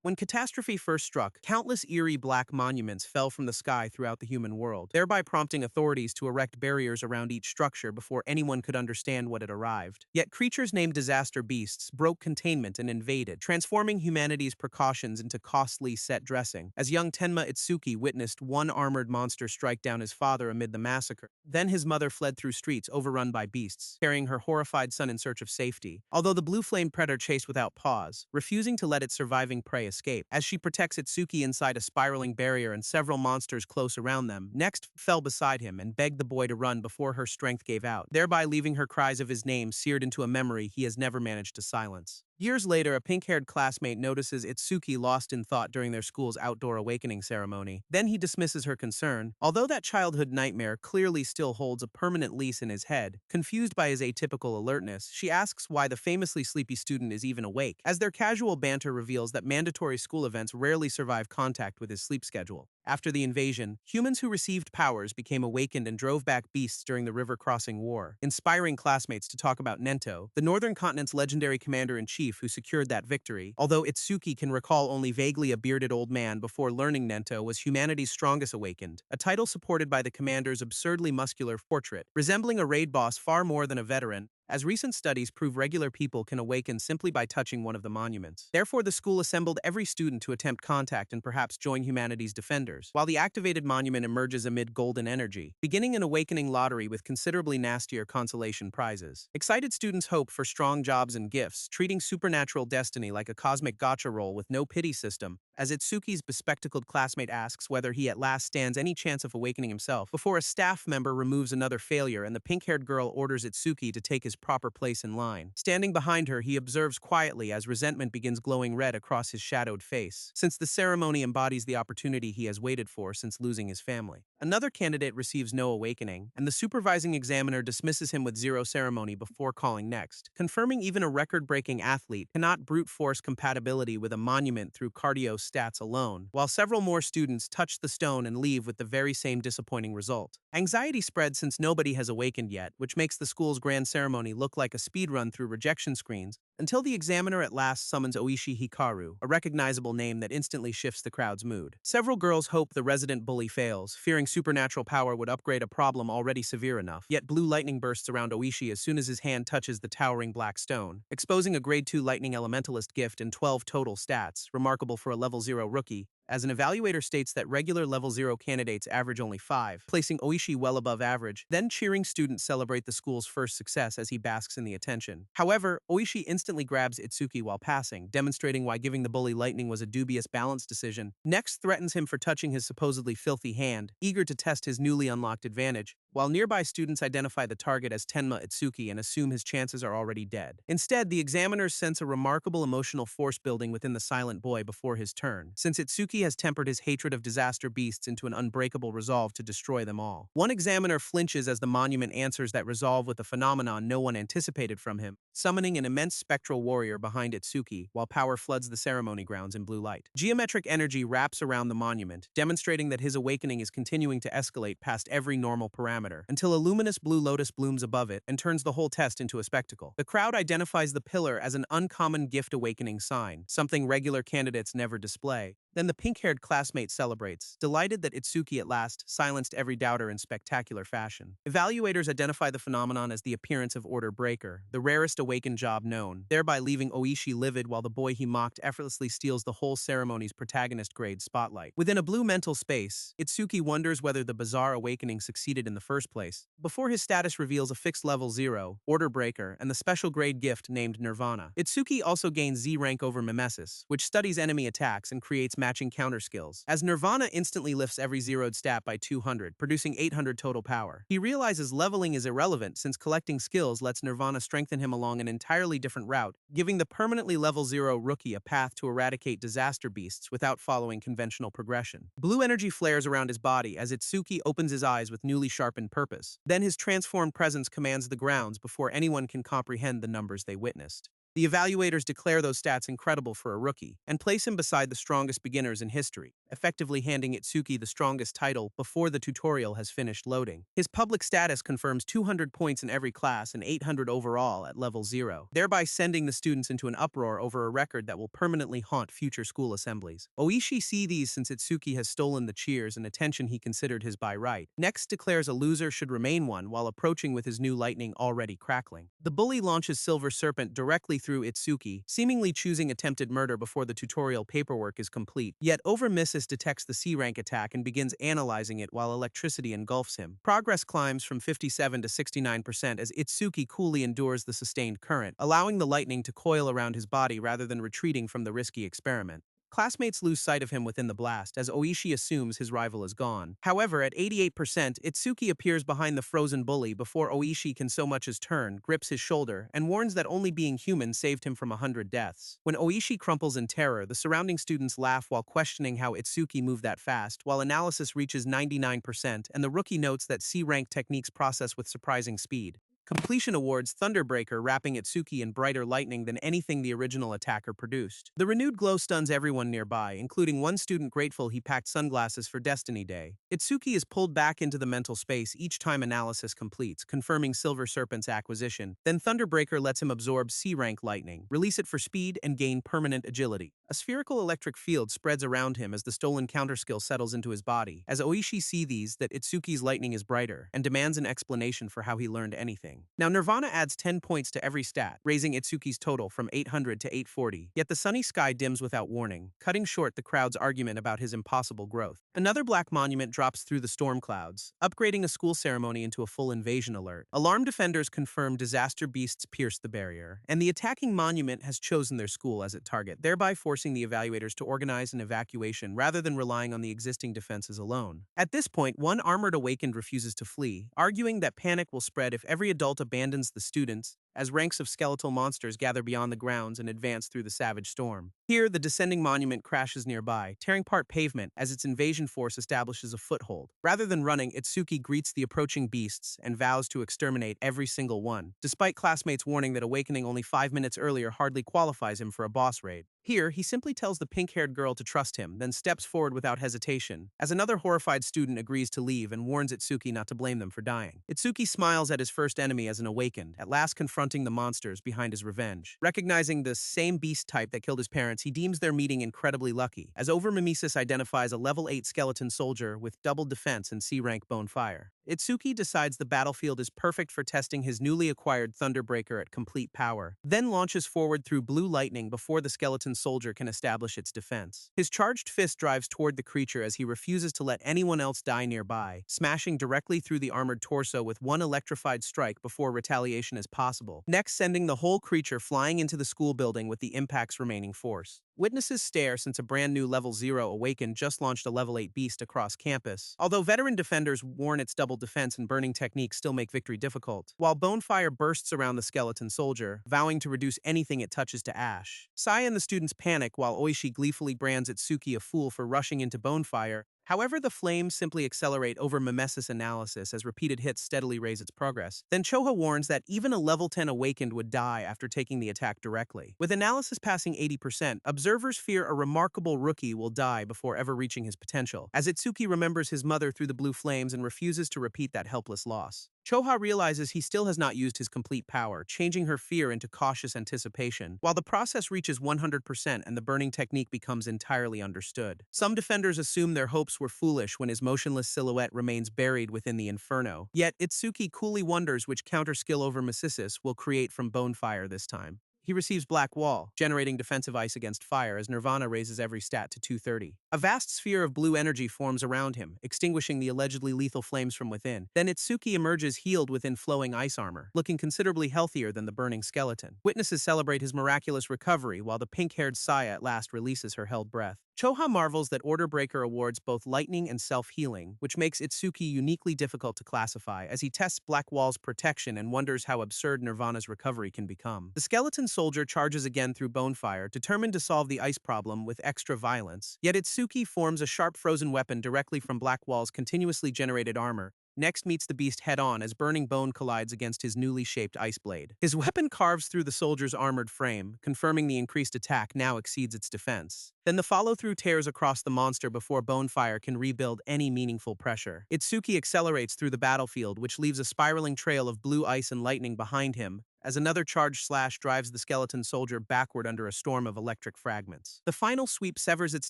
When catastrophe first struck, countless eerie black monuments fell from the sky throughout the human world, thereby prompting authorities to erect barriers around each structure before anyone could understand what had arrived. Yet creatures named disaster beasts broke containment and invaded, transforming humanity's precautions into costly set dressing. As young Tenma Itsuki witnessed one armored monster strike down his father amid the massacre, then his mother fled through streets overrun by beasts, carrying her horrified son in search of safety. Although the blue-flamed predator chased without pause, refusing to let its surviving prey escape, as she protects Itsuki inside a spiraling barrier and several monsters close around them, Next fell beside him and begged the boy to run before her strength gave out, thereby leaving her cries of his name seared into a memory he has never managed to silence. Years later, a pink-haired classmate notices Itsuki lost in thought during their school's outdoor awakening ceremony. Then he dismisses her concern. Although that childhood nightmare clearly still holds a permanent lease in his head, confused by his atypical alertness, she asks why the famously sleepy student is even awake, as their casual banter reveals that mandatory school events rarely survive contact with his sleep schedule. After the invasion, humans who received powers became awakened and drove back beasts during the River Crossing War, inspiring classmates to talk about Nento, the Northern Continent's legendary commander-in-chief who secured that victory. Although Itsuki can recall only vaguely a bearded old man before learning Nento was humanity's strongest awakened, a title supported by the commander's absurdly muscular portrait, resembling a raid boss far more than a veteran, as recent studies prove regular people can awaken simply by touching one of the monuments. Therefore, the school assembled every student to attempt contact and perhaps join humanity's defenders, while the activated monument emerges amid golden energy, beginning an awakening lottery with considerably nastier consolation prizes. Excited students hope for strong jobs and gifts, treating supernatural destiny like a cosmic gotcha roll with no pity system, as Itsuki's bespectacled classmate asks whether he at last stands any chance of awakening himself, before a staff member removes another failure and the pink-haired girl orders Itsuki to take his proper place in line. Standing behind her, he observes quietly as resentment begins glowing red across his shadowed face, since the ceremony embodies the opportunity he has waited for since losing his family. Another candidate receives no awakening, and the supervising examiner dismisses him with zero ceremony before calling next, confirming even a record-breaking athlete cannot brute force compatibility with a monument through cardio stats alone, while several more students touch the stone and leave with the very same disappointing result. Anxiety spreads since nobody has awakened yet, which makes the school's grand ceremony look like a speedrun through rejection screens, until the examiner at last summons Oishi Hikaru, a recognizable name that instantly shifts the crowd's mood. Several girls hope the resident bully fails, fearing supernatural power would upgrade a problem already severe enough, yet blue lightning bursts around Oishi as soon as his hand touches the towering black stone, exposing a grade 2 lightning elementalist gift and 12 total stats, remarkable for a level 0 rookie, as an evaluator states that regular level 0 candidates average only 5, placing Oishi well above average. Then cheering students celebrate the school's first success as he basks in the attention. However, Oishi instantly grabs Itsuki while passing, demonstrating why giving the bully lightning was a dubious balance decision. Next threatens him for touching his supposedly filthy hand, eager to test his newly unlocked advantage, while nearby students identify the target as Tenma Itsuki and assume his chances are already dead. Instead, the examiners sense a remarkable emotional force building within the silent boy before his turn, since Itsuki has tempered his hatred of disaster beasts into an unbreakable resolve to destroy them all. One examiner flinches as the monument answers that resolve with a phenomenon no one anticipated from him, summoning an immense spectral warrior behind Itsuki, while power floods the ceremony grounds in blue light. Geometric energy wraps around the monument, demonstrating that his awakening is continuing to escalate past every normal parameter, until a luminous blue lotus blooms above it and turns the whole test into a spectacle. The crowd identifies the pillar as an uncommon gift awakening sign, something regular candidates never display. Then the pink-haired classmate celebrates, delighted that Itsuki at last silenced every doubter in spectacular fashion. Evaluators identify the phenomenon as the appearance of Order Breaker, the rarest awakened job known, thereby leaving Oishi livid while the boy he mocked effortlessly steals the whole ceremony's protagonist-grade spotlight. Within a blue mental space, Itsuki wonders whether the bizarre awakening succeeded in the first place, before his status reveals a fixed level 0, Order Breaker, and the special grade gift named Nirvana. Itsuki also gains Z rank over Mimesis, which studies enemy attacks and creates matching counter skills, as Nirvana instantly lifts every zeroed stat by 200, producing 800 total power. He realizes leveling is irrelevant since collecting skills lets Nirvana strengthen him along an entirely different route, giving the permanently level 0 rookie a path to eradicate disaster beasts without following conventional progression. Blue energy flares around his body as Itsuki opens his eyes with newly sharpened purpose. Then his transformed presence commands the grounds before anyone can comprehend the numbers they witnessed. The evaluators declare those stats incredible for a rookie and place him beside the strongest beginners in history, effectively handing Itsuki the strongest title before the tutorial has finished loading. His public status confirms 200 points in every class and 800 overall at level 0, thereby sending the students into an uproar over a record that will permanently haunt future school assemblies. Oishi sees these since Itsuki has stolen the cheers and attention he considered his by right. Next declares a loser should remain one while approaching with his new lightning already crackling. The bully launches Silver Serpent directly through Itsuki, seemingly choosing attempted murder before the tutorial paperwork is complete. Yet Overmissus detects the C-rank attack and begins analyzing it while electricity engulfs him. Progress climbs from 57 to 69% as Itsuki coolly endures the sustained current, allowing the lightning to coil around his body rather than retreating from the risky experiment. Classmates lose sight of him within the blast, as Oishi assumes his rival is gone. However, at 88%, Itsuki appears behind the frozen bully before Oishi can so much as turn, grips his shoulder, and warns that only being human saved him from 100 deaths. When Oishi crumples in terror, the surrounding students laugh while questioning how Itsuki moved that fast, while analysis reaches 99%, and the rookie notes that C-rank techniques process with surprising speed. Completion awards Thunderbreaker, wrapping Itsuki in brighter lightning than anything the original attacker produced. The renewed glow stuns everyone nearby, including one student grateful he packed sunglasses for Destiny Day. Itsuki is pulled back into the mental space each time analysis completes, confirming Silver Serpent's acquisition. Then Thunderbreaker lets him absorb C-rank lightning, release it for speed, and gain permanent agility. A spherical electric field spreads around him as the stolen counterskill settles into his body, as Oishi sees that Itsuki's lightning is brighter, and demands an explanation for how he learned anything. Now Nirvana adds 10 points to every stat, raising Itsuki's total from 800 to 840, yet the sunny sky dims without warning, cutting short the crowd's argument about his impossible growth. Another black monument drops through the storm clouds, upgrading a school ceremony into a full invasion alert. Alarm defenders confirm disaster beasts pierced the barrier, and the attacking monument has chosen their school as its target, thereby forcing the evaluators to organize an evacuation rather than relying on the existing defenses alone. At this point, one armored awakened refuses to flee, arguing that panic will spread if every adult abandons the students, as ranks of skeletal monsters gather beyond the grounds and advance through the savage storm. Here, the descending monument crashes nearby, tearing apart pavement as its invasion force establishes a foothold. Rather than running, Itsuki greets the approaching beasts and vows to exterminate every single one, despite classmates warning that awakening only 5 minutes earlier hardly qualifies him for a boss raid. Here, he simply tells the pink-haired girl to trust him, then steps forward without hesitation, as another horrified student agrees to leave and warns Itsuki not to blame them for dying. Itsuki smiles at his first enemy as an awakened, at last confronting the monsters behind his revenge. Recognizing the same beast type that killed his parents, he deems their meeting incredibly lucky, as Overmimesis identifies a level 8 skeleton soldier with double defense and C-rank bone fire. Itsuki decides the battlefield is perfect for testing his newly acquired Thunderbreaker at complete power, then launches forward through blue lightning before the skeleton soldier can establish its defense. His charged fist drives toward the creature as he refuses to let anyone else die nearby, smashing directly through the armored torso with one electrified strike before retaliation is possible, next sending the whole creature flying into the school building with the impact's remaining force. Witnesses stare since a brand new level 0 awakened just launched a level 8 beast across campus, although veteran defenders warn its double defense and burning techniques still make victory difficult, while bonefire bursts around the skeleton soldier, vowing to reduce anything it touches to ash. Sai and the students panic while Oishi gleefully brands Itsuki a fool for rushing into bonefire. However, the flames simply accelerate over Mimesis analysis as repeated hits steadily raise its progress. Then Choha warns that even a level 10 awakened would die after taking the attack directly. With analysis passing 80%, observers fear a remarkable rookie will die before ever reaching his potential, as Itsuki remembers his mother through the blue flames and refuses to repeat that helpless loss. Choha realizes he still has not used his complete power, changing her fear into cautious anticipation, while the process reaches 100% and the burning technique becomes entirely understood. Some defenders assume their hopes were foolish when his motionless silhouette remains buried within the inferno, yet Itsuki coolly wonders which counter-skill over Mimesis will create from bonefire this time. He receives Black Wall, generating defensive ice against fire as Nirvana raises every stat to 230. A vast sphere of blue energy forms around him, extinguishing the allegedly lethal flames from within. Then Itsuki emerges healed within flowing ice armor, looking considerably healthier than the burning skeleton. Witnesses celebrate his miraculous recovery while the pink-haired Saya at last releases her held breath. Choha marvels that Order Breaker awards both lightning and self-healing, which makes Itsuki uniquely difficult to classify as he tests Black Wall's protection and wonders how absurd Nirvana's recovery can become. The skeleton soldier charges again through bonefire, determined to solve the ice problem with extra violence, yet Itsuki forms a sharp frozen weapon directly from Black Wall's continuously generated armor, next meets the beast head-on as Burning Bone collides against his newly shaped ice blade. His weapon carves through the soldier's armored frame, confirming the increased attack now exceeds its defense. Then the follow-through tears across the monster before Bonefire can rebuild any meaningful pressure. Itsuki accelerates through the battlefield, which leaves a spiraling trail of blue ice and lightning behind him, as another charged slash drives the skeleton soldier backward under a storm of electric fragments. The final sweep severs its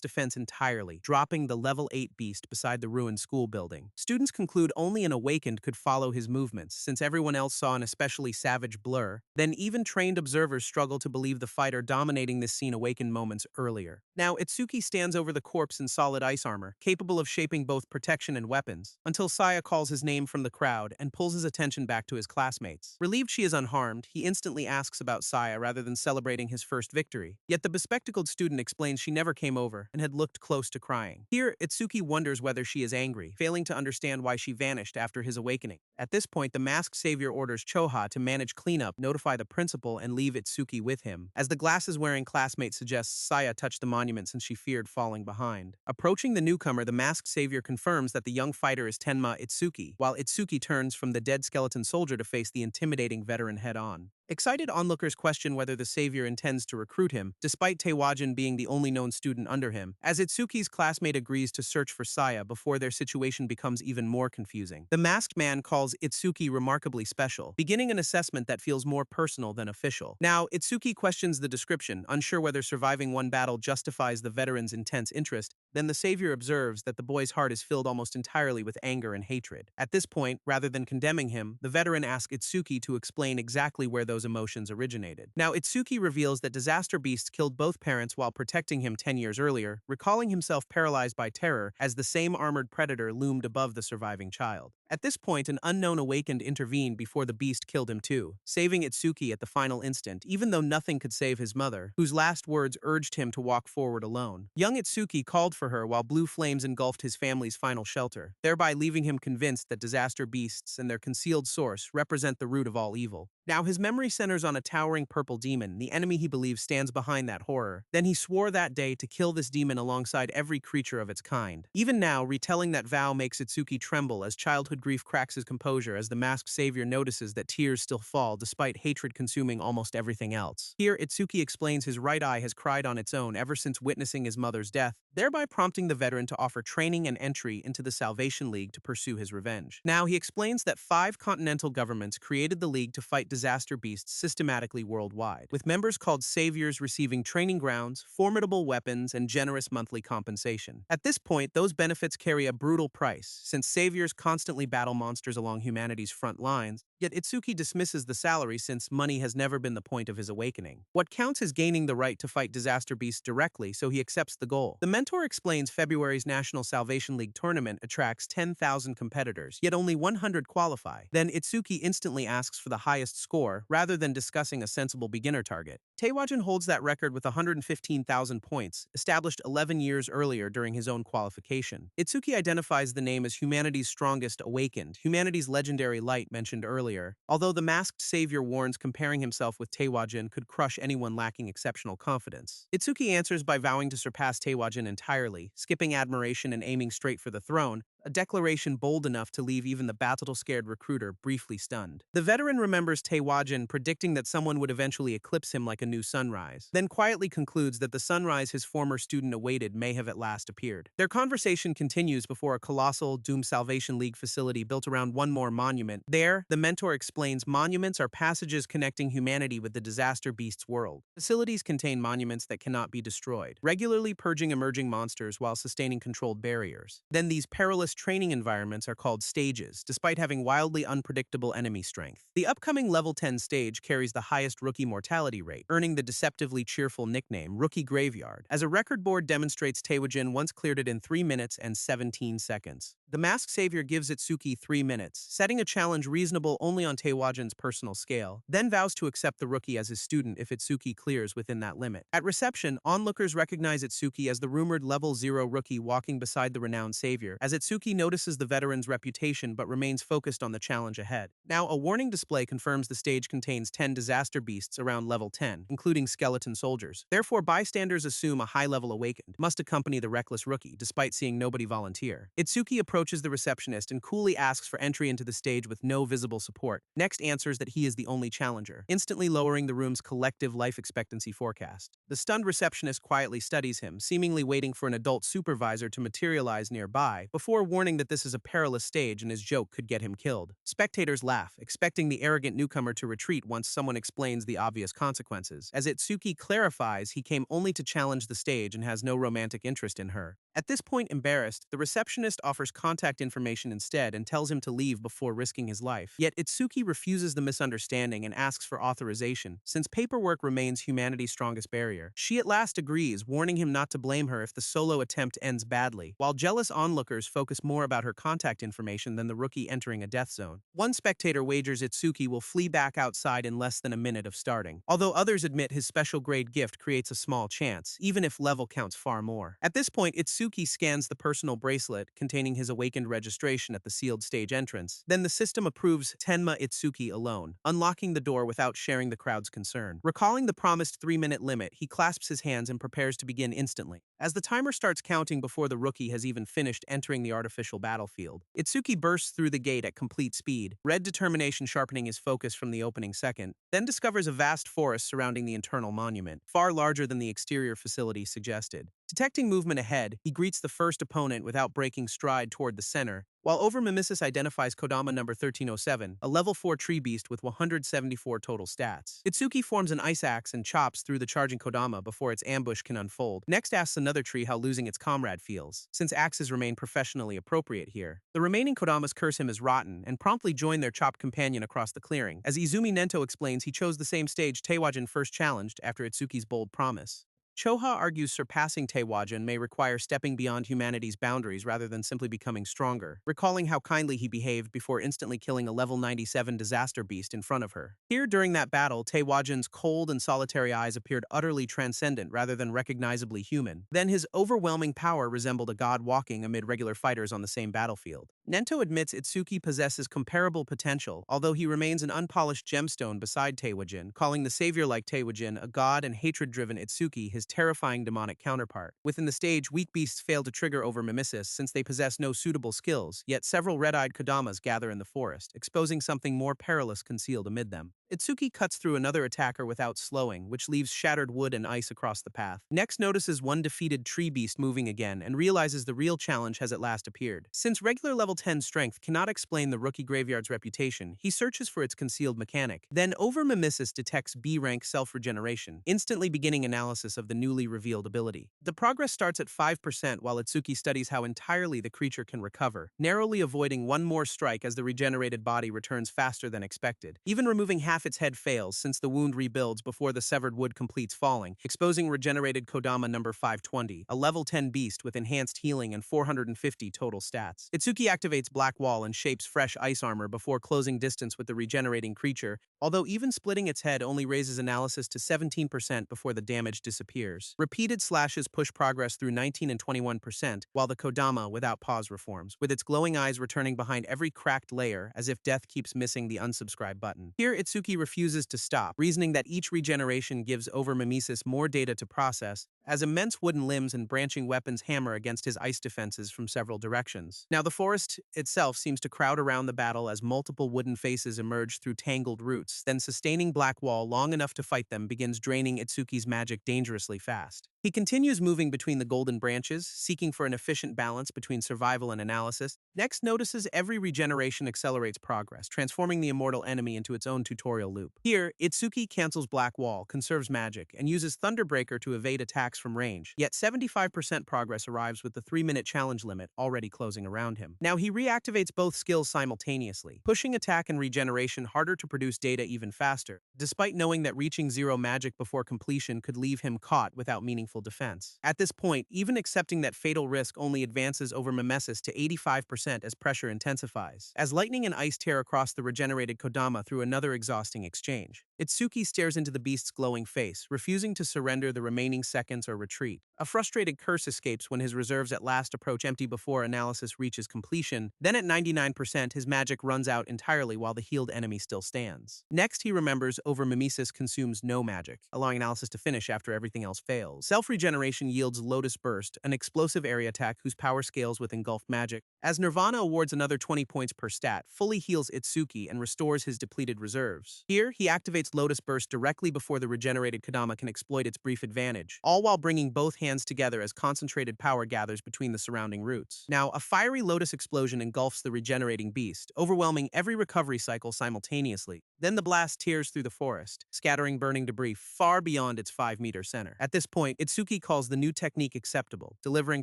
defense entirely, dropping the level 8 beast beside the ruined school building. Students conclude only an awakened could follow his movements, since everyone else saw an especially savage blur. Then even trained observers struggle to believe the fighter dominating this scene awakened moments earlier. Now, Itsuki stands over the corpse in solid ice armor, capable of shaping both protection and weapons, until Saya calls his name from the crowd and pulls his attention back to his classmates. Relieved she is unharmed, he instantly asks about Saya rather than celebrating his first victory. Yet the bespectacled student explains she never came over and had looked close to crying. Here, Itsuki wonders whether she is angry, failing to understand why she vanished after his awakening. At this point, the masked savior orders Choha to manage cleanup, notify the principal, and leave Itsuki with him. As the glasses-wearing classmate suggests Saya touch the monument since she feared falling behind. Approaching the newcomer, the masked savior confirms that the young fighter is Tenma Itsuki, while Itsuki turns from the dead skeleton soldier to face the intimidating veteran head-on. Excited onlookers question whether the savior intends to recruit him, despite Taewajin being the only known student under him, as Itsuki's classmate agrees to search for Saya before their situation becomes even more confusing. The masked man calls Itsuki remarkably special, beginning an assessment that feels more personal than official. Now, Itsuki questions the description, unsure whether surviving one battle justifies the veteran's intense interest. Then the savior observes that the boy's heart is filled almost entirely with anger and hatred. At this point, rather than condemning him, the veteran asks Itsuki to explain exactly where those emotions originated. Now, Itsuki reveals that Disaster Beast killed both parents while protecting him 10 years earlier, recalling himself paralyzed by terror as the same armored predator loomed above the surviving child. At this point, an unknown awakened intervened before the beast killed him too, saving Itsuki at the final instant, even though nothing could save his mother, whose last words urged him to walk forward alone. Young Itsuki called for her while blue flames engulfed his family's final shelter, thereby leaving him convinced that disaster beasts and their concealed source represent the root of all evil. Now, his memory centers on a towering purple demon, the enemy he believes stands behind that horror. Then he swore that day to kill this demon alongside every creature of its kind. Even now, retelling that vow makes Itsuki tremble as childhood grief cracks his composure as the masked savior notices that tears still fall despite hatred consuming almost everything else. Here, Itsuki explains his right eye has cried on its own ever since witnessing his mother's death, thereby prompting the veteran to offer training and entry into the Salvation League to pursue his revenge. Now, he explains that 5 continental governments created the League to fight disaster beasts systematically worldwide, with members called saviors receiving training grounds, formidable weapons, and generous monthly compensation. At this point, those benefits carry a brutal price, since saviors constantly battle monsters along humanity's front lines, yet Itsuki dismisses the salary since money has never been the point of his awakening. What counts is gaining the right to fight disaster beasts directly, so he accepts the goal. The mentor explains February's National Salvation League tournament attracts 10,000 competitors, yet only 100 qualify. Then Itsuki instantly asks for the highest score, rather than discussing a sensible beginner target. Taewajin holds that record with 115,000 points, established 11 years earlier during his own qualification. Itsuki identifies the name as humanity's strongest awakened, humanity's legendary light mentioned earlier, although the masked savior warns comparing himself with Taewajin could crush anyone lacking exceptional confidence. Itsuki answers by vowing to surpass Taewajin entirely, skipping admiration and aiming straight for the throne, a declaration bold enough to leave even the battle-scared recruiter briefly stunned. The veteran remembers Taewajin predicting that someone would eventually eclipse him like a new sunrise, then quietly concludes that the sunrise his former student awaited may have at last appeared. Their conversation continues before a colossal, doomed Salvation League facility built around one more monument. There, the mentor explains monuments are passages connecting humanity with the disaster beast's world. Facilities contain monuments that cannot be destroyed, regularly purging emerging monsters while sustaining controlled barriers. Then these perilous training environments are called stages, despite having wildly unpredictable enemy strength. The upcoming level 10 stage carries the highest rookie mortality rate, earning the deceptively cheerful nickname Rookie Graveyard, as a record board demonstrates Taewajin once cleared it in 3 minutes and 17 seconds. The masked savior gives Itsuki 3 minutes, setting a challenge reasonable only on Taewajin's personal scale, then vows to accept the rookie as his student if Itsuki clears within that limit. At reception, onlookers recognize Itsuki as the rumored level 0 rookie walking beside the renowned savior, as Itsuki notices the veteran's reputation but remains focused on the challenge ahead. Now, a warning display confirms the stage contains 10 disaster beasts around level 10, including skeleton soldiers. Therefore, bystanders assume a high-level awakened must accompany the reckless rookie, despite seeing nobody volunteer. Itsuki approaches approaches the receptionist and coolly asks for entry into the stage with no visible support. Next answers that he is the only challenger, instantly lowering the room's collective life expectancy forecast. The stunned receptionist quietly studies him, seemingly waiting for an adult supervisor to materialize nearby, before warning that this is a perilous stage and his joke could get him killed. Spectators laugh, expecting the arrogant newcomer to retreat once someone explains the obvious consequences. As Itsuki clarifies, he came only to challenge the stage and has no romantic interest in her. At this point, embarrassed, the receptionist offers contact information instead and tells him to leave before risking his life. Yet Itsuki refuses the misunderstanding and asks for authorization, since paperwork remains humanity's strongest barrier. She at last agrees, warning him not to blame her if the solo attempt ends badly, while jealous onlookers focus more about her contact information than the rookie entering a death zone. One spectator wagers Itsuki will flee back outside in less than a minute of starting, although others admit his special grade gift creates a small chance, even if level counts far more. At this point, Itsuki scans the personal bracelet containing his awakened registration at the sealed stage entrance. Then the system approves Tenma Itsuki alone, unlocking the door without sharing the crowd's concern. Recalling the promised 3-minute limit, he clasps his hands and prepares to begin instantly. As the timer starts counting before the rookie has even finished entering the artificial battlefield, Itsuki bursts through the gate at complete speed, red determination sharpening his focus from the opening second, then discovers a vast forest surrounding the internal monument, far larger than the exterior facility suggested. Detecting movement ahead, he greets the first opponent without breaking stride toward the center, while Overmimesis identifies Kodama number 1307, a level 4 tree beast with 174 total stats. Itsuki forms an ice axe and chops through the charging Kodama before its ambush can unfold. Next asks another tree how losing its comrade feels, since axes remain professionally appropriate here. The remaining Kodamas curse him as rotten and promptly join their chopped companion across the clearing. As Izumi Nento explains, he chose the same stage Teiwajin first challenged after Itsuki's bold promise. Choha argues surpassing Teiwajin may require stepping beyond humanity's boundaries rather than simply becoming stronger, recalling how kindly he behaved before instantly killing a level 97 disaster beast in front of her. Here, during that battle, Teiwajin's cold and solitary eyes appeared utterly transcendent rather than recognizably human. Then his overwhelming power resembled a god walking amid regular fighters on the same battlefield. Nento admits Itsuki possesses comparable potential, although he remains an unpolished gemstone beside Teiwajin, calling the savior-like Teiwajin a god and hatred-driven Itsuki his terrifying demonic counterpart. Within the stage, weak beasts fail to trigger over mimesis since they possess no suitable skills, yet several red-eyed Kodamas gather in the forest, exposing something more perilous concealed amid them. Itsuki cuts through another attacker without slowing, which leaves shattered wood and ice across the path. Next notices one defeated tree beast moving again and realizes the real challenge has at last appeared. Since regular level 10 strength cannot explain the rookie graveyard's reputation, he searches for its concealed mechanic. Then Overmimesis detects B-rank self-regeneration, instantly beginning analysis of the newly revealed ability. The progress starts at 5% while Itsuki studies how entirely the creature can recover, narrowly avoiding one more strike as the regenerated body returns faster than expected. Even removing half its head fails since the wound rebuilds before the severed wood completes falling, exposing regenerated Kodama number 520, a level 10 beast with enhanced healing and 450 total stats. Itsuki activates Black Wall and shapes fresh ice armor before closing distance with the regenerating creature, although even splitting its head only raises analysis to 17% before the damage disappears. Repeated slashes push progress through 19 and 21%, while the Kodama without pause reforms, with its glowing eyes returning behind every cracked layer as if death keeps missing the unsubscribe button. Here, Itsuki refuses to stop, reasoning that each regeneration gives Overmimesis more data to process, as immense wooden limbs and branching weapons hammer against his ice defenses from several directions. Now, the forest itself seems to crowd around the battle as multiple wooden faces emerge through tangled roots, then sustaining Black Wall long enough to fight them begins draining Itsuki's magic dangerously fast. He continues moving between the golden branches, seeking for an efficient balance between survival and analysis. Next, notices every regeneration accelerates progress, transforming the immortal enemy into its own tutorial loop. Here, Itsuki cancels Black Wall, conserves magic, and uses Thunderbreaker to evade attacks from range. Yet 75% progress arrives with the 3-minute challenge limit already closing around him. Now he reactivates both skills simultaneously, pushing attack and regeneration harder to produce data even faster, despite knowing that reaching zero magic before completion could leave him caught without meaningful defense. At this point, even accepting that fatal risk only advances Overmimesis to 85% as pressure intensifies, as lightning and ice tear across the regenerated Kodama through another exhausting exchange. Itsuki stares into the beast's glowing face, refusing to surrender the remaining seconds resistance or retreat. A frustrated Curse escapes when his reserves at last approach empty before analysis reaches completion. Then at 99%, his magic runs out entirely while the healed enemy still stands. Next, he remembers Overmimesis consumes no magic, allowing analysis to finish after everything else fails. Self-regeneration yields Lotus Burst, an explosive area attack whose power scales with engulfed magic. As Nirvana awards another 20 points per stat, fully heals Itsuki and restores his depleted reserves. Here, he activates Lotus Burst directly before the regenerated Kodama can exploit its brief advantage, all while bringing both hands together as concentrated power gathers between the surrounding roots. Now, a fiery Lotus explosion engulfs the regenerating beast, overwhelming every recovery cycle simultaneously. Then the blast tears through the forest, scattering burning debris far beyond its 5-meter center. At this point, Itsuki calls the new technique acceptable, delivering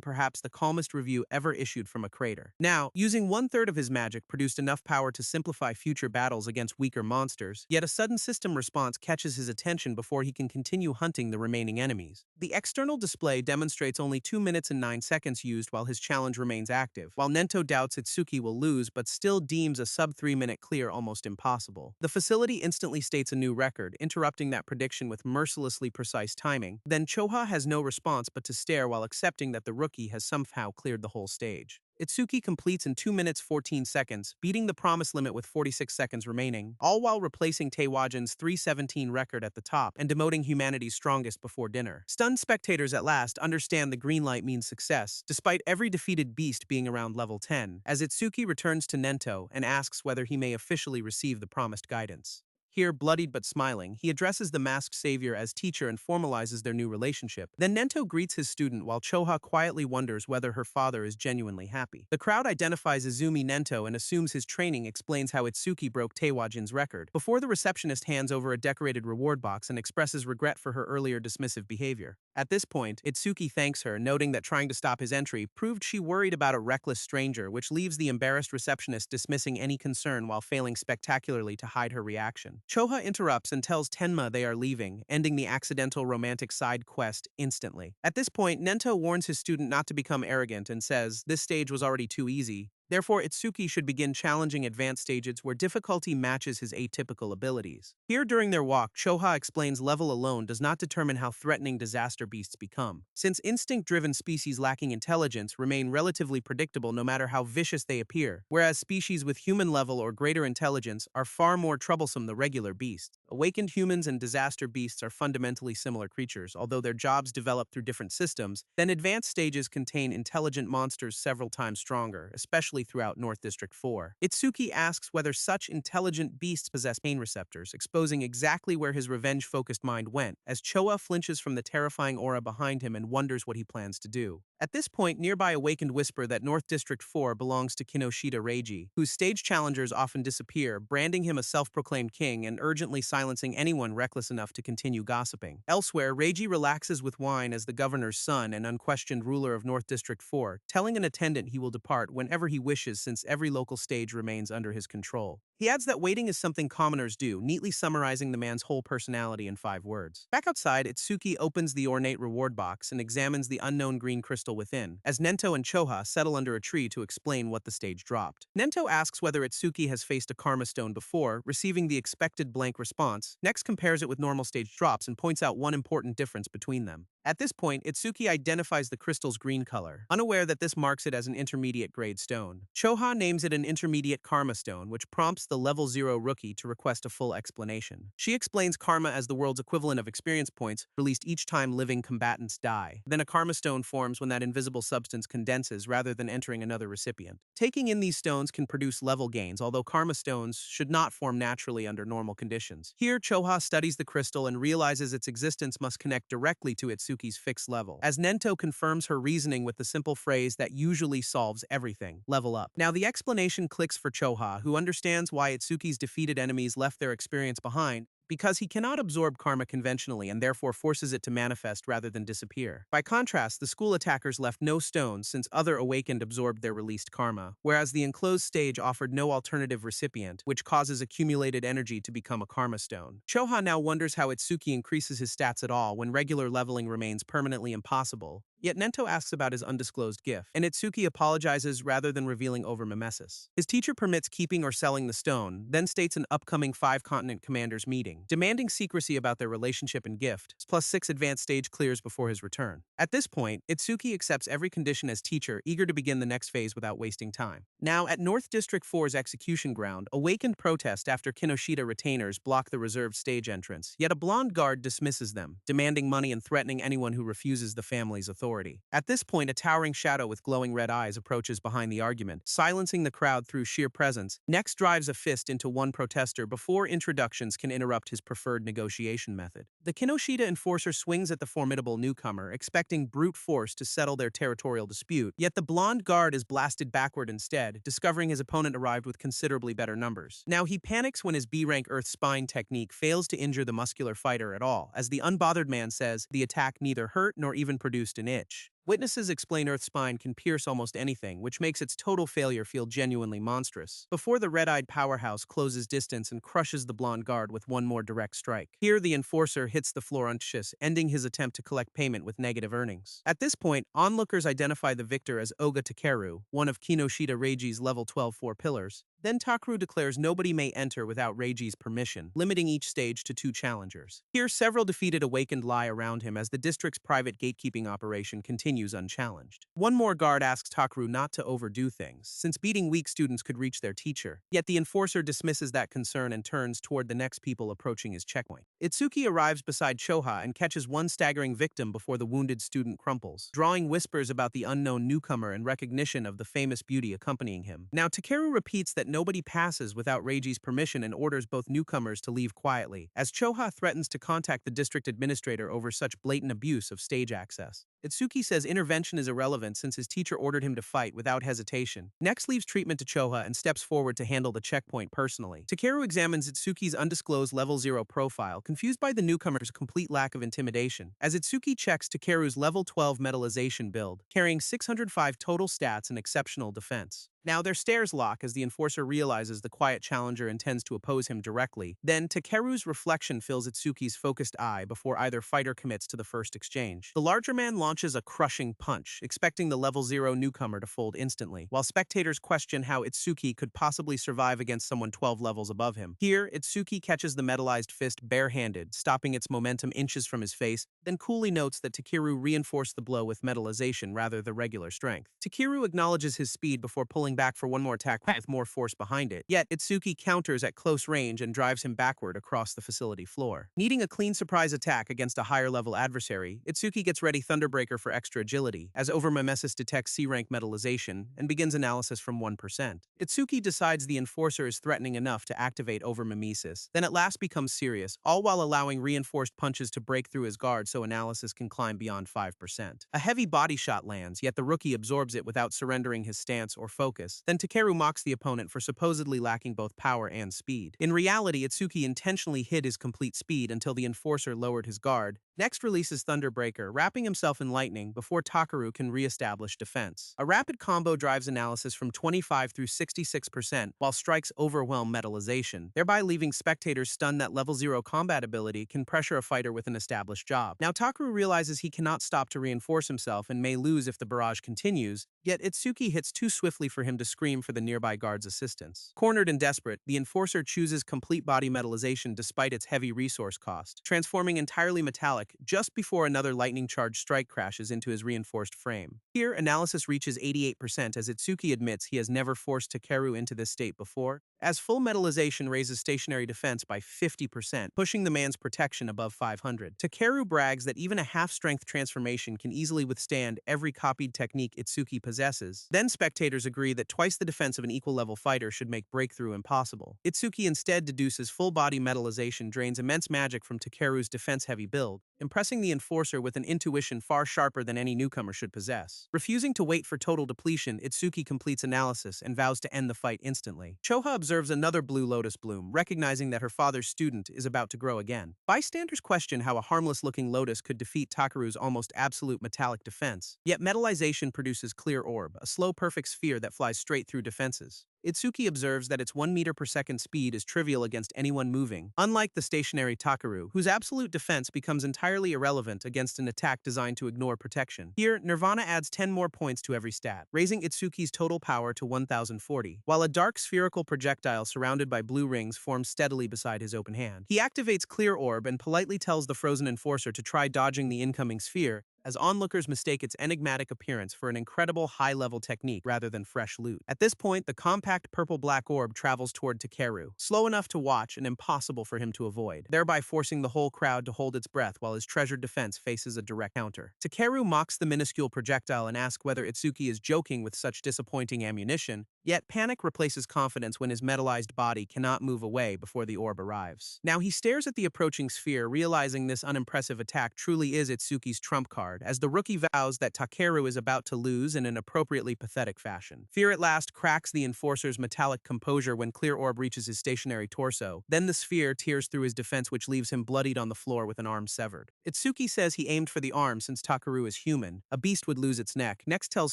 perhaps the calmest review ever issued from a crater. Now, using 1/3 of his magic produced enough power to simplify future battles against weaker monsters, yet a sudden system response catches his attention before he can continue hunting the remaining enemies. The external display demonstrates only 2 minutes and 9 seconds used while his challenge remains active, while Nento doubts Itsuki will lose but still deems a sub-3-minute clear almost impossible. The facility instantly states a new record, interrupting that prediction with mercilessly precise timing. Then Choha has no response but to stare while accepting that the rookie has somehow cleared the whole stage. Itsuki completes in 2 minutes 14 seconds, beating the promise limit with 46 seconds remaining, all while replacing Taewajin's 3:17 record at the top and demoting humanity's strongest before dinner. Stunned spectators at last understand the green light means success, despite every defeated beast being around level 10, as Itsuki returns to Nento and asks whether he may officially receive the promised guidance. Here, bloodied but smiling, he addresses the masked savior as teacher and formalizes their new relationship. Then Nento greets his student while Choha quietly wonders whether her father is genuinely happy. The crowd identifies Izumi Nento and assumes his training explains how Itsuki broke Taewajin's record, before the receptionist hands over a decorated reward box and expresses regret for her earlier dismissive behavior. At this point, Itsuki thanks her, noting that trying to stop his entry proved she worried about a reckless stranger, which leaves the embarrassed receptionist dismissing any concern while failing spectacularly to hide her reaction. Choha interrupts and tells Tenma they are leaving, ending the accidental romantic side quest instantly. At this point, Nento warns his student not to become arrogant and says this stage was already too easy. Therefore, Itsuki should begin challenging advanced stages where difficulty matches his atypical abilities. Here during their walk, Choha explains level alone does not determine how threatening disaster beasts become, since instinct-driven species lacking intelligence remain relatively predictable no matter how vicious they appear, whereas species with human level or greater intelligence are far more troublesome than regular beasts. Awakened humans and disaster beasts are fundamentally similar creatures, although their jobs develop through different systems, then advanced stages contain intelligent monsters several times stronger, especially throughout North District 4. Itsuki asks whether such intelligent beasts possess pain receptors, exposing exactly where his revenge-focused mind went, as Choa flinches from the terrifying aura behind him and wonders what he plans to do. At this point, nearby awakened whisper that North District 4 belongs to Kinoshita Reiji, whose stage challengers often disappear, branding him a self-proclaimed king and urgently silencing anyone reckless enough to continue gossiping. Elsewhere, Reiji relaxes with wine as the governor's son and unquestioned ruler of North District 4, telling an attendant he will depart whenever he wishes since every local stage remains under his control. He adds that waiting is something commoners do, neatly summarizing the man's whole personality in 5 words. Back outside, Itsuki opens the ornate reward box and examines the unknown green crystal within, as Nento and Choha settle under a tree to explain what the stage dropped. Nento asks whether Itsuki has faced a karma stone before, receiving the expected blank response, next compares it with normal stage drops and points out one important difference between them. At this point, Itsuki identifies the crystal's green color, unaware that this marks it as an intermediate grade stone. Choha names it an intermediate karma stone, which prompts the level 0 rookie to request a full explanation. She explains karma as the world's equivalent of experience points, released each time living combatants die. Then a karma stone forms when that invisible substance condenses rather than entering another recipient. Taking in these stones can produce level gains, although karma stones should not form naturally under normal conditions. Here, Choha studies the crystal and realizes its existence must connect directly to Itsuki's fixed level, as Nento confirms her reasoning with the simple phrase that usually solves everything: level up. Now the explanation clicks for Choha, who understands why Itsuki's defeated enemies left their experience behind, because he cannot absorb karma conventionally and therefore forces it to manifest rather than disappear. By contrast, the school attackers left no stones since other awakened absorbed their released karma, whereas the enclosed stage offered no alternative recipient, which causes accumulated energy to become a karma stone. Choha now wonders how Itsuki increases his stats at all when regular leveling remains permanently impossible. Yet Nento asks about his undisclosed gift, and Itsuki apologizes rather than revealing over mimesis. His teacher permits keeping or selling the stone, then states an upcoming 5-continent commanders meeting, demanding secrecy about their relationship and gift, plus 6 advanced stage clears before his return. At this point, Itsuki accepts every condition as teacher, eager to begin the next phase without wasting time. Now, at North District 4's execution ground, awakened protest after Kinoshita retainers block the reserved stage entrance, yet a blonde guard dismisses them, demanding money and threatening anyone who refuses the family's authority. At this point, a towering shadow with glowing red eyes approaches behind the argument, silencing the crowd through sheer presence. Next drives a fist into one protester before introductions can interrupt his preferred negotiation method. The Kinoshita enforcer swings at the formidable newcomer, expecting brute force to settle their territorial dispute, yet the blonde guard is blasted backward instead, discovering his opponent arrived with considerably better numbers. Now he panics when his B-rank Earth Spine technique fails to injure the muscular fighter at all, as the unbothered man says the attack neither hurt nor even produced an itch. Witnesses explain Earth's spine can pierce almost anything, which makes its total failure feel genuinely monstrous, before the red-eyed powerhouse closes distance and crushes the blonde guard with one more direct strike. Here, the enforcer hits the floor unconscious, ending his attempt to collect payment with negative earnings. At this point, onlookers identify the victor as Oga Takeru, one of Kinoshita Reiji's level 12 4 pillars. Then Takeru declares nobody may enter without Reiji's permission, limiting each stage to 2 challengers. Here, several defeated awakened lie around him as the district's private gatekeeping operation continues unchallenged. One more guard asks Takeru not to overdo things, since beating weak students could reach their teacher. Yet the enforcer dismisses that concern and turns toward the next people approaching his checkpoint. Itsuki arrives beside Choha and catches one staggering victim before the wounded student crumples, drawing whispers about the unknown newcomer and recognition of the famous beauty accompanying him. Now Takeru repeats that nobody passes without Reiji's permission and orders both newcomers to leave quietly, as Choha threatens to contact the district administrator over such blatant abuse of stage access. Itsuki says intervention is irrelevant since his teacher ordered him to fight without hesitation. Next leaves treatment to Choha and steps forward to handle the checkpoint personally. Takeru examines Itsuki's undisclosed level 0 profile, confused by the newcomer's complete lack of intimidation, as Itsuki checks Takeru's level 12 metallization build, carrying 605 total stats and exceptional defense. Now their stares lock as the enforcer realizes the quiet challenger intends to oppose him directly. Then Takeru's reflection fills Itsuki's focused eye before either fighter commits to the first exchange. The larger man launches a crushing punch, expecting the level 0 newcomer to fold instantly, while spectators question how Itsuki could possibly survive against someone 12 levels above him. Here, Itsuki catches the metallized fist barehanded, stopping its momentum inches from his face, then coolly notes that Takeru reinforced the blow with metallization rather than regular strength. Takeru acknowledges his speed before pulling back for one more attack with more force behind it, yet Itsuki counters at close range and drives him backward across the facility floor. Needing a clean surprise attack against a higher-level adversary, Itsuki gets ready Thunderbreaker for extra agility, as Overmimesis detects C-rank metallization and begins analysis from 1%. Itsuki decides the enforcer is threatening enough to activate Overmimesis, then at last becomes serious, all while allowing reinforced punches to break through his guard so analysis can climb beyond 5%. A heavy body shot lands, yet the rookie absorbs it without surrendering his stance or focus. Then Takeru mocks the opponent for supposedly lacking both power and speed. In reality, Itsuki intentionally hid his complete speed until the enforcer lowered his guard. Next releases Thunderbreaker, wrapping himself in lightning before Takeru can re-establish defense. A rapid combo drives analysis from 25 through 66%, while strikes overwhelm metallization, thereby leaving spectators stunned that level 0 combat ability can pressure a fighter with an established job. Now Takeru realizes he cannot stop to reinforce himself and may lose if the barrage continues, yet Itsuki hits too swiftly for him to scream for the nearby guard's assistance. Cornered and desperate, the enforcer chooses complete body metallization despite its heavy resource cost, transforming entirely metallic just before another lightning-charged strike crashes into his reinforced frame. Here, analysis reaches 88% as Itsuki admits he has never forced Takeru into this state before, as full metallization raises stationary defense by 50%, pushing the man's protection above 500. Takeru brags that even a half-strength transformation can easily withstand every copied technique Itsuki possesses. Then spectators agree that twice the defense of an equal-level fighter should make breakthrough impossible. Itsuki instead deduces full-body metallization drains immense magic from Takeru's defense-heavy build, impressing the enforcer with an intuition far sharper than any newcomer should possess. Refusing to wait for total depletion, Itsuki completes analysis and vows to end the fight instantly. Choha observes another blue lotus bloom, recognizing that her father's student is about to grow again. Bystanders question how a harmless-looking lotus could defeat Takeru's almost absolute metallic defense, yet metallization produces clear orb, a slow perfect sphere that flies straight through defenses. Itsuki observes that its 1 meter per second speed is trivial against anyone moving, unlike the stationary Takaru, whose absolute defense becomes entirely irrelevant against an attack designed to ignore protection. Here, Nirvana adds 10 more points to every stat, raising Itsuki's total power to 1040, while a dark spherical projectile surrounded by blue rings forms steadily beside his open hand. He activates Clear Orb and politely tells the frozen enforcer to try dodging the incoming sphere, as onlookers mistake its enigmatic appearance for an incredible high-level technique rather than fresh loot. At this point, the compact purple-black orb travels toward Takeru, slow enough to watch and impossible for him to avoid, thereby forcing the whole crowd to hold its breath while his treasured defense faces a direct counter. Takeru mocks the minuscule projectile and asks whether Itsuki is joking with such disappointing ammunition, yet panic replaces confidence when his metallized body cannot move away before the orb arrives. Now he stares at the approaching sphere, realizing this unimpressive attack truly is Itsuki's trump card, as the rookie vows that Takeru is about to lose in an appropriately pathetic fashion. Fear at last cracks the enforcer's metallic composure when Clear Orb reaches his stationary torso. Then the sphere tears through his defense, which leaves him bloodied on the floor with an arm severed. Itsuki says he aimed for the arm since Takeru is human. A beast would lose its neck. Next tells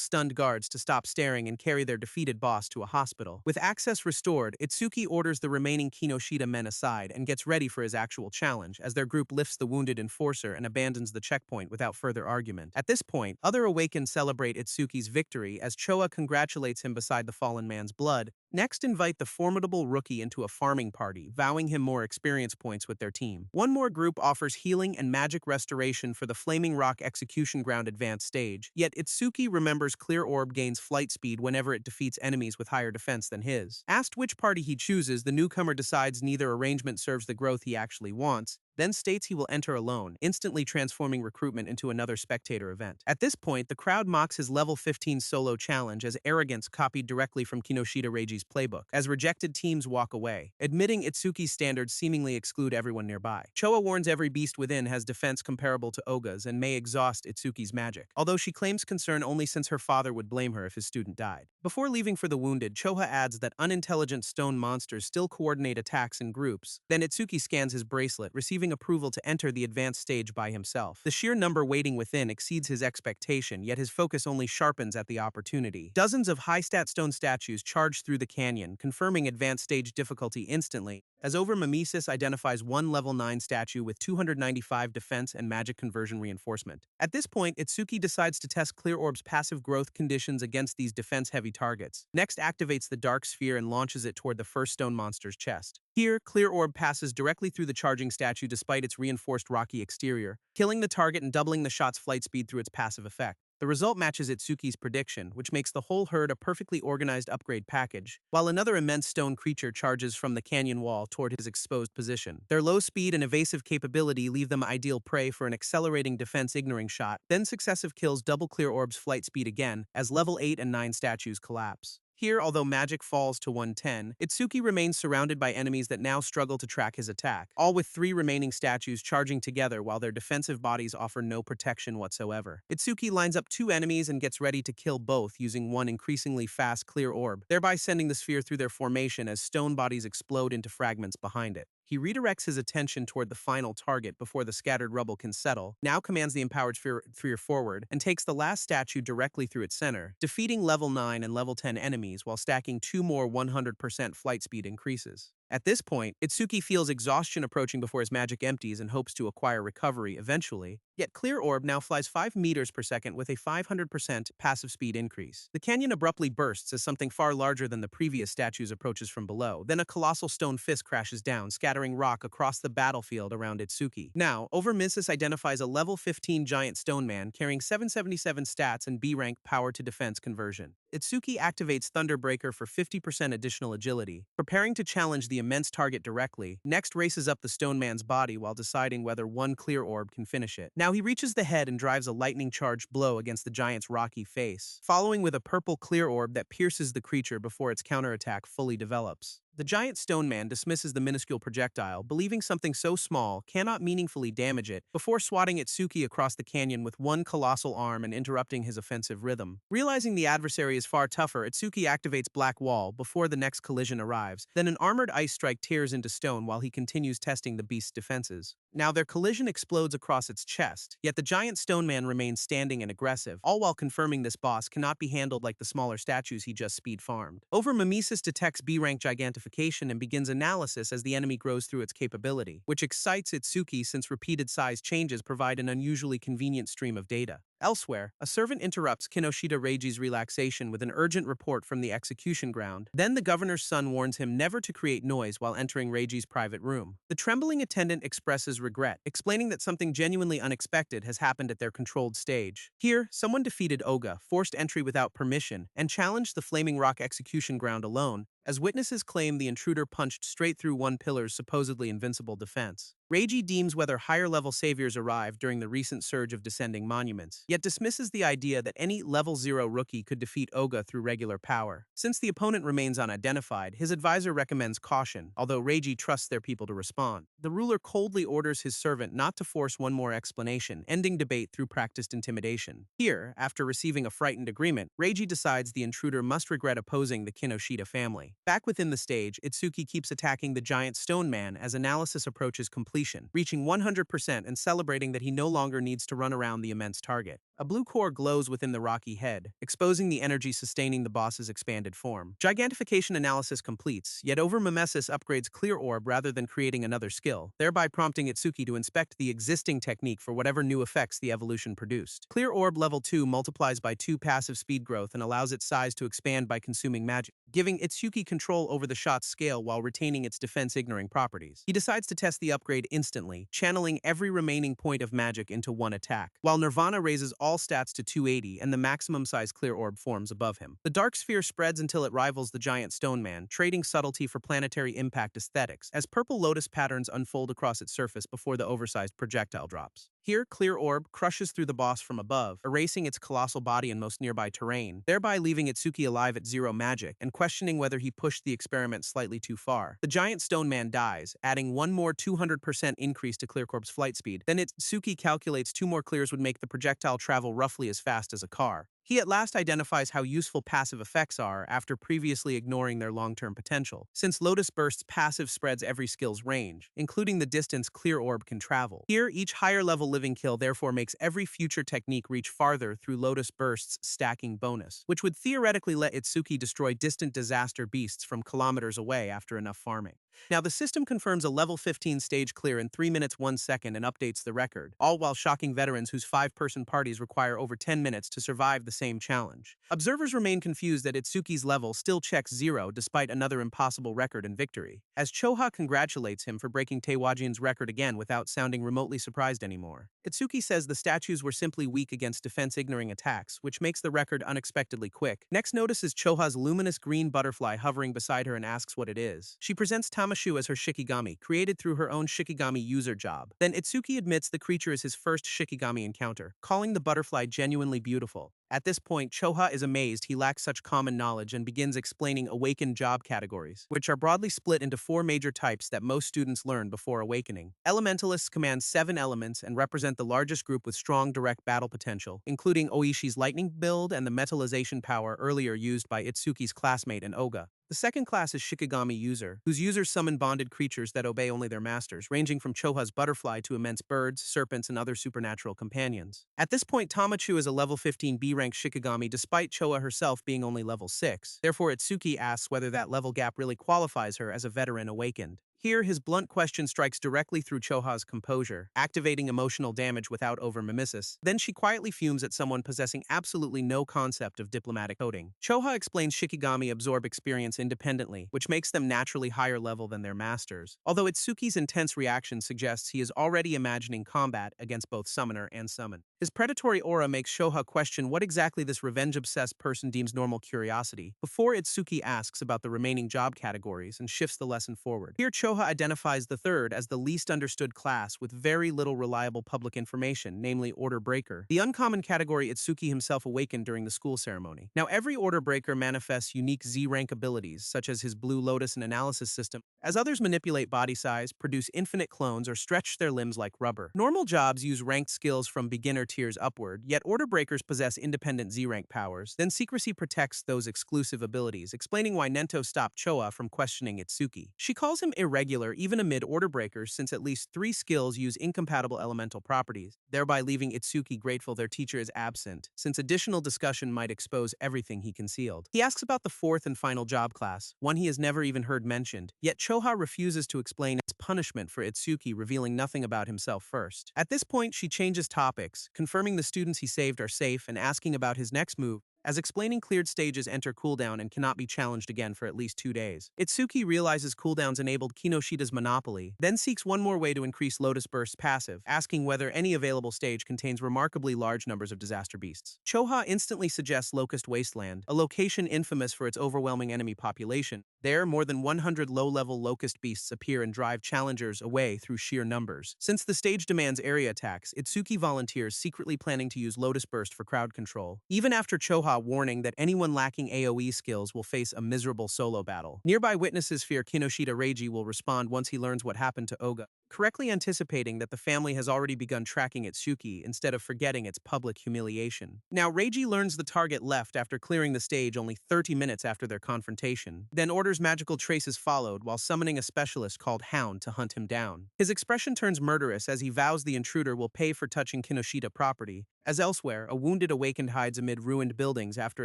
stunned guards to stop staring and carry their defeated boss to a hospital. With access restored, Itsuki orders the remaining Kinoshita men aside and gets ready for his actual challenge, as their group lifts the wounded enforcer and abandons the checkpoint without further argument. At this point, other awakened celebrate Itsuki's victory as Choa congratulates him beside the fallen man's blood. Next, invite the formidable rookie into a farming party, vowing him more experience points with their team. One more group offers healing and magic restoration for the Flaming Rock Execution Ground advanced stage, yet Itsuki remembers Clear Orb gains flight speed whenever it defeats enemies with higher defense than his. Asked which party he chooses, the newcomer decides neither arrangement serves the growth he actually wants, then states he will enter alone, instantly transforming recruitment into another spectator event. At this point, the crowd mocks his level 15 solo challenge as arrogance copied directly from Kinoshita Reiji's playbook, as rejected teams walk away, admitting Itsuki's standards seemingly exclude everyone nearby. Choa warns every beast within has defense comparable to Oga's and may exhaust Itsuki's magic, although she claims concern only since her father would blame her if his student died. Before leaving for the wounded, Choha adds that unintelligent stone monsters still coordinate attacks in groups. Then Itsuki scans his bracelet, receiving approval to enter the advanced stage by himself. The sheer number waiting within exceeds his expectation, yet his focus only sharpens at the opportunity. Dozens of high-stat stone statues charge through the canyon, confirming advanced stage difficulty instantly, as Overmimesis identifies one level 9 statue with 295 defense and magic conversion reinforcement. At this point, Itsuki decides to test Clear Orb's passive growth conditions against these defense-heavy targets. Next activates the Dark Sphere and launches it toward the first stone monster's chest. Here, Clear Orb passes directly through the charging statue despite its reinforced rocky exterior, killing the target and doubling the shot's flight speed through its passive effect. The result matches Itsuki's prediction, which makes the whole herd a perfectly organized upgrade package, while another immense stone creature charges from the canyon wall toward his exposed position. Their low speed and evasive capability leave them ideal prey for an accelerating defense-ignoring shot, then successive kills double Clear Orb's flight speed again, as level 8 and 9 statues collapse. Here, although magic falls to 110, Itsuki remains surrounded by enemies that now struggle to track his attack, all with 3 remaining statues charging together while their defensive bodies offer no protection whatsoever. Itsuki lines up 2 enemies and gets ready to kill both using one increasingly fast Clear Orb, thereby sending the sphere through their formation as stone bodies explode into fragments behind it. He redirects his attention toward the final target before the scattered rubble can settle, now commands the empowered sphere forward, and takes the last statue directly through its center, defeating level 9 and level 10 enemies while stacking 2 more 100% flight speed increases. At this point, Itsuki feels exhaustion approaching before his magic empties and hopes to acquire recovery eventually, yet Clear Orb now flies 5 meters per second with a 500% passive speed increase. The canyon abruptly bursts as something far larger than the previous statues approaches from below, then a colossal stone fist crashes down, scattering rock across the battlefield around Itsuki. Now, Overmimesis identifies a level 15 giant stone man carrying 777 stats and B-rank power to defense conversion. Itsuki activates Thunderbreaker for 50% additional agility, preparing to challenge the immense target directly, next races up the stone man's body while deciding whether one Clear Orb can finish it. Now he reaches the head and drives a lightning-charged blow against the giant's rocky face, following with a purple Clear Orb that pierces the creature before its counterattack fully develops. The giant stone man dismisses the minuscule projectile, believing something so small cannot meaningfully damage it, before swatting Itsuki across the canyon with one colossal arm and interrupting his offensive rhythm. Realizing the adversary is far tougher, Itsuki activates Black Wall before the next collision arrives, then an armored ice strike tears into stone while he continues testing the beast's defenses. Now their collision explodes across its chest, yet the giant stone man remains standing and aggressive, all while confirming this boss cannot be handled like the smaller statues he just speed farmed. Overmimesis detects B-rank gigantification and begins analysis as the enemy grows through its capability, which excites Itsuki since repeated size changes provide an unusually convenient stream of data. Elsewhere, a servant interrupts Kinoshita Reiji's relaxation with an urgent report from the execution ground. Then the governor's son warns him never to create noise while entering Reiji's private room. The trembling attendant expresses regret, explaining that something genuinely unexpected has happened at their controlled stage. Here, someone defeated Oga, forced entry without permission, and challenged the Flaming Rock execution ground alone, as witnesses claim the intruder punched straight through one pillar's supposedly invincible defense. Reiji deems whether higher-level saviors arrived during the recent surge of descending monuments, yet dismisses the idea that any level 0 rookie could defeat Oga through regular power. Since the opponent remains unidentified, his advisor recommends caution, although Reiji trusts their people to respond. The ruler coldly orders his servant not to force one more explanation, ending debate through practiced intimidation. Here, after receiving a frightened agreement, Reiji decides the intruder must regret opposing the Kinoshita family. Back within the stage, Itsuki keeps attacking the giant stone man as analysis approaches completion, reaching 100% and celebrating that he no longer needs to run around the immense target. A blue core glows within the rocky head, exposing the energy sustaining the boss's expanded form. Gigantification analysis completes, yet Overmimesis upgrades Clear Orb rather than creating another skill, thereby prompting Itsuki to inspect the existing technique for whatever new effects the evolution produced. Clear Orb level 2 multiplies by 2 passive speed growth and allows its size to expand by consuming magic, giving Itsuki control over the shot's scale while retaining its defense-ignoring properties. He decides to test the upgrade instantly, channeling every remaining point of magic into one attack, while Nirvana raises all stats to 280 and the maximum size Clear Orb forms above him. The Dark Sphere spreads until it rivals the giant stone man, trading subtlety for planetary impact aesthetics, as purple lotus patterns unfold across its surface before the oversized projectile drops. Here, Clear Orb crushes through the boss from above, erasing its colossal body and most nearby terrain, thereby leaving Itsuki alive at 0 magic and questioning whether he pushed the experiment slightly too far. The giant stone man dies, adding one more 200% increase to Clear Orb's flight speed. Then Itsuki calculates 2 more clears would make the projectile travel roughly as fast as a car. He at last identifies how useful passive effects are after previously ignoring their long-term potential, since Lotus Burst's passive spreads every skill's range, including the distance Clear Orb can travel. Here, each higher-level living kill therefore makes every future technique reach farther through Lotus Burst's stacking bonus, which would theoretically let Itsuki destroy distant disaster beasts from kilometers away after enough farming. Now, the system confirms a level 15 stage clear in 3 minutes 1 second and updates the record, all while shocking veterans whose 5-person parties require over 10 minutes to survive the same challenge. Observers remain confused that Itsuki's level still checks 0 despite another impossible record and victory, as Choha congratulates him for breaking Taewajin's record again without sounding remotely surprised anymore. Itsuki says the statues were simply weak against defense-ignoring attacks, which makes the record unexpectedly quick. Next notices Choha's luminous green butterfly hovering beside her and asks what it is. She presents Tamashu as her Shikigami, created through her own Shikigami user job. Then Itsuki admits the creature is his first Shikigami encounter, calling the butterfly genuinely beautiful. At this point, Choha is amazed he lacks such common knowledge and begins explaining awakened job categories, which are broadly split into 4 major types that most students learn before awakening. Elementalists command 7 elements and represent the largest group with strong direct battle potential, including Oishi's lightning build and the metallization power earlier used by Itsuki's classmate and Oga. The second class is Shikigami User, whose users summon bonded creatures that obey only their masters, ranging from Choha's butterfly to immense birds, serpents, and other supernatural companions. At this point, Tamachu is a level 15 B-rank Shikigami despite Choha herself being only level 6. Therefore, Itsuki asks whether that level gap really qualifies her as a veteran awakened. Here, his blunt question strikes directly through Choha's composure, activating emotional damage without overmimesis. Then she quietly fumes at someone possessing absolutely no concept of diplomatic coding. Choha explains Shikigami absorb experience independently, which makes them naturally higher level than their masters. Although Itsuki's intense reaction suggests he is already imagining combat against both summoner and summon. His predatory aura makes Choha question what exactly this revenge-obsessed person deems normal curiosity, before Itsuki asks about the remaining job categories and shifts the lesson forward. Here, Choha Choha identifies the third as the least understood class with very little reliable public information, namely Order Breaker, the uncommon category Itsuki himself awakened during the school ceremony. Now, every Order Breaker manifests unique Z-rank abilities, such as his Blue Lotus and analysis system, as others manipulate body size, produce infinite clones, or stretch their limbs like rubber. Normal jobs use ranked skills from beginner tiers upward, yet Order Breakers possess independent Z-rank powers. Then secrecy protects those exclusive abilities, explaining why Nento stopped Choa from questioning Itsuki. She calls him irregular even amid Order Breakers since at least 3 skills use incompatible elemental properties, thereby leaving Itsuki grateful their teacher is absent, since additional discussion might expose everything he concealed. He asks about the fourth and final job class, one he has never even heard mentioned, yet Choha refuses to explain its punishment for Itsuki, revealing nothing about himself first. At this point, she changes topics, confirming the students he saved are safe and asking about his next move, as explaining cleared stages enter cooldown and cannot be challenged again for at least 2 days. Itsuki realizes cooldowns enabled Kinoshida's monopoly, then seeks one more way to increase Lotus Burst's passive, asking whether any available stage contains remarkably large numbers of disaster beasts. Choha instantly suggests Locust Wasteland, a location infamous for its overwhelming enemy population. There, more than 100 low-level locust beasts appear and drive challengers away through sheer numbers. Since the stage demands area attacks, Itsuki volunteers, secretly planning to use Lotus Burst for crowd control, even after Choha warning that anyone lacking AoE skills will face a miserable solo battle. Nearby witnesses fear Kinoshita Reiji will respond once he learns what happened to Oga, correctly anticipating that the family has already begun tracking Itsuki instead of forgetting its public humiliation. Now, Reiji learns the target left after clearing the stage only 30 minutes after their confrontation, then orders magical traces followed while summoning a specialist called Hound to hunt him down. His expression turns murderous as he vows the intruder will pay for touching Kinoshita property. As elsewhere, a wounded awakened hides amid ruined buildings after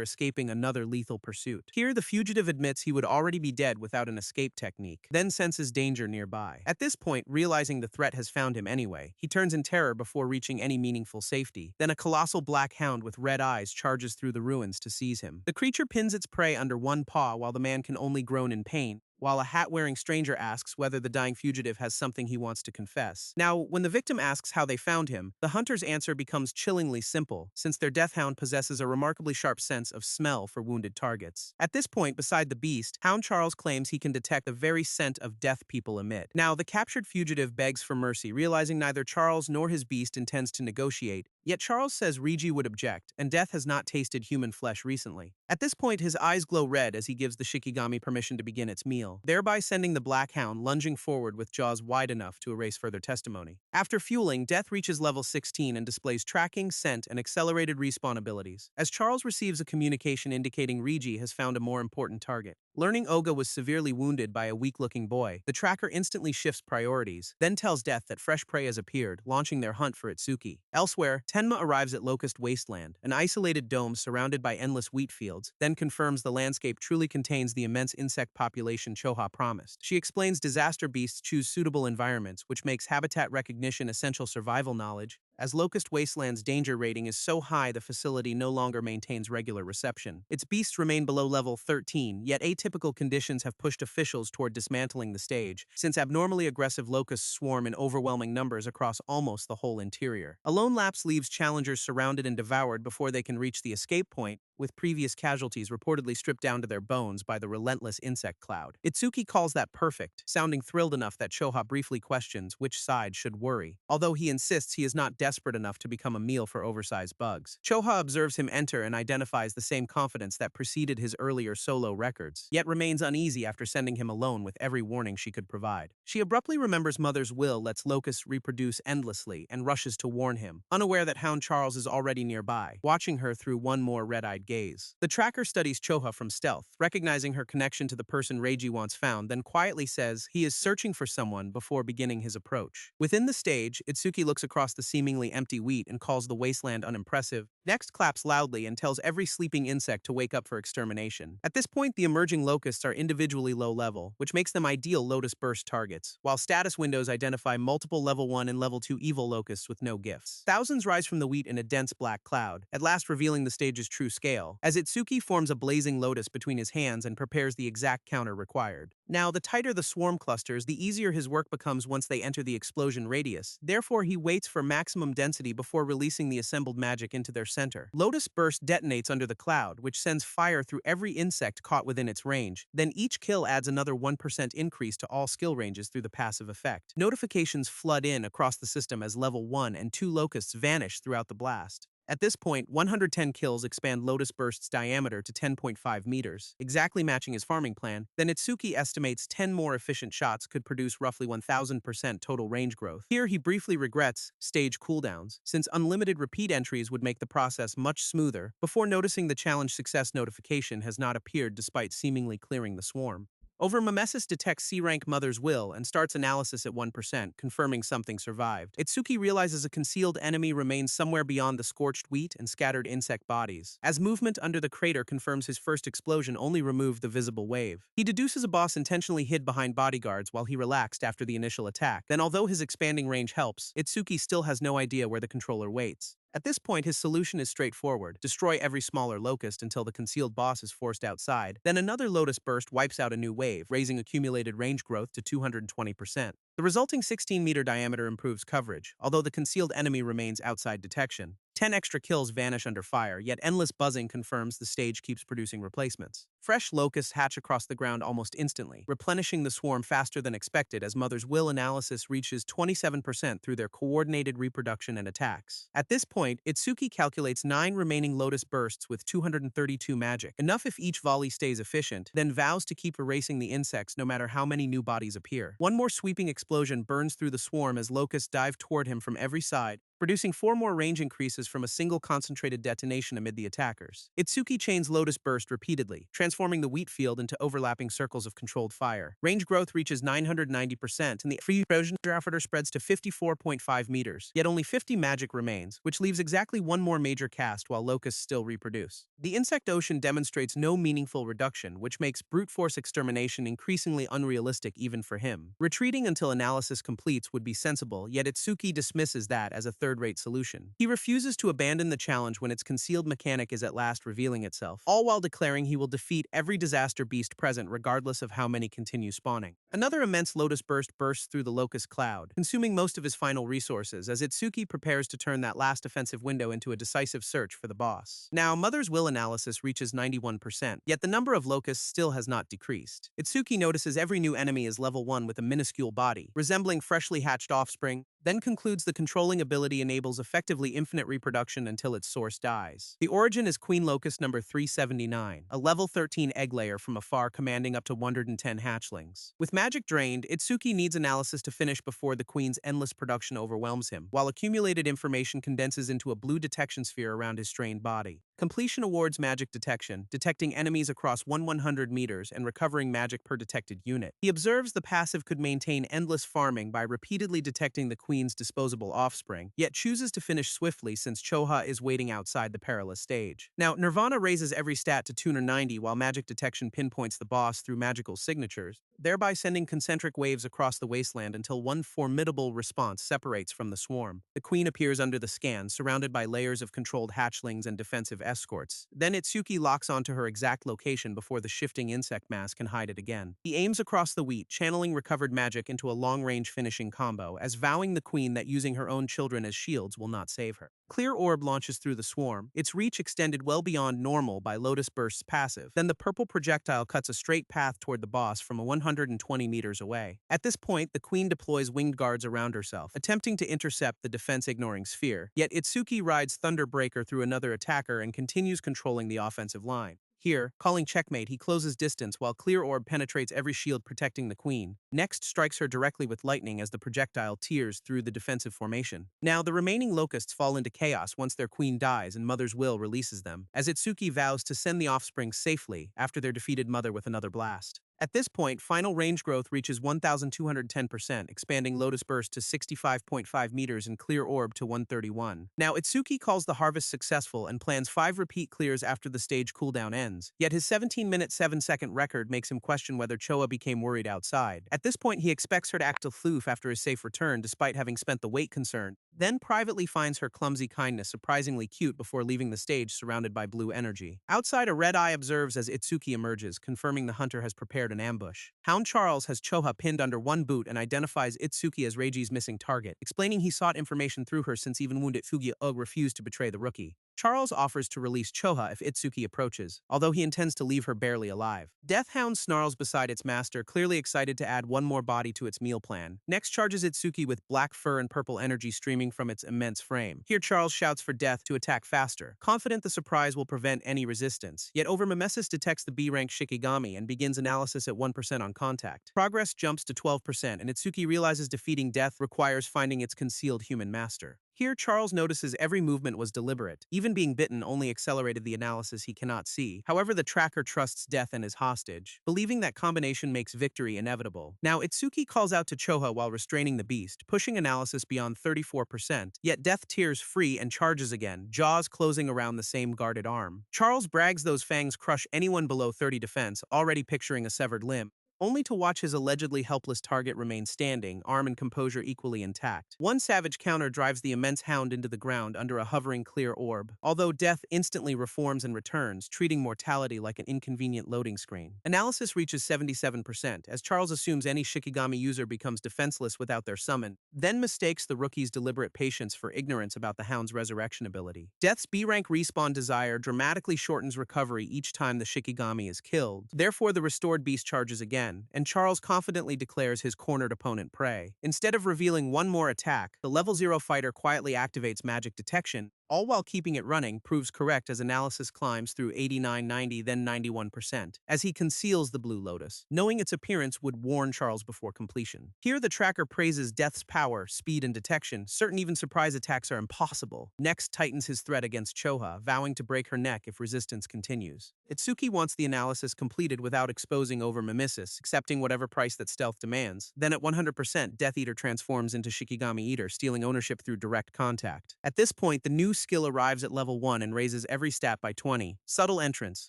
escaping another lethal pursuit. Here, the fugitive admits he would already be dead without an escape technique, then senses danger nearby. At this point, realizing the threat has found him anyway, he turns in terror before reaching any meaningful safety. Then a colossal black hound with red eyes charges through the ruins to seize him. The creature pins its prey under one paw while the man can only groan in pain, while a hat-wearing stranger asks whether the dying fugitive has something he wants to confess. Now, when the victim asks how they found him, the hunter's answer becomes chillingly simple, since their death hound possesses a remarkably sharp sense of smell for wounded targets. At this point, beside the beast, Hound Charles claims he can detect the very scent of death people emit. Now, the captured fugitive begs for mercy, realizing neither Charles nor his beast intends to negotiate, yet Charles says Reiji would object, and death has not tasted human flesh recently. At this point, his eyes glow red as he gives the Shikigami permission to begin its meal, thereby sending the black hound lunging forward with jaws wide enough to erase further testimony. After fueling, Death reaches level 16 and displays tracking, scent, and accelerated respawn abilities, as Charles receives a communication indicating Reiji has found a more important target. Learning Oga was severely wounded by a weak-looking boy, the tracker instantly shifts priorities, then tells Death that fresh prey has appeared, launching their hunt for Itsuki. Elsewhere, Tenma arrives at Locust Wasteland, an isolated dome surrounded by endless wheat fields, then confirms the landscape truly contains the immense insect population Choha promised. She explains disaster beasts choose suitable environments, which makes habitat recognition essential survival knowledge. As Locust Wasteland's danger rating is so high the facility no longer maintains regular reception. Its beasts remain below level 13, yet atypical conditions have pushed officials toward dismantling the stage, since abnormally aggressive locusts swarm in overwhelming numbers across almost the whole interior. A lone lapse leaves challengers surrounded and devoured before they can reach the escape point, with previous casualties reportedly stripped down to their bones by the relentless insect cloud. Itsuki calls that perfect, sounding thrilled enough that Choha briefly questions which side should worry, although he insists he is not desperate enough to become a meal for oversized bugs. Choha observes him enter and identifies the same confidence that preceded his earlier solo records, yet remains uneasy after sending him alone with every warning she could provide. She abruptly remembers Mother's will lets locusts reproduce endlessly and rushes to warn him, unaware that Hound Charles is already nearby, watching her through one more red-eyed gaze. The tracker studies Choha from stealth, recognizing her connection to the person Reiji wants found, then quietly says he is searching for someone before beginning his approach. Within the stage, Itsuki looks across the seemingly empty wheat and calls the wasteland unimpressive, next claps loudly and tells every sleeping insect to wake up for extermination. At this point, the emerging locusts are individually low level, which makes them ideal Lotus Burst targets, while status windows identify multiple level 1 and level 2 evil locusts with no gifts. Thousands rise from the wheat in a dense black cloud, at last revealing the stage's true scale, as Itsuki forms a blazing lotus between his hands and prepares the exact counter required. Now, the tighter the swarm clusters, the easier his work becomes once they enter the explosion radius. Therefore, he waits for maximum maximum density before releasing the assembled magic into their center. Lotus Burst detonates under the cloud, which sends fire through every insect caught within its range. Then each kill adds another 1% increase to all skill ranges through the passive effect. Notifications flood in across the system as level 1 and 2 locusts vanish throughout the blast. At this point, 110 kills expand Lotus Burst's diameter to 10.5 meters, exactly matching his farming plan. Then Itsuki estimates 10 more efficient shots could produce roughly 1000% total range growth. Here he briefly regrets stage cooldowns, since unlimited repeat entries would make the process much smoother, before noticing the challenge success notification has not appeared despite seemingly clearing the swarm. Overmimesis detects C-rank Mother's Will and starts analysis at 1%, confirming something survived. Itsuki realizes a concealed enemy remains somewhere beyond the scorched wheat and scattered insect bodies. As movement under the crater confirms his first explosion only removed the visible wave. He deduces a boss intentionally hid behind bodyguards while he relaxed after the initial attack. Then although his expanding range helps, Itsuki still has no idea where the controller waits. At this point, his solution is straightforward. Destroy every smaller locust until the concealed boss is forced outside. Then another Lotus Burst wipes out a new wave, raising accumulated range growth to 220%. The resulting 16-meter diameter improves coverage, although the concealed enemy remains outside detection. 10 extra kills vanish under fire, yet endless buzzing confirms the stage keeps producing replacements. Fresh locusts hatch across the ground almost instantly, replenishing the swarm faster than expected as Mother's Will analysis reaches 27% through their coordinated reproduction and attacks. At this point, Itsuki calculates 9 remaining Lotus Bursts with 232 magic, enough if each volley stays efficient, then vows to keep erasing the insects no matter how many new bodies appear. One more sweeping explosion burns through the swarm as locusts dive toward him from every side, producing 4 more range increases from a single concentrated detonation amid the attackers. Itsuki chains Lotus Burst repeatedly, transforming the wheat field into overlapping circles of controlled fire. Range growth reaches 990%, and the free erosion diameter spreads to 54.5 meters. Yet only 50 magic remains, which leaves exactly one more major cast while locusts still reproduce. The insect ocean demonstrates no meaningful reduction, which makes brute force extermination increasingly unrealistic even for him. Retreating until analysis completes would be sensible, yet Itsuki dismisses that as a third-rate solution. He refuses to abandon the challenge when its concealed mechanic is at last revealing itself, all while declaring he will defeat every disaster beast present regardless of how many continue spawning. Another immense Lotus Burst bursts through the locust cloud, consuming most of his final resources as Itsuki prepares to turn that last offensive window into a decisive search for the boss. Now, Mother's Will analysis reaches 91%, yet the number of locusts still has not decreased. Itsuki notices every new enemy is level 1 with a minuscule body, resembling freshly hatched offspring, then concludes the controlling ability enables effectively infinite reproduction until its source dies. The origin is Queen Locust number 379, a level 13 egg layer from afar commanding up to 110 hatchlings. With magic drained, Itsuki needs analysis to finish before the queen's endless production overwhelms him, while accumulated information condenses into a blue detection sphere around his strained body. Completion awards magic detection, detecting enemies across 100 meters and recovering magic per detected unit. He observes the passive could maintain endless farming by repeatedly detecting the queen's disposable offspring, yet chooses to finish swiftly since Choha is waiting outside the perilous stage. Now, Nirvana raises every stat to 290 while magic detection pinpoints the boss through magical signatures, thereby sending concentric waves across the wasteland until one formidable response separates from the swarm. The queen appears under the scan, surrounded by layers of controlled hatchlings and defensive escorts. Then Itsuki locks onto her exact location before the shifting insect mass can hide it again. He aims across the wheat, channeling recovered magic into a long-range finishing combo, as vowing the queen that using her own children as shields will not save her. Clear Orb launches through the swarm, its reach extended well beyond normal by Lotus Burst's passive. Then the purple projectile cuts a straight path toward the boss from 120 meters away. At this point, the queen deploys winged guards around herself, attempting to intercept the defense-ignoring sphere. Yet Itsuki rides Thunderbreaker through another attacker and continues controlling the offensive line. Here, calling checkmate, he closes distance while Clear Orb penetrates every shield protecting the queen. Next, strikes her directly with lightning as the projectile tears through the defensive formation. Now, the remaining locusts fall into chaos once their queen dies and Mother's Will releases them, as Itsuki vows to send the offspring safely after their defeated mother with another blast. At this point, final range growth reaches 1,210%, expanding Lotus Burst to 65.5 meters and Clear Orb to 131. Now, Itsuki calls the harvest successful and plans 5 repeat clears after the stage cooldown ends, yet his 17-minute 7-second record makes him question whether Choa became worried outside. At this point, he expects her to act aloof after his safe return despite having spent the weight concern. then privately finds her clumsy kindness surprisingly cute before leaving the stage surrounded by blue energy. Outside, a red eye observes as Itsuki emerges, confirming the hunter has prepared an ambush. Hound Charles has Choha pinned under one boot and identifies Itsuki as Reiji's missing target, explaining he sought information through her since even wounded Fugia-ug refused to betray the rookie. Charles offers to release Choha if Itsuki approaches, although he intends to leave her barely alive. Deathhound snarls beside its master, clearly excited to add one more body to its meal plan. Next charges Itsuki with black fur and purple energy streaming from its immense frame. Here Charles shouts for Death to attack faster, confident the surprise will prevent any resistance. Yet Overmimesis detects the B-rank Shikigami and begins analysis at 1% on contact. Progress jumps to 12%, and Itsuki realizes defeating Death requires finding its concealed human master. Here, Charles notices every movement was deliberate. Even being bitten only accelerated the analysis he cannot see. However, the tracker trusts Death and his hostage, believing that combination makes victory inevitable. Now, Itsuki calls out to Choha while restraining the beast, pushing analysis beyond 34%. Yet Death tears free and charges again, jaws closing around the same guarded arm. Charles brags those fangs crush anyone below 30 defense, already picturing a severed limb, only to watch his allegedly helpless target remain standing, arm and composure equally intact. One savage counter drives the immense hound into the ground under a hovering clear orb, although Death instantly reforms and returns, treating mortality like an inconvenient loading screen. Analysis reaches 77%, as Charles assumes any Shikigami user becomes defenseless without their summon, then mistakes the rookie's deliberate patience for ignorance about the hound's resurrection ability. Death's B-rank respawn desire dramatically shortens recovery each time the Shikigami is killed. Therefore, the restored beast charges again, and Charles confidently declares his cornered opponent prey. Instead of revealing one more attack, the level 0 fighter quietly activates magic detection, all while keeping it running, proves correct as analysis climbs through 89, 90, then 91%, as he conceals the Blue Lotus, knowing its appearance would warn Charles before completion. Here the tracker praises Death's power, speed, and detection, certain even surprise attacks are impossible. Next tightens his threat against Choha, vowing to break her neck if resistance continues. Itsuki wants the analysis completed without exposing Overmimesis, accepting whatever price that stealth demands. Then at 100%, Death Eater transforms into Shikigami Eater, stealing ownership through direct contact. At this point, the new skill arrives at level 1 and raises every stat by 20. Subtle entrance,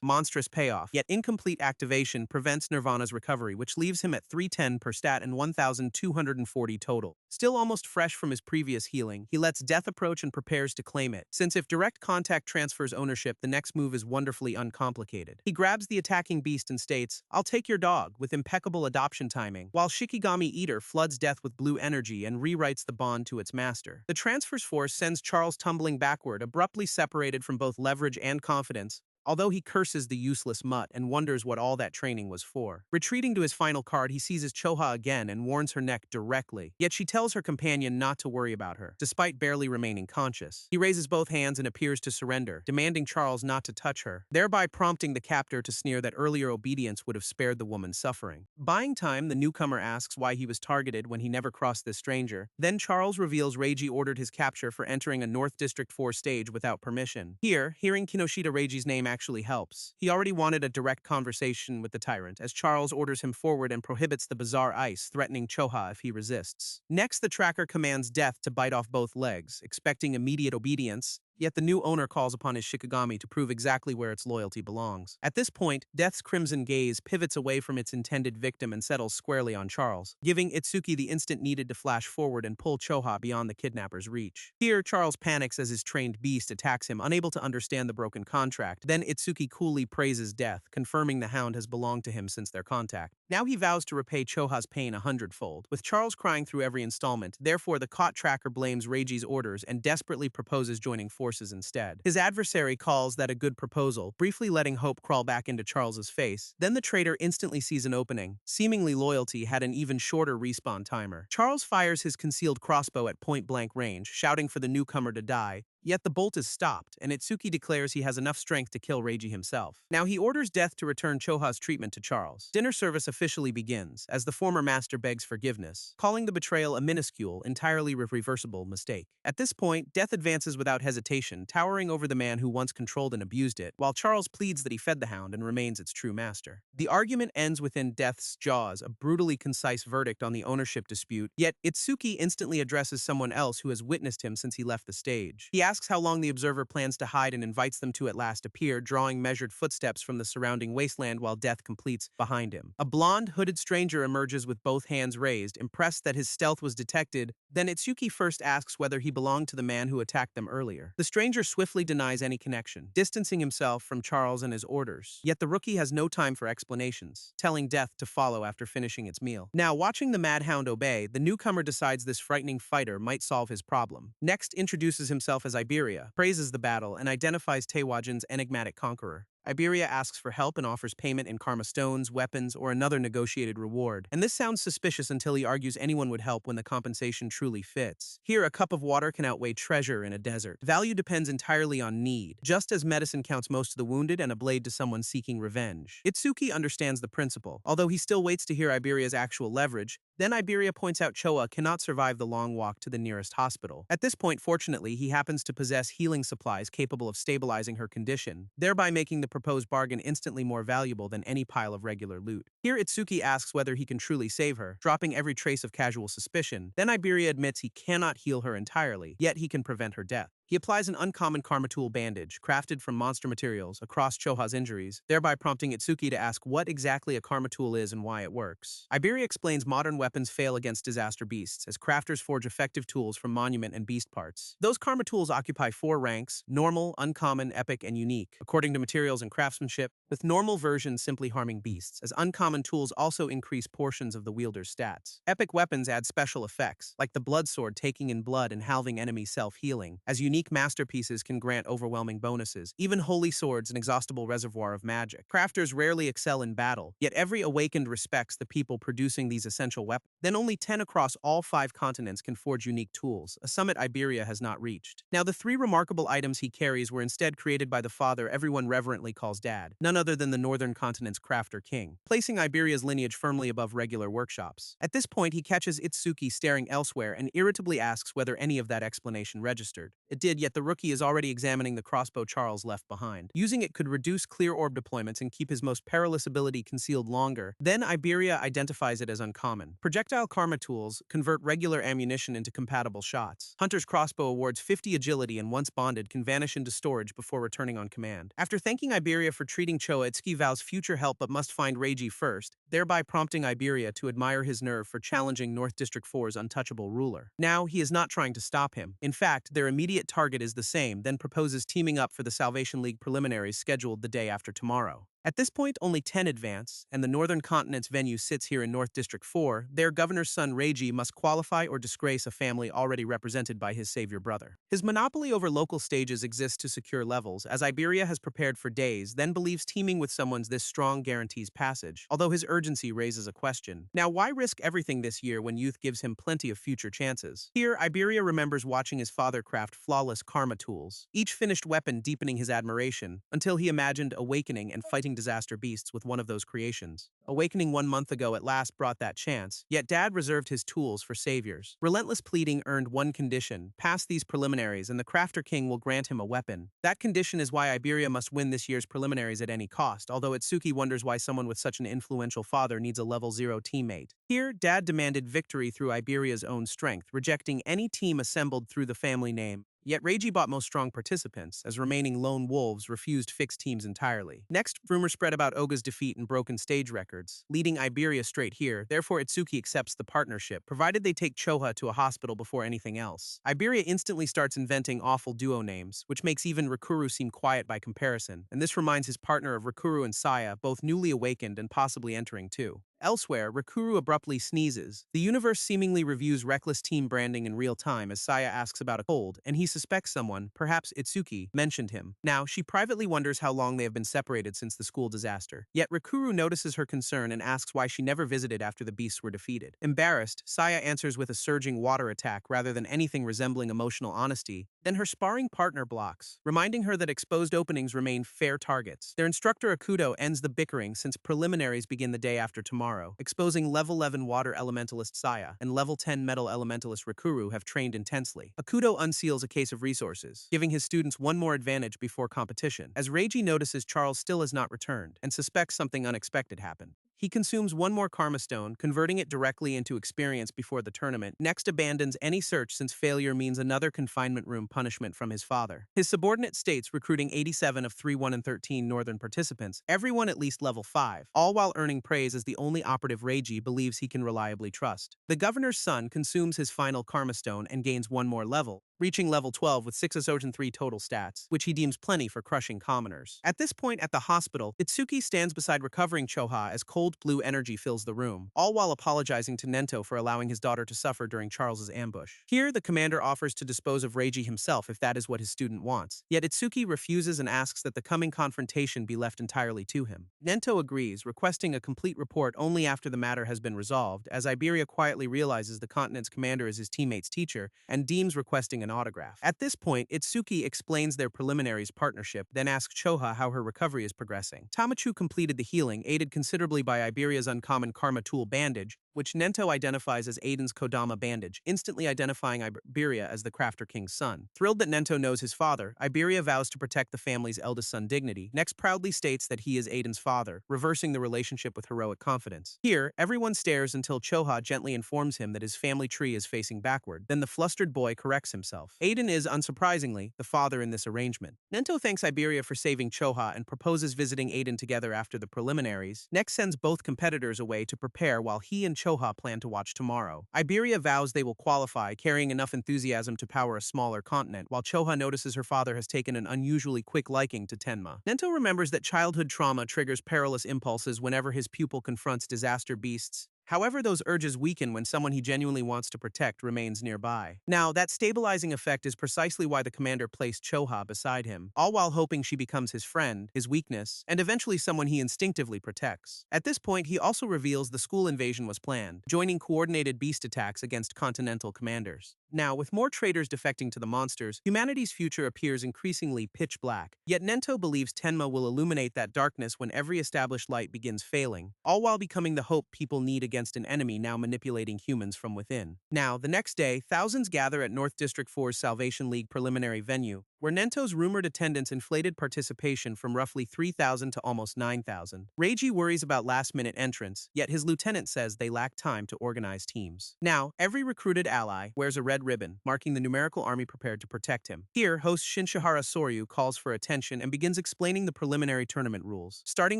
monstrous payoff, yet incomplete activation prevents Nirvana's recovery, which leaves him at 310 per stat and 1,240 total. Still almost fresh from his previous healing, he lets Death approach and prepares to claim it, since if direct contact transfers ownership, the next move is wonderfully uncomplicated. He grabs the attacking beast and states, "I'll take your dog," with impeccable adoption timing, while Shikigami Eater floods Death with blue energy and rewrites the bond to its master. The transfer's force sends Charles tumbling backward, abruptly separated from both leverage and confidence, although he curses the useless mutt and wonders what all that training was for. Retreating to his final card, he seizes Choha again and warns her neck directly. Yet she tells her companion not to worry about her, despite barely remaining conscious. He raises both hands and appears to surrender, demanding Charles not to touch her, thereby prompting the captor to sneer that earlier obedience would have spared the woman suffering. Buying time, the newcomer asks why he was targeted when he never crossed this stranger. Then Charles reveals Reiji ordered his capture for entering a North District 4 stage without permission. Here, hearing Kinoshita Reiji's name actually helps. He already wanted a direct conversation with the tyrant, as Charles orders him forward and prohibits the bizarre ice, threatening Choha if he resists. Next, the tracker commands Death to bite off both legs, expecting immediate obedience. Yet the new owner calls upon his Shikigami to prove exactly where its loyalty belongs. At this point, Death's crimson gaze pivots away from its intended victim and settles squarely on Charles, giving Itsuki the instant needed to flash forward and pull Choha beyond the kidnapper's reach. Here, Charles panics as his trained beast attacks him, unable to understand the broken contract. Then Itsuki coolly praises Death, confirming the hound has belonged to him since their contact. Now he vows to repay Choha's pain 100-fold, with Charles crying through every installment. Therefore, the caught tracker blames Reiji's orders and desperately proposes joining forces instead. His adversary calls that a good proposal, briefly letting hope crawl back into Charles's face. Then the traitor instantly sees an opening. Seemingly loyalty had an even shorter respawn timer. Charles fires his concealed crossbow at point-blank range, shouting for the newcomer to die. Yet the bolt is stopped, and Itsuki declares he has enough strength to kill Reiji himself. Now he orders Death to return Choha's treatment to Charles. Dinner service officially begins, as the former master begs forgiveness, calling the betrayal a minuscule, entirely reversible mistake. At this point, Death advances without hesitation, towering over the man who once controlled and abused it, while Charles pleads that he fed the hound and remains its true master. The argument ends within Death's jaws, a brutally concise verdict on the ownership dispute, yet Itsuki instantly addresses someone else who has witnessed him since he left the stage. He asks asks how long the observer plans to hide and invites them to at last appear, drawing measured footsteps from the surrounding wasteland while death completes behind him. A blonde, hooded stranger emerges with both hands raised, impressed that his stealth was detected. Then Itsuki first asks whether he belonged to the man who attacked them earlier. The stranger swiftly denies any connection, distancing himself from Charles and his orders. Yet the rookie has no time for explanations, telling death to follow after finishing its meal. Now, watching the Mad Hound obey, the newcomer decides this frightening fighter might solve his problem. Next, introduces himself as Iberia, praises the battle, and identifies Tewajin's enigmatic conqueror. Iberia asks for help and offers payment in karma stones, weapons, or another negotiated reward. And this sounds suspicious until he argues anyone would help when the compensation truly fits. Here, a cup of water can outweigh treasure in a desert. Value depends entirely on need, just as medicine counts most to the wounded and a blade to someone seeking revenge. Itsuki understands the principle, although he still waits to hear Iberia's actual leverage. Then Iberia points out Choa cannot survive the long walk to the nearest hospital. At this point, fortunately, he happens to possess healing supplies capable of stabilizing her condition, thereby making the proposed bargain instantly more valuable than any pile of regular loot. Here, Itsuki asks whether he can truly save her, dropping every trace of casual suspicion. Then Iberia admits he cannot heal her entirely, yet he can prevent her death. He applies an uncommon Karma Tool bandage, crafted from monster materials, across Choha's injuries, thereby prompting Itsuki to ask what exactly a Karma Tool is and why it works. Iberia explains modern weapons fail against disaster beasts, as crafters forge effective tools from monument and beast parts. Those Karma Tools occupy 4 ranks: normal, uncommon, epic, and unique, according to materials and craftsmanship, with normal versions simply harming beasts, as uncommon tools also increase portions of the wielder's stats. Epic weapons add special effects, like the blood sword taking in blood and halving enemy self-healing, as unique masterpieces can grant overwhelming bonuses, even holy swords an exhaustible reservoir of magic. Crafters rarely excel in battle, yet every awakened respects the people producing these essential weapons. Then only 10 across all 5 continents can forge unique tools, a summit Iberia has not reached. Now, the 3 remarkable items he carries were instead created by the father everyone reverently calls Dad, none other than the northern continent's crafter king, placing Iberia's lineage firmly above regular workshops. At this point, he catches Itsuki staring elsewhere and irritably asks whether any of that explanation registered. It did, yet the rookie is already examining the crossbow Charles left behind. Using it could reduce clear orb deployments and keep his most perilous ability concealed longer. Then Iberia identifies it as uncommon. Projectile Karma Tools convert regular ammunition into compatible shots. Hunter's crossbow awards 50 agility and once bonded can vanish into storage before returning on command. After thanking Iberia for treating Choa, Itsuki vows future help but must find Reiji first, thereby prompting Iberia to admire his nerve for challenging North District 4's untouchable ruler. Now, he is not trying to stop him. In fact, their immediate target is the same, then proposes teaming up for the Salvation League preliminaries scheduled the day after tomorrow. At this point, only 10 advance, and the Northern Continent's venue sits here in North District 4. Their governor's son Reiji must qualify or disgrace a family already represented by his savior brother. His monopoly over local stages exists to secure levels, as Iberia has prepared for days, then believes teaming with someone's this strong guarantees passage, although his urgency raises a question. Now, why risk everything this year when youth gives him plenty of future chances? Here, Iberia remembers watching his father craft flawless Karma Tools, each finished weapon deepening his admiration, until he imagined awakening and fighting disaster beasts with one of those creations. Awakening 1 month ago at last brought that chance, yet Dad reserved his tools for saviors. Relentless pleading earned one condition: pass these preliminaries and the Crafter King will grant him a weapon. That condition is why Iberia must win this year's preliminaries at any cost, although Itsuki wonders why someone with such an influential father needs a level 0 teammate. Here, Dad demanded victory through Iberia's own strength, rejecting any team assembled through the family name. Yet Reiji bought most strong participants, as remaining lone wolves refused fixed teams entirely. Next, rumors spread about Oga's defeat and broken stage records, leading Iberia straight here. Therefore, Itsuki accepts the partnership, provided they take Choha to a hospital before anything else. Iberia instantly starts inventing awful duo names, which makes even Rikuru seem quiet by comparison, and this reminds his partner of Rikuru and Saya, both newly awakened and possibly entering too. Elsewhere, Rikuru abruptly sneezes. The universe seemingly reviews reckless team branding in real time as Saya asks about a cold, and he suspects someone, perhaps Itsuki, mentioned him. Now, she privately wonders how long they have been separated since the school disaster. Yet Rikuru notices her concern and asks why she never visited after the beasts were defeated. Embarrassed, Saya answers with a surging water attack rather than anything resembling emotional honesty. Then her sparring partner blocks, reminding her that exposed openings remain fair targets. Their instructor Akudo ends the bickering since preliminaries begin the day after tomorrow, exposing level 11 water elementalist Saya and level 10 metal elementalist Rikuru have trained intensely. Akudo unseals a case of resources, giving his students one more advantage before competition, as Reiji notices Charles still has not returned and suspects something unexpected happened. He consumes one more Karma Stone, converting it directly into experience before the tournament, next abandons any search since failure means another confinement room punishment from his father. His subordinate states recruiting 87 of 3, 1, and 13 Northern participants, everyone at least level 5, all while earning praise as the only operative Reiji believes he can reliably trust. The governor's son consumes his final Karma Stone and gains one more level, reaching level 12 with 6 Azoten 3 total stats, which he deems plenty for crushing commoners. At this point at the hospital, Itsuki stands beside recovering Choha as cold blue energy fills the room, all while apologizing to Nento for allowing his daughter to suffer during Charles's ambush. Here, the commander offers to dispose of Reiji himself if that is what his student wants, yet Itsuki refuses and asks that the coming confrontation be left entirely to him. Nento agrees, requesting a complete report only after the matter has been resolved, as Iberia quietly realizes the continent's commander is his teammate's teacher and deems requesting an autograph. At this point, Itsuki explains their preliminaries partnership, then asks Choha how her recovery is progressing. Tamachu completed the healing, aided considerably by Iberia's uncommon Karma Tool bandage, which Nento identifies as Aiden's Kodama bandage, instantly identifying Iberia as the Crafter King's son. Thrilled that Nento knows his father, Iberia vows to protect the family's eldest son dignity, next proudly states that he is Aiden's father, reversing the relationship with heroic confidence. Here, everyone stares until Choha gently informs him that his family tree is facing backward, then the flustered boy corrects himself. Aiden is, unsurprisingly, the father in this arrangement. Nento thanks Iberia for saving Choha and proposes visiting Aiden together after the preliminaries, next sends both competitors away to prepare while he and Choha plan to watch tomorrow. Iberia vows they will qualify, carrying enough enthusiasm to power a smaller continent, while Choha notices her father has taken an unusually quick liking to Tenma. Nento remembers that childhood trauma triggers perilous impulses whenever his pupil confronts disaster beasts. However, those urges weaken when someone he genuinely wants to protect remains nearby. Now, that stabilizing effect is precisely why the commander placed Choha beside him, all while hoping she becomes his friend, his weakness, and eventually someone he instinctively protects. At this point, he also reveals the school invasion was planned, joining coordinated beast attacks against continental commanders. Now, with more traitors defecting to the monsters, humanity's future appears increasingly pitch black, yet Nento believes Tenma will illuminate that darkness when every established light begins failing, all while becoming the hope people need against an enemy now manipulating humans from within. Now, the next day, thousands gather at North District 4's Salvation League preliminary venue, where Nento's rumored attendance inflated participation from roughly 3,000 to almost 9,000. Reiji worries about last-minute entrants, yet his lieutenant says they lack time to organize teams. Now, every recruited ally wears a red ribbon, marking the numerical army prepared to protect him. Here, host Shinshihara Soryu calls for attention and begins explaining the preliminary tournament rules, starting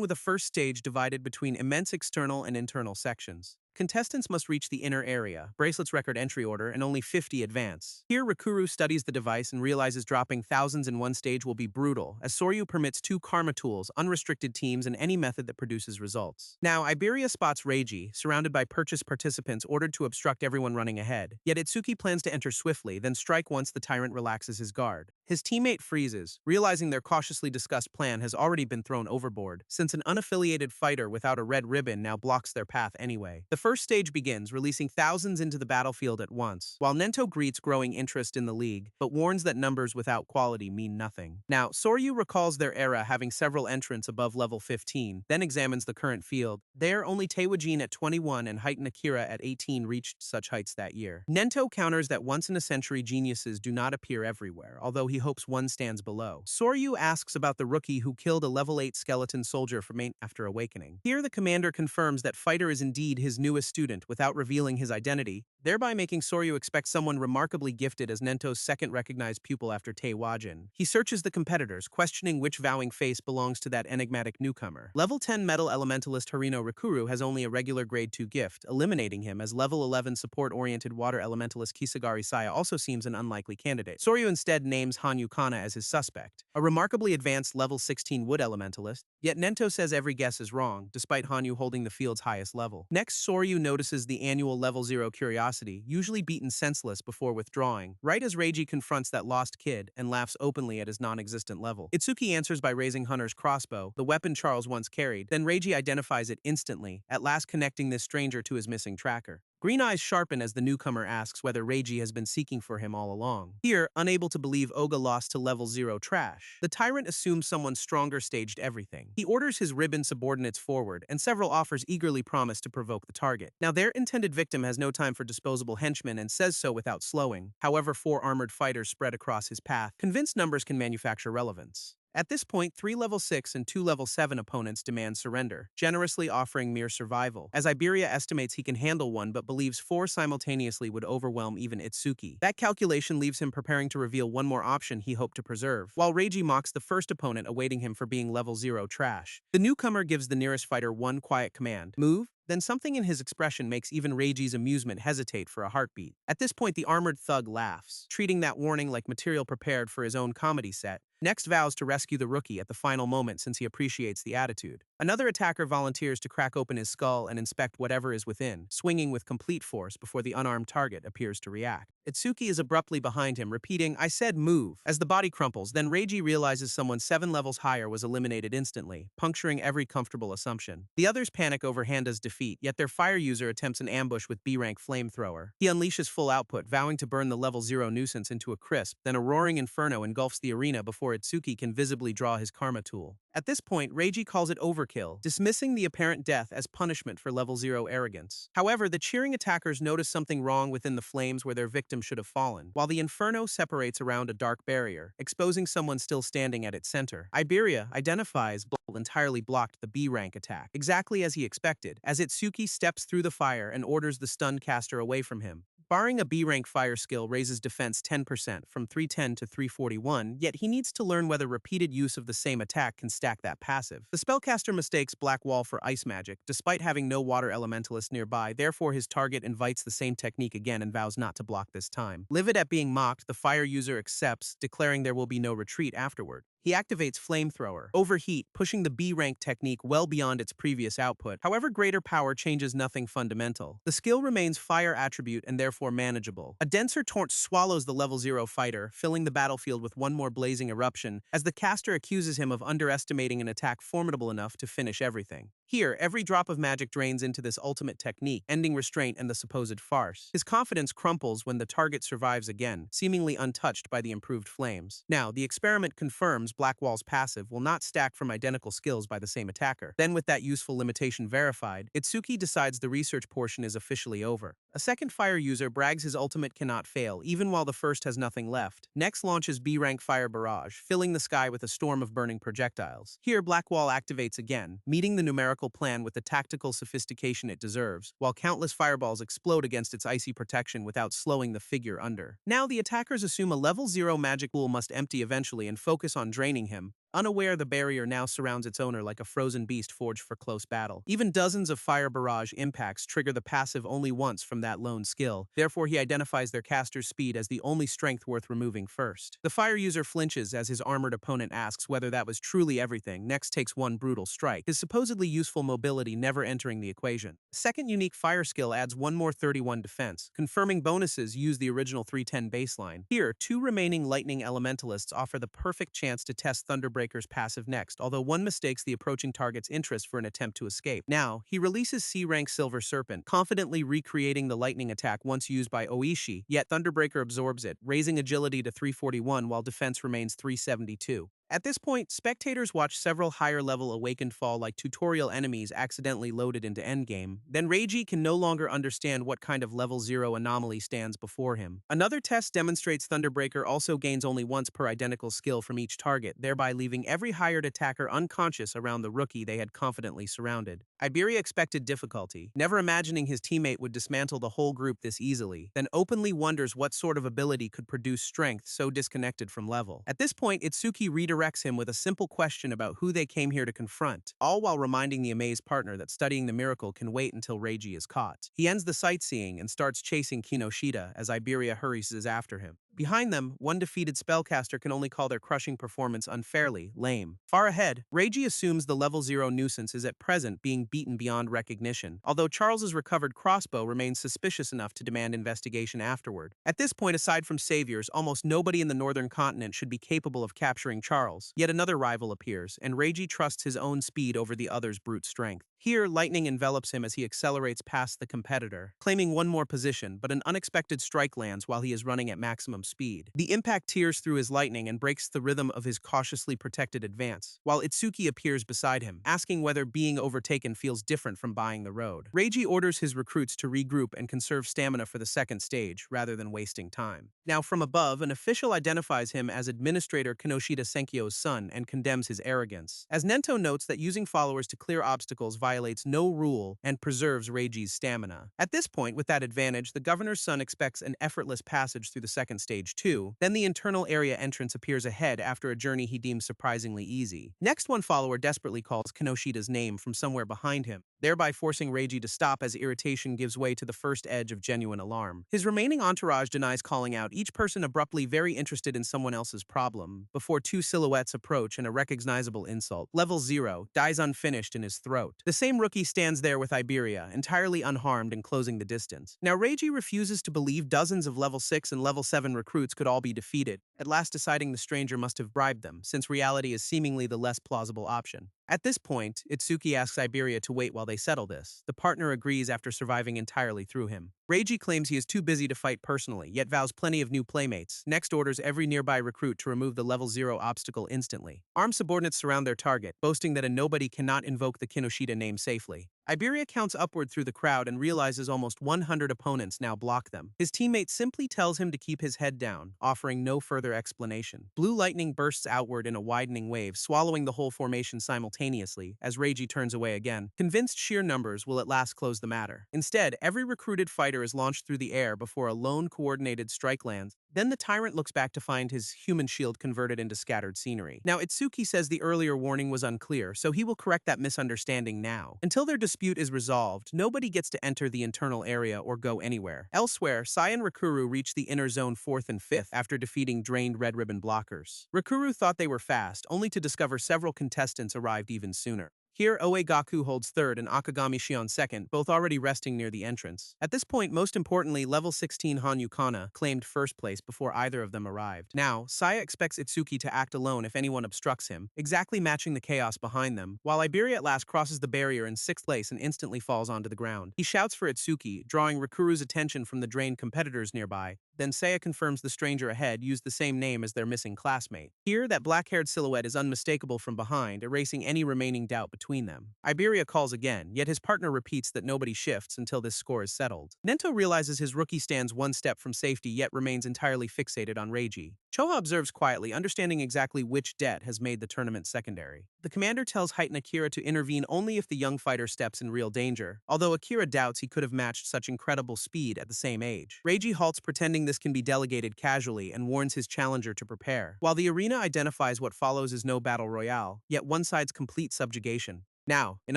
with a first stage divided between immense external and internal sections. Contestants must reach the inner area, bracelets record entry order, and only 50 advance. Here, Rikuru studies the device and realizes dropping thousands in one stage will be brutal, as Soryu permits 2 Karma tools, unrestricted teams, and any method that produces results. Now, Iberia spots Reiji, surrounded by purchase participants ordered to obstruct everyone running ahead. Yet Itsuki plans to enter swiftly, then strike once the tyrant relaxes his guard. His teammate freezes, realizing their cautiously discussed plan has already been thrown overboard, since an unaffiliated fighter without a red ribbon now blocks their path anyway. The first stage begins, releasing thousands into the battlefield at once, while Nento greets growing interest in the league, but warns that numbers without quality mean nothing. Now, Soryu recalls their era having several entrants above level 15, then examines the current field. There, only Taewajin at 21 and Heighten Akira at 18 reached such heights that year. Nento counters that once-in-a-century geniuses do not appear everywhere, although he hopes one stands below. Soryu asks about the rookie who killed a level 8 skeleton soldier from after awakening. Here, the commander confirms that Fighter is indeed his newest student without revealing his identity, thereby making Soryu expect someone remarkably gifted as Nento's second recognized pupil after Taewajin. He searches the competitors, questioning which vowing face belongs to that enigmatic newcomer. Level 10 Metal Elementalist Harino Rikuru has only a regular grade 2 gift, eliminating him, as level 11 support-oriented Water Elementalist Kisagari Saya also seems an unlikely candidate. Soryu instead names Hanyu Kana as his suspect, a remarkably advanced level 16 Wood Elementalist, yet Nento says every guess is wrong, despite Hanyu holding the field's highest level. Next, Soryu notices the annual level 0 Curiosity, usually beaten senseless before withdrawing, right as Reiji confronts that lost kid and laughs openly at his non-existent level. Itsuki answers by raising Hunter's crossbow, the weapon Charles once carried, then Reiji identifies it instantly, at last connecting this stranger to his missing tracker. Green eyes sharpen as the newcomer asks whether Reiji has been seeking for him all along. Here, unable to believe Oga lost to level 0 trash, the tyrant assumes someone stronger staged everything. He orders his ribbon subordinates forward, and several offers eagerly promise to provoke the target. Now, their intended victim has no time for disposable henchmen and says so without slowing. However, 4 armored fighters spread across his path, convinced numbers can manufacture relevance. At this point, 3 level 6 and 2 level 7 opponents demand surrender, generously offering mere survival, as Iberia estimates he can handle one but believes 4 simultaneously would overwhelm even Itsuki. That calculation leaves him preparing to reveal one more option he hoped to preserve, while Reiji mocks the first opponent awaiting him for being level 0 trash. The newcomer gives the nearest fighter one quiet command: move. Then something in his expression makes even Reiji's amusement hesitate for a heartbeat. At this point, the armored thug laughs, treating that warning like material prepared for his own comedy set. Next vows to rescue the rookie at the final moment since he appreciates the attitude. Another attacker volunteers to crack open his skull and inspect whatever is within, swinging with complete force before the unarmed target appears to react. Itsuki is abruptly behind him, repeating, "I said move," as the body crumples. Then Reiji realizes someone 7 levels higher was eliminated instantly, puncturing every comfortable assumption. The others panic over Handa's defeat, yet their fire user attempts an ambush with B-rank flamethrower. He unleashes full output, vowing to burn the level 0 nuisance into a crisp, then a roaring inferno engulfs the arena before Itsuki can visibly draw his karma tool. At this point, Reiji calls it overkill, dismissing the apparent death as punishment for level 0 arrogance. However, the cheering attackers notice something wrong within the flames where their victim should have fallen, while the inferno separates around a dark barrier, exposing someone still standing at its center. Iberia identifies entirely blocked the B-rank attack, exactly as he expected, as Itsuki steps through the fire and orders the stunned caster away from him. Barring a B-rank fire skill raises defense 10% from 310 to 341, yet he needs to learn whether repeated use of the same attack can stack that passive. The spellcaster mistakes Black Wall for ice magic, despite having no water elementalist nearby, therefore his target invites the same technique again and vows not to block this time. Livid at being mocked, the fire user accepts, declaring there will be no retreat afterward. He activates Flamethrower, Overheat, pushing the B-rank technique well beyond its previous output. However, greater power changes nothing fundamental. The skill remains fire attribute and therefore manageable. A denser torrent swallows the level 0 fighter, filling the battlefield with one more blazing eruption, as the caster accuses him of underestimating an attack formidable enough to finish everything. Here, every drop of magic drains into this ultimate technique, ending restraint and the supposed farce. His confidence crumples when the target survives again, seemingly untouched by the improved flames. Now, the experiment confirms Blackwall's passive will not stack from identical skills by the same attacker. Then, with that useful limitation verified, Itsuki decides the research portion is officially over. A second fire user brags his ultimate cannot fail, even while the first has nothing left. Next launches B-rank fire barrage, filling the sky with a storm of burning projectiles. Here, Blackwall activates again, meeting the numerical plan with the tactical sophistication it deserves, while countless fireballs explode against its icy protection without slowing the figure under. Now, the attackers assume a level 0 magic pool must empty eventually and focus on draining him, unaware the barrier now surrounds its owner like a frozen beast forged for close battle. Even dozens of fire barrage impacts trigger the passive only once from that lone skill, therefore he identifies their caster's speed as the only strength worth removing first. The fire user flinches as his armored opponent asks whether that was truly everything, next takes one brutal strike, his supposedly useful mobility never entering the equation. Second unique fire skill adds one more 31 defense, confirming bonuses use the original 310 baseline. Here, 2 remaining lightning elementalists offer the perfect chance to test Thunderbreaker's passive next, although one mistakes the approaching target's interest for an attempt to escape. Now, he releases C-rank Silver Serpent, confidently recreating the lightning attack once used by Oishi, yet Thunderbreaker absorbs it, raising agility to 341 while defense remains 372. At this point, spectators watch several higher-level Awakened Fall-like tutorial enemies accidentally loaded into endgame. Then Reiji can no longer understand what kind of level 0 anomaly stands before him. Another test demonstrates Thunderbreaker also gains only once per identical skill from each target, thereby leaving every hired attacker unconscious around the rookie they had confidently surrounded. Iberia expected difficulty, never imagining his teammate would dismantle the whole group this easily, then openly wonders what sort of ability could produce strength so disconnected from level. At this point, Itsuki redirects him with a simple question about who they came here to confront, all while reminding the amazed partner that studying the miracle can wait until Reiji is caught. He ends the sightseeing and starts chasing Kinoshita as Iberia hurries after him. Behind them, one defeated spellcaster can only call their crushing performance unfairly lame. Far ahead, Reiji assumes the level 0 nuisance is at present being beaten beyond recognition, although Charles's recovered crossbow remains suspicious enough to demand investigation afterward. At this point, aside from saviors, almost nobody in the northern continent should be capable of capturing Charles. Yet another rival appears, and Reiji trusts his own speed over the other's brute strength. Here, lightning envelops him as he accelerates past the competitor, claiming one more position, but an unexpected strike lands while he is running at maximum speed. The impact tears through his lightning and breaks the rhythm of his cautiously protected advance, while Itsuki appears beside him, asking whether being overtaken feels different from buying the road. Reiji orders his recruits to regroup and conserve stamina for the second stage, rather than wasting time. Now, from above, an official identifies him as Administrator Kinoshita Senkyo's son and condemns his arrogance, as Nento notes that using followers to clear obstacles violates no rule and preserves Reiji's stamina. At this point, with that advantage, the governor's son expects an effortless passage through the second stage too. Then the internal area entrance appears ahead after a journey he deems surprisingly easy. Next, one follower desperately calls Kinoshita's name from somewhere behind him, thereby forcing Reiji to stop as irritation gives way to the first edge of genuine alarm. His remaining entourage denies calling out, each person abruptly very interested in someone else's problem, before two silhouettes approach and a recognizable insult. Level 0 dies unfinished in his throat. The same rookie stands there with Iberia, entirely unharmed and closing the distance. Now Reiji refuses to believe dozens of level 6 and level 7 recruits could all be defeated, at last deciding the stranger must have bribed them, since reality is seemingly the less plausible option. At this point, Itsuki asks Iberia to wait while they settle this. The partner agrees after surviving entirely through him. Reiji claims he is too busy to fight personally, yet vows plenty of new playmates. Next orders every nearby recruit to remove the level 0 obstacle instantly. Armed subordinates surround their target, boasting that a nobody cannot invoke the Kinoshita name safely. Iberia counts upward through the crowd and realizes almost 100 opponents now block them. His teammate simply tells him to keep his head down, offering no further explanation. Blue lightning bursts outward in a widening wave, swallowing the whole formation simultaneously, as Reiji turns away again, convinced sheer numbers will at last close the matter. Instead, every recruited fighter is launched through the air before a lone coordinated strike lands. Then the tyrant looks back to find his human shield converted into scattered scenery. Now, Itsuki says the earlier warning was unclear, so he will correct that misunderstanding now. Until their dispute is resolved, nobody gets to enter the internal area or go anywhere. Elsewhere, Sai and Rakuru reach the inner zone 4th and 5th after defeating drained red ribbon blockers. Rakuru thought they were fast, only to discover several contestants arrived even sooner. Here, Oegaku holds 3rd and Akagami Shion 2nd, both already resting near the entrance. At this point, most importantly, level 16 Hanyu Kana claimed 1st place before either of them arrived. Now, Saya expects Itsuki to act alone if anyone obstructs him, exactly matching the chaos behind them, while Iberia at last crosses the barrier in 6th place and instantly falls onto the ground. He shouts for Itsuki, drawing Rakuru's attention from the drained competitors nearby. Then Saya confirms the stranger ahead used the same name as their missing classmate. Here, that black-haired silhouette is unmistakable from behind, erasing any remaining doubt between them. Iberia calls again, yet his partner repeats that nobody shifts until this score is settled. Nento realizes his rookie stands one step from safety yet remains entirely fixated on Reiji. Choha observes quietly, understanding exactly which debt has made the tournament secondary. The commander tells Heitan Akira to intervene only if the young fighter steps in real danger, although Akira doubts he could have matched such incredible speed at the same age. Reiji halts, pretending this can be delegated casually, and warns his challenger to prepare. While the arena identifies what follows as no battle royale, yet one side's complete subjugation. Now, in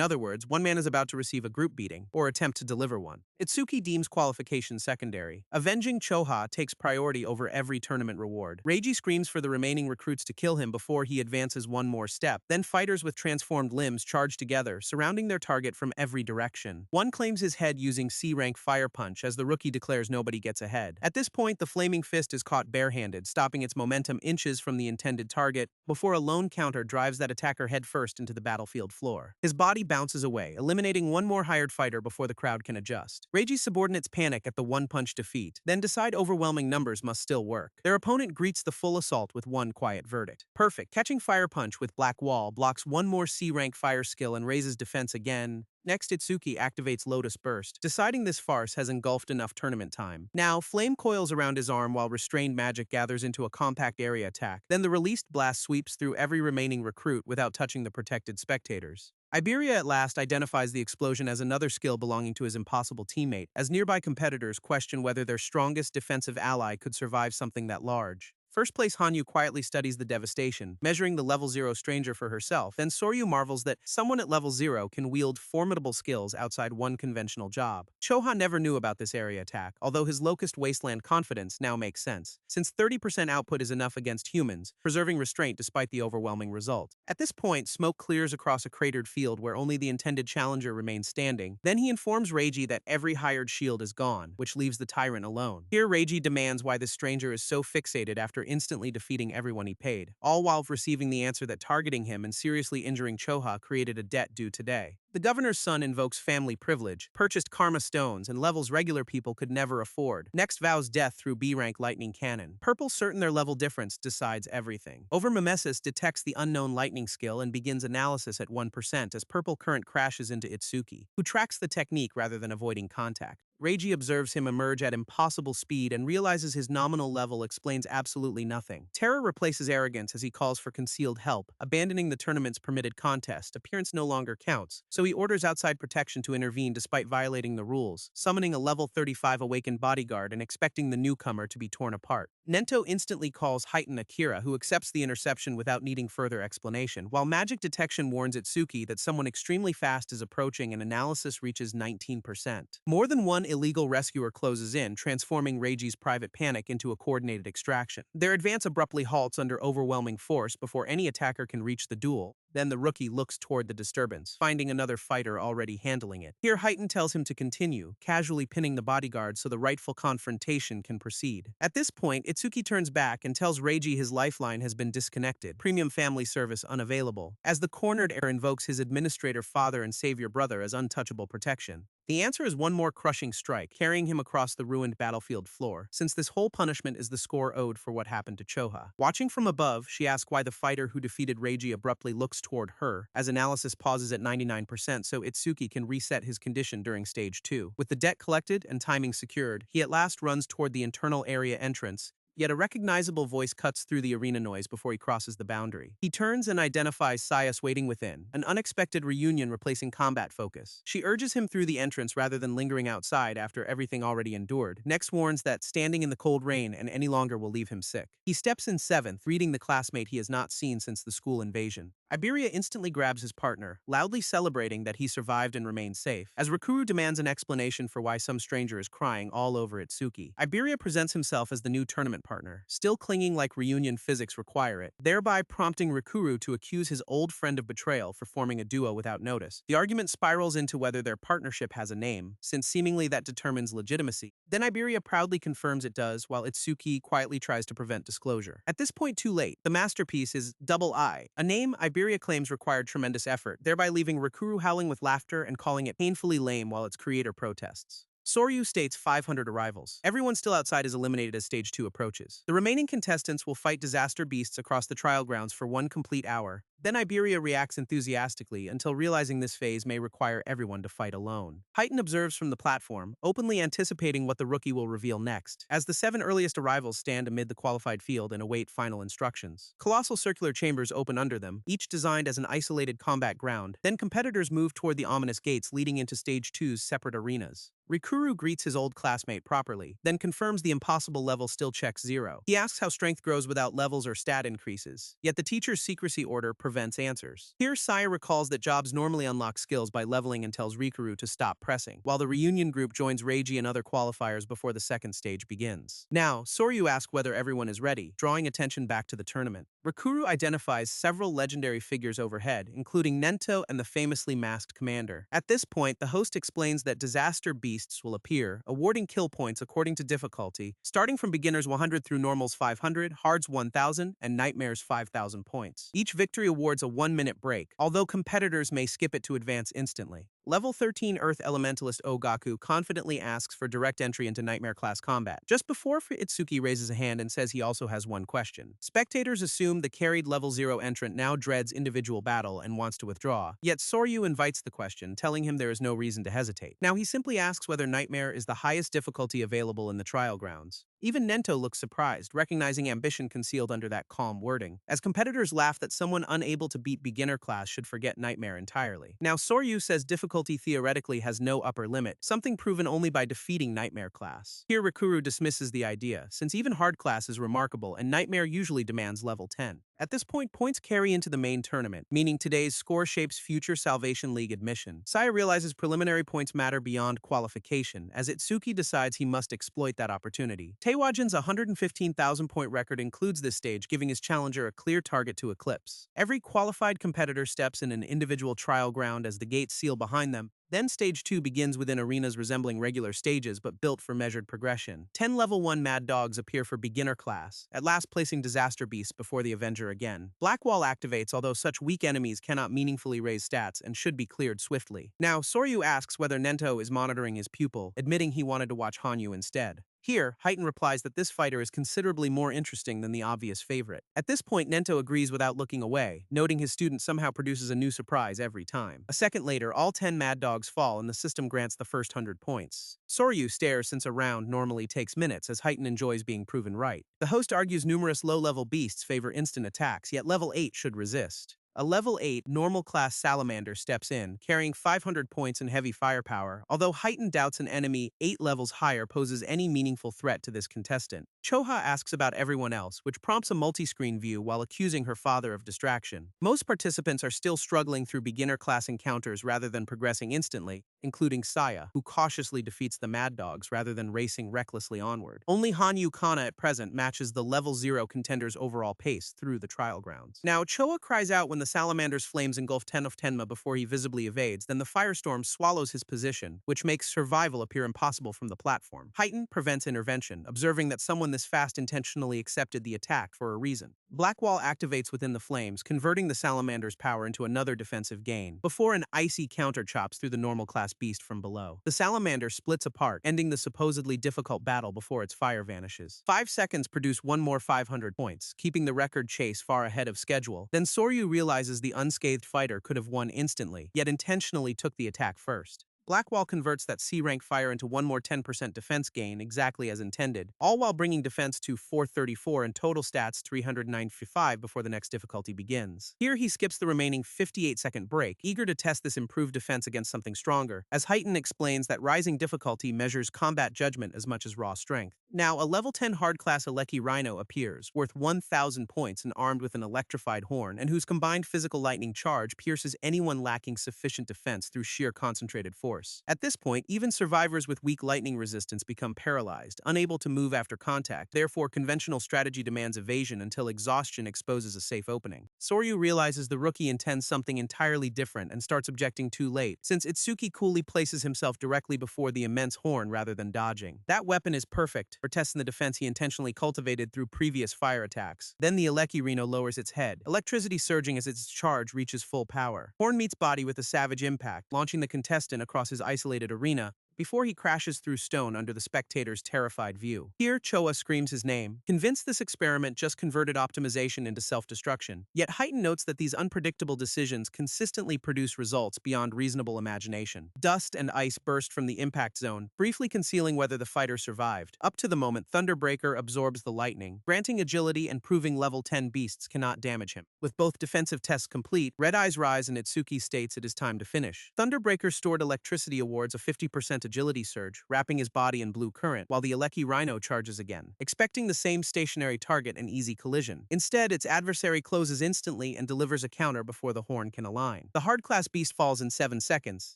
other words, one man is about to receive a group beating, or attempt to deliver one. Itsuki deems qualification secondary. Avenging Choha takes priority over every tournament reward. Reiji screams for the remaining recruits to kill him before he advances one more step. Then fighters with transformed limbs charge together, surrounding their target from every direction. One claims his head using C-rank fire punch as the rookie declares nobody gets ahead. At this point, the flaming fist is caught barehanded, stopping its momentum inches from the intended target, before a lone counter drives that attacker headfirst into the battlefield floor. His body bounces away, eliminating one more hired fighter before the crowd can adjust. Reiji's subordinates panic at the one-punch defeat, then decide overwhelming numbers must still work. Their opponent greets the full assault with one quiet verdict. Perfect. Catching fire punch with black wall blocks one more C-rank fire skill and raises defense again. Next, Itsuki activates Lotus Burst, deciding this farce has engulfed enough tournament time. Now, flame coils around his arm while restrained magic gathers into a compact area attack. Then the released blast sweeps through every remaining recruit without touching the protected spectators. Iberia at last identifies the explosion as another skill belonging to his impossible teammate, as nearby competitors question whether their strongest defensive ally could survive something that large. First place Hanyu quietly studies the devastation, measuring the level 0 stranger for herself, then Soryu marvels that someone at level 0 can wield formidable skills outside one conventional job. Choha never knew about this area attack, although his Locust Wasteland confidence now makes sense, since 30% output is enough against humans, preserving restraint despite the overwhelming result. At this point, smoke clears across a cratered field where only the intended challenger remains standing. Then he informs Reiji that every hired shield is gone, which leaves the tyrant alone. Here Reiji demands why this stranger is so fixated after after instantly defeating everyone he paid, all while receiving the answer that targeting him and seriously injuring Choha created a debt due today. The governor's son invokes family privilege, purchased karma stones, and levels regular people could never afford. Next vows death through B-rank lightning cannon. Purple, certain their level difference, decides everything. Overmimesis detects the unknown lightning skill and begins analysis at 1% as purple current crashes into Itsuki, who tracks the technique rather than avoiding contact. Reiji observes him emerge at impossible speed and realizes his nominal level explains absolutely nothing. Terror replaces arrogance as he calls for concealed help, abandoning the tournament's permitted contest. Appearance no longer counts, so he orders outside protection to intervene despite violating the rules, summoning a level 35 awakened bodyguard and expecting the newcomer to be torn apart. Nento instantly calls Heighten Akira, who accepts the interception without needing further explanation, while magic detection warns Itsuki that someone extremely fast is approaching and analysis reaches 19%. More than one illegal rescuer closes in, transforming Reiji's private panic into a coordinated extraction. Their advance abruptly halts under overwhelming force before any attacker can reach the duel. Then the rookie looks toward the disturbance, finding another fighter already handling it. Here Heighten tells him to continue, casually pinning the bodyguard so the rightful confrontation can proceed. At this point, Itsuki turns back and tells Reiji his lifeline has been disconnected, premium family service unavailable, as the cornered heir invokes his administrator father and savior brother as untouchable protection. The answer is one more crushing strike, carrying him across the ruined battlefield floor, since this whole punishment is the score owed for what happened to Choha. Watching from above, she asks why the fighter who defeated Reiji abruptly looks toward her, as analysis pauses at 99% so Itsuki can reset his condition during stage 2. With the debt collected and timing secured, he at last runs toward the internal area entrance, yet a recognizable voice cuts through the arena noise before he crosses the boundary. He turns and identifies Sayas waiting within, an unexpected reunion replacing combat focus. She urges him through the entrance rather than lingering outside after everything already endured. Next warns that standing in the cold rain and any longer will leave him sick. He steps in 7th, greeting the classmate he has not seen since the school invasion. Iberia instantly grabs his partner, loudly celebrating that he survived and remained safe, as Rikuru demands an explanation for why some stranger is crying all over Itsuki. Iberia presents himself as the new tournament partner, still clinging like reunion physics require it, thereby prompting Rikuru to accuse his old friend of betrayal for forming a duo without notice. The argument spirals into whether their partnership has a name, since seemingly that determines legitimacy. Then Iberia proudly confirms it does, while Itsuki quietly tries to prevent disclosure. At this point too late, the masterpiece is Double I, a name Iberia claims required tremendous effort, thereby leaving Rikuru howling with laughter and calling it painfully lame while its creator protests. Soryu states 500 arrivals. Everyone still outside is eliminated as Stage 2 approaches. The remaining contestants will fight disaster beasts across the trial grounds for 1 complete hour. Then Iberia reacts enthusiastically until realizing this phase may require everyone to fight alone. Heighten observes from the platform, openly anticipating what the rookie will reveal next, as the 7 earliest arrivals stand amid the qualified field and await final instructions. Colossal circular chambers open under them, each designed as an isolated combat ground. Then competitors move toward the ominous gates leading into Stage 2's separate arenas. Rikuru greets his old classmate properly, then confirms the impossible level still checks 0. He asks how strength grows without levels or stat increases, yet the teacher's secrecy order prevents answers. Here, Saya recalls that jobs normally unlock skills by leveling and tells Rikuru to stop pressing, while the reunion group joins Reiji and other qualifiers before the second stage begins. Now, Soryu asks whether everyone is ready, drawing attention back to the tournament. Rikuru identifies several legendary figures overhead, including Nento and the famously masked commander. At this point, the host explains that disaster beasts will appear, awarding kill points according to difficulty, starting from beginners 100 through normals 500, hards 1000, and nightmares 5000 points. Each victory awards a 1-minute break, although competitors may skip it to advance instantly. Level 13 Earth Elementalist Ogaku confidently asks for direct entry into Nightmare class combat, just before Itsuki raises a hand and says he also has one question. Spectators assume the carried level 0 entrant now dreads individual battle and wants to withdraw, yet Soryu invites the question, telling him there is no reason to hesitate. Now he simply asks whether Nightmare is the highest difficulty available in the trial grounds. Even Nento looks surprised, recognizing ambition concealed under that calm wording, as competitors laugh that someone unable to beat beginner class should forget Nightmare entirely. Now Soryu says difficulty theoretically has no upper limit, something proven only by defeating Nightmare class. Here Rikuru dismisses the idea, since even hard class is remarkable and Nightmare usually demands level 10. At this point, points carry into the main tournament, meaning today's score shapes future Salvation League admission. Saya realizes preliminary points matter beyond qualification, as Itsuki decides he must exploit that opportunity. Taewajin's 115,000-point record includes this stage, giving his challenger a clear target to eclipse. Every qualified competitor steps in an individual trial ground as the gates seal behind them, Then Stage 2 begins within arenas resembling regular stages but built for measured progression. 10 Level 1 Mad Dogs appear for beginner class, at last placing Disaster Beasts before the Avenger again. Black Wall activates, although such weak enemies cannot meaningfully raise stats and should be cleared swiftly. Now, Soryu asks whether Nento is monitoring his pupil, admitting he wanted to watch Hanyu instead. Here, Heighten replies that this fighter is considerably more interesting than the obvious favorite. At this point, Nento agrees without looking away, noting his student somehow produces a new surprise every time. A second later, all 10 Mad Dogs fall and the system grants the first 100 points. Soryu stares since a round normally takes minutes as Heighten enjoys being proven right. The host argues numerous low-level beasts favor instant attacks, yet level 8 should resist. A level 8 normal-class salamander steps in, carrying 500 points and heavy firepower, although Heighten doubts an enemy 8 levels higher poses any meaningful threat to this contestant. Choha asks about everyone else, which prompts a multi-screen view while accusing her father of distraction. Most participants are still struggling through beginner-class encounters rather than progressing instantly, including Saya, who cautiously defeats the Mad Dogs rather than racing recklessly onward. Only Hanyu Kana at present matches the level 0 contender's overall pace through the trial grounds. Now, Choa cries out when the salamander's flames engulf Ten of Tenma before he visibly evades, then the firestorm swallows his position, which makes survival appear impossible from the platform. Heighten prevents intervention, observing that someone this fast intentionally accepted the attack for a reason. Blackwall activates within the flames, converting the salamander's power into another defensive gain, before an icy counter chops through the normal class beast from below. The salamander splits apart, ending the supposedly difficult battle before its fire vanishes. 5 seconds produce one more 500 points, keeping the record chase far ahead of schedule. Then Soryu realizes the unscathed fighter could have won instantly, yet intentionally took the attack first. Blackwall converts that C-rank fire into one more 10% defense gain exactly as intended, all while bringing defense to 434 and total stats 395 before the next difficulty begins. Here he skips the remaining 58-second break, eager to test this improved defense against something stronger, as Heighten explains that rising difficulty measures combat judgment as much as raw strength. Now, a level 10 hard-class Aleki Rhino appears, worth 1,000 points and armed with an electrified horn, and whose combined physical lightning charge pierces anyone lacking sufficient defense through sheer concentrated force. At this point, even survivors with weak lightning resistance become paralyzed, unable to move after contact, therefore conventional strategy demands evasion until exhaustion exposes a safe opening. Soryu realizes the rookie intends something entirely different and starts objecting too late, since Itsuki coolly places himself directly before the immense horn rather than dodging. That weapon is perfect for testing the defense he intentionally cultivated through previous fire attacks. Then the Aleki Rhino lowers its head, electricity surging as its charge reaches full power. Horn meets body with a savage impact, launching the contestant across his isolated arena, before he crashes through stone under the spectator's terrified view. Here, Choa screams his name, convinced this experiment just converted optimization into self-destruction. Yet Heighten notes that these unpredictable decisions consistently produce results beyond reasonable imagination. Dust and ice burst from the impact zone, briefly concealing whether the fighter survived. Up to the moment, Thunderbreaker absorbs the lightning, granting agility and proving level 10 beasts cannot damage him. With both defensive tests complete, Red Eyes rise and Itsuki states it is time to finish. Thunderbreaker stored electricity awards a 50% agility surge, wrapping his body in blue current, while the Aleki Rhino charges again, expecting the same stationary target and easy collision. Instead, its adversary closes instantly and delivers a counter before the horn can align. The hard-class beast falls in 7 seconds,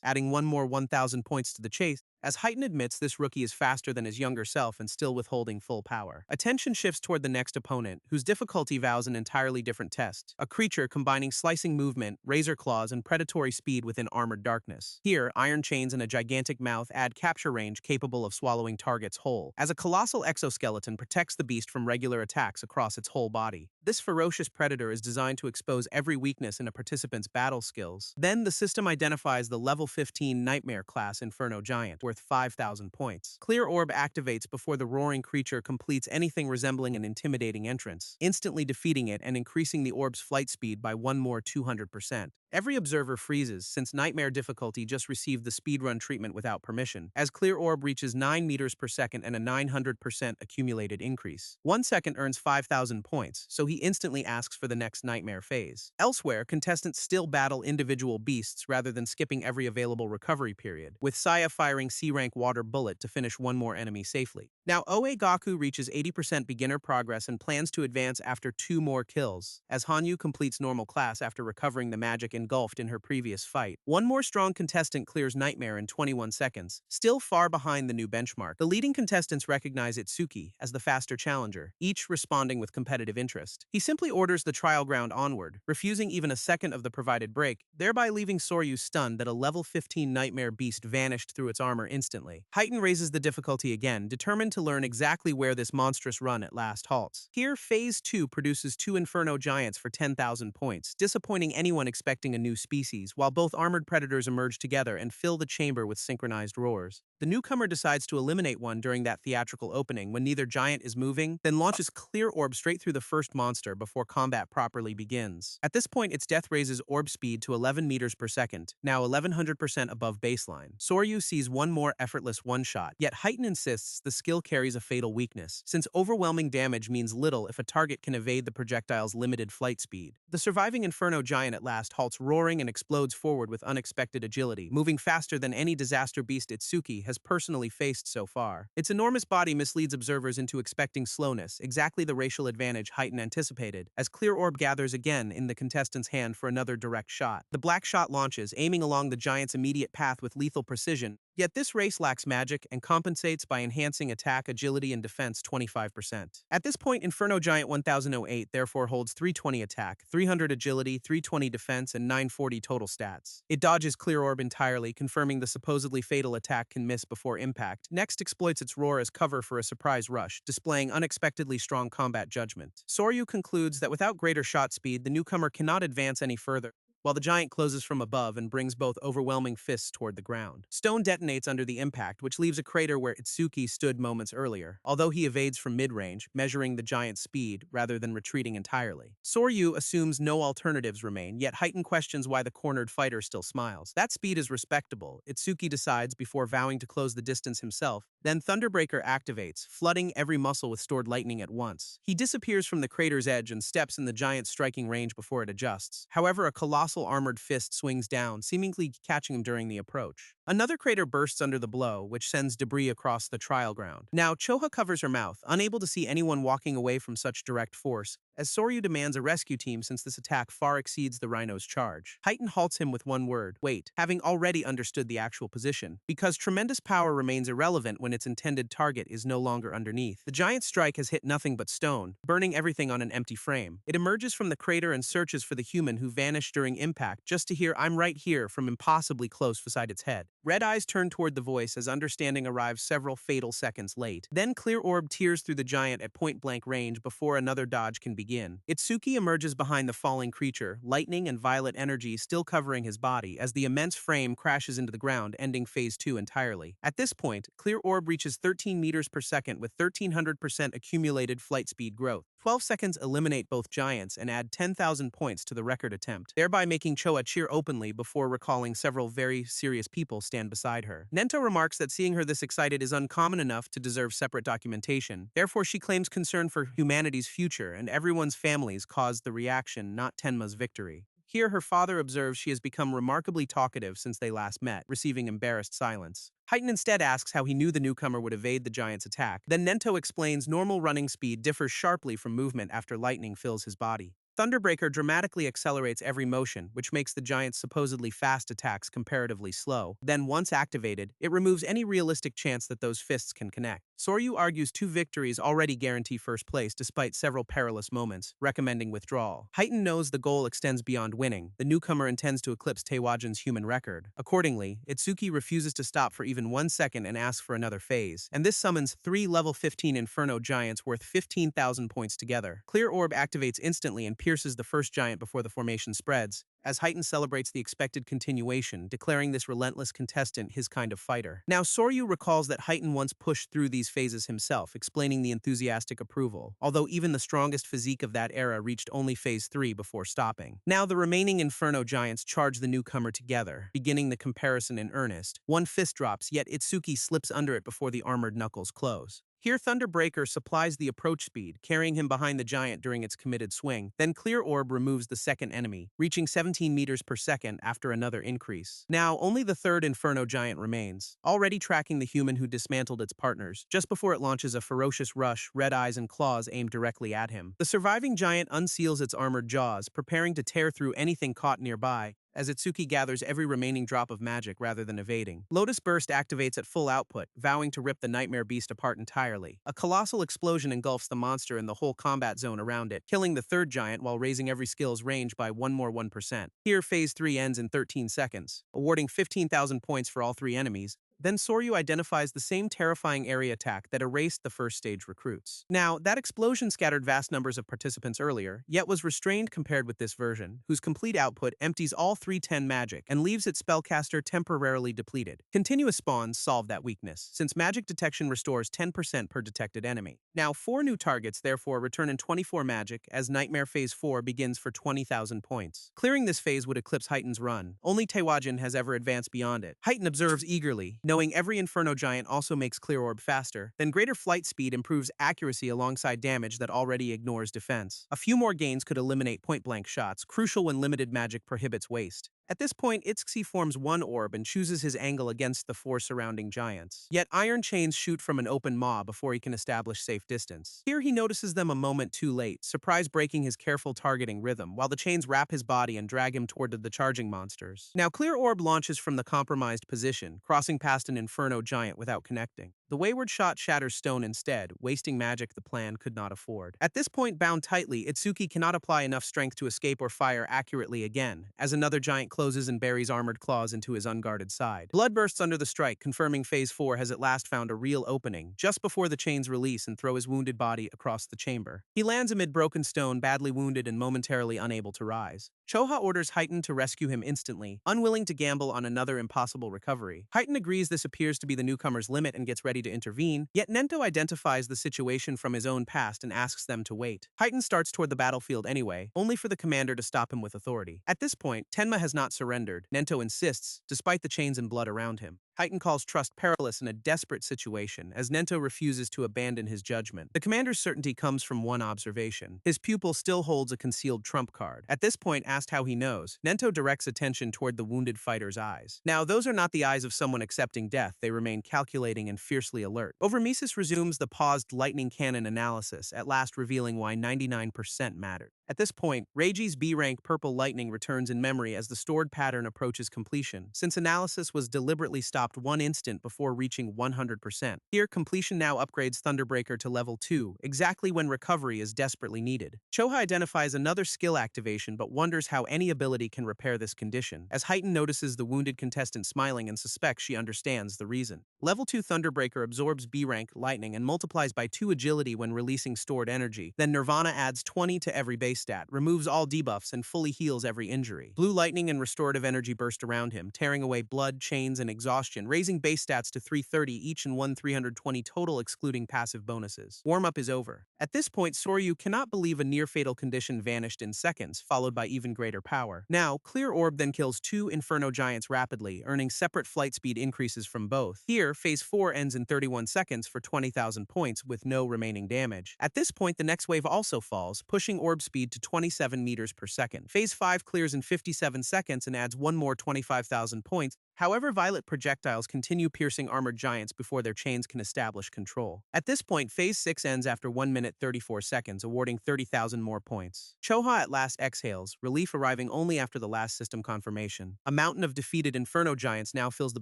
adding one more 1,000 points to the chase, as Heighten admits this rookie is faster than his younger self and still withholding full power. Attention shifts toward the next opponent, whose difficulty vows an entirely different test. A creature combining slicing movement, razor claws, and predatory speed within armored darkness. Here, iron chains and a gigantic mouth add capture range capable of swallowing targets whole, as a colossal exoskeleton protects the beast from regular attacks across its whole body. This ferocious predator is designed to expose every weakness in a participant's battle skills. Then, the system identifies the level 15 Nightmare class Inferno Giant, worth 5,000 points. Clear Orb activates before the roaring creature completes anything resembling an intimidating entrance, instantly defeating it and increasing the orb's flight speed by one more 200%. Every observer freezes, since Nightmare difficulty just received the speedrun treatment without permission, as Clear Orb reaches 9 meters per second and a 900% accumulated increase. 1 second earns 5,000 points, so he instantly asks for the next Nightmare phase. Elsewhere, contestants still battle individual beasts rather than skipping every available recovery period, with Saya firing C-rank water bullet to finish one more enemy safely. Now, Oe Gaku reaches 80% beginner progress and plans to advance after 2 more kills, as Hanyu completes normal class after recovering the magic engulfed in her previous fight. One more strong contestant clears Nightmare in 21 seconds, still far behind the new benchmark. The leading contestants recognize Itsuki as the faster challenger, each responding with competitive interest. He simply orders the trial ground onward, refusing even a second of the provided break, thereby leaving Soryu stunned that a level 15 Nightmare beast vanished through its armor instantly. Heighten raises the difficulty again, determined to learn exactly where this monstrous run at last halts. Here, Phase 2 produces two Inferno Giants for 10,000 points, disappointing anyone expecting a new species, while both armored predators emerge together and fill the chamber with synchronized roars. The newcomer decides to eliminate one during that theatrical opening when neither giant is moving, then launches Clear Orb straight through the first monster before combat properly begins. At this point, its death raises orb speed to 11 meters per second, now 1100% above baseline. Soryu sees one more effortless one-shot, yet Heighten insists the skill carries a fatal weakness, since overwhelming damage means little if a target can evade the projectile's limited flight speed. The surviving Inferno Giant at last halts roaring and explodes forward with unexpected agility, moving faster than any disaster beast Itsuki has personally faced so far. Its enormous body misleads observers into expecting slowness, exactly the racial advantage Heighten anticipated, as Clear Orb gathers again in the contestant's hand for another direct shot. The black shot launches, aiming along the giant's immediate path with lethal precision, yet this race lacks magic and compensates by enhancing attack, agility, and defense 25%. At this point, Inferno Giant 1008 therefore holds 320 attack, 300 agility, 320 defense, and 940 total stats. It dodges Clear Orb entirely, confirming the supposedly fatal attack can miss before impact, next exploits its roar as cover for a surprise rush, displaying unexpectedly strong combat judgment. Soryu concludes that without greater shot speed, the newcomer cannot advance any further, while the giant closes from above and brings both overwhelming fists toward the ground. Stone detonates under the impact, which leaves a crater where Itsuki stood moments earlier, although he evades from mid-range, measuring the giant's speed rather than retreating entirely. Soryu assumes no alternatives remain, yet Heighten questions why the cornered fighter still smiles. That speed is respectable, Itsuki decides before vowing to close the distance himself. Then Thunderbreaker activates, flooding every muscle with stored lightning at once. He disappears from the crater's edge and steps in the giant's striking range before it adjusts. However, a colossal armored fist swings down, seemingly catching him during the approach. Another crater bursts under the blow, which sends debris across the trial ground. Now, Choha covers her mouth, unable to see anyone walking away from such direct force, as Soryu demands a rescue team since this attack far exceeds the Rhino's charge. Heighten halts him with one word, wait, having already understood the actual position, because tremendous power remains irrelevant when its intended target is no longer underneath. The giant strike has hit nothing but stone, burning everything on an empty frame. It emerges from the crater and searches for the human who vanished during impact, just to hear "I'm right here" from impossibly close beside its head. Red eyes turn toward the voice as understanding arrives several fatal seconds late. Then Clear Orb tears through the giant at point-blank range before another dodge can begin. Itsuki emerges behind the falling creature, lightning and violet energy still covering his body as the immense frame crashes into the ground, ending Phase 2 entirely. At this point, Clear Orb reaches 13 meters per second with 1300% accumulated flight speed growth. 12 seconds eliminate both giants and add 10,000 points to the record attempt, thereby making Choa cheer openly before recalling several very serious people stand beside her. Nento remarks that seeing her this excited is uncommon enough to deserve separate documentation. Therefore, she claims concern for humanity's future and everyone's families caused the reaction, not Tenma's victory. Here, her father observes she has become remarkably talkative since they last met, receiving embarrassed silence. Heighten instead asks how he knew the newcomer would evade the giant's attack. Then Nento explains normal running speed differs sharply from movement after lightning fills his body. Thunderbreaker dramatically accelerates every motion, which makes the giant's supposedly fast attacks comparatively slow. Then, once activated, it removes any realistic chance that those fists can connect. Soryu argues 2 victories already guarantee first place despite several perilous moments, recommending withdrawal. Heighten knows the goal extends beyond winning. The newcomer intends to eclipse Taewajin's human record. Accordingly, Itsuki refuses to stop for even 1 second and asks for another phase. And this summons 3 level 15 Inferno Giants worth 15,000 points together. Clear Orb activates instantly and pierces the first giant before the formation spreads, as Heighten celebrates the expected continuation, declaring this relentless contestant his kind of fighter. Now, Soryu recalls that Heighten once pushed through these phases himself, explaining the enthusiastic approval, although even the strongest physique of that era reached only Phase 3 before stopping. Now, the remaining Inferno Giants charge the newcomer together, beginning the comparison in earnest. One fist drops, yet Itsuki slips under it before the armored knuckles close. Here, Thunderbreaker supplies the approach speed, carrying him behind the giant during its committed swing. Then Clear Orb removes the second enemy, reaching 17 meters per second after another increase. Now, only the third Inferno Giant remains, already tracking the human who dismantled its partners. Just before it launches a ferocious rush, red eyes and claws aim directly at him. The surviving giant unseals its armored jaws, preparing to tear through anything caught nearby, as Itsuki gathers every remaining drop of magic rather than evading. Lotus Burst activates at full output, vowing to rip the Nightmare Beast apart entirely. A colossal explosion engulfs the monster and the whole combat zone around it, killing the third giant while raising every skill's range by one more 1%. Here, Phase 3 ends in 13 seconds, awarding 15,000 points for all three enemies. Then Soryu identifies the same terrifying area attack that erased the first stage recruits. Now, that explosion scattered vast numbers of participants earlier, yet was restrained compared with this version, whose complete output empties all 310 magic and leaves its spellcaster temporarily depleted. Continuous spawns solve that weakness, since magic detection restores 10% per detected enemy. Now, 4 new targets therefore return in 24 magic as Nightmare Phase 4 begins for 20,000 points. Clearing this phase would eclipse Heighten's run. Only Tewajin has ever advanced beyond it. Heighten observes eagerly, knowing every Inferno Giant also makes Clear Orb faster, then greater flight speed improves accuracy alongside damage that already ignores defense. A few more gains could eliminate point-blank shots, crucial when limited magic prohibits waste. At this point, Itsuki forms one orb and chooses his angle against the 4 surrounding giants. Yet iron chains shoot from an open maw before he can establish safe distance. Here he notices them a moment too late, surprise breaking his careful targeting rhythm, while the chains wrap his body and drag him toward the charging monsters. Now Clear Orb launches from the compromised position, crossing past an Inferno Giant without connecting. The wayward shot shatters stone instead, wasting magic the plan could not afford. At this point, bound tightly, Itsuki cannot apply enough strength to escape or fire accurately again, as another giant closes and buries armored claws into his unguarded side. Blood bursts under the strike, confirming Phase 4 has at last found a real opening, just before the chains release and throw his wounded body across the chamber. He lands amid broken stone, badly wounded and momentarily unable to rise. Choha orders Heighten to rescue him instantly, unwilling to gamble on another impossible recovery. Heighten agrees this appears to be the newcomer's limit and gets ready to intervene, yet Nento identifies the situation from his own past and asks them to wait. Heighten starts toward the battlefield anyway, only for the commander to stop him with authority. At this point, Tenma has not surrendered. Nento insists, despite the chains and blood around him. Heighten calls trust perilous in a desperate situation, as Nento refuses to abandon his judgment. The commander's certainty comes from one observation. His pupil still holds a concealed trump card. At this point, asked how he knows, Nento directs attention toward the wounded fighter's eyes. Now, those are not the eyes of someone accepting death. They remain calculating and fiercely alert. Overmesis resumes the paused lightning cannon analysis, at last revealing why 99% mattered. At this point, Reiji's B-rank purple lightning returns in memory as the stored pattern approaches completion, since analysis was deliberately stopped 1 instant before reaching 100%. Here, completion now upgrades Thunderbreaker to level 2, exactly when recovery is desperately needed. Choha identifies another skill activation but wonders how any ability can repair this condition, as Heighten notices the wounded contestant smiling and suspects she understands the reason. Level 2 Thunderbreaker absorbs B-rank lightning and multiplies by 2 agility when releasing stored energy. Then Nirvana adds 20 to every base stat, removes all debuffs, and fully heals every injury. Blue lightning and restorative energy burst around him, tearing away blood, chains, and exhaustion, raising base stats to 330 each and 320 total excluding passive bonuses. Warm-up is over. At this point, Soryu cannot believe a near-fatal condition vanished in seconds, followed by even greater power. Now, Clear Orb then kills 2 Inferno Giants rapidly, earning separate flight speed increases from both. Here, Phase 4 ends in 31 seconds for 20,000 points with no remaining damage. At this point, the next wave also falls, pushing orb speed to 27 meters per second. Phase 5 clears in 57 seconds and adds one more 25,000 points. However, violet projectiles continue piercing armored giants before their chains can establish control. At this point, Phase 6 ends after 1 minute 34 seconds, awarding 30,000 more points. Choha at last exhales, relief arriving only after the last system confirmation. A mountain of defeated Inferno Giants now fills the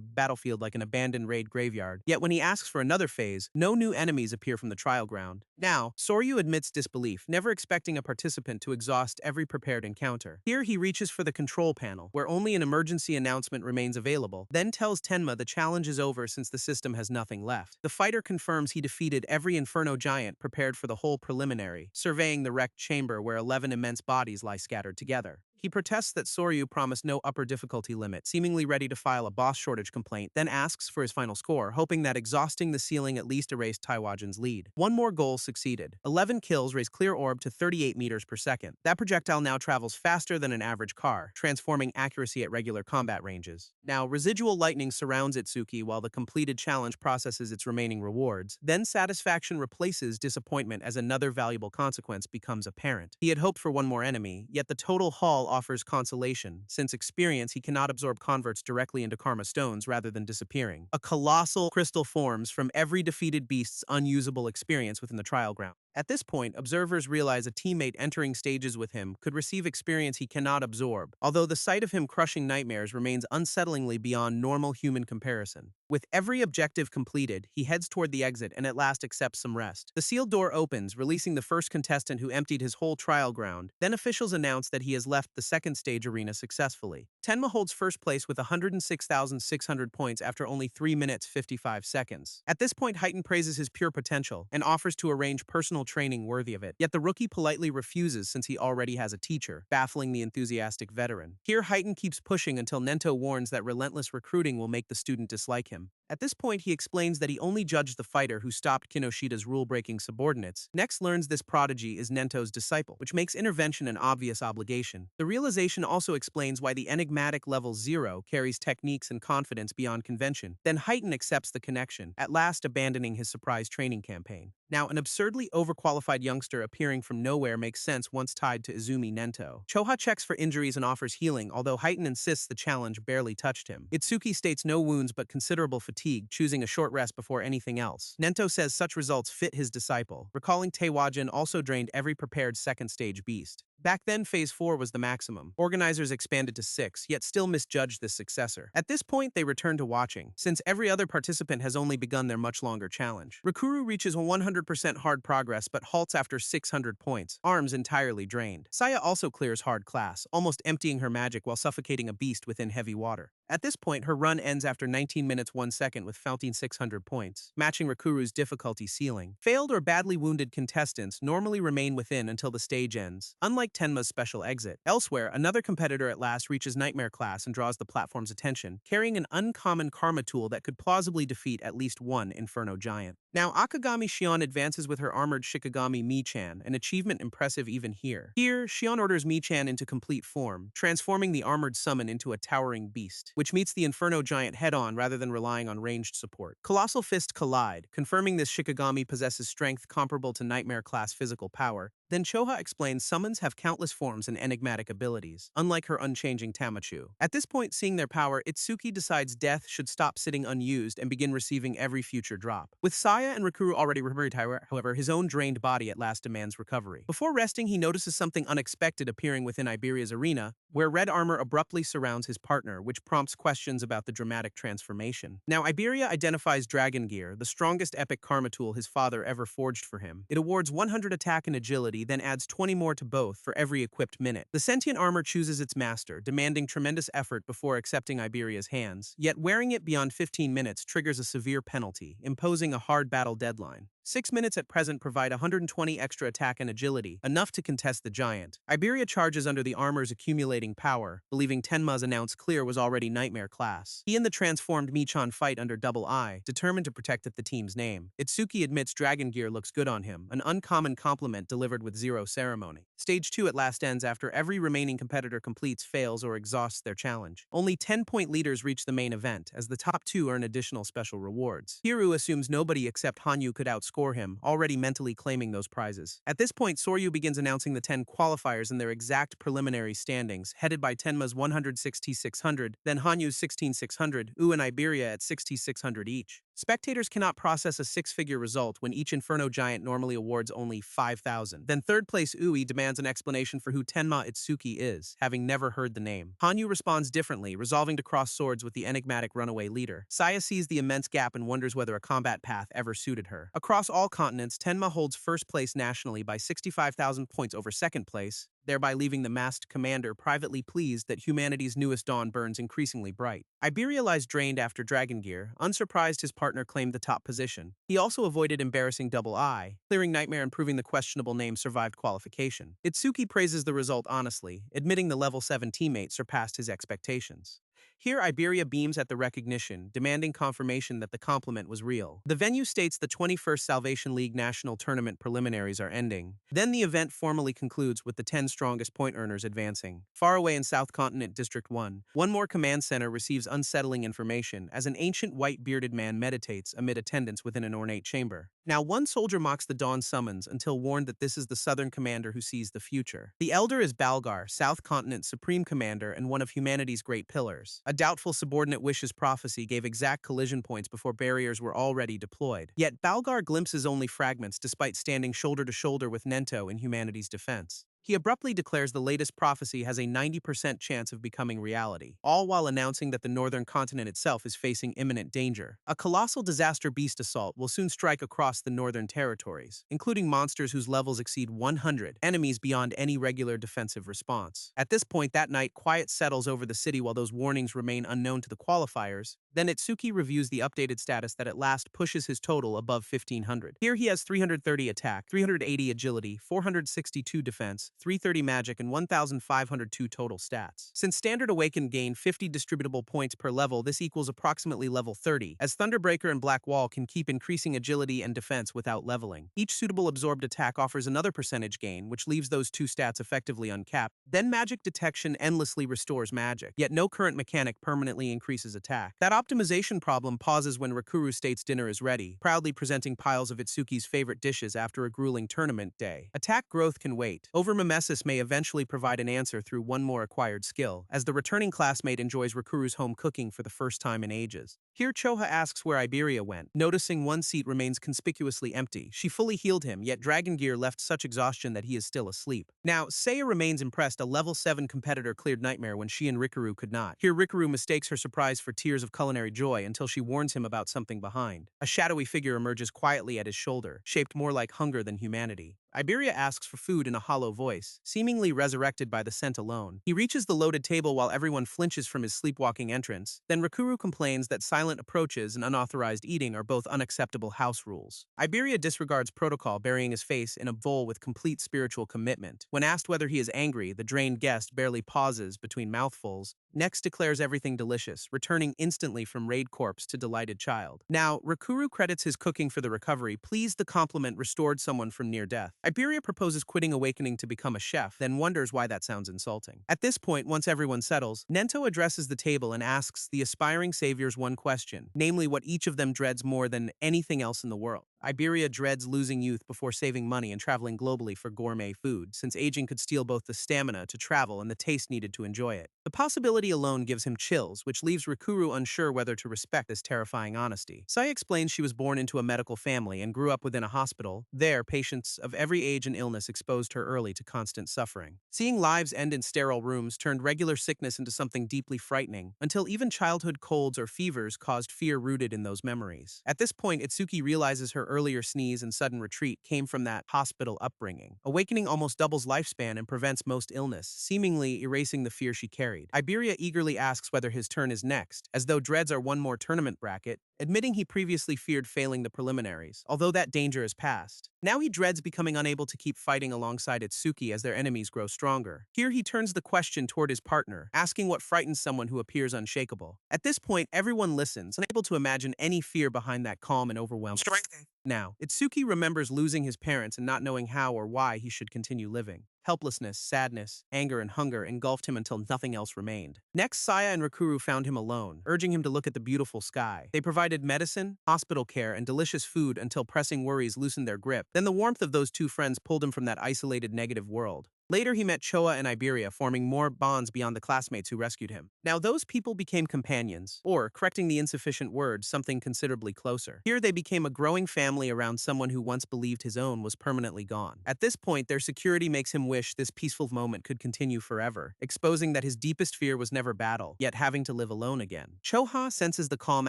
battlefield like an abandoned raid graveyard. Yet when he asks for another phase, no new enemies appear from the trial ground. Now, Soryu admits disbelief, never expecting a participant to exhaust every prepared encounter. Here he reaches for the control panel, where only an emergency announcement remains available, then tells Tenma the challenge is over since the system has nothing left. The fighter confirms he defeated every Inferno Giant prepared for the whole preliminary, surveying the wrecked chamber where 11 immense bodies lie scattered together. He protests that Soryu promised no upper difficulty limit, seemingly ready to file a boss shortage complaint, then asks for his final score, hoping that exhausting the ceiling at least erased Taiwajin's lead. One more goal succeeded. 11 kills raise Clear Orb to 38 meters per second. That projectile now travels faster than an average car, transforming accuracy at regular combat ranges. Now, residual lightning surrounds Itsuki while the completed challenge processes its remaining rewards. Then satisfaction replaces disappointment as another valuable consequence becomes apparent. He had hoped for one more enemy, yet the total haul offers consolation. Since experience, he cannot absorb converts directly into Karma Stones rather than disappearing. A colossal crystal forms from every defeated beast's unusable experience within the trial ground. At this point, observers realize a teammate entering stages with him could receive experience he cannot absorb, although the sight of him crushing nightmares remains unsettlingly beyond normal human comparison. With every objective completed, he heads toward the exit and at last accepts some rest. The sealed door opens, releasing the first contestant who emptied his whole trial ground. Then officials announce that he has left the second stage arena successfully. Tenma holds first place with 106,600 points after only 3 minutes 55 seconds. At this point, Heighten praises his pure potential and offers to arrange personal training worthy of it. Yet the rookie politely refuses since he already has a teacher, baffling the enthusiastic veteran. Here, Heighten keeps pushing until Nento warns that relentless recruiting will make the student dislike him. At this point, he explains that he only judged the fighter who stopped Kinoshida's rule-breaking subordinates. Next learns this prodigy is Nento's disciple, which makes intervention an obvious obligation. The realization also explains why the enigmatic level 0 carries techniques and confidence beyond convention. Then Heighten accepts the connection, at last abandoning his surprise training campaign. Now, an absurdly overqualified youngster appearing from nowhere makes sense once tied to Izumi Nento. Choha checks for injuries and offers healing, although Heighten insists the challenge barely touched him. Itsuki states no wounds but considerable fatigue, choosing a short rest before anything else. Nento says such results fit his disciple, recalling Teiwajin also drained every prepared second stage beast. Back then, Phase 4 was the maximum. Organizers expanded to 6, yet still misjudged this successor. At this point, they return to watching, since every other participant has only begun their much longer challenge. Rikuru reaches 100% hard progress but halts after 600 points, arms entirely drained. Saya also clears hard class, almost emptying her magic while suffocating a beast within heavy water. At this point, her run ends after 19 minutes 1 second with 600 points, matching Rikuru's difficulty ceiling. Failed or badly wounded contestants normally remain within until the stage ends, unlike Tenma's special exit. Elsewhere, another competitor at last reaches Nightmare class and draws the platform's attention, carrying an uncommon karma tool that could plausibly defeat at least one Inferno Giant. Now, Akagami Cheon advances with her armored Shikigami Michan, an achievement impressive even here. Here, Cheon orders Michan into complete form, transforming the armored summon into a towering beast, which meets the Inferno Giant head-on rather than relying on ranged support. Colossal Fists collide, confirming this Shikigami possesses strength comparable to Nightmare-class physical power. Then Choha explains summons have countless forms and enigmatic abilities, unlike her unchanging Tamachu. At this point, seeing their power, Itsuki decides Death should stop sitting unused and begin receiving every future drop. With Saya and Rikuru already recovered, however, his own drained body at last demands recovery. Before resting, he notices something unexpected appearing within Iberia's arena, where red armor abruptly surrounds his partner, which prompts questions about the dramatic transformation. Now, Iberia identifies Dragon Gear, the strongest epic karma tool his father ever forged for him. It awards 100 attack and agility, then adds 20 more to both for every equipped minute. The sentient armor chooses its master, demanding tremendous effort before accepting Iberia's hands, yet wearing it beyond 15 minutes triggers a severe penalty, imposing a hard battle deadline. 6 minutes at present provide 120 extra attack and agility, enough to contest the giant. Iberia charges under the armor's accumulating power, believing Tenma's announced clear was already Nightmare class. He and the transformed Michan fight under double I, determined to protect the team's name. Itsuki admits Dragon Gear looks good on him, an uncommon compliment delivered with zero ceremony. Stage 2 at last ends after every remaining competitor completes, fails, or exhausts their challenge. Only 10-point leaders reach the main event, as the top 2 earn additional special rewards. Hiru assumes nobody except Hanyu could outscore him, already mentally claiming those prizes. At this point, Soryu begins announcing the 10 qualifiers and their exact preliminary standings, headed by Tenma's 160,600, then Hanyu's 16,600, and Iberia at 60,600 each. Spectators cannot process a 6-figure result when each Inferno Giant normally awards only 5,000. Then third place Ui demands an explanation for who Tenma Itsuki is, having never heard the name. Hanyu responds differently, resolving to cross swords with the enigmatic runaway leader. Saya sees the immense gap and wonders whether a combat path ever suited her. Across all continents, Tenma holds first place nationally by 65,000 points over second place, thereby leaving the masked commander privately pleased that humanity's newest dawn burns increasingly bright. Iberia lies drained after Dragon Gear. Unsurprised, his partner claimed the top position. He also avoided embarrassing double I, clearing Nightmare and proving the questionable name survived qualification. Itsuki praises the result honestly, admitting the level 7 teammate surpassed his expectations. Here, Iberia beams at the recognition, demanding confirmation that the compliment was real. The venue states the 21st Salvation League National Tournament preliminaries are ending. Then the event formally concludes with the 10 strongest point earners advancing. Far away in South Continent District 1, one more command center receives unsettling information as an ancient white-bearded man meditates amid attendants within an ornate chamber. Now, one soldier mocks the dawn summons until warned that this is the Southern Commander who sees the future. The elder is Balgar, South Continent Supreme Commander and one of humanity's great pillars. A doubtful subordinate wish's prophecy gave exact collision points before barriers were already deployed. Yet Balgar glimpses only fragments despite standing shoulder to shoulder with Nento in humanity's defense. He abruptly declares the latest prophecy has a 90% chance of becoming reality, all while announcing that the northern continent itself is facing imminent danger. A colossal disaster beast assault will soon strike across the northern territories, including monsters whose levels exceed 100, enemies beyond any regular defensive response. At this point that night, quiet settles over the city while those warnings remain unknown to the qualifiers. Then Itsuki reviews the updated status that at last pushes his total above 1500. Here he has 330 attack, 380 agility, 462 defense, 330 magic, and 1502 total stats. Since Standard Awakened gain 50 distributable points per level, this equals approximately level 30, as Thunderbreaker and Black Wall can keep increasing agility and defense without leveling. Each suitable absorbed attack offers another percentage gain, which leaves those two stats effectively uncapped. Then Magic Detection endlessly restores magic, yet no current mechanic permanently increases attack. That optimization problem pauses when Rakuru states dinner is ready, proudly presenting piles of Itsuki's favorite dishes after a grueling tournament day. Attack growth can wait. Overmimesis may eventually provide an answer through one more acquired skill, as the returning classmate enjoys Rakuru's home cooking for the first time in ages. Here Choha asks where Iberia went, noticing one seat remains conspicuously empty. She fully healed him, yet Dragon Gear left such exhaustion that he is still asleep. Now, Seiya remains impressed a level 7 competitor cleared Nightmare when she and Rikuru could not. Here Rikuru mistakes her surprise for tears of culinary joy until she warns him about something behind. A shadowy figure emerges quietly at his shoulder, shaped more like hunger than humanity. Iberia asks for food in a hollow voice, seemingly resurrected by the scent alone. He reaches the loaded table while everyone flinches from his sleepwalking entrance. Then Rakuru complains that silent approaches and unauthorized eating are both unacceptable house rules. Iberia disregards protocol, burying his face in a bowl with complete spiritual commitment. When asked whether he is angry, the drained guest barely pauses between mouthfuls, next declares everything delicious, returning instantly from raid corpse to delighted child. Now, Rakuru credits his cooking for the recovery, pleased the compliment restored someone from near death. Iberia proposes quitting Awakening to become a chef, then wonders why that sounds insulting. At this point, once everyone settles, Nento addresses the table and asks the aspiring saviors one question, namely what each of them dreads more than anything else in the world. Iberia dreads losing youth before saving money and traveling globally for gourmet food, since aging could steal both the stamina to travel and the taste needed to enjoy it. The possibility alone gives him chills, which leaves Rikuru unsure whether to respect this terrifying honesty. Sai explains she was born into a medical family and grew up within a hospital. There, patients of every age and illness exposed her early to constant suffering. Seeing lives end in sterile rooms turned regular sickness into something deeply frightening, until even childhood colds or fevers caused fear rooted in those memories. At this point, Itsuki realizes her earlier sneeze and sudden retreat came from that hospital upbringing. Awakening almost doubles lifespan and prevents most illness, seemingly erasing the fear she carried. Iberia eagerly asks whether his turn is next, as though dreads are one more tournament bracket, admitting he previously feared failing the preliminaries, although that danger is past. Now he dreads becoming unable to keep fighting alongside Itsuki as their enemies grow stronger. Here he turns the question toward his partner, asking what frightens someone who appears unshakable. At this point, everyone listens, unable to imagine any fear behind that calm and overwhelmed strength. Now, Itsuki remembers losing his parents and not knowing how or why he should continue living. Helplessness, sadness, anger, and hunger engulfed him until nothing else remained. Next, Saya and Rakuru found him alone, urging him to look at the beautiful sky. They provided medicine, hospital care, and delicious food until pressing worries loosened their grip. Then the warmth of those two friends pulled him from that isolated negative world. Later, he met Choa and Iberia, forming more bonds beyond the classmates who rescued him. Now, those people became companions, or, correcting the insufficient word, something considerably closer. Here, they became a growing family around someone who once believed his own was permanently gone. At this point, their security makes him wish this peaceful moment could continue forever, exposing that his deepest fear was never battle, yet having to live alone again. Choha senses the calm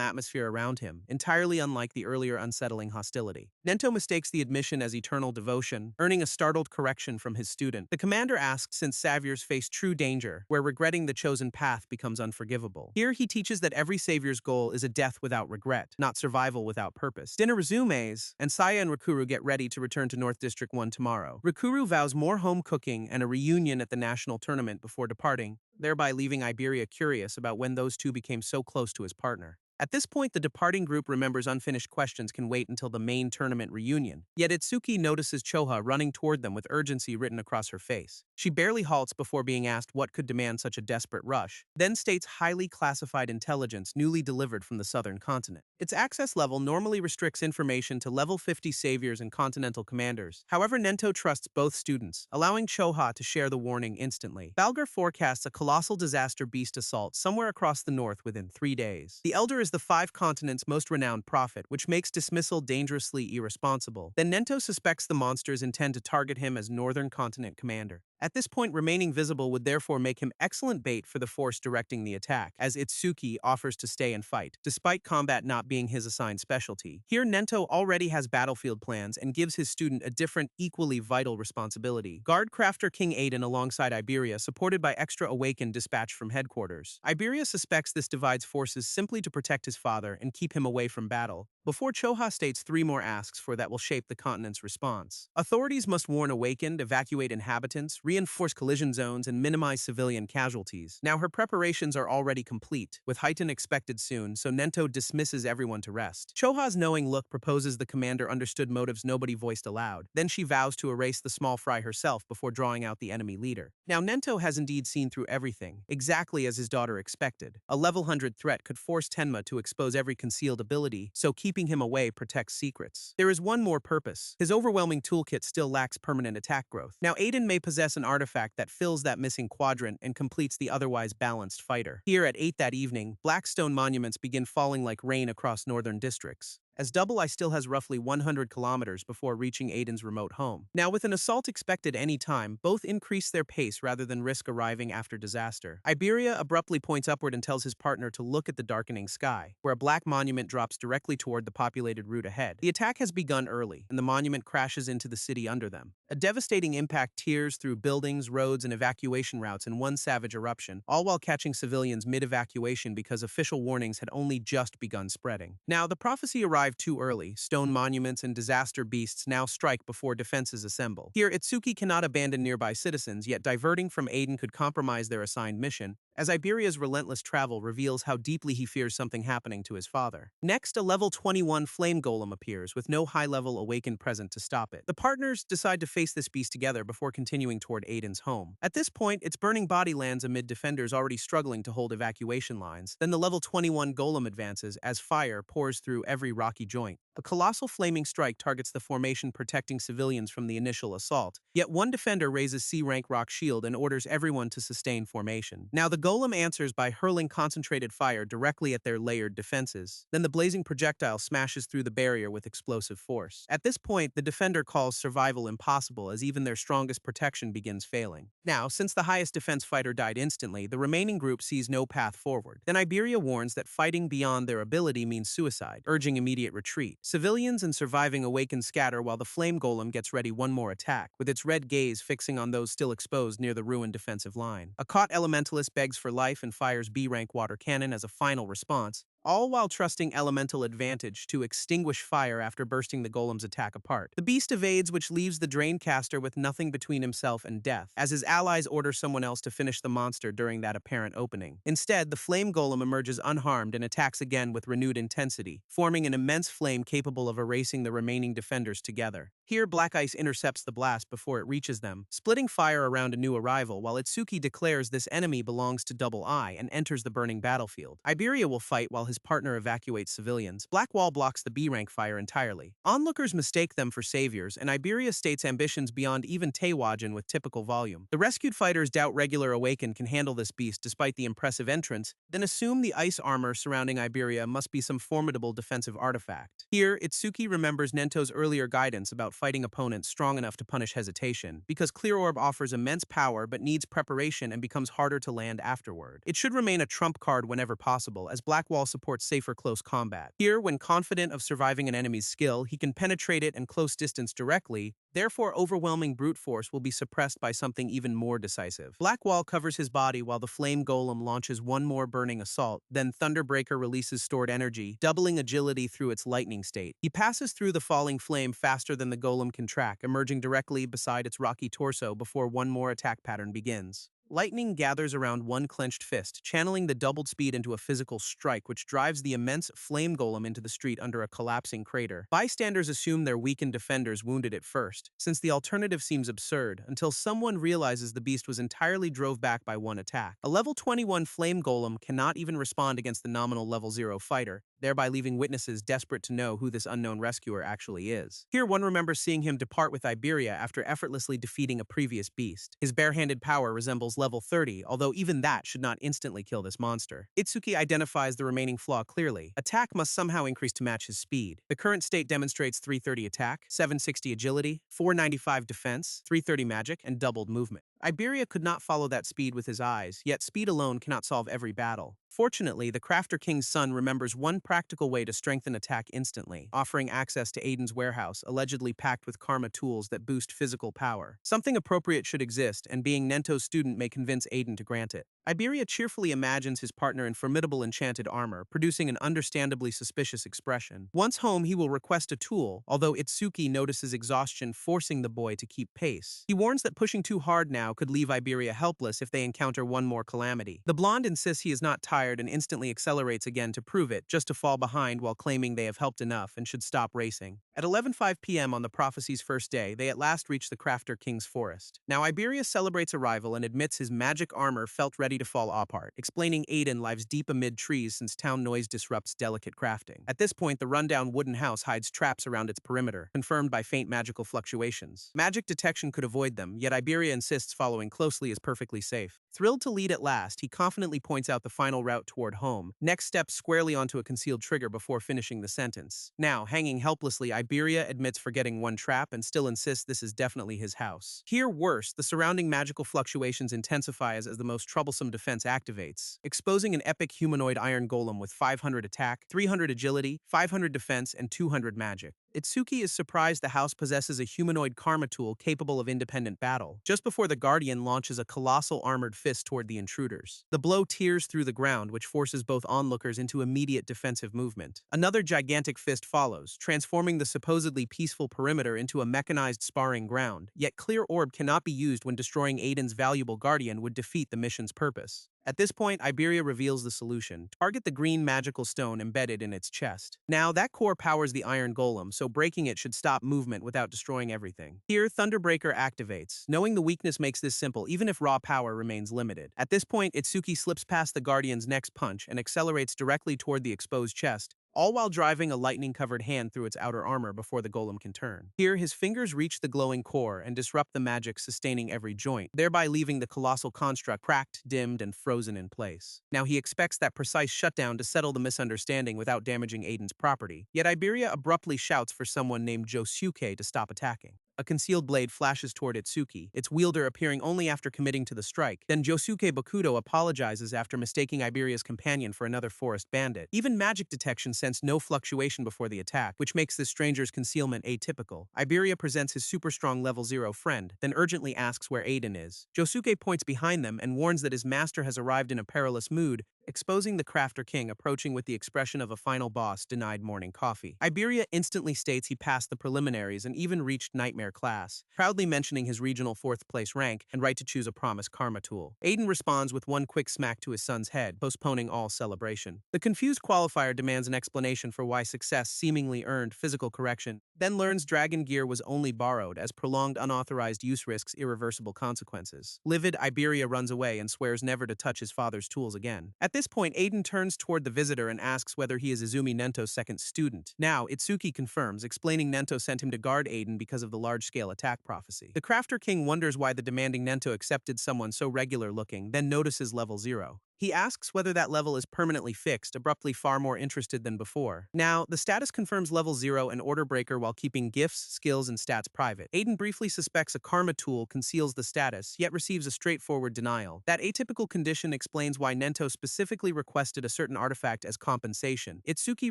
atmosphere around him, entirely unlike the earlier unsettling hostility. Nento mistakes the admission as eternal devotion, earning a startled correction from his student. The commander asks since saviors face true danger, where regretting the chosen path becomes unforgivable. Here he teaches that every savior's goal is a death without regret, not survival without purpose. Dinner resumes, and Saya and Rakuru get ready to return to North District 1 tomorrow. Rakuru vows more home cooking and a reunion at the national tournament before departing, thereby leaving Iberia curious about when those two became so close to his partner. At this point, the departing group remembers unfinished questions can wait until the main tournament reunion. Yet Itsuki notices Choha running toward them with urgency written across her face. She barely halts before being asked what could demand such a desperate rush, then states highly classified intelligence newly delivered from the southern continent. Its access level normally restricts information to level 50 saviors and continental commanders. However, Nento trusts both students, allowing Choha to share the warning instantly. Balgar forecasts a colossal disaster beast assault somewhere across the north within 3 days. The Elder is the 5 continents' most renowned prophet, which makes dismissal dangerously irresponsible. Then Nento suspects the monsters intend to target him as northern continent commander. At this point, remaining visible would therefore make him excellent bait for the force directing the attack, as Itsuki offers to stay and fight, despite combat not being his assigned specialty. Here, Nento already has battlefield plans and gives his student a different, equally vital responsibility. Guard crafter King Aiden alongside Iberia, supported by extra awakened dispatched from headquarters. Iberia suspects this divides forces simply to protect his father and keep him away from battle, before Choha states 3 more asks for that will shape the continent's response. Authorities must warn awakened, evacuate inhabitants, reinforce collision zones, and minimize civilian casualties. Now her preparations are already complete, with Heighten expected soon, so Nento dismisses everyone to rest. Choha's knowing look proposes the commander understood motives nobody voiced aloud. Then she vows to erase the small fry herself before drawing out the enemy leader. Now Nento has indeed seen through everything, exactly as his daughter expected. A level 100 threat could force Tenma to expose every concealed ability, so keeping him away protects secrets. There is one more purpose. His overwhelming toolkit still lacks permanent attack growth. Now Aiden may possess an artifact that fills that missing quadrant and completes the otherwise balanced fighter. Here at 8 that evening, Blackstone monuments begin falling like rain across northern districts, as Double I still has roughly 100 kilometers before reaching Aiden's remote home. Now, with an assault expected any time, both increase their pace rather than risk arriving after disaster. Iberia abruptly points upward and tells his partner to look at the darkening sky, where a black monument drops directly toward the populated route ahead. The attack has begun early, and the monument crashes into the city under them. A devastating impact tears through buildings, roads, and evacuation routes in one savage eruption, all while catching civilians mid-evacuation because official warnings had only just begun spreading. Now, the prophecy arrived too early. Stone monuments and disaster beasts now strike before defenses assemble. Here, Itsuki cannot abandon nearby citizens, yet diverting from Aiden could compromise their assigned mission, as Iberia's relentless travel reveals how deeply he fears something happening to his father. Next, a level 21 flame golem appears, with no high-level awakened present to stop it. The partners decide to face this beast together before continuing toward Aiden's home. At this point, its burning body lands amid defenders already struggling to hold evacuation lines. Then the level 21 golem advances as fire pours through every rocky joint. A colossal flaming strike targets the formation protecting civilians from the initial assault, yet one defender raises C-rank rock shield and orders everyone to sustain formation. Now the golem answers by hurling concentrated fire directly at their layered defenses. Then the blazing projectile smashes through the barrier with explosive force. At this point, the defender calls survival impossible as even their strongest protection begins failing. Now, since the highest defense fighter died instantly, the remaining group sees no path forward. Then Iberia warns that fighting beyond their ability means suicide, urging immediate retreat. Civilians and surviving awaken scatter while the flame golem gets ready one more attack, with its red gaze fixing on those still exposed near the ruined defensive line. A caught elementalist begs for life and fires B-rank water cannon as a final response, all while trusting elemental advantage to extinguish fire after bursting the golem's attack apart. The beast evades, which leaves the drained caster with nothing between himself and death, as his allies order someone else to finish the monster during that apparent opening. Instead, the flame golem emerges unharmed and attacks again with renewed intensity, forming an immense flame capable of erasing the remaining defenders together. Here, Black Ice intercepts the blast before it reaches them, splitting fire around a new arrival, while Itsuki declares this enemy belongs to Double I and enters the burning battlefield. Iberia will fight while his partner evacuates civilians. Blackwall blocks the B-rank fire entirely. Onlookers mistake them for saviors, and Iberia states ambitions beyond even Teiwajin with typical volume. The rescued fighters doubt regular Awakened can handle this beast despite the impressive entrance, then assume the ice armor surrounding Iberia must be some formidable defensive artifact. Here, Itsuki remembers Nento's earlier guidance about fighting opponents strong enough to punish hesitation, because Clear Orb offers immense power but needs preparation and becomes harder to land afterward. It should remain a trump card whenever possible, as Blackwall supports safer close combat. Here, when confident of surviving an enemy's skill, he can penetrate it and close distance directly, therefore overwhelming brute force will be suppressed by something even more decisive. Blackwall covers his body while the flame golem launches one more burning assault, then Thunderbreaker releases stored energy, doubling agility through its lightning state. He passes through the falling flame faster than the golem can track, emerging directly beside its rocky torso before one more attack pattern begins. Lightning gathers around one clenched fist, channeling the doubled speed into a physical strike which drives the immense flame golem into the street under a collapsing crater. Bystanders assume their weakened defenders wounded it first, since the alternative seems absurd, until someone realizes the beast was entirely drove back by one attack. A level 21 flame golem cannot even respond against the nominal level 0 fighter, thereby leaving witnesses desperate to know who this unknown rescuer actually is. Here one remembers seeing him depart with Iberia after effortlessly defeating a previous beast. His barehanded power resembles level 30, although even that should not instantly kill this monster. Itsuki identifies the remaining flaw clearly. Attack must somehow increase to match his speed. The current state demonstrates 330 attack, 760 agility, 495 defense, 330 magic, and doubled movement. Iberia could not follow that speed with his eyes, yet speed alone cannot solve every battle. Fortunately, the Crafter King's son remembers one practical way to strengthen attack instantly, offering access to Aiden's warehouse, allegedly packed with karma tools that boost physical power. Something appropriate should exist, and being Nento's student may convince Aiden to grant it. Iberia cheerfully imagines his partner in formidable enchanted armor, producing an understandably suspicious expression. Once home, he will request a tool, although Itsuki notices exhaustion forcing the boy to keep pace. He warns that pushing too hard now could leave Iberia helpless if they encounter one more calamity. The blonde insists he is not tired and instantly accelerates again to prove it, just to fall behind while claiming they have helped enough and should stop racing. At 11:05 p.m. on the prophecy's first day, they at last reach the Crafter King's forest. Now Iberia celebrates arrival and admits his magic armor felt ready to fall apart, explaining Aiden lives deep amid trees since town noise disrupts delicate crafting. At this point, the rundown wooden house hides traps around its perimeter, confirmed by faint magical fluctuations. Magic detection could avoid them, yet Iberia insists following closely is perfectly safe. Thrilled to lead at last, he confidently points out the final route toward home. Next steps squarely onto a concealed trigger before finishing the sentence. Now, hanging helplessly, Iberia admits forgetting one trap and still insists this is definitely his house. Here, worse, the surrounding magical fluctuations intensify as the most troublesome defense activates, exposing an epic humanoid iron golem with 500 attack, 300 agility, 500 defense, and 200 magic. Itsuki is surprised the house possesses a humanoid karma tool capable of independent battle. Just before the Guardian launches a colossal armored fist toward the intruders. The blow tears through the ground, which forces both onlookers into immediate defensive movement. Another gigantic fist follows, transforming the supposedly peaceful perimeter into a mechanized sparring ground, yet Clear Orb cannot be used when destroying Aiden's valuable Guardian would defeat the mission's purpose. At this point, Iberia reveals the solution. Target the green magical stone embedded in its chest. Now, that core powers the iron golem, so breaking it should stop movement without destroying everything. Here, Thunderbreaker activates. Knowing the weakness makes this simple, even if raw power remains limited. At this point, Itsuki slips past the Guardian's next punch and accelerates directly toward the exposed chest, all while driving a lightning-covered hand through its outer armor before the golem can turn. Here, his fingers reach the glowing core and disrupt the magic sustaining every joint, thereby leaving the colossal construct cracked, dimmed, and frozen in place. Now he expects that precise shutdown to settle the misunderstanding without damaging Aiden's property, yet Iberia abruptly shouts for someone named Josuke to stop attacking. A concealed blade flashes toward Itsuki, its wielder appearing only after committing to the strike. Then Josuke Bakudo apologizes after mistaking Iberia's companion for another forest bandit. Even magic detection sensed no fluctuation before the attack, which makes this stranger's concealment atypical. Iberia presents his super strong level 0 friend, then urgently asks where Aiden is. Josuke points behind them and warns that his master has arrived in a perilous mood, exposing the Crafter King approaching with the expression of a final boss denied morning coffee. Iberia instantly states he passed the preliminaries and even reached Nightmare class, proudly mentioning his regional 4th place rank and right to choose a promised karma tool. Aiden responds with one quick smack to his son's head, postponing all celebration. The confused qualifier demands an explanation for why success seemingly earned physical correction, then learns Dragon Gear was only borrowed as prolonged unauthorized use risks irreversible consequences. Livid, Iberia runs away and swears never to touch his father's tools again. At this point, Aiden turns toward the visitor and asks whether he is Izumi Nento's second student. Now, Itsuki confirms, explaining Nento sent him to guard Aiden because of the large-scale attack prophecy. The Crafter King wonders why the demanding Nento accepted someone so regular-looking, then notices level 0. He asks whether that level is permanently fixed, abruptly far more interested than before. Now, the status confirms level 0 and order breaker while keeping gifts, skills, and stats private. Aiden briefly suspects a karma tool conceals the status, yet receives a straightforward denial. That atypical condition explains why Nento specifically requested a certain artifact as compensation. Itsuki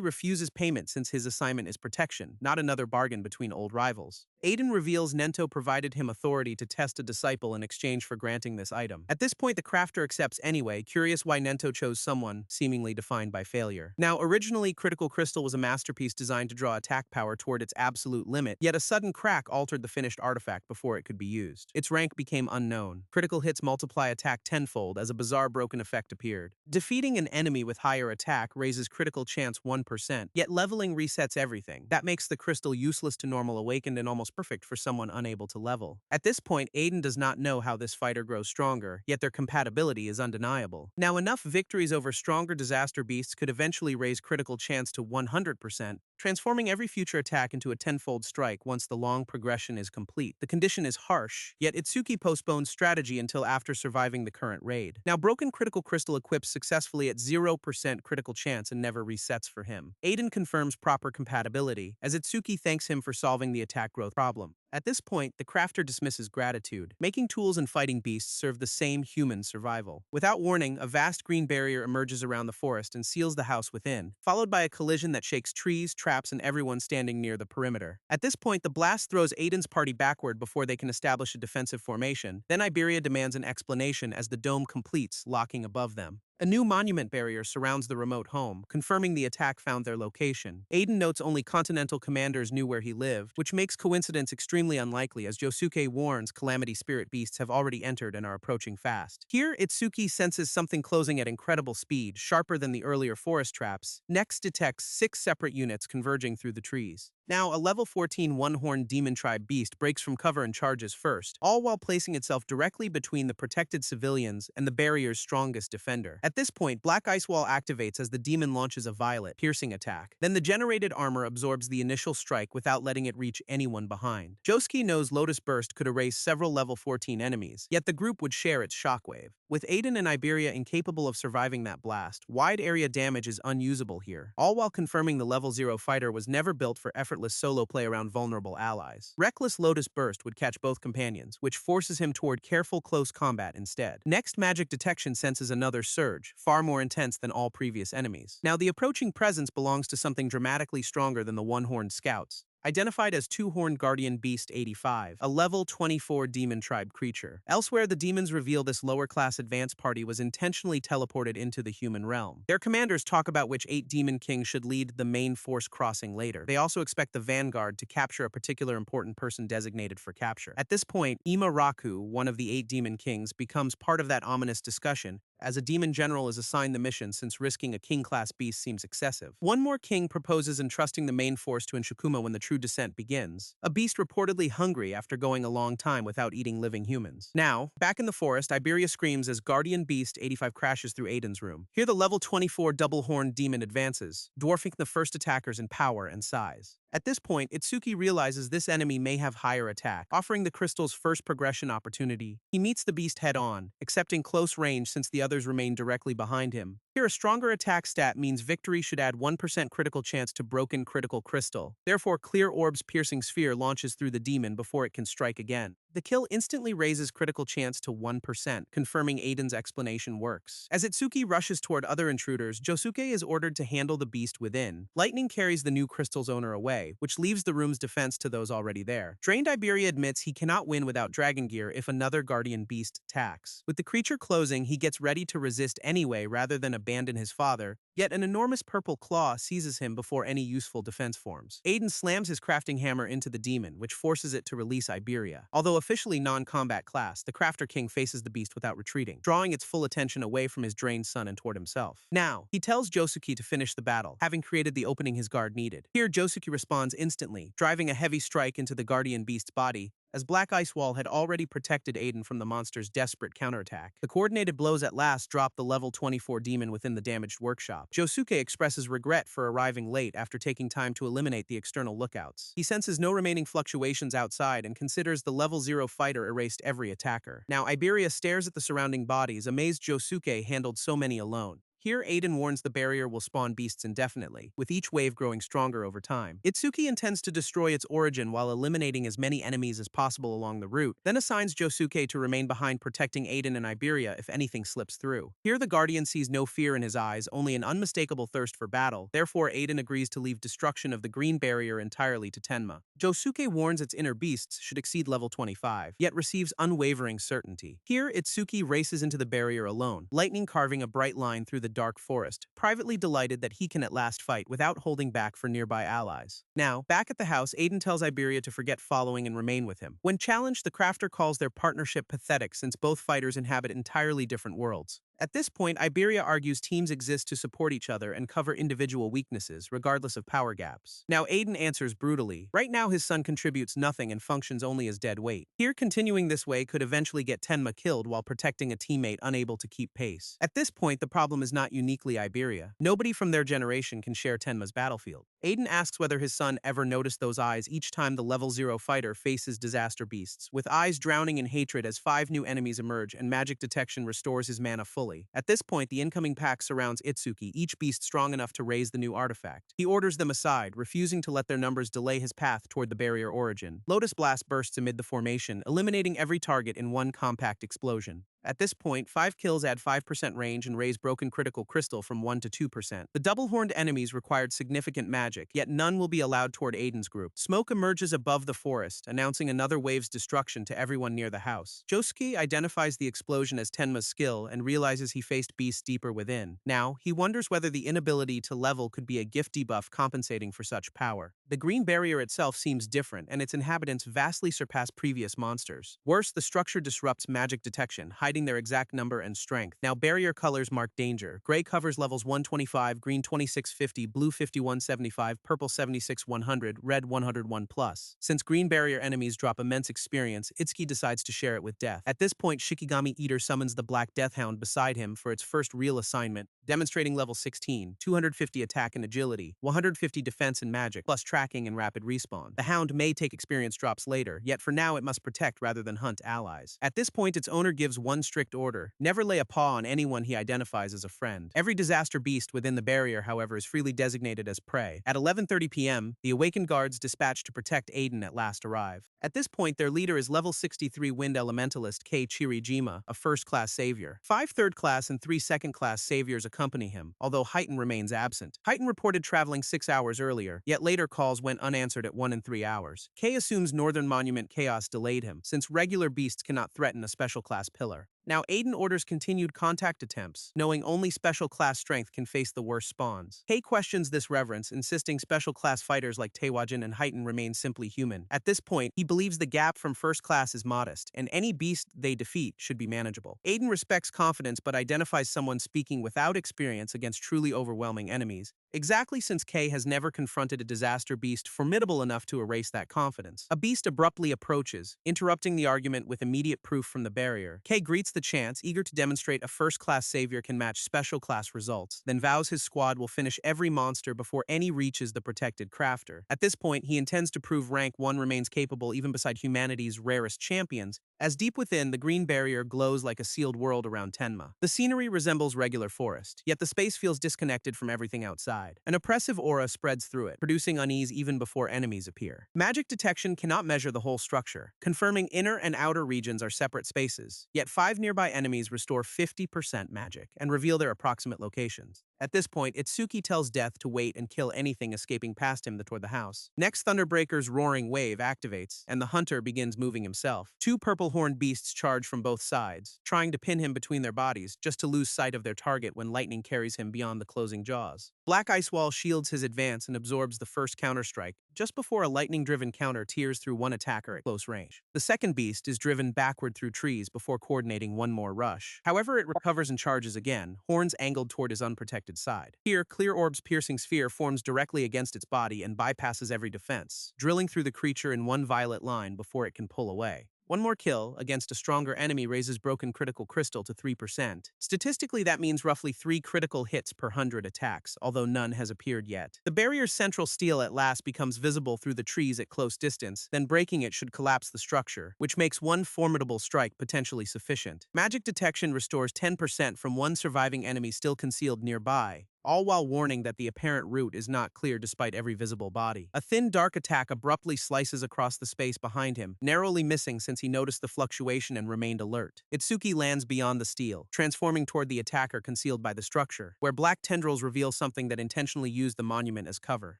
refuses payment since his assignment is protection, not another bargain between old rivals. Aiden reveals Nento provided him authority to test a disciple in exchange for granting this item. At this point, the crafter accepts anyway, curious curious why Nento chose someone seemingly defined by failure. Now, originally, Critical Crystal was a masterpiece designed to draw attack power toward its absolute limit, yet a sudden crack altered the finished artifact before it could be used. Its rank became unknown. Critical hits multiply attack tenfold as a bizarre broken effect appeared. Defeating an enemy with higher attack raises critical chance 1%, yet leveling resets everything. That makes the crystal useless to normal awakened and almost perfect for someone unable to level. At this point, Aiden does not know how this fighter grows stronger, yet their compatibility is undeniable. Now, enough victories over stronger disaster beasts could eventually raise critical chance to 100%, transforming every future attack into a tenfold strike once the long progression is complete. The condition is harsh, yet Itsuki postpones strategy until after surviving the current raid. Now, Broken Critical Crystal equips successfully at 0% critical chance and never resets for him. Aiden confirms proper compatibility, as Itsuki thanks him for solving the attack growth problem. At this point, the crafter dismisses gratitude. Making tools and fighting beasts serve the same human survival. Without warning, a vast green barrier emerges around the forest and seals the house within, followed by a collision that shakes trees, traps, and everyone standing near the perimeter. At this point, the blast throws Aiden's party backward before they can establish a defensive formation. Then Iberia demands an explanation as the dome completes, locking above them. A new monument barrier surrounds the remote home, confirming the attack found their location. Aiden notes only Continental commanders knew where he lived, which makes coincidence extremely unlikely as Josuke warns Calamity Spirit beasts have already entered and are approaching fast. Here, Itsuki senses something closing at incredible speed, sharper than the earlier forest traps. Next detects 6 separate units converging through the trees. Now, a level 14 one-horned demon tribe beast breaks from cover and charges first, all while placing itself directly between the protected civilians and the barrier's strongest defender. At this point, Black Ice Wall activates as the demon launches a violet, piercing attack. Then the generated armor absorbs the initial strike without letting it reach anyone behind. Josuke knows Lotus Burst could erase several level 14 enemies, yet the group would share its shockwave. With Aiden and Iberia incapable of surviving that blast, wide area damage is unusable here, all while confirming the level 0 fighter was never built for effortless solo play around vulnerable allies. Reckless Lotus Burst would catch both companions, which forces him toward careful close combat instead. Next, Magic Detection senses another surge, far more intense than all previous enemies. Now, the approaching presence belongs to something dramatically stronger than the one-horned scouts. Identified as Two-Horned Guardian Beast 85, a level 24 demon tribe creature. Elsewhere, the demons reveal this lower-class advanced party was intentionally teleported into the human realm. Their commanders talk about which 8 demon kings should lead the main force crossing later. They also expect the vanguard to capture a particular important person designated for capture. At this point, Ima Raku, one of the 8 demon kings, becomes part of that ominous discussion, as a demon general is assigned the mission since risking a king-class beast seems excessive. One more king proposes entrusting the main force to Inshikuma when the true descent begins, a beast reportedly hungry after going a long time without eating living humans. Now, back in the forest, Iberia screams as Guardian Beast 85 crashes through Aiden's room. Here the level 24 double-horned demon advances, dwarfing the first attackers in power and size. At this point, Itsuki realizes this enemy may have higher attack, offering the crystal's first progression opportunity. He meets the beast head-on, accepting close range since the others remain directly behind him. Here, a stronger attack stat means victory should add 1% critical chance to Broken Critical Crystal. Therefore, Clear Orb's piercing sphere launches through the demon before it can strike again. The kill instantly raises critical chance to 1%, confirming Aiden's explanation works. As Itsuki rushes toward other intruders, Josuke is ordered to handle the beast within. Lightning carries the new crystal's owner away, which leaves the room's defense to those already there. Drained Iberia admits he cannot win without Dragon Gear if another Guardian Beast attacks. With the creature closing, he gets ready to resist anyway rather than abandon his father, yet an enormous purple claw seizes him before any useful defense forms. Aiden slams his crafting hammer into the demon, which forces it to release Iberia. Although officially non-combat class, the Crafter King faces the beast without retreating, drawing its full attention away from his drained son and toward himself. Now, he tells Josuke to finish the battle, having created the opening his guard needed. Here, Josuke responds instantly, driving a heavy strike into the Guardian Beast's body, as Black Ice Wall had already protected Aiden from the monster's desperate counterattack. The coordinated blows at last drop the level 24 demon within the damaged workshop. Josuke expresses regret for arriving late after taking time to eliminate the external lookouts. He senses no remaining fluctuations outside and considers the level 0 fighter erased every attacker. Now, Iberia stares at the surrounding bodies, amazed Josuke handled so many alone. Here, Aiden warns the barrier will spawn beasts indefinitely, with each wave growing stronger over time. Itsuki intends to destroy its origin while eliminating as many enemies as possible along the route, then assigns Josuke to remain behind protecting Aiden and Iberia if anything slips through. Here, the Guardian sees no fear in his eyes, only an unmistakable thirst for battle. Therefore, Aiden agrees to leave destruction of the green barrier entirely to Tenma. Josuke warns its inner beasts should exceed level 25, yet receives unwavering certainty. Here, Itsuki races into the barrier alone, lightning carving a bright line through the dark forest, privately delighted that he can at last fight without holding back for nearby allies. Now, back at the house, Aiden tells Iberia to forget following and remain with him. When challenged, the crafter calls their partnership pathetic since both fighters inhabit entirely different worlds. At this point, Iberia argues teams exist to support each other and cover individual weaknesses, regardless of power gaps. Now, Aiden answers brutally. Right now, his son contributes nothing and functions only as dead weight. Here, continuing this way could eventually get Tenma killed while protecting a teammate unable to keep pace. At this point, the problem is not uniquely Iberia. Nobody from their generation can share Tenma's battlefield. Aiden asks whether his son ever noticed those eyes each time the level 0 fighter faces disaster beasts, with eyes drowning in hatred as 5 new enemies emerge and magic detection restores his mana fully. At this point, the incoming pack surrounds Itsuki, each beast strong enough to raise the new artifact. He orders them aside, refusing to let their numbers delay his path toward the barrier origin. Lotus Blast bursts amid the formation, eliminating every target in one compact explosion. At this point, 5 kills add 5% range and raise broken critical crystal from 1 to 2%. The double-horned enemies required significant magic, yet none will be allowed toward Aiden's group. Smoke emerges above the forest, announcing another wave's destruction to everyone near the house. Josuke identifies the explosion as Tenma's skill and realizes he faced beasts deeper within. Now, he wonders whether the inability to level could be a gift debuff compensating for such power. The green barrier itself seems different, and its inhabitants vastly surpass previous monsters. Worse, the structure disrupts magic detection, hiding their exact number and strength. Now, barrier colors mark danger. Gray covers levels 125, green 2650, blue 5175, purple 76-100, red 101+. Since green barrier enemies drop immense experience, Itsuki decides to share it with death. At this point, Shikigami Eater summons the Black Deathhound beside him for its first real assignment, demonstrating level 16, 250 attack and agility, 150 defense and magic, plus tracking and rapid respawn. The Hound may take experience drops later, yet for now it must protect rather than hunt allies. At this point, its owner gives one strict order: never lay a paw on anyone he identifies as a friend. Every disaster beast within the barrier, however, is freely designated as prey. At 11:30 p.m., the awakened guards dispatched to protect Aiden at last arrive. At this point, their leader is level 63 Wind Elementalist Kei Chirijima, a first-class savior. 5 third-class and 3 second-class saviors accompany him, although Heighten remains absent. Heighten reported traveling 6 hours earlier, yet later calls went unanswered at 1 and 3 hours. Kei assumes Northern Monument Chaos delayed him, since regular beasts cannot threaten a special-class pillar. Now, Aiden orders continued contact attempts, knowing only special-class strength can face the worst spawns. Kei questions this reverence, insisting special-class fighters like Teiwajin and Heighten remain simply human. At this point, he believes the gap from first class is modest, and any beast they defeat should be manageable. Aiden respects confidence but identifies someone speaking without experience against truly overwhelming enemies, exactly since Kei has never confronted a disaster beast formidable enough to erase that confidence. A beast abruptly approaches, interrupting the argument with immediate proof from the barrier. Kei greets the chance, eager to demonstrate a first-class savior can match special-class results, then vows his squad will finish every monster before any reaches the protected crafter. At this point, he intends to prove rank 1 remains capable even beside humanity's rarest champions, as deep within, the green barrier glows like a sealed world around Tenma. The scenery resembles regular forest, yet the space feels disconnected from everything outside. An oppressive aura spreads through it, producing unease even before enemies appear. Magic detection cannot measure the whole structure, confirming inner and outer regions are separate spaces, yet 5 nearby enemies restore 50% magic and reveal their approximate locations. At this point, Itsuki tells Death to wait and kill anything escaping past him toward the house. Next, Thunderbreaker's roaring wave activates, and the hunter begins moving himself. 2 purple-horned beasts charge from both sides, trying to pin him between their bodies, just to lose sight of their target when lightning carries him beyond the closing jaws. Black Ice Wall shields his advance and absorbs the first counterstrike, just before a lightning-driven counter tears through one attacker at close range. The second beast is driven backward through trees before coordinating one more rush. However, it recovers and charges again, horns angled toward his unprotected side. Here, Clear Orb's piercing sphere forms directly against its body and bypasses every defense, drilling through the creature in one violet line before it can pull away. One more kill against a stronger enemy raises broken critical crystal to 3%. Statistically, that means roughly 3 critical hits per 100 attacks, although none has appeared yet. The barrier's central steel at last becomes visible through the trees at close distance, then breaking it should collapse the structure, which makes one formidable strike potentially sufficient. Magic detection restores 10% from one surviving enemy still concealed nearby, all while warning that the apparent route is not clear despite every visible body. A thin, dark attack abruptly slices across the space behind him, narrowly missing since he noticed the fluctuation and remained alert. Itsuki lands beyond the steel, transforming toward the attacker concealed by the structure, where black tendrils reveal something that intentionally used the monument as cover.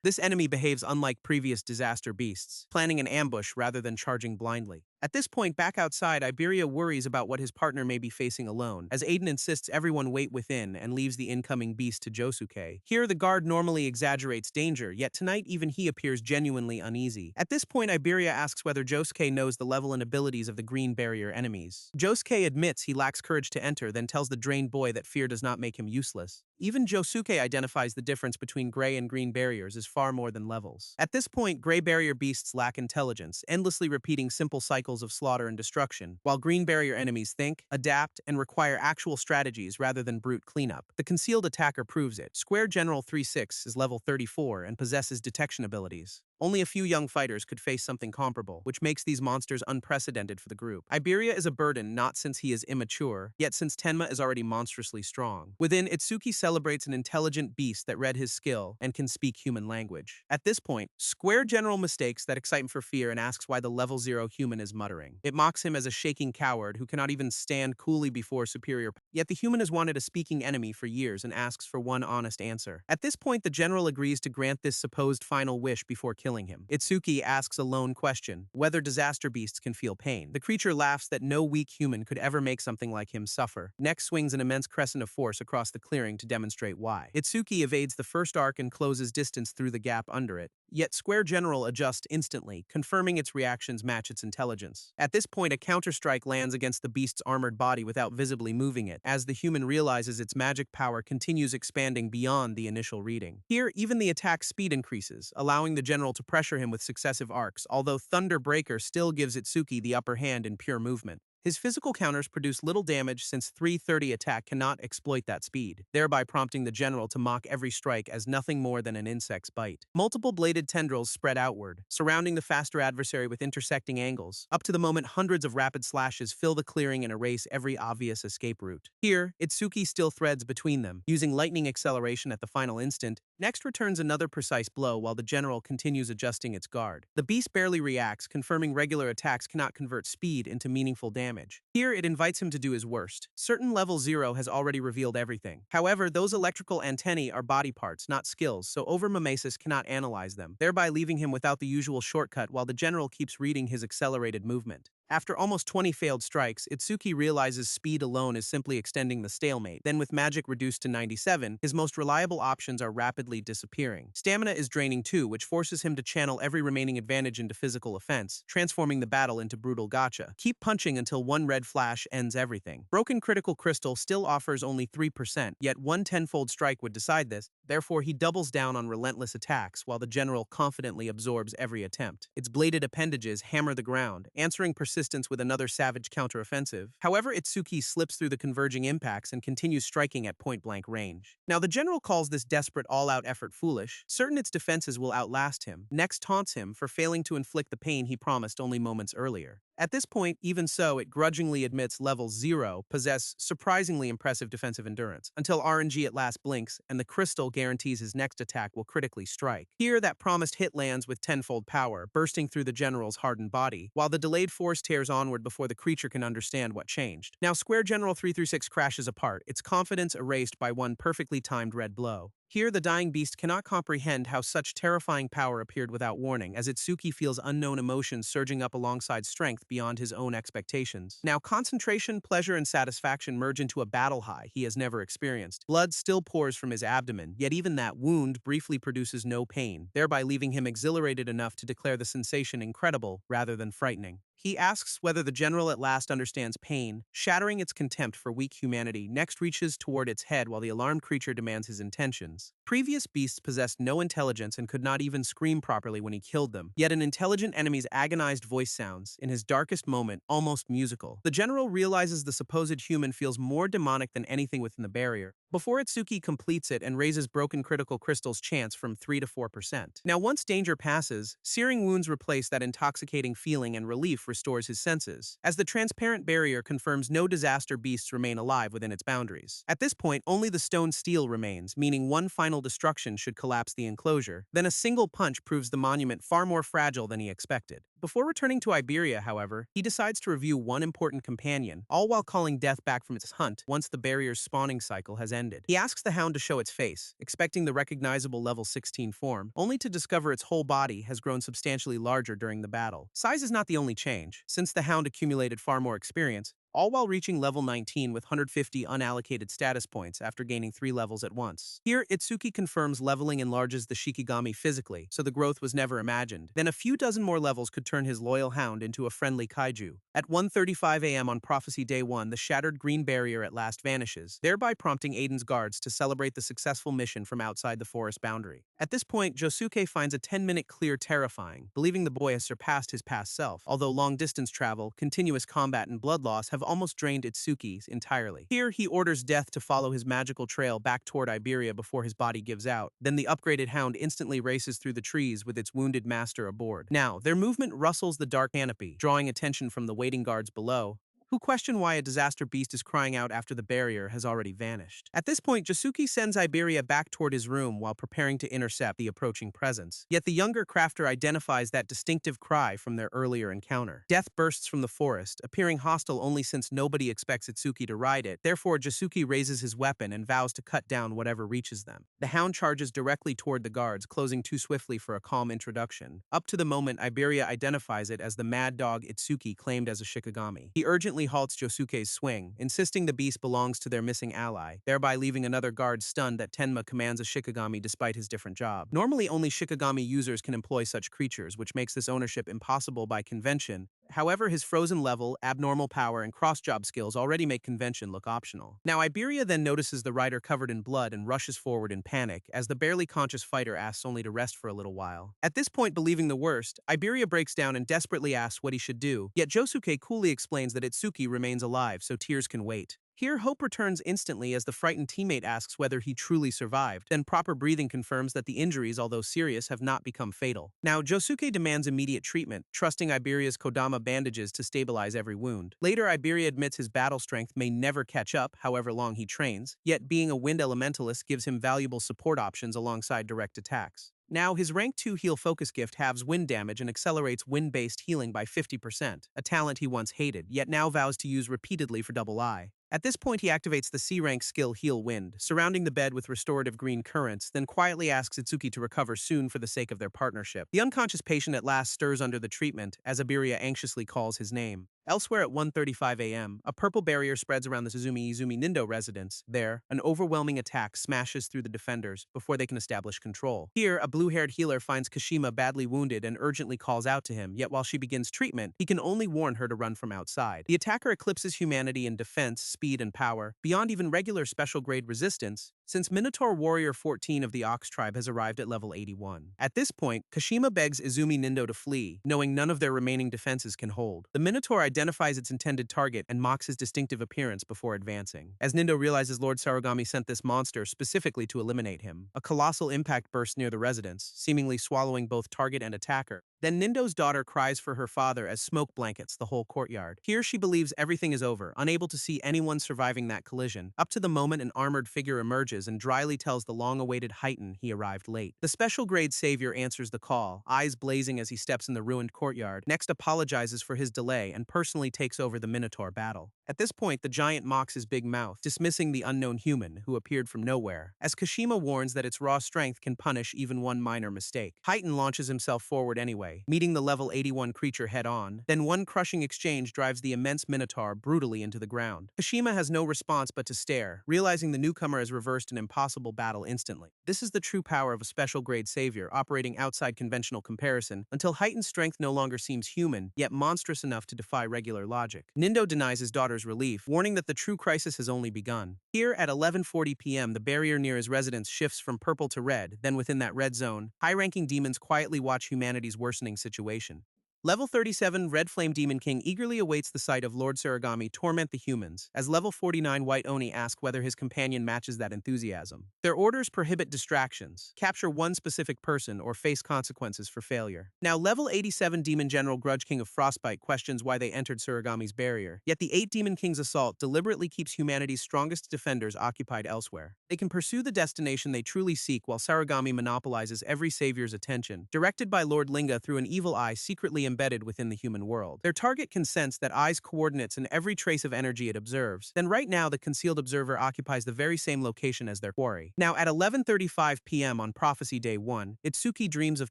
This enemy behaves unlike previous disaster beasts, planning an ambush rather than charging blindly. At this point, back outside, Iberia worries about what his partner may be facing alone, as Aiden insists everyone wait within and leaves the incoming beast to Josuke. Here, the guard normally exaggerates danger, yet tonight even he appears genuinely uneasy. At this point, Iberia asks whether Josuke knows the level and abilities of the green barrier enemies. Josuke admits he lacks courage to enter, then tells the drained boy that fear does not make him useless. Even Josuke identifies the difference between gray and green barriers as far more than levels. At this point, gray barrier beasts lack intelligence, endlessly repeating simple cycles of slaughter and destruction, while green barrier enemies think, adapt, and require actual strategies rather than brute cleanup. The concealed attacker proves it. Square General 36 is level 34 and possesses detection abilities. Only a few young fighters could face something comparable, which makes these monsters unprecedented for the group. Iberia is a burden not since he is immature, yet since Tenma is already monstrously strong. Within, Itsuki celebrates an intelligent beast that read his skill and can speak human language. At this point, Square General mistakes that excitement for fear and asks why the level 0 human is muttering. It mocks him as a shaking coward who cannot even stand coolly before superior. Yet the human has wanted a speaking enemy for years and asks for one honest answer. At this point, the general agrees to grant this supposed final wish before killing him. Itsuki asks a lone question, whether disaster beasts can feel pain. The creature laughs that no weak human could ever make something like him suffer. Next swings an immense crescent of force across the clearing to demonstrate why. Itsuki evades the first arc and closes distance through the gap under it. Yet Square General adjusts instantly, confirming its reactions match its intelligence. At this point, a counterstrike lands against the beast's armored body without visibly moving it, as the human realizes its magic power continues expanding beyond the initial reading. Here, even the attack's speed increases, allowing the general to pressure him with successive arcs, although Thunder Breaker still gives Itsuki the upper hand in pure movement. His physical counters produce little damage since 330 attack cannot exploit that speed, thereby prompting the general to mock every strike as nothing more than an insect's bite. Multiple bladed tendrils spread outward, surrounding the faster adversary with intersecting angles. Up to the moment, hundreds of rapid slashes fill the clearing and erase every obvious escape route. Here, Itsuki still threads between them, using lightning acceleration at the final instant. Next returns another precise blow while the general continues adjusting its guard. The beast barely reacts, confirming regular attacks cannot convert speed into meaningful damage. Here, it invites him to do his worst. Certain level 0 has already revealed everything. However, those electrical antennae are body parts, not skills, so Overmimesis cannot analyze them, thereby leaving him without the usual shortcut while the general keeps reading his accelerated movement. After almost 20 failed strikes, Itsuki realizes speed alone is simply extending the stalemate. Then with magic reduced to 97, his most reliable options are rapidly disappearing. Stamina is draining too, which forces him to channel every remaining advantage into physical offense, transforming the battle into brutal gacha. Keep punching until one red flash ends everything. Broken critical crystal still offers only 3%, yet one tenfold strike would decide this. Therefore, he doubles down on relentless attacks while the general confidently absorbs every attempt. Its bladed appendages hammer the ground, answering persistence with another savage counteroffensive. However, Itsuki slips through the converging impacts and continues striking at point-blank range. Now, the general calls this desperate all-out effort foolish, certain its defenses will outlast him, next taunts him for failing to inflict the pain he promised only moments earlier. At this point, even so, it grudgingly admits level 0 possess surprisingly impressive defensive endurance, until RNG at last blinks and the crystal guarantees his next attack will critically strike. Here, that promised hit lands with tenfold power, bursting through the general's hardened body, while the delayed force tears onward before the creature can understand what changed. Now, Square General 336 crashes apart, its confidence erased by one perfectly timed red blow. Here, the dying beast cannot comprehend how such terrifying power appeared without warning, as Itsuki feels unknown emotions surging up alongside strength beyond his own expectations. Now, concentration, pleasure, and satisfaction merge into a battle high he has never experienced. Blood still pours from his abdomen, yet even that wound briefly produces no pain, thereby leaving him exhilarated enough to declare the sensation incredible rather than frightening. He asks whether the general at last understands pain, shattering its contempt for weak humanity, next reaches toward its head while the alarmed creature demands his intentions. senses. Previous beasts possessed no intelligence and could not even scream properly when he killed them, yet an intelligent enemy's agonized voice sounds, in his darkest moment, almost musical. The general realizes the supposed human feels more demonic than anything within the barrier, before Itsuki completes it and raises broken critical crystals chance from 3 to 4%. Now once danger passes, searing wounds replace that intoxicating feeling and relief restores his senses, as the transparent barrier confirms no disaster beasts remain alive within its boundaries. At this point, only the stone steel remains, meaning one final destruction should collapse the enclosure. Then a single punch proves the monument far more fragile than he expected. Before returning to Iberia, however, he decides to review one important companion, all while calling death back from its hunt once the barrier's spawning cycle has ended. He asks the hound to show its face, expecting the recognizable level 16 form, only to discover its whole body has grown substantially larger during the battle. Size is not the only change, since the hound accumulated far more experience, all while reaching level 19 with 150 unallocated status points after gaining 3 levels at once. Here, Itsuki confirms leveling enlarges the Shikigami physically, so the growth was never imagined. Then a few dozen more levels could turn his loyal hound into a friendly kaiju. At 1:35 a.m. on Prophecy Day 1, the shattered green barrier at last vanishes, thereby prompting Aiden's guards to celebrate the successful mission from outside the forest boundary. At this point, Josuke finds a 10-minute clear terrifying, believing the boy has surpassed his past self, although long-distance travel, continuous combat, and blood loss have almost drained Itsuki's entirely. Here, he orders Death to follow his magical trail back toward Iberia before his body gives out. Then the upgraded hound instantly races through the trees with its wounded master aboard. Now, their movement rustles the dark canopy, drawing attention from the waiting guards below, who question why a disaster beast is crying out after the barrier has already vanished. At this point, Josuke sends Iberia back toward his room while preparing to intercept the approaching presence. Yet the younger crafter identifies that distinctive cry from their earlier encounter. Death bursts from the forest, appearing hostile only since nobody expects Itsuki to ride it. Therefore, Josuke raises his weapon and vows to cut down whatever reaches them. The hound charges directly toward the guards, closing too swiftly for a calm introduction. Up to the moment, Iberia identifies it as the mad dog Itsuki claimed as a Shikigami. He urgently halts Josuke's swing, insisting the beast belongs to their missing ally, thereby leaving another guard stunned that Tenma commands a Shikigami despite his different job. Normally, only Shikigami users can employ such creatures, which makes this ownership impossible by convention. However, his frozen level, abnormal power, and cross-job skills already make convention look optional. Now, Iberia then notices the rider covered in blood and rushes forward in panic, as the barely conscious fighter asks only to rest for a little while. At this point, believing the worst, Iberia breaks down and desperately asks what he should do, yet Josuke coolly explains that Itsuki remains alive, so tears can wait. Here, hope returns instantly as the frightened teammate asks whether he truly survived. Then proper breathing confirms that the injuries, although serious, have not become fatal. Now, Josuke demands immediate treatment, trusting Iberia's Kodama bandages to stabilize every wound. Later, Iberia admits his battle strength may never catch up, however long he trains, yet being a wind elementalist gives him valuable support options alongside direct attacks. Now, his rank 2 heal focus gift halves wind damage and accelerates wind-based healing by 50%, a talent he once hated, yet now vows to use repeatedly for double I. At this point, he activates the C-rank skill Heal Wind, surrounding the bed with restorative green currents, then quietly asks Itsuki to recover soon for the sake of their partnership. The unconscious patient at last stirs under the treatment, as Iberia anxiously calls his name. Elsewhere at 1:35 a.m., a purple barrier spreads around the Suzumi Izumi Nindo residence. There, an overwhelming attack smashes through the defenders before they can establish control. Here, a blue-haired healer finds Kashima badly wounded and urgently calls out to him, yet while she begins treatment, he can only warn her to run from outside. The attacker eclipses humanity in defense, speed, and power, beyond even regular special-grade resistance, since Minotaur Warrior 14 of the Ox tribe has arrived at level 81. At this point, Kashima begs Izumi Nindo to flee, knowing none of their remaining defenses can hold. The Minotaur identifies its intended target and mocks his distinctive appearance before advancing. As Nindo realizes Lord Sarugami sent this monster specifically to eliminate him, a colossal impact bursts near the residence, seemingly swallowing both target and attacker. Then Nindo's daughter cries for her father as smoke blankets the whole courtyard. Here she believes everything is over, unable to see anyone surviving that collision, up to the moment an armored figure emerges and dryly tells the long-awaited Heighten he arrived late. The special-grade savior answers the call, eyes blazing as he steps in the ruined courtyard, next apologizes for his delay and personally takes over the Minotaur battle. At this point, the giant mocks his big mouth, dismissing the unknown human who appeared from nowhere, as Kashima warns that its raw strength can punish even one minor mistake. Heighten launches himself forward anyway, meeting the level 81 creature head-on. Then one crushing exchange drives the immense Minotaur brutally into the ground. Kashima has no response but to stare, realizing the newcomer has reversed an impossible battle instantly. This is the true power of a special-grade savior operating outside conventional comparison, until Heighten's strength no longer seems human, yet monstrous enough to defy regular logic. Nindo denies his daughter's relief, warning that the true crisis has only begun. Here, at 11:40 p.m., the barrier near his residence shifts from purple to red, then within that red zone, high-ranking demons quietly watch humanity's worsening situation. Level 37 Red Flame Demon King eagerly awaits the sight of Lord Surigami torment the humans, as Level 49 White Oni asks whether his companion matches that enthusiasm. Their orders prohibit distractions, capture one specific person, or face consequences for failure. Now, Level 87 Demon General Grudge King of Frostbite questions why they entered Surigami's barrier, yet the 8 Demon King's assault deliberately keeps humanity's strongest defenders occupied elsewhere. They can pursue the destination they truly seek while Surigami monopolizes every savior's attention, directed by Lord Linga through an evil eye secretly embedded within the human world. Their target can sense that eye's coordinates and every trace of energy it observes. Then right now, the concealed observer occupies the very same location as their quarry. Now, at 11:35 p.m. on Prophecy Day 1, Itsuki dreams of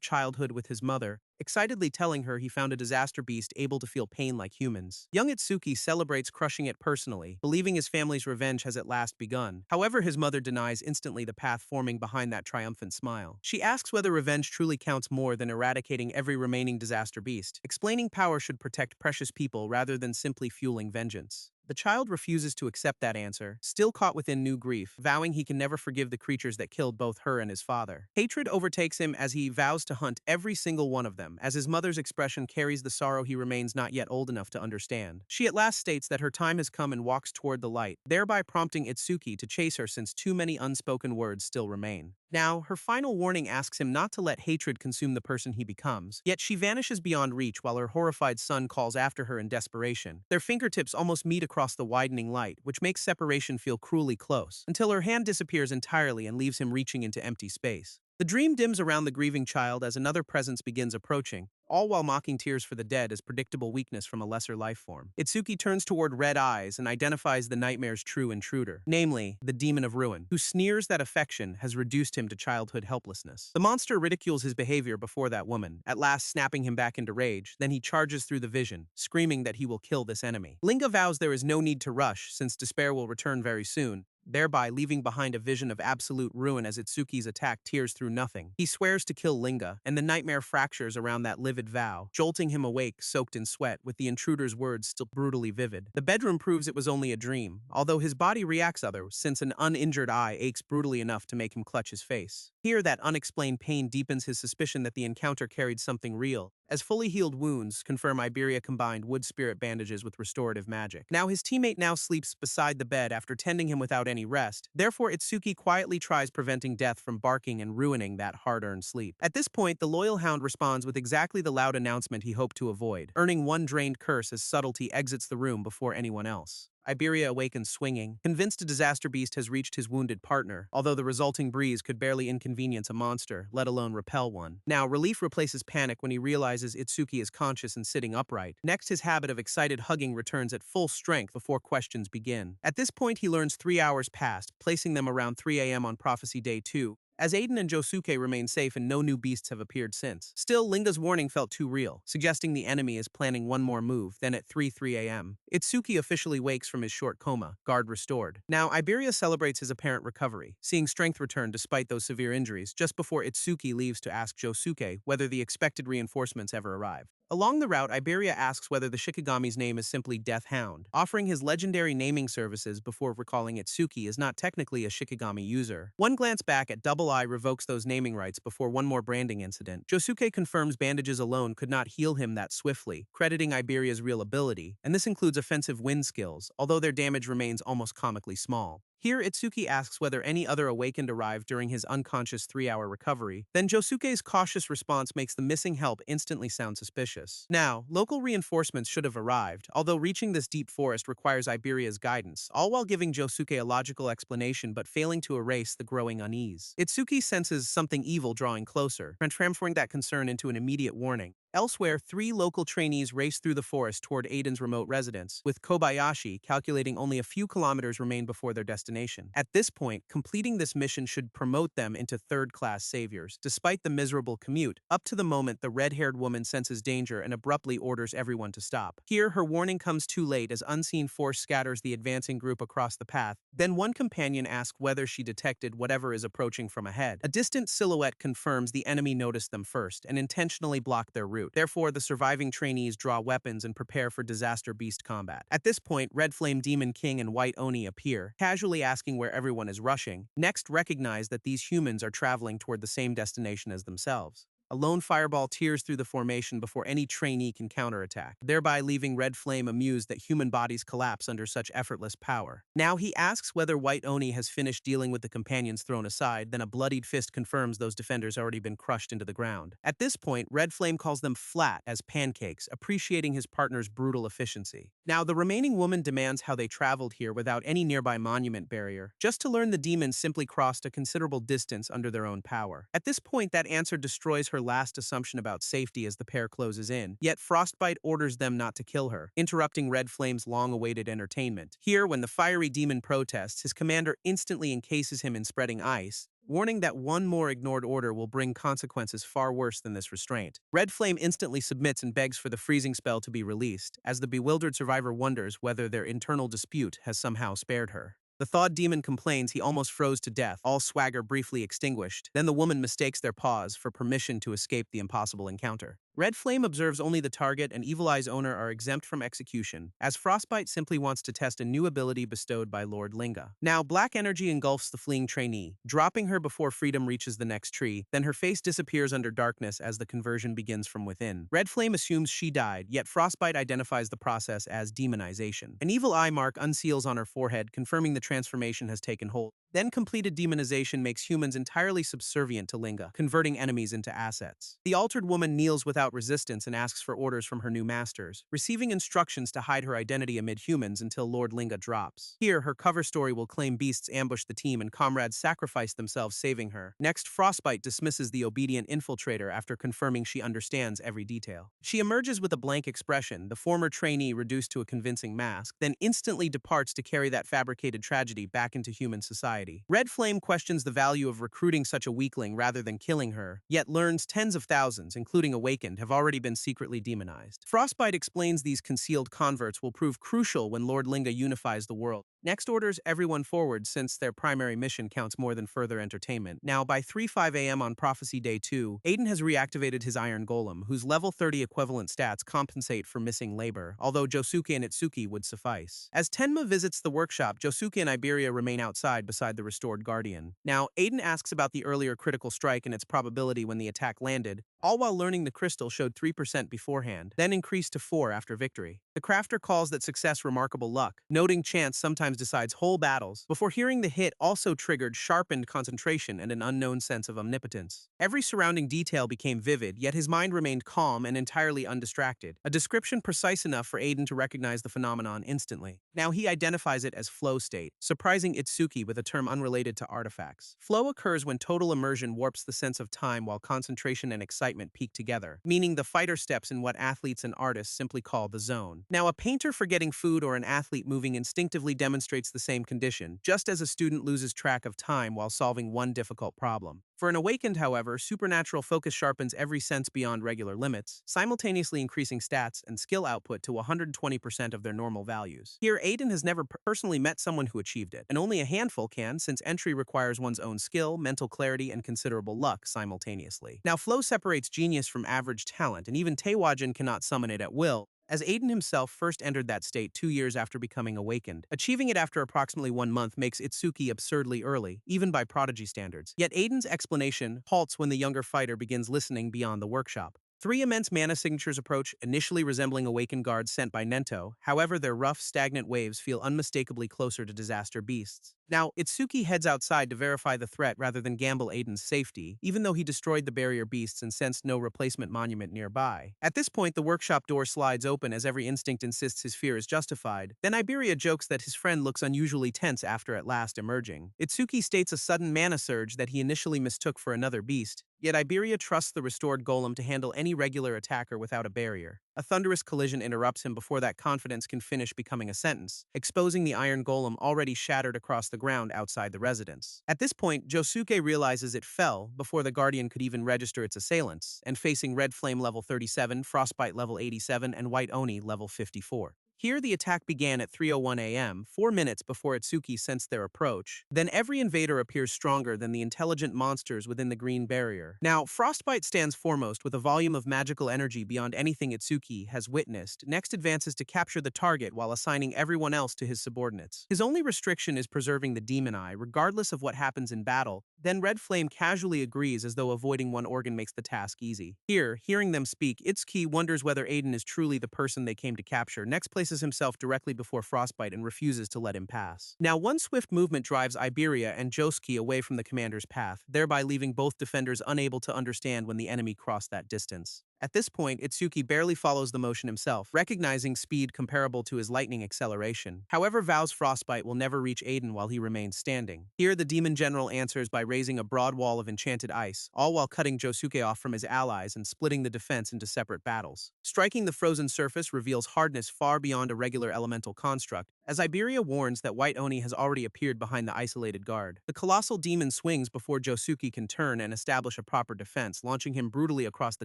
childhood with his mother, excitedly telling her he found a disaster beast able to feel pain like humans. Young Itsuki celebrates crushing it personally, believing his family's revenge has at last begun. However, his mother denies instantly the path forming behind that triumphant smile. She asks whether revenge truly counts more than eradicating every remaining disaster beast, explaining power should protect precious people rather than simply fueling vengeance. The child refuses to accept that answer, still caught within new grief, vowing he can never forgive the creatures that killed both her and his father. Hatred overtakes him as he vows to hunt every single one of them, as his mother's expression carries the sorrow he remains not yet old enough to understand. She at last states that her time has come and walks toward the light, thereby prompting Itsuki to chase her since too many unspoken words still remain. Now, her final warning asks him not to let hatred consume the person he becomes, yet she vanishes beyond reach while her horrified son calls after her in desperation. Their fingertips almost meet across the widening light, which makes separation feel cruelly close, until her hand disappears entirely and leaves him reaching into empty space. The dream dims around the grieving child as another presence begins approaching, all while mocking tears for the dead as predictable weakness from a lesser life form. Itsuki turns toward Red Eyes and identifies the nightmare's true intruder, namely, the Demon of Ruin, who sneers that affection has reduced him to childhood helplessness. The monster ridicules his behavior before that woman, at last snapping him back into rage, then he charges through the vision, screaming that he will kill this enemy. Linga vows there is no need to rush, since despair will return very soon, thereby leaving behind a vision of absolute ruin as Itsuki's attack tears through nothing. He swears to kill Linga, and the nightmare fractures around that livid vow, jolting him awake, soaked in sweat, with the intruder's words still brutally vivid. The bedroom proves it was only a dream, although his body reacts other, since an uninjured eye aches brutally enough to make him clutch his face. Here, that unexplained pain deepens his suspicion that the encounter carried something real, as fully healed wounds confirm Iberia combined wood spirit bandages with restorative magic. Now his teammate now sleeps beside the bed after tending him without any rest. Therefore, Itsuki quietly tries preventing death from barking and ruining that hard-earned sleep. At this point, the loyal hound responds with exactly the loud announcement he hoped to avoid, earning one drained curse as subtlety exits the room before anyone else. Iberia awakens swinging, convinced a disaster beast has reached his wounded partner, although the resulting breeze could barely inconvenience a monster, let alone repel one. Now, relief replaces panic when he realizes Itsuki is conscious and sitting upright. Next, his habit of excited hugging returns at full strength before questions begin. At this point, he learns 3 hours passed, placing them around 3 a.m. on Prophecy Day 2, as Aiden and Josuke remain safe and no new beasts have appeared since. Still, Linga's warning felt too real, suggesting the enemy is planning one more move. Then at 3 a.m., Itsuki officially wakes from his short coma, guard restored. Now, Iberia celebrates his apparent recovery, seeing strength return despite those severe injuries, just before Itsuki leaves to ask Josuke whether the expected reinforcements ever arrive. Along the route, Iberia asks whether the Shikigami's name is simply Death Hound, offering his legendary naming services before recalling Itsuki is not technically a Shikigami user. One glance back at Double Eye revokes those naming rights before one more branding incident. Josuke confirms bandages alone could not heal him that swiftly, crediting Iberia's real ability, and this includes offensive wind skills, although their damage remains almost comically small. Here, Itsuki asks whether any other awakened arrived during his unconscious 3-hour recovery. Then Josuke's cautious response makes the missing help instantly sound suspicious. Now, local reinforcements should have arrived, although reaching this deep forest requires Iberia's guidance, all while giving Josuke a logical explanation but failing to erase the growing unease. Itsuki senses something evil drawing closer, transforming that concern into an immediate warning. Elsewhere, 3 local trainees race through the forest toward Aiden's remote residence, with Kobayashi calculating only a few kilometers remain before their destination. At this point, completing this mission should promote them into third-class saviors, despite the miserable commute. Up to the moment, the red-haired woman senses danger and abruptly orders everyone to stop. Here, her warning comes too late as unseen force scatters the advancing group across the path. Then one companion asks whether she detected whatever is approaching from ahead. A distant silhouette confirms the enemy noticed them first and intentionally blocked their route. route. Therefore, the surviving trainees draw weapons and prepare for disaster beast combat. At this point, Red Flame Demon King and White Oni appear, casually asking where everyone is rushing. Next, recognize that these humans are traveling toward the same destination as themselves. A lone fireball tears through the formation before any trainee can counterattack, thereby leaving Red Flame amused that human bodies collapse under such effortless power. Now he asks whether White Oni has finished dealing with the companions thrown aside, then a bloodied fist confirms those defenders already been crushed into the ground. At this point, Red Flame calls them flat as pancakes, appreciating his partner's brutal efficiency. Now, the remaining woman demands how they traveled here without any nearby monument barrier, just to learn the demons simply crossed a considerable distance under their own power. At this point, that answer destroys her last assumption about safety as the pair closes in, yet Frostbite orders them not to kill her, interrupting Red Flame's long-awaited entertainment. Here, when the fiery demon protests, his commander instantly encases him in spreading ice, warning that one more ignored order will bring consequences far worse than this restraint. Red Flame instantly submits and begs for the freezing spell to be released, as the bewildered survivor wonders whether their internal dispute has somehow spared her. The thawed demon complains he almost froze to death, all swagger briefly extinguished. Then the woman mistakes their pause for permission to escape the impossible encounter. Red Flame observes only the target and Evil Eye's owner are exempt from execution, as Frostbite simply wants to test a new ability bestowed by Lord Linga. Now, black energy engulfs the fleeing trainee, dropping her before freedom reaches the next tree, then her face disappears under darkness as the conversion begins from within. Red Flame assumes she died, yet Frostbite identifies the process as demonization. An Evil Eye mark unseals on her forehead, confirming the transformation has taken hold. Then completed demonization makes humans entirely subservient to Linga, converting enemies into assets. The altered woman kneels without resistance and asks for orders from her new masters, receiving instructions to hide her identity amid humans until Lord Linga drops. Here, her cover story will claim beasts ambush the team and comrades sacrifice themselves saving her. Next, Frostbite dismisses the obedient infiltrator after confirming she understands every detail. She emerges with a blank expression, the former trainee reduced to a convincing mask, then instantly departs to carry that fabricated tragedy back into human society. Red Flame questions the value of recruiting such a weakling rather than killing her, yet learns tens of thousands, including Awakened, have already been secretly demonized. Frostbite explains these concealed converts will prove crucial when Lord Linga unifies the world. Next orders everyone forward since their primary mission counts more than further entertainment. Now, by 3:05 a.m. on Prophecy Day 2, Aiden has reactivated his Iron Golem, whose level 30 equivalent stats compensate for missing labor, although Josuke and Itsuki would suffice. As Tenma visits the workshop, Josuke and Iberia remain outside beside the restored Guardian. Now, Aiden asks about the earlier critical strike and its probability when the attack landed, all while learning the crystal showed 3% beforehand, then increased to 4 after victory. The crafter calls that success remarkable luck, noting chance sometimes decides whole battles, before hearing the hit also triggered sharpened concentration and an unknown sense of omnipotence. Every surrounding detail became vivid, yet his mind remained calm and entirely undistracted, a description precise enough for Aiden to recognize the phenomenon instantly. Now he identifies it as flow state, surprising Itsuki with a term unrelated to artifacts. Flow occurs when total immersion warps the sense of time while concentration and excitement peak together, meaning the fighter steps in what athletes and artists simply call the zone. Now, a painter forgetting food or an athlete moving instinctively demonstrates the same condition, just as a student loses track of time while solving one difficult problem. For an Awakened, however, supernatural focus sharpens every sense beyond regular limits, simultaneously increasing stats and skill output to 120% of their normal values. Here, Aiden has never personally met someone who achieved it, and only a handful can, since entry requires one's own skill, mental clarity, and considerable luck simultaneously. Now, flow separates genius from average talent, and even Taewajin cannot summon it at will, as Aiden himself first entered that state 2 years after becoming Awakened. Achieving it after approximately 1 month makes Itsuki absurdly early, even by prodigy standards. Yet Aiden's explanation halts when the younger fighter begins listening beyond the workshop. 3 immense mana signatures approach, initially resembling awakened guards sent by Nento. However, their rough, stagnant waves feel unmistakably closer to disaster beasts. Now, Itsuki heads outside to verify the threat rather than gamble Aiden's safety, even though he destroyed the barrier beasts and sensed no replacement monument nearby. At this point, the workshop door slides open as every instinct insists his fear is justified. Then Iberia jokes that his friend looks unusually tense after at last emerging. Itsuki states a sudden mana surge that he initially mistook for another beast, yet Iberia trusts the restored golem to handle any regular attacker without a barrier. A thunderous collision interrupts him before that confidence can finish becoming a sentence, exposing the iron golem already shattered across the ground outside the residence. At this point, Josuke realizes it fell before the Guardian could even register its assailants, and facing Red Flame level 37, Frostbite level 87, and White Oni level 54. Here, the attack began at 3:01 a.m., 4 minutes before Itsuki sensed their approach. Then every invader appears stronger than the intelligent monsters within the green barrier. Now, Frostbite stands foremost with a volume of magical energy beyond anything Itsuki has witnessed. Next advances to capture the target while assigning everyone else to his subordinates. His only restriction is preserving the demon eye, regardless of what happens in battle. Then Red Flame casually agrees as though avoiding one organ makes the task easy. Here, hearing them speak, Itsuki wonders whether Aiden is truly the person they came to capture. Next places himself directly before Frostbite and refuses to let him pass. Now, one swift movement drives Iberia and Josuke away from the commander's path, thereby leaving both defenders unable to understand when the enemy crossed that distance. At this point, Itsuki barely follows the motion himself, recognizing speed comparable to his lightning acceleration. However, vows Frostbite will never reach Aiden while he remains standing. Here, the demon general answers by raising a broad wall of enchanted ice, all while cutting Josuke off from his allies and splitting the defense into separate battles. Striking the frozen surface reveals hardness far beyond a regular elemental construct, as Iberia warns that White Oni has already appeared behind the isolated guard. The colossal demon swings before Josuke can turn and establish a proper defense, launching him brutally across the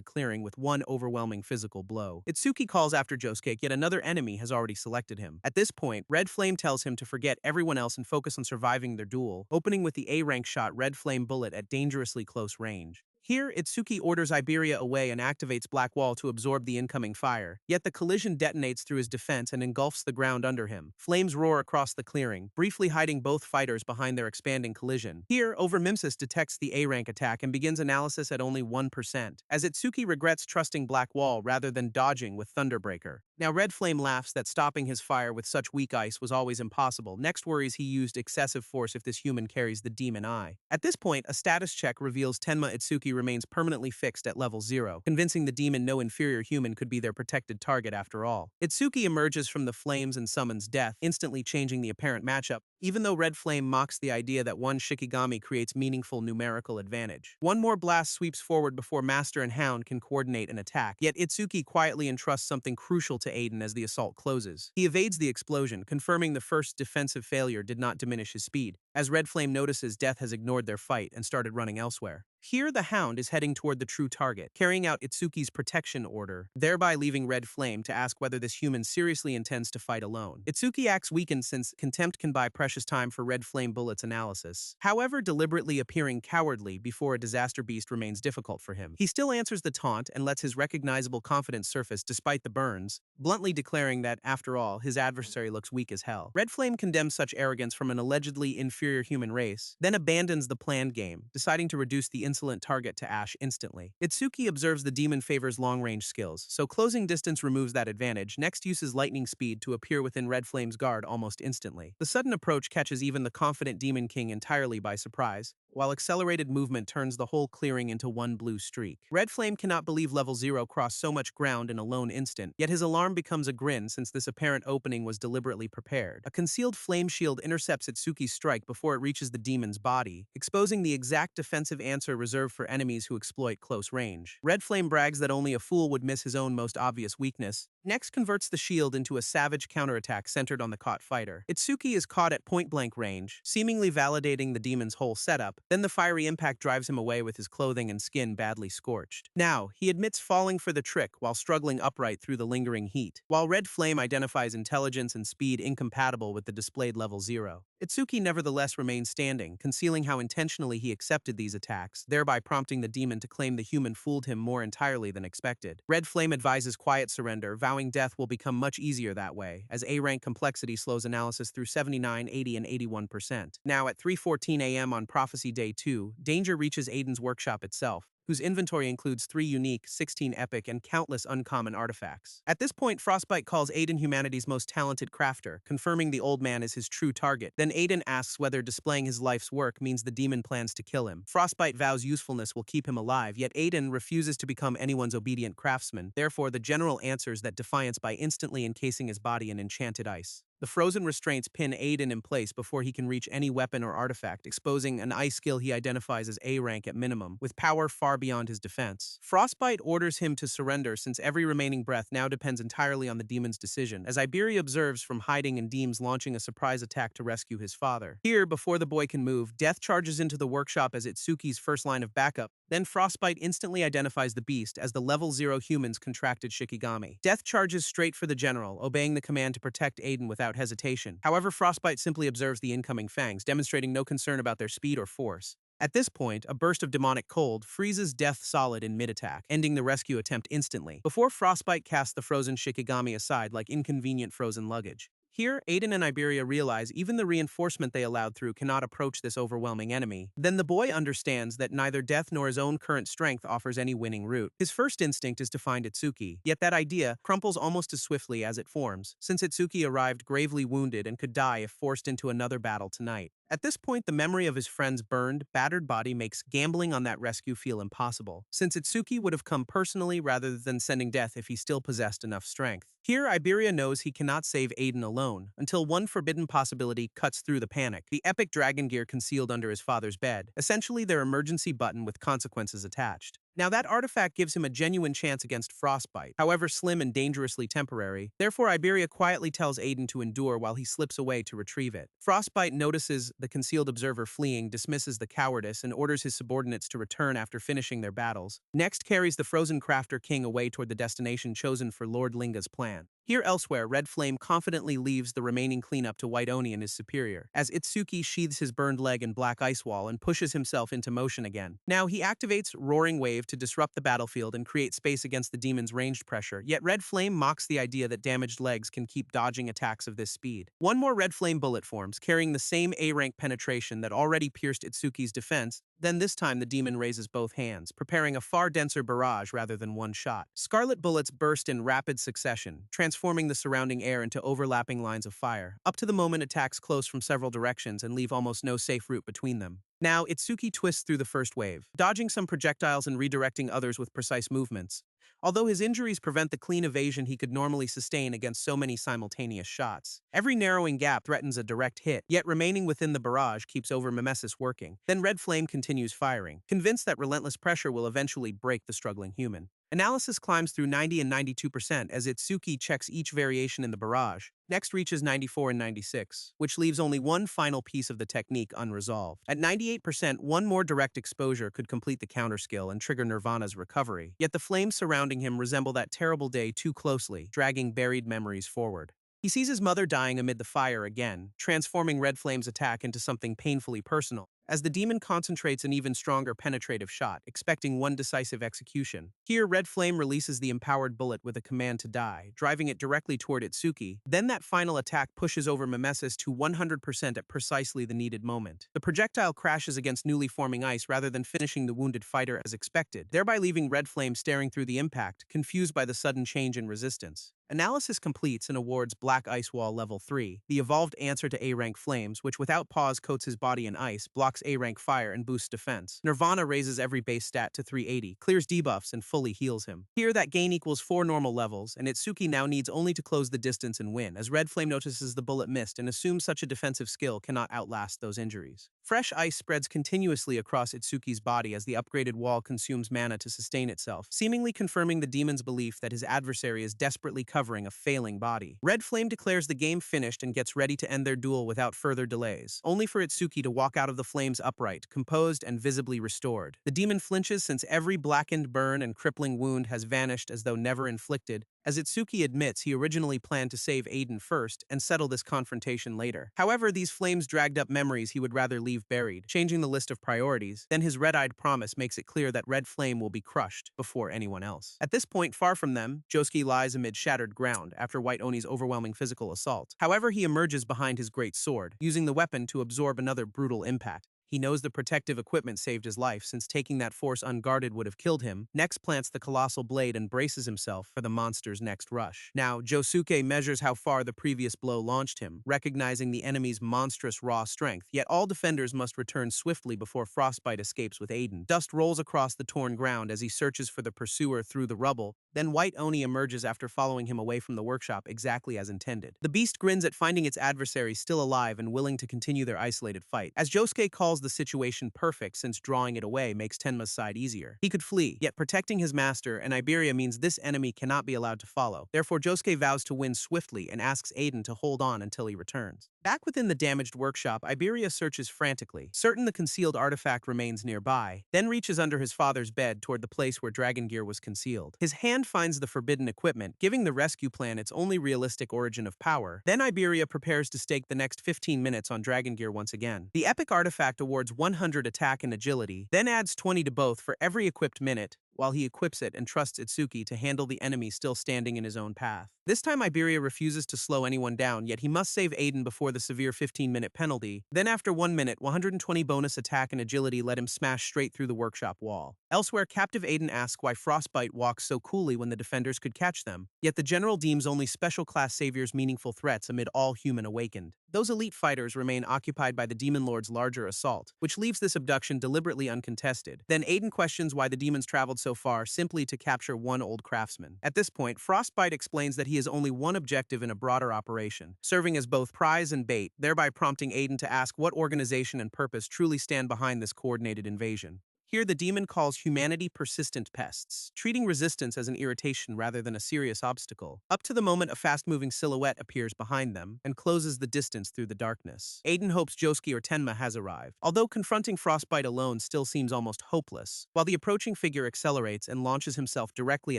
clearing with one overwhelming physical blow. Itsuki calls after Josuke, yet another enemy has already selected him. At this point, Red Flame tells him to forget everyone else and focus on surviving their duel, opening with the A-rank shot Red Flame bullet at dangerously close range. Here, Itsuki orders Iberia away and activates Black Wall to absorb the incoming fire, yet the collision detonates through his defense and engulfs the ground under him. Flames roar across the clearing, briefly hiding both fighters behind their expanding collision. Here, Overmimsis detects the A-rank attack and begins analysis at only 1%, as Itsuki regrets trusting Black Wall rather than dodging with Thunderbreaker. Now, Red Flame laughs that stopping his fire with such weak ice was always impossible. Next worries he used excessive force if this human carries the demon eye. At this point, a status check reveals Tenma Itsuki remains permanently fixed at level 0, convincing the demon no inferior human could be their protected target after all. Itsuki emerges from the flames and summons Death, instantly changing the apparent matchup, even though Red Flame mocks the idea that one Shikigami creates meaningful numerical advantage. One more blast sweeps forward before Master and Hound can coordinate an attack, yet Itsuki quietly entrusts something crucial to Aiden as the assault closes. He evades the explosion, confirming the first defensive failure did not diminish his speed. As Red Flame notices Death has ignored their fight and started running elsewhere. Here, the Hound is heading toward the true target, carrying out Itsuki's protection order, thereby leaving Red Flame to ask whether this human seriously intends to fight alone. Itsuki acts weakened since contempt can buy precious time for Red Flame Bullet's analysis. However, deliberately appearing cowardly before a disaster beast remains difficult for him. He still answers the taunt and lets his recognizable confidence surface despite the burns, bluntly declaring that, after all, his adversary looks weak as hell. Red Flame condemns such arrogance from an allegedly inferior human race, then abandons the planned game, deciding to reduce the insolent target to ash instantly. Itsuki observes the demon favors long-range skills, so closing distance removes that advantage. Next uses lightning speed to appear within Red Flame's guard almost instantly. The sudden approach catches even the confident Demon King entirely by surprise, while accelerated movement turns the whole clearing into one blue streak. Red Flame cannot believe level 0 crossed so much ground in a lone instant, yet his alarm becomes a grin since this apparent opening was deliberately prepared. A concealed flame shield intercepts Itsuki's strike before it reaches the demon's body, exposing the exact defensive answer reserved for enemies who exploit close range. Red Flame brags that only a fool would miss his own most obvious weakness, next converts the shield into a savage counterattack centered on the caught fighter. Itsuki is caught at point-blank range, seemingly validating the demon's whole setup. Then the fiery impact drives him away with his clothing and skin badly scorched. Now, he admits falling for the trick while struggling upright through the lingering heat. While Red Flame identifies intelligence and speed incompatible with the displayed level 0, Itsuki nevertheless remains standing, concealing how intentionally he accepted these attacks, thereby prompting the demon to claim the human fooled him more entirely than expected. Red Flame advises quiet surrender, vowing death will become much easier that way, as A-rank complexity slows analysis through 79, 80, and 81%. Now, at 3:14 a.m. on Prophecy Day 2, danger reaches Aiden's workshop itself, whose inventory includes 3 unique, 16 epic, and countless uncommon artifacts. At this point, Frostbite calls Aiden humanity's most talented crafter, confirming the old man is his true target. Then Aiden asks whether displaying his life's work means the demon plans to kill him. Frostbite vows usefulness will keep him alive, yet Aiden refuses to become anyone's obedient craftsman. Therefore, the general answers that defiance by instantly encasing his body in enchanted ice. The frozen restraints pin Aiden in place before he can reach any weapon or artifact, exposing an ice skill he identifies as A-rank at minimum, with power far beyond his defense. Frostbite orders him to surrender since every remaining breath now depends entirely on the demon's decision, as Iberia observes from hiding and deems launching a surprise attack to rescue his father. Here, before the boy can move, Death charges into the workshop as Itsuki's first line of backup, Then Frostbite instantly identifies the beast as the level 0 human's contracted Shikigami. Death charges straight for the general, obeying the command to protect Aiden without hesitation. However, Frostbite simply observes the incoming fangs, demonstrating no concern about their speed or force. At this point, a burst of demonic cold freezes Death solid in mid-attack, ending the rescue attempt instantly, before Frostbite casts the frozen Shikigami aside like inconvenient frozen luggage. Here, Aiden and Iberia realize even the reinforcement they allowed through cannot approach this overwhelming enemy. Then the boy understands that neither Death nor his own current strength offers any winning route. His first instinct is to find Itsuki, yet that idea crumples almost as swiftly as it forms, since Itsuki arrived gravely wounded and could die if forced into another battle tonight. At this point, the memory of his friend's burned, battered body makes gambling on that rescue feel impossible, since Itsuki would have come personally rather than sending Death if he still possessed enough strength. Here, Iberia knows he cannot save Aiden alone, until one forbidden possibility cuts through the panic: the epic dragon gear concealed under his father's bed, essentially their emergency button with consequences attached. Now that artifact gives him a genuine chance against Frostbite, however slim and dangerously temporary. Therefore, Iberia quietly tells Aiden to endure while he slips away to retrieve it. Frostbite notices the concealed observer fleeing, dismisses the cowardice, and orders his subordinates to return after finishing their battles. Next carries the frozen crafter king away toward the destination chosen for Lord Linga's plan. Here elsewhere, Red Flame confidently leaves the remaining cleanup to White Oni and his superior, as Itsuki sheathes his burned leg in black ice wall and pushes himself into motion again. Now he activates Roaring Wave to disrupt the battlefield and create space against the demon's ranged pressure, yet Red Flame mocks the idea that damaged legs can keep dodging attacks of this speed. One more Red Flame bullet forms, carrying the same A-rank penetration that already pierced Itsuki's defense. Then this time the demon raises both hands, preparing a far denser barrage rather than one shot. Scarlet bullets burst in rapid succession, transforming the surrounding air into overlapping lines of fire. Up to the moment, attacks close from several directions and leave almost no safe route between them. Now, Itsuki twists through the first wave, dodging some projectiles and redirecting others with precise movements. Although his injuries prevent the clean evasion he could normally sustain against so many simultaneous shots. Every narrowing gap threatens a direct hit, yet remaining within the barrage keeps Overmimesis working. Then Red Flame continues firing, convinced that relentless pressure will eventually break the struggling human. Analysis climbs through 90 and 92% as Itsuki checks each variation in the barrage. Next reaches 94 and 96, which leaves only one final piece of the technique unresolved. At 98%, one more direct exposure could complete the counter skill and trigger Nirvana's recovery. Yet the flames surrounding him resemble that terrible day too closely, dragging buried memories forward. He sees his mother dying amid the fire again, transforming Red Flame's attack into something painfully personal. As the demon concentrates an even stronger penetrative shot, expecting one decisive execution. Here, Red Flame releases the empowered bullet with a command to die, driving it directly toward Itsuki. Then that final attack pushes Overmimesis to 100% at precisely the needed moment. The projectile crashes against newly forming ice rather than finishing the wounded fighter as expected, thereby leaving Red Flame staring through the impact, confused by the sudden change in resistance. Analysis completes and awards Black Ice Wall Level 3, the evolved answer to A-rank flames, which without pause coats his body in ice, blocks A-rank fire, and boosts defense. Nirvana raises every base stat to 380, clears debuffs, and fully heals him. Here, that gain equals 4 normal levels, and Itsuki now needs only to close the distance and win, as Red Flame notices the bullet missed and assumes such a defensive skill cannot outlast those injuries. Fresh ice spreads continuously across Itsuki's body as the upgraded wall consumes mana to sustain itself, seemingly confirming the demon's belief that his adversary is desperately covering a failing body. Red Flame declares the game finished and gets ready to end their duel without further delays, only for Itsuki to walk out of the flames upright, composed and visibly restored. The demon flinches since every blackened burn and crippling wound has vanished as though never inflicted, as Itsuki admits he originally planned to save Aiden first and settle this confrontation later. However, these flames dragged up memories he would rather leave buried, changing the list of priorities. Then his red-eyed promise makes it clear that Red Flame will be crushed before anyone else. At this point, far from them, Josuke lies amid shattered ground after White Oni's overwhelming physical assault. However, he emerges behind his great sword, using the weapon to absorb another brutal impact. He knows the protective equipment saved his life since taking that force unguarded would have killed him. Next plants the colossal blade and braces himself for the monster's next rush. Now, Josuke measures how far the previous blow launched him, recognizing the enemy's monstrous raw strength, yet all defenders must return swiftly before Frostbite escapes with Aiden. Dust rolls across the torn ground as he searches for the pursuer through the rubble. Then White Oni emerges after following him away from the workshop exactly as intended. The beast grins at finding its adversary still alive and willing to continue their isolated fight. As Josuke calls the situation perfect since drawing it away makes Tenma's side easier. He could flee, yet protecting his master and Iberia means this enemy cannot be allowed to follow. Therefore, Josuke vows to win swiftly and asks Aiden to hold on until he returns. Back within the damaged workshop, Iberia searches frantically, certain the concealed artifact remains nearby, then reaches under his father's bed toward the place where dragon gear was concealed. His hand finds the forbidden equipment, giving the rescue plan its only realistic origin of power. Then Iberia prepares to stake the next 15 minutes on dragon gear once again. The epic artifact awards 100 attack and agility, then adds 20 to both for every equipped minute, while he equips it and trusts Itsuki to handle the enemy still standing in his own path. This time Iberia refuses to slow anyone down, yet he must save Aiden before the severe 15-minute penalty. Then after 1 minute, 120 bonus attack and agility let him smash straight through the workshop wall. Elsewhere, captive Aiden asks why Frostbite walks so coolly when the defenders could catch them, yet the general deems only special class saviors meaningful threats amid all human awakened. Those elite fighters remain occupied by the Demon Lord's larger assault, which leaves this abduction deliberately uncontested. Then Aiden questions why the demons traveled so far simply to capture one old craftsman. At this point, Frostbite explains that he has only one objective in a broader operation, serving as both prize and bait, thereby prompting Aiden to ask what organization and purpose truly stand behind this coordinated invasion. Here, the demon calls humanity persistent pests, treating resistance as an irritation rather than a serious obstacle, up to the moment a fast-moving silhouette appears behind them and closes the distance through the darkness. Aiden hopes Josuke or Tenma has arrived, although confronting Frostbite alone still seems almost hopeless, while the approaching figure accelerates and launches himself directly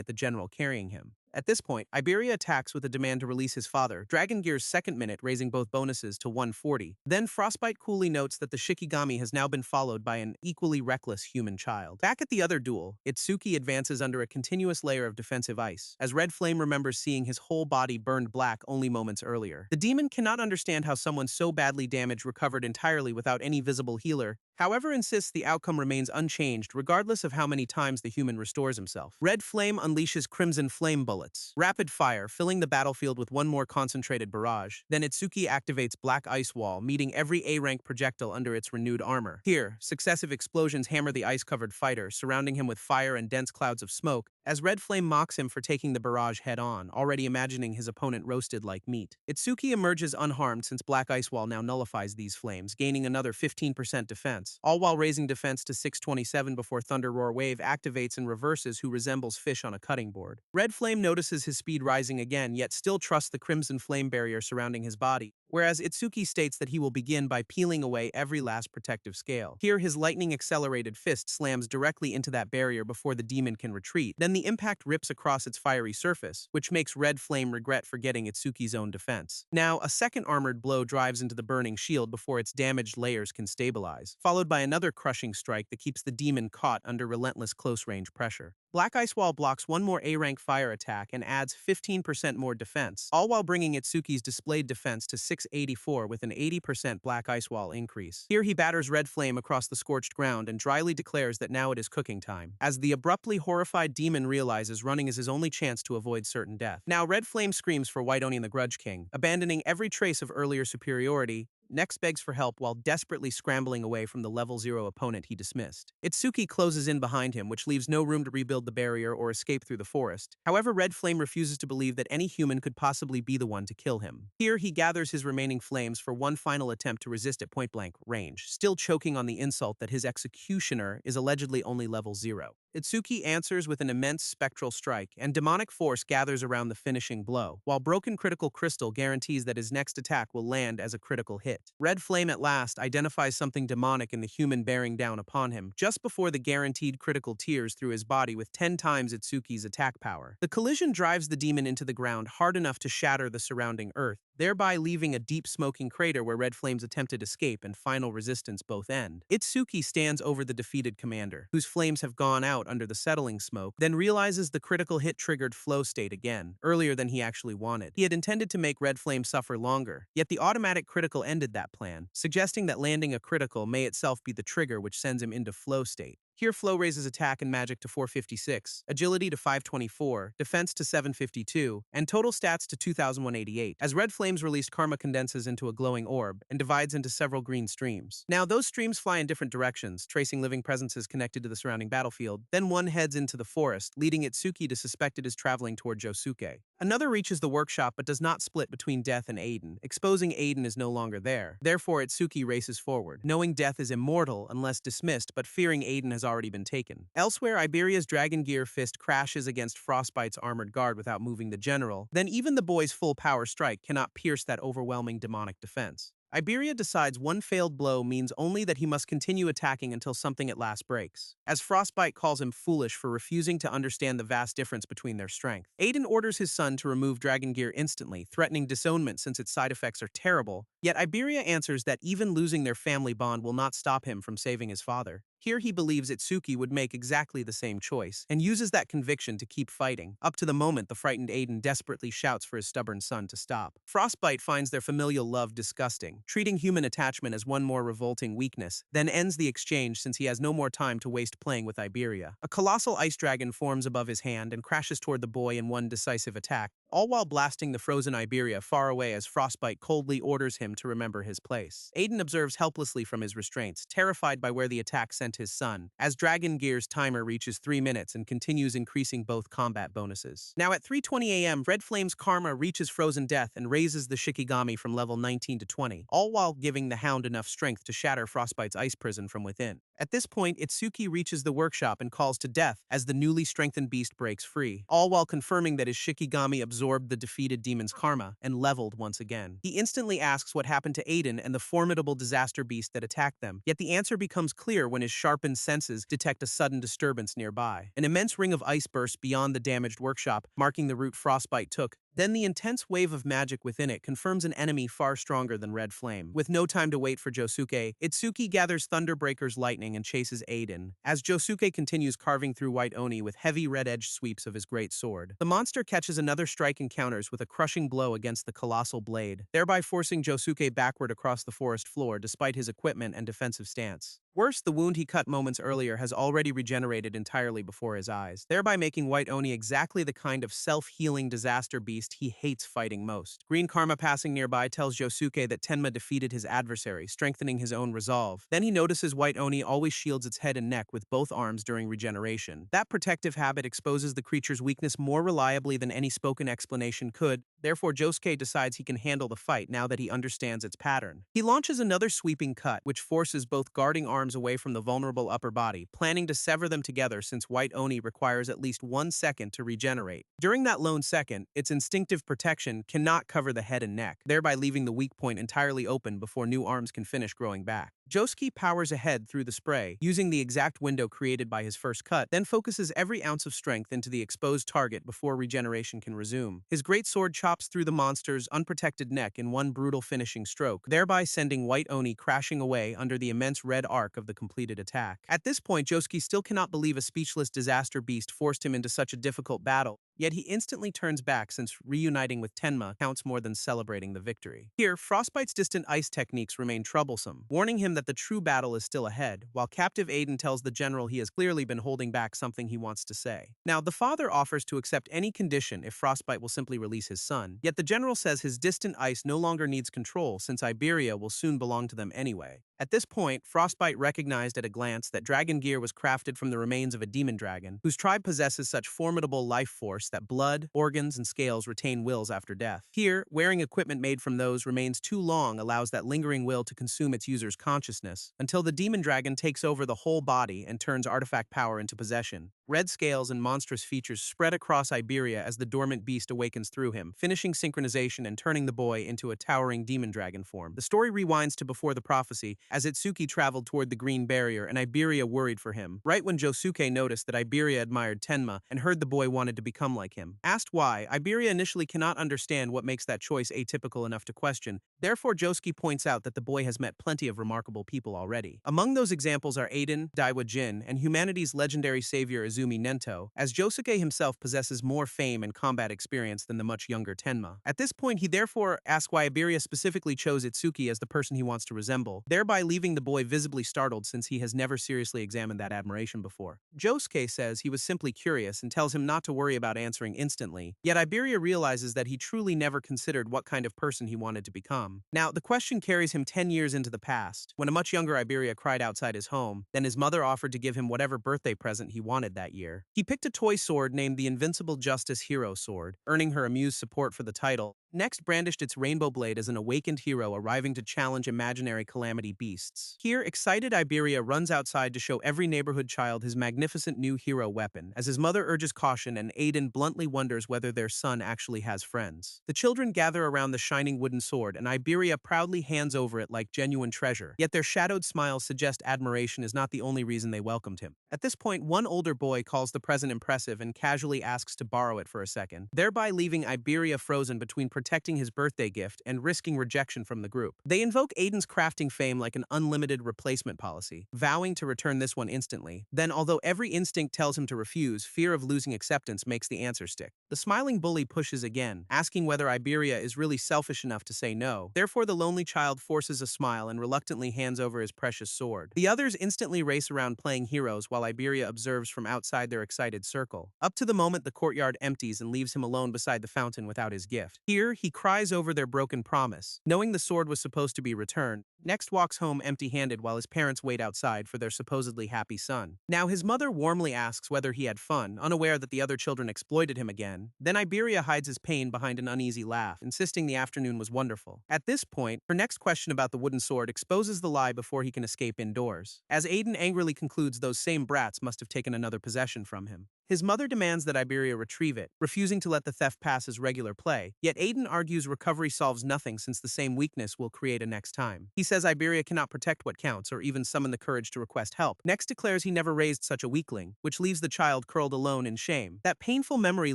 at the general carrying him. At this point, Iberia attacks with a demand to release his father, Dragon Gear's second minute raising both bonuses to 140. Then Frostbite coolly notes that the Shikigami has now been followed by an equally reckless human child. Back at the other duel, Itsuki advances under a continuous layer of defensive ice, as Red Flame remembers seeing his whole body burned black only moments earlier. The demon cannot understand how someone so badly damaged recovered entirely without any visible healer, however insists the outcome remains unchanged regardless of how many times the human restores himself. Red Flame unleashes Crimson Flame bullets, rapid fire, filling the battlefield with one more concentrated barrage. Then Itsuki activates Black Ice Wall, meeting every A-rank projectile under its renewed armor. Here, successive explosions hammer the ice-covered fighter, surrounding him with fire and dense clouds of smoke, as Red Flame mocks him for taking the barrage head-on, already imagining his opponent roasted like meat. Itsuki emerges unharmed since Black Ice Wall now nullifies these flames, gaining another 15% defense, all while raising defense to 627 before Thunder Roar Wave activates and reverses who resembles fish on a cutting board. Red Flame notices his speed rising again, yet still trusts the Crimson Flame barrier surrounding his body, whereas Itsuki states that he will begin by peeling away every last protective scale. Here, his lightning-accelerated fist slams directly into that barrier before the demon can retreat. Then the impact rips across its fiery surface, which makes Red Flame regret forgetting Itsuki's own defense. Now, a second armored blow drives into the burning shield before its damaged layers can stabilize, followed by another crushing strike that keeps the demon caught under relentless close-range pressure. Black Ice Wall blocks one more A-rank fire attack and adds 15% more defense, all while bringing Itsuki's displayed defense to 684 with an 80% Black Ice Wall increase. Here he batters Red Flame across the scorched ground and dryly declares that now it is cooking time, as the abruptly horrified demon realizes running is his only chance to avoid certain death. Now Red Flame screams for White Oni and the Grudge King, abandoning every trace of earlier superiority, next begs for help while desperately scrambling away from the level 0 opponent he dismissed. Itsuki closes in behind him, which leaves no room to rebuild the barrier or escape through the forest. However, Red Flame refuses to believe that any human could possibly be the one to kill him. Here, he gathers his remaining flames for one final attempt to resist at point-blank range, still choking on the insult that his executioner is allegedly only level 0. Itsuki answers with an immense spectral strike, and demonic force gathers around the finishing blow, while broken critical crystal guarantees that his next attack will land as a critical hit. Red Flame at last identifies something demonic in the human bearing down upon him, just before the guaranteed critical tears through his body with 10 times Itsuki's attack power. The collision drives the demon into the ground hard enough to shatter the surrounding earth, thereby leaving a deep smoking crater where Red Flame's attempted escape and final resistance both end. Itsuki stands over the defeated commander, whose flames have gone out under the settling smoke, then realizes the critical hit triggered flow state again, earlier than he actually wanted. He had intended to make Red Flame suffer longer, yet the automatic critical ended that plan, suggesting that landing a critical may itself be the trigger which sends him into flow state. Here, Flow raises attack and magic to 456, agility to 524, defense to 752, and total stats to 2188. As red flames released, Karma condenses into a glowing orb and divides into several green streams. Now, those streams fly in different directions, tracing living presences connected to the surrounding battlefield. Then one heads into the forest, leading Itsuki to suspect it is traveling toward Josuke. Another reaches the workshop but does not split between Death and Aiden, exposing Aiden is no longer there. Therefore, Itsuki races forward, knowing Death is immortal unless dismissed, but fearing Aiden has already been taken. Elsewhere, Iberia's Dragon Gear Fist crashes against Frostbite's armored guard without moving the general. Then even the boy's full power strike cannot pierce that overwhelming demonic defense. Iberia decides one failed blow means only that he must continue attacking until something at last breaks, as Frostbite calls him foolish for refusing to understand the vast difference between their strength. Aiden orders his son to remove Dragon Gear instantly, threatening disownment since its side effects are terrible, yet Iberia answers that even losing their family bond will not stop him from saving his father. Here he believes Itsuki would make exactly the same choice, and uses that conviction to keep fighting, up to the moment the frightened Aiden desperately shouts for his stubborn son to stop. Frostbite finds their familial love disgusting, treating human attachment as one more revolting weakness, then ends the exchange since he has no more time to waste playing with Iberia. A colossal ice dragon forms above his hand and crashes toward the boy in one decisive attack, all while blasting the frozen Iberia far away as Frostbite coldly orders him to remember his place. Aiden observes helplessly from his restraints, terrified by where the attack sent his son, as Dragon Gear's timer reaches 3 minutes and continues increasing both combat bonuses. Now at 3:20 a.m., Red Flame's Karma reaches Frozen Death and raises the Shikigami from level 19 to 20, all while giving the Hound enough strength to shatter Frostbite's ice prison from within. At this point, Itsuki reaches the workshop and calls to Death as the newly strengthened beast breaks free, all while confirming that his Shikigami absorbed the defeated demon's karma and leveled once again. He instantly asks what happened to Aiden and the formidable disaster beast that attacked them, yet the answer becomes clear when his sharpened senses detect a sudden disturbance nearby. An immense ring of ice bursts beyond the damaged workshop, marking the route Frostbite took. Then the intense wave of magic within it confirms an enemy far stronger than Red Flame. With no time to wait for Josuke, Itsuki gathers Thunderbreaker's lightning and chases Aiden, as Josuke continues carving through White Oni with heavy red-edged sweeps of his great sword. The monster catches another strike and counters with a crushing blow against the colossal blade, thereby forcing Josuke backward across the forest floor despite his equipment and defensive stance. Worse, the wound he cut moments earlier has already regenerated entirely before his eyes, thereby making White Oni exactly the kind of self-healing disaster beast he hates fighting most. Green Karma passing nearby tells Josuke that Tenma defeated his adversary, strengthening his own resolve. Then he notices White Oni always shields its head and neck with both arms during regeneration. That protective habit exposes the creature's weakness more reliably than any spoken explanation could. Therefore, Josuke decides he can handle the fight now that he understands its pattern. He launches another sweeping cut, which forces both guarding arms away from the vulnerable upper body, planning to sever them together since White Oni requires at least 1 second to regenerate. During that lone second, its instinctive protection cannot cover the head and neck, thereby leaving the weak point entirely open before new arms can finish growing back. Josuke powers ahead through the spray, using the exact window created by his first cut, then focuses every ounce of strength into the exposed target before regeneration can resume. His great sword chops through the monster's unprotected neck in one brutal finishing stroke, thereby sending White Oni crashing away under the immense red arc of the completed attack. At this point, Josuke still cannot believe a speechless disaster beast forced him into such a difficult battle. Yet he instantly turns back since reuniting with Tenma counts more than celebrating the victory. Here, Frostbite's distant ice techniques remain troublesome, warning him that the true battle is still ahead, while captive Aiden tells the general he has clearly been holding back something he wants to say. Now, the father offers to accept any condition if Frostbite will simply release his son, yet the general says his distant ice no longer needs control since Iberia will soon belong to them anyway. At this point, Frostbite recognized at a glance that Dragon Gear was crafted from the remains of a demon dragon, whose tribe possesses such formidable life force that blood, organs, and scales retain wills after death. Here, wearing equipment made from those remains too long allows that lingering will to consume its user's consciousness, until the demon dragon takes over the whole body and turns artifact power into possession. Red scales and monstrous features spread across Iberia as the dormant beast awakens through him, finishing synchronization and turning the boy into a towering demon dragon form. The story rewinds to before the prophecy, as Itsuki traveled toward the green barrier and Iberia worried for him, right when Josuke noticed that Iberia admired Tenma and heard the boy wanted to become like him. Asked why, Iberia initially cannot understand what makes that choice atypical enough to question. Therefore, Josuke points out that the boy has met plenty of remarkable people already. Among those examples are Aiden, Daiwa Jin, and humanity's legendary savior Uzumi Nento, as Josuke himself possesses more fame and combat experience than the much younger Tenma. At this point, he therefore asks why Iberia specifically chose Itsuki as the person he wants to resemble, thereby leaving the boy visibly startled since he has never seriously examined that admiration before. Josuke says he was simply curious and tells him not to worry about answering instantly, yet Iberia realizes that he truly never considered what kind of person he wanted to become. Now, the question carries him 10 years into the past, when a much younger Iberia cried outside his home, then his mother offered to give him whatever birthday present he wanted that year. He picked a toy sword named the Invincible Justice Hero Sword, earning her amused support for the title, next brandished its rainbow blade as an awakened hero arriving to challenge imaginary calamity beasts. Here, excited Iberia runs outside to show every neighborhood child his magnificent new hero weapon, as his mother urges caution and Aiden bluntly wonders whether their son actually has friends. The children gather around the shining wooden sword, and Iberia proudly hands over it like genuine treasure, yet their shadowed smiles suggest admiration is not the only reason they welcomed him. At this point, one older boy calls the present impressive and casually asks to borrow it for a second, thereby leaving Iberia frozen between protecting his birthday gift and risking rejection from the group. They invoke Aiden's crafting fame like an unlimited replacement policy, vowing to return this one instantly. Then, although every instinct tells him to refuse, fear of losing acceptance makes the answer stick. The smiling bully pushes again, asking whether Iberia is really selfish enough to say no. Therefore, the lonely child forces a smile and reluctantly hands over his precious sword. The others instantly race around playing heroes while Iberia observes from outside their excited circle, up to the moment the courtyard empties and leaves him alone beside the fountain without his gift. Here, he cries over their broken promise, knowing the sword was supposed to be returned. Next walks home empty-handed while his parents wait outside for their supposedly happy son. Now his mother warmly asks whether he had fun, unaware that the other children exploited him again. Then Iberia hides his pain behind an uneasy laugh, insisting the afternoon was wonderful. At this point, her next question about the wooden sword exposes the lie before he can escape indoors, as Aiden angrily concludes those same brats must have taken another possession from him. His mother demands that Iberia retrieve it, refusing to let the theft pass as regular play, yet Aiden argues recovery solves nothing since the same weakness will create a next time. He says Iberia cannot protect what counts or even summon the courage to request help. Next declares he never raised such a weakling, which leaves the child curled alone in shame. That painful memory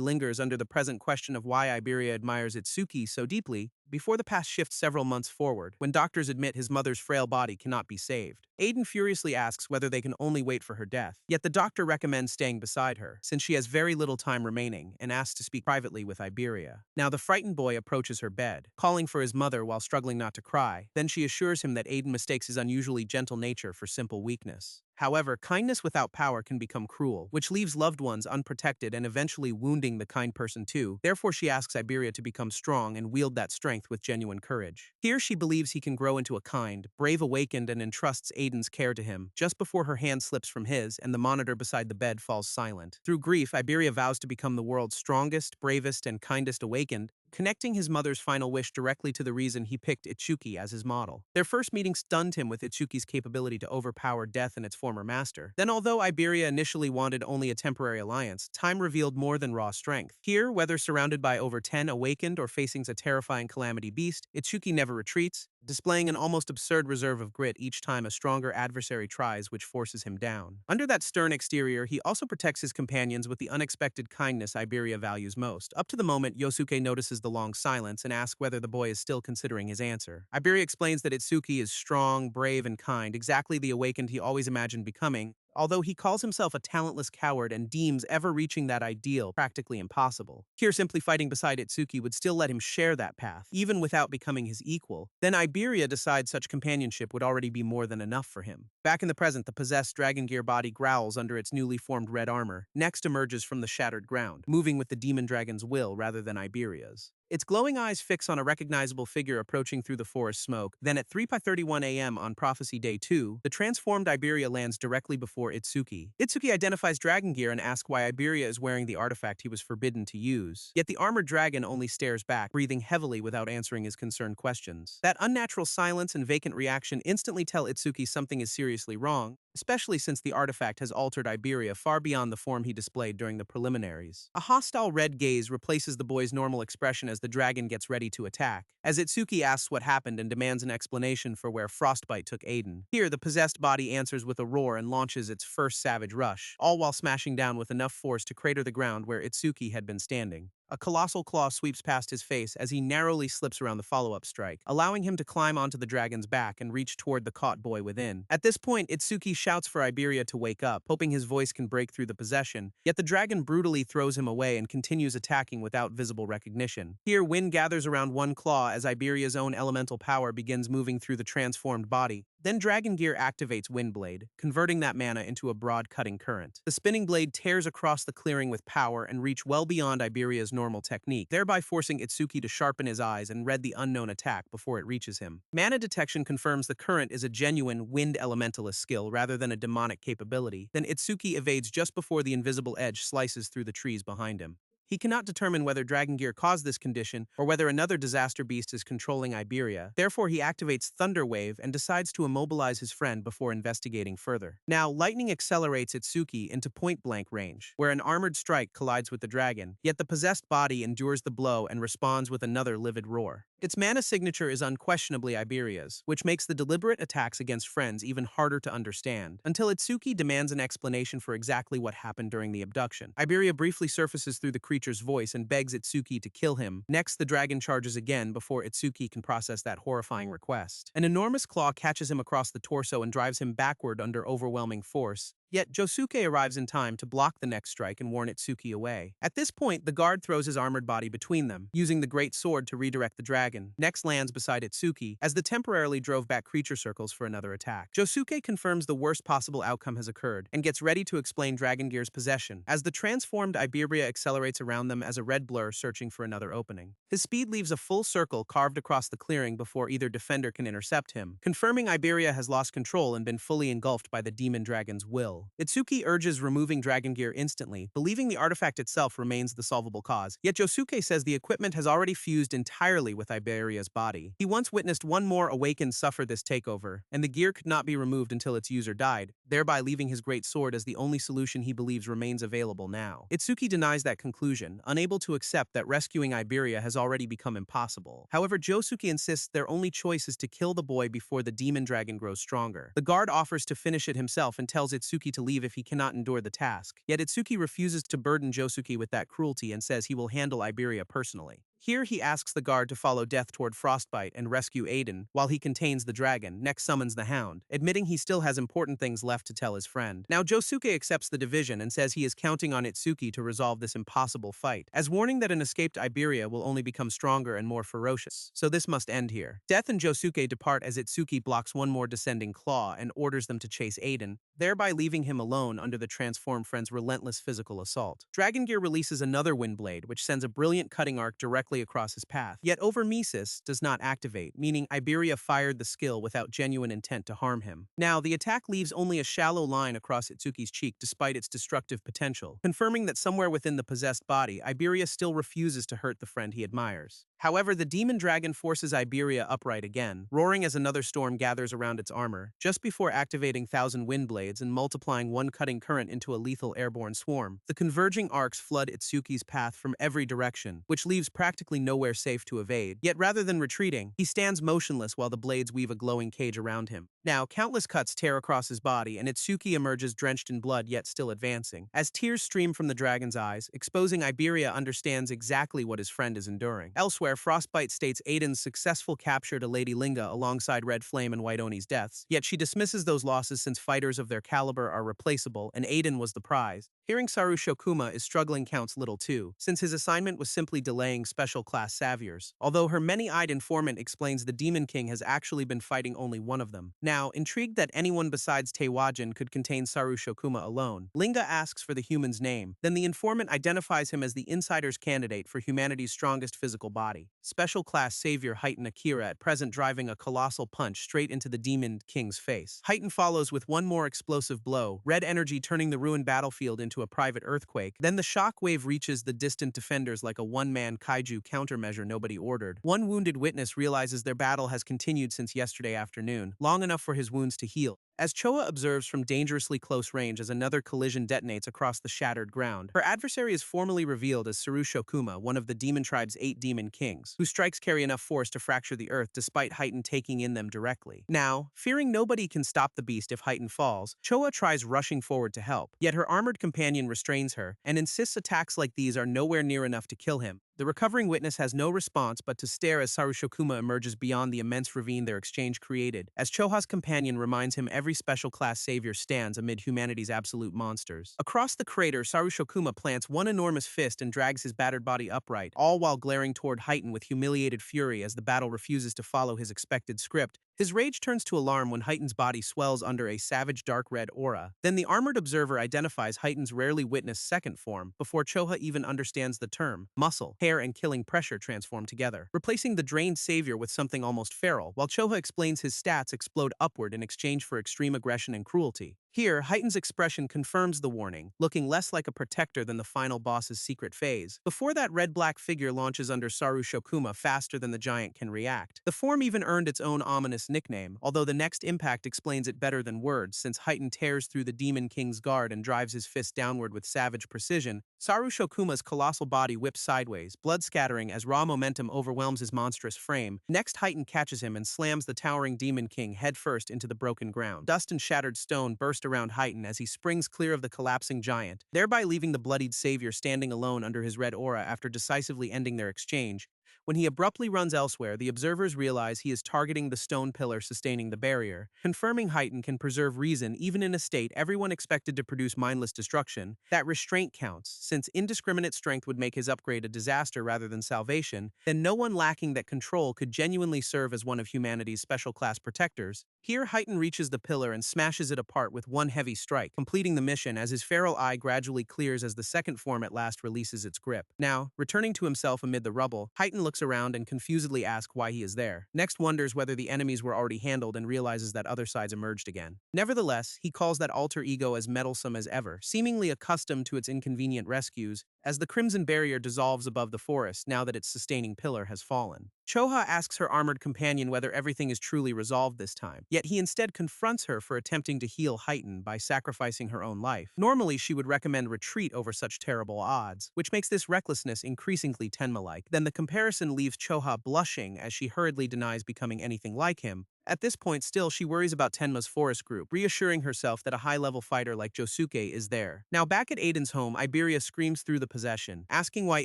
lingers under the present question of why Iberia admires Itsuki so deeply, before the past shifts several months forward, when doctors admit his mother's frail body cannot be saved. Aiden furiously asks whether they can only wait for her death, yet the doctor recommends staying beside her, since she has very little time remaining, and asks to speak privately with Iberia. Now the frightened boy approaches her bed, calling for his mother while struggling not to cry. Then she assures him that Aiden mistakes his unusually gentle nature for simple weakness. However, kindness without power can become cruel, which leaves loved ones unprotected and eventually wounding the kind person too. Therefore, she asks Iberia to become strong and wield that strength with genuine courage. Here, she believes he can grow into a kind, brave awakened and entrusts Aiden's care to him, just before her hand slips from his and the monitor beside the bed falls silent. Through grief, Iberia vows to become the world's strongest, bravest, and kindest awakened, connecting his mother's final wish directly to the reason he picked Itsuki as his model. Their first meeting stunned him with Itsuki's capability to overpower death and its former master. Then, although Iberia initially wanted only a temporary alliance, time revealed more than raw strength. Here, whether surrounded by over 10 awakened or facing a terrifying calamity beast, Itsuki never retreats, displaying an almost absurd reserve of grit each time a stronger adversary tries, which forces him down. Under that stern exterior, he also protects his companions with the unexpected kindness Iberia values most, up to the moment Yosuke notices the long silence and asks whether the boy is still considering his answer. Iberia explains that Itsuki is strong, brave, and kind, exactly the awakened he always imagined becoming, although he calls himself a talentless coward and deems ever reaching that ideal practically impossible. Here, simply fighting beside Itsuki would still let him share that path, even without becoming his equal. Then Iberia decides such companionship would already be more than enough for him. Back in the present, the possessed Dragon Gear body growls under its newly formed red armor, next emerges from the shattered ground, moving with the demon dragon's will rather than Iberia's. Its glowing eyes fix on a recognizable figure approaching through the forest smoke. Then at 3:31 a.m. on Prophecy Day 2, the transformed Iberia lands directly before Itsuki. Itsuki identifies Dragon Gear and asks why Iberia is wearing the artifact he was forbidden to use. Yet the armored dragon only stares back, breathing heavily without answering his concerned questions. That unnatural silence and vacant reaction instantly tell Itsuki something is seriously wrong, especially since the artifact has altered Iberia far beyond the form he displayed during the preliminaries. A hostile red gaze replaces the boy's normal expression as the dragon gets ready to attack, as Itsuki asks what happened and demands an explanation for where Frostbite took Aiden. Here, the possessed body answers with a roar and launches its first savage rush, all while smashing down with enough force to crater the ground where Itsuki had been standing. A colossal claw sweeps past his face as he narrowly slips around the follow-up strike, allowing him to climb onto the dragon's back and reach toward the caught boy within. At this point, Itsuki shouts for Iberia to wake up, hoping his voice can break through the possession, yet the dragon brutally throws him away and continues attacking without visible recognition. Here, wind gathers around one claw as Iberia's own elemental power begins moving through the transformed body. Then Dragon Gear activates Windblade, converting that mana into a broad cutting current. The spinning blade tears across the clearing with power and reach well beyond Iberia's normal technique, thereby forcing Itsuki to sharpen his eyes and read the unknown attack before it reaches him. Mana detection confirms the current is a genuine wind elementalist skill rather than a demonic capability. Then Itsuki evades just before the invisible edge slices through the trees behind him. He cannot determine whether Dragon Gear caused this condition or whether another disaster beast is controlling Iberia. Therefore, he activates Thunder Wave and decides to immobilize his friend before investigating further. Now, lightning accelerates Itsuki into point-blank range, where an armored strike collides with the dragon, yet the possessed body endures the blow and responds with another livid roar. Its mana signature is unquestionably Iberia's, which makes the deliberate attacks against friends even harder to understand, until Itsuki demands an explanation for exactly what happened during the abduction. Iberia briefly surfaces through the creature's voice and begs Itsuki to kill him. Next, the dragon charges again before Itsuki can process that horrifying request. An enormous claw catches him across the torso and drives him backward under overwhelming force. Yet Josuke arrives in time to block the next strike and warn Itsuki away. At this point, the guard throws his armored body between them, using the great sword to redirect the dragon. Next lands beside Itsuki, as the temporarily drove back creature circles for another attack. Josuke confirms the worst possible outcome has occurred, and gets ready to explain Dragon Gear's possession, as the transformed Iberia accelerates around them as a red blur searching for another opening. His speed leaves a full circle carved across the clearing before either defender can intercept him, confirming Iberia has lost control and been fully engulfed by the demon dragon's will. Itsuki urges removing Dragon Gear instantly, believing the artifact itself remains the solvable cause, yet Josuke says the equipment has already fused entirely with Iberia's body. He once witnessed one more awakened suffer this takeover, and the gear could not be removed until its user died, thereby leaving his great sword as the only solution he believes remains available now. Itsuki denies that conclusion, unable to accept that rescuing Iberia has already become impossible. However, Josuke insists their only choice is to kill the boy before the demon dragon grows stronger. The guard offers to finish it himself and tells Itsuki to leave if he cannot endure the task. Yet Itsuki refuses to burden Josuke with that cruelty and says he will handle Iberia personally. Here he asks the guard to follow death toward Frostbite and rescue Aiden, while he contains the dragon. Next summons the Hound, admitting he still has important things left to tell his friend. Now Josuke accepts the division and says he is counting on Itsuki to resolve this impossible fight, as warning that an escaped Iberia will only become stronger and more ferocious. So this must end here. Death and Josuke depart as Itsuki blocks one more descending claw and orders them to chase Aiden, thereby leaving him alone under the transformed friend's relentless physical assault. Dragon Gear releases another Windblade, which sends a brilliant cutting arc directly across his path. Yet Overmesis does not activate, meaning Iberia fired the skill without genuine intent to harm him. Now, the attack leaves only a shallow line across Itsuki's cheek despite its destructive potential, confirming that somewhere within the possessed body, Iberia still refuses to hurt the friend he admires. However, the demon dragon forces Iberia upright again, roaring as another storm gathers around its armor, just before activating 1,000 wind blades and multiplying one cutting current into a lethal airborne swarm. The converging arcs flood Itsuki's path from every direction, which leaves practically nowhere safe to evade. Yet rather than retreating, he stands motionless while the blades weave a glowing cage around him. Now, countless cuts tear across his body, and Itsuki emerges drenched in blood yet still advancing. As tears stream from the dragon's eyes, exposing Iberia understands exactly what his friend is enduring. Elsewhere, Frostbite states Aiden's successful capture to Lady Linga alongside Red Flame and White Oni's deaths, yet she dismisses those losses since fighters of their caliber are replaceable and Aiden was the prize. Hearing Saru Shokuma is struggling counts little too, since his assignment was simply delaying special-class saviors, although her many-eyed informant explains the Demon King has actually been fighting only one of them. Now, intrigued that anyone besides Teiwajin could contain Saru Shokuma alone, Linga asks for the human's name, then the informant identifies him as the insider's candidate for humanity's strongest physical body. Special-class savior Heighten Akira at present driving a colossal punch straight into the Demon King's face. Heighten follows with one more explosive blow, red energy turning the ruined battlefield into a private earthquake. Then the shockwave reaches the distant defenders like a one-man kaiju countermeasure nobody ordered. One wounded witness realizes their battle has continued since yesterday afternoon, long enough for his wounds to heal. as Choa observes from dangerously close range as another collision detonates across the shattered ground. Her adversary is formally revealed as Saru Shokuma, one of the demon tribe's 8 demon kings, whose strikes carry enough force to fracture the earth despite Heighten taking in them directly. Now, fearing nobody can stop the beast if Heighten falls, Choa tries rushing forward to help, yet her armored companion restrains her and insists attacks like these are nowhere near enough to kill him. The recovering witness has no response but to stare as Saru Shokuma emerges beyond the immense ravine their exchange created, as Choha's companion reminds him every special class savior stands amid humanity's absolute monsters. Across the crater, Saru Shokuma plants one enormous fist and drags his battered body upright, all while glaring toward Heighten with humiliated fury as the battle refuses to follow his expected script. His rage turns to alarm when Heighten's body swells under a savage dark red aura. Then the armored observer identifies Heighten's rarely witnessed second form before Choha even understands the term. Muscle, hair, and killing pressure transform together, replacing the drained savior with something almost feral, while Choha explains his stats explode upward in exchange for extreme aggression and cruelty. Here, Heighten's expression confirms the warning, looking less like a protector than the final boss's secret phase. Before that red-black figure launches under Saru Shokuma faster than the giant can react. The form even earned its own ominous nickname, although the next impact explains it better than words, since Heighten tears through the Demon King's guard and drives his fist downward with savage precision. Saru Shokuma's colossal body whips sideways, blood scattering as raw momentum overwhelms his monstrous frame. Next, Heighten catches him and slams the towering Demon King headfirst into the broken ground. Dust and shattered stone burst around Heighten as he springs clear of the collapsing giant, thereby leaving the bloodied savior standing alone under his red aura after decisively ending their exchange. When he abruptly runs elsewhere, the observers realize he is targeting the stone pillar sustaining the barrier, confirming Heighten can preserve reason even in a state everyone expected to produce mindless destruction. That restraint counts, since indiscriminate strength would make his upgrade a disaster rather than salvation, then no one lacking that control could genuinely serve as one of humanity's special class protectors. Here, Heighten reaches the pillar and smashes it apart with one heavy strike, completing the mission as his feral eye gradually clears as the second form at last releases its grip. Now, returning to himself amid the rubble, Heighten looks around and confusedly asks why he is there. Next wonders whether the enemies were already handled and realizes that other sides emerged again. Nevertheless, he calls that alter ego as meddlesome as ever, seemingly accustomed to its inconvenient rescues, as the crimson barrier dissolves above the forest now that its sustaining pillar has fallen. Choha asks her armored companion whether everything is truly resolved this time, yet he instead confronts her for attempting to heal Heighten by sacrificing her own life. Normally, she would recommend retreat over such terrible odds, which makes this recklessness increasingly Tenma-like. Then the comparison leaves Choha blushing as she hurriedly denies becoming anything like him. At this point, still, she worries about Tenma's forest group, reassuring herself that a high-level fighter like Josuke is there. Now, back at Aiden's home, Iberia screams through the possession, asking why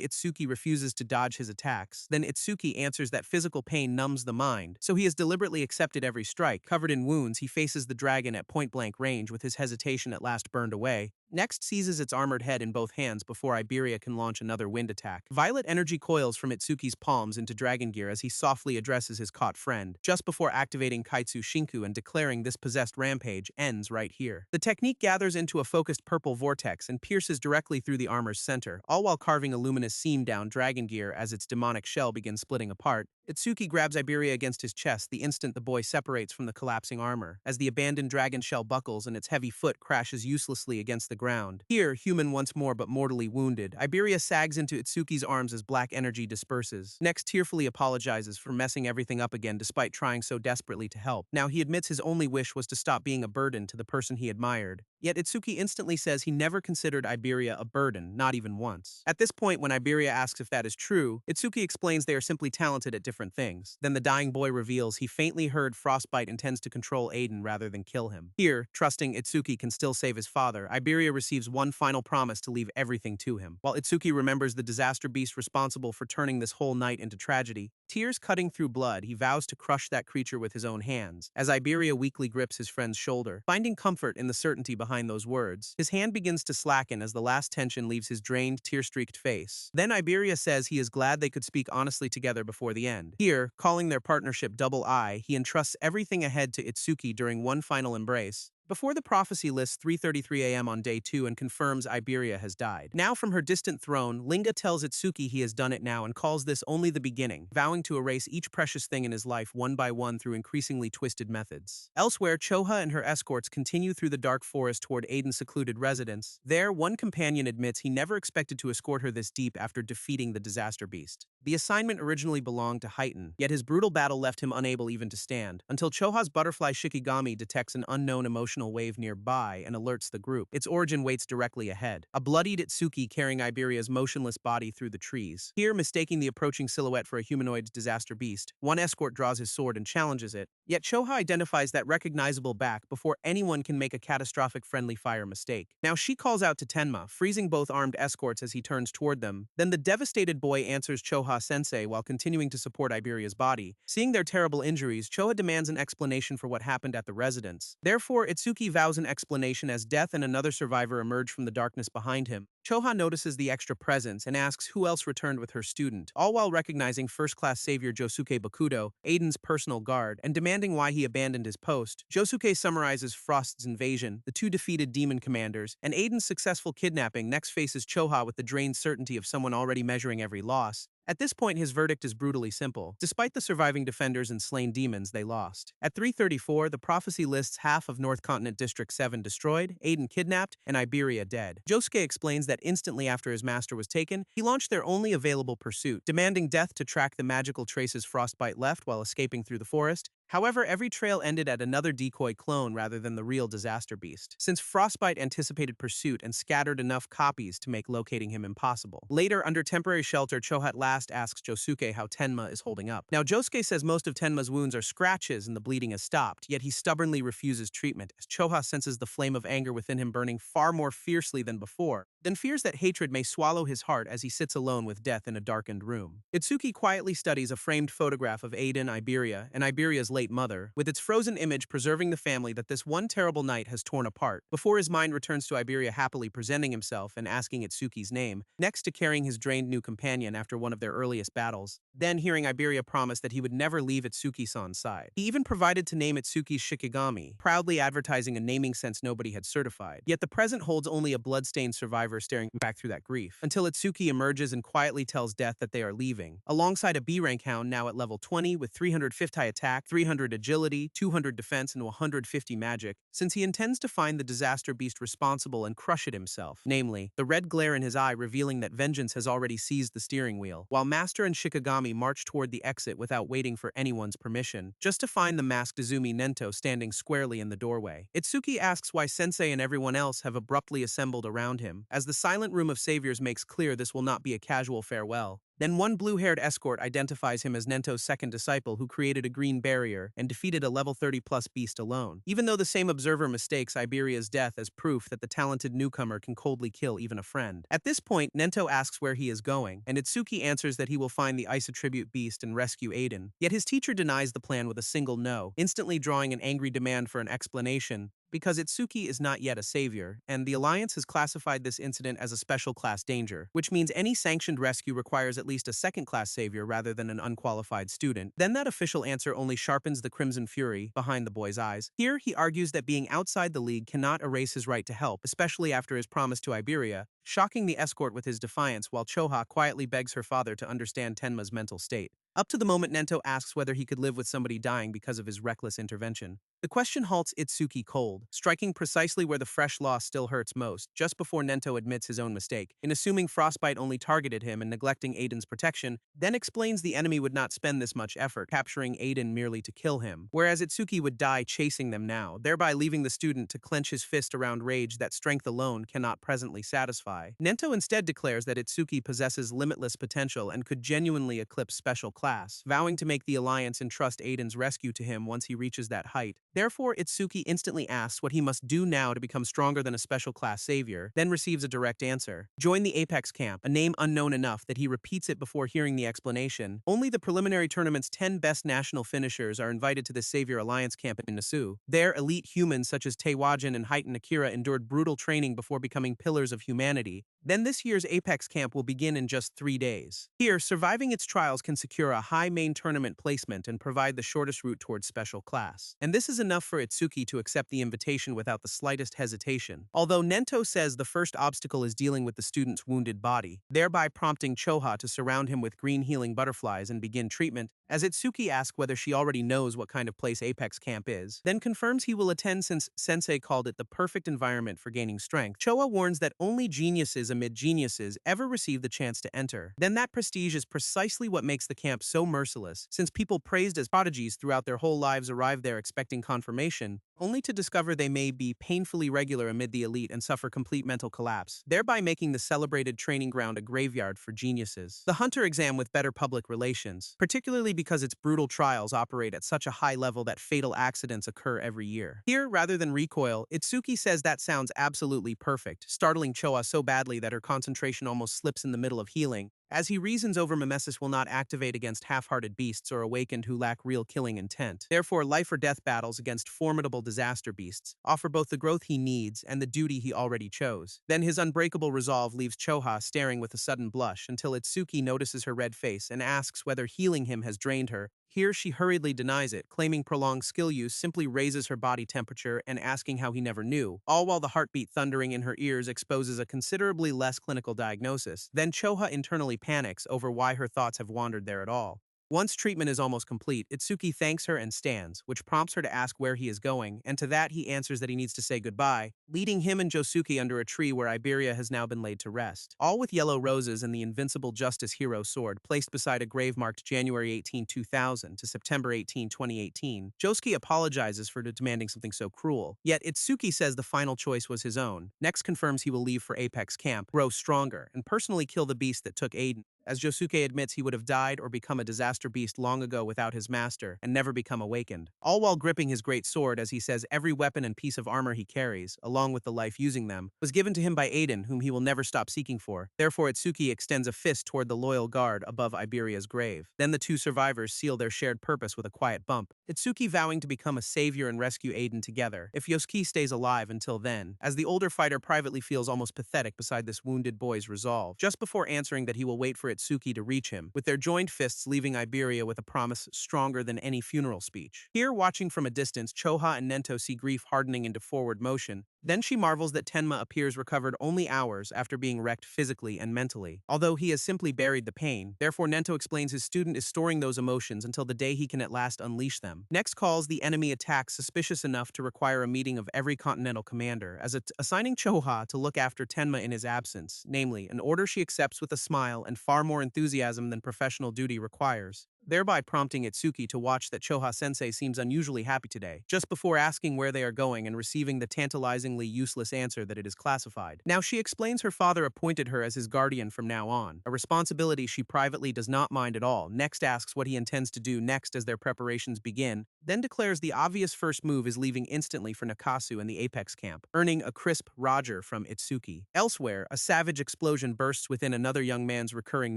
Itsuki refuses to dodge his attacks. Then Itsuki answers that physical pain numbs the mind, so he has deliberately accepted every strike. Covered in wounds, he faces the dragon at point-blank range with his hesitation at last burned away. Next, seizes its armored head in both hands before Iberia can launch another wind attack. Violet energy coils from Itsuki's palms into dragon gear as he softly addresses his caught friend, just before activating Kaitsu Shinku and declaring this possessed rampage ends right here. The technique gathers into a focused purple vortex and pierces directly through the armor's center, all while carving a luminous seam down dragon gear as its demonic shell begins splitting apart. Itsuki grabs Iberia against his chest the instant the boy separates from the collapsing armor, as the abandoned dragon shell buckles and its heavy foot crashes uselessly against the ground. Here, human once more but mortally wounded, Iberia sags into Itsuki's arms as black energy disperses. Next, tearfully apologizes for messing everything up again despite trying so desperately to help. Now, he admits his only wish was to stop being a burden to the person he admired. Yet Itsuki instantly says he never considered Iberia a burden, not even once. At this point, when Iberia asks if that is true, Itsuki explains they are simply talented at different things. Then the dying boy reveals he faintly heard Frostbite intends to control Aiden rather than kill him. Here, trusting Itsuki can still save his father, Iberia receives one final promise to leave everything to him. While Itsuki remembers the disaster beast responsible for turning this whole night into tragedy, tears cutting through blood, he vows to crush that creature with his own hands. As Iberia weakly grips his friend's shoulder, finding comfort in the certainty behind those words, his hand begins to slacken as the last tension leaves his drained, tear-streaked face. Then Iberia says he is glad they could speak honestly together before the end. Here, calling their partnership Double I, he entrusts everything ahead to Itsuki during one final embrace. Before the prophecy lists 3:33 a.m. on day 2 and confirms Iberia has died. Now from her distant throne, Linga tells Itsuki he has done it now and calls this only the beginning, vowing to erase each precious thing in his life one by one through increasingly twisted methods. Elsewhere, Choha and her escorts continue through the dark forest toward Aiden's secluded residence. There, one companion admits he never expected to escort her this deep after defeating the disaster beast. The assignment originally belonged to Heighten, yet his brutal battle left him unable even to stand, until Choha's butterfly Shikigami detects an unknown emotional wave nearby and alerts the group. Its origin waits directly ahead, a bloodied Itsuki carrying Iberia's motionless body through the trees. Here, mistaking the approaching silhouette for a humanoid disaster beast, one escort draws his sword and challenges it, yet Choha identifies that recognizable back before anyone can make a catastrophic friendly fire mistake. Now she calls out to Tenma, freezing both armed escorts as he turns toward them. Then the devastated boy answers Choha-sensei while continuing to support Iberia's body. Seeing their terrible injuries, Choha demands an explanation for what happened at the residence. Therefore, Itsuki vows an explanation as Death and another survivor emerge from the darkness behind him. Choha notices the extra presence and asks who else returned with her student, all while recognizing first-class savior Josuke Bakudo, Aiden's personal guard, and demanding why he abandoned his post. Josuke summarizes Frost's invasion, the two defeated demon commanders, and Aiden's successful kidnapping next faces Choha with the drained certainty of someone already measuring every loss. At this point, his verdict is brutally simple. Despite the surviving defenders and slain demons, they lost. At 334, the prophecy lists half of North Continent District 7 destroyed, Aiden kidnapped, and Iberia dead. Josuke explains that instantly after his master was taken, he launched their only available pursuit, demanding Death to track the magical traces Frostbite left while escaping through the forest. However, every trail ended at another decoy clone rather than the real disaster beast, since Frostbite anticipated pursuit and scattered enough copies to make locating him impossible. Later, under temporary shelter, Choha at last asks Josuke how Tenma is holding up. Now, Josuke says most of Tenma's wounds are scratches and the bleeding has stopped, yet he stubbornly refuses treatment, as Choha senses the flame of anger within him burning far more fiercely than before, then fears that hatred may swallow his heart as he sits alone with Death in a darkened room. Itsuki quietly studies a framed photograph of Aiden, Iberia, and Iberia's late mother, with its frozen image preserving the family that this one terrible night has torn apart, before his mind returns to Iberia happily presenting himself and asking Itsuki's name, next to carrying his drained new companion after one of their earliest battles, then hearing Iberia promise that he would never leave Itsuki-san's side. He even provided to name Itsuki's Shikigami, proudly advertising a naming sense nobody had certified. Yet the present holds only a bloodstained survivor staring back through that grief, until Itsuki emerges and quietly tells Death that they are leaving, alongside a B-rank hound now at level 20 with 350 attack, 300 agility, 200 defense, and 150 magic, since he intends to find the disaster beast responsible and crush it himself, namely, the red glare in his eye revealing that vengeance has already seized the steering wheel, while Master and Shikigami march toward the exit without waiting for anyone's permission, just to find the masked Izumi Nento standing squarely in the doorway. Itsuki asks why Sensei and everyone else have abruptly assembled around him, as the silent room of saviors makes clear this will not be a casual farewell. Then one blue-haired escort identifies him as Nento's second disciple who created a green barrier and defeated a level 30-plus beast alone, even though the same observer mistakes Iberia's death as proof that the talented newcomer can coldly kill even a friend. At this point, Nento asks where he is going, and Itsuki answers that he will find the ice attribute beast and rescue Aiden. Yet his teacher denies the plan with a single no, instantly drawing an angry demand for an explanation, because Itsuki is not yet a savior, and the Alliance has classified this incident as a special class danger, which means any sanctioned rescue requires at least a second-class savior rather than an unqualified student. Then that official answer only sharpens the crimson fury behind the boy's eyes. Here, he argues that being outside the league cannot erase his right to help, especially after his promise to Iberia, shocking the escort with his defiance while Choha quietly begs her father to understand Tenma's mental state. Up to the moment Nento asks whether he could live with somebody dying because of his reckless intervention. The question halts Itsuki cold, striking precisely where the fresh loss still hurts most, just before Nento admits his own mistake, in assuming Frostbite only targeted him and neglecting Aiden's protection, then explains the enemy would not spend this much effort capturing Aiden merely to kill him, whereas Itsuki would die chasing them now, thereby leaving the student to clench his fist around rage that strength alone cannot presently satisfy. Nento instead declares that Itsuki possesses limitless potential and could genuinely eclipse special class, vowing to make the Alliance entrust Aiden's rescue to him once he reaches that height. Therefore, Itsuki instantly asks what he must do now to become stronger than a special class savior, then receives a direct answer. Join the Apex Camp, a name unknown enough that he repeats it before hearing the explanation. Only the preliminary tournament's 10 best national finishers are invited to the Savior Alliance camp in Nasu. There, elite humans such as Teiwajin and Heighten Akira endured brutal training before becoming pillars of humanity. Then this year's Apex Camp will begin in just 3 days. Here, surviving its trials can secure a high main tournament placement and provide the shortest route towards special class. And this is enough for Itsuki to accept the invitation without the slightest hesitation. Although Nento says the first obstacle is dealing with the student's wounded body, thereby prompting Choha to surround him with green healing butterflies and begin treatment, as Itsuki asks whether she already knows what kind of place Apex Camp is, then confirms he will attend since Sensei called it the perfect environment for gaining strength. Choha warns that only genius geniuses amid geniuses ever receive the chance to enter. Then that prestige is precisely what makes the camp so merciless, since people praised as prodigies throughout their whole lives arrive there expecting confirmation, only to discover they may be painfully regular amid the elite and suffer complete mental collapse, thereby making the celebrated training ground a graveyard for geniuses. The Hunter exam with better public relations, particularly because its brutal trials operate at such a high level that fatal accidents occur every year. Here, rather than recoil, Itsuki says that sounds absolutely perfect, startling Choa so badly that her concentration almost slips in the middle of healing, as he reasons over mimesis will not activate against half-hearted beasts or awakened who lack real killing intent. Therefore, life-or-death battles against formidable disaster beasts offer both the growth he needs and the duty he already chose. Then his unbreakable resolve leaves Choha staring with a sudden blush until Itsuki notices her red face and asks whether healing him has drained her. Here, she hurriedly denies it, claiming prolonged skill use simply raises her body temperature and asking how he never knew, all while the heartbeat thundering in her ears exposes a considerably less clinical diagnosis. Then Choha internally panics over why her thoughts have wandered there at all. Once treatment is almost complete, Itsuki thanks her and stands, which prompts her to ask where he is going, and to that he answers that he needs to say goodbye, leading him and Josuke under a tree where Iberia has now been laid to rest. All with yellow roses and the invincible Justice Hero sword placed beside a grave marked January 18, 2000 to September 18, 2018, Josuke apologizes for demanding something so cruel. Yet Itsuki says the final choice was his own. Next confirms he will leave for Apex Camp, grow stronger, and personally kill the beast that took Aiden, as Josuke admits he would have died or become a disaster beast long ago without his master and never become awakened. All while gripping his great sword, as he says every weapon and piece of armor he carries, along with the life using them, was given to him by Aiden, whom he will never stop seeking for. Therefore, Itsuki extends a fist toward the loyal guard above Iberia's grave. Then the two survivors seal their shared purpose with a quiet bump, Itsuki vowing to become a savior and rescue Aiden together, if Yosuke stays alive until then, as the older fighter privately feels almost pathetic beside this wounded boy's resolve, just before answering that he will wait for Itsuki to reach him, with their joined fists leaving Iberia with a promise stronger than any funeral speech. Here, watching from a distance, Choha and Nento see grief hardening into forward motion. Then she marvels that Tenma appears recovered only hours after being wrecked physically and mentally, although he has simply buried the pain. Therefore, Nento explains his student is storing those emotions until the day he can at last unleash them. Next calls the enemy attack suspicious enough to require a meeting of every continental commander, as assigning Choha to look after Tenma in his absence, namely, an order she accepts with a smile and far more enthusiasm than professional duty requires, thereby prompting Itsuki to watch that Choha-sensei seems unusually happy today, just before asking where they are going and receiving the tantalizingly useless answer that it is classified. Now she explains her father appointed her as his guardian from now on, a responsibility she privately does not mind at all. Next asks what he intends to do next as their preparations begin, then declares the obvious first move is leaving instantly for Nakasu and the Apex camp, earning a crisp Roger from Itsuki. Elsewhere, a savage explosion bursts within another young man's recurring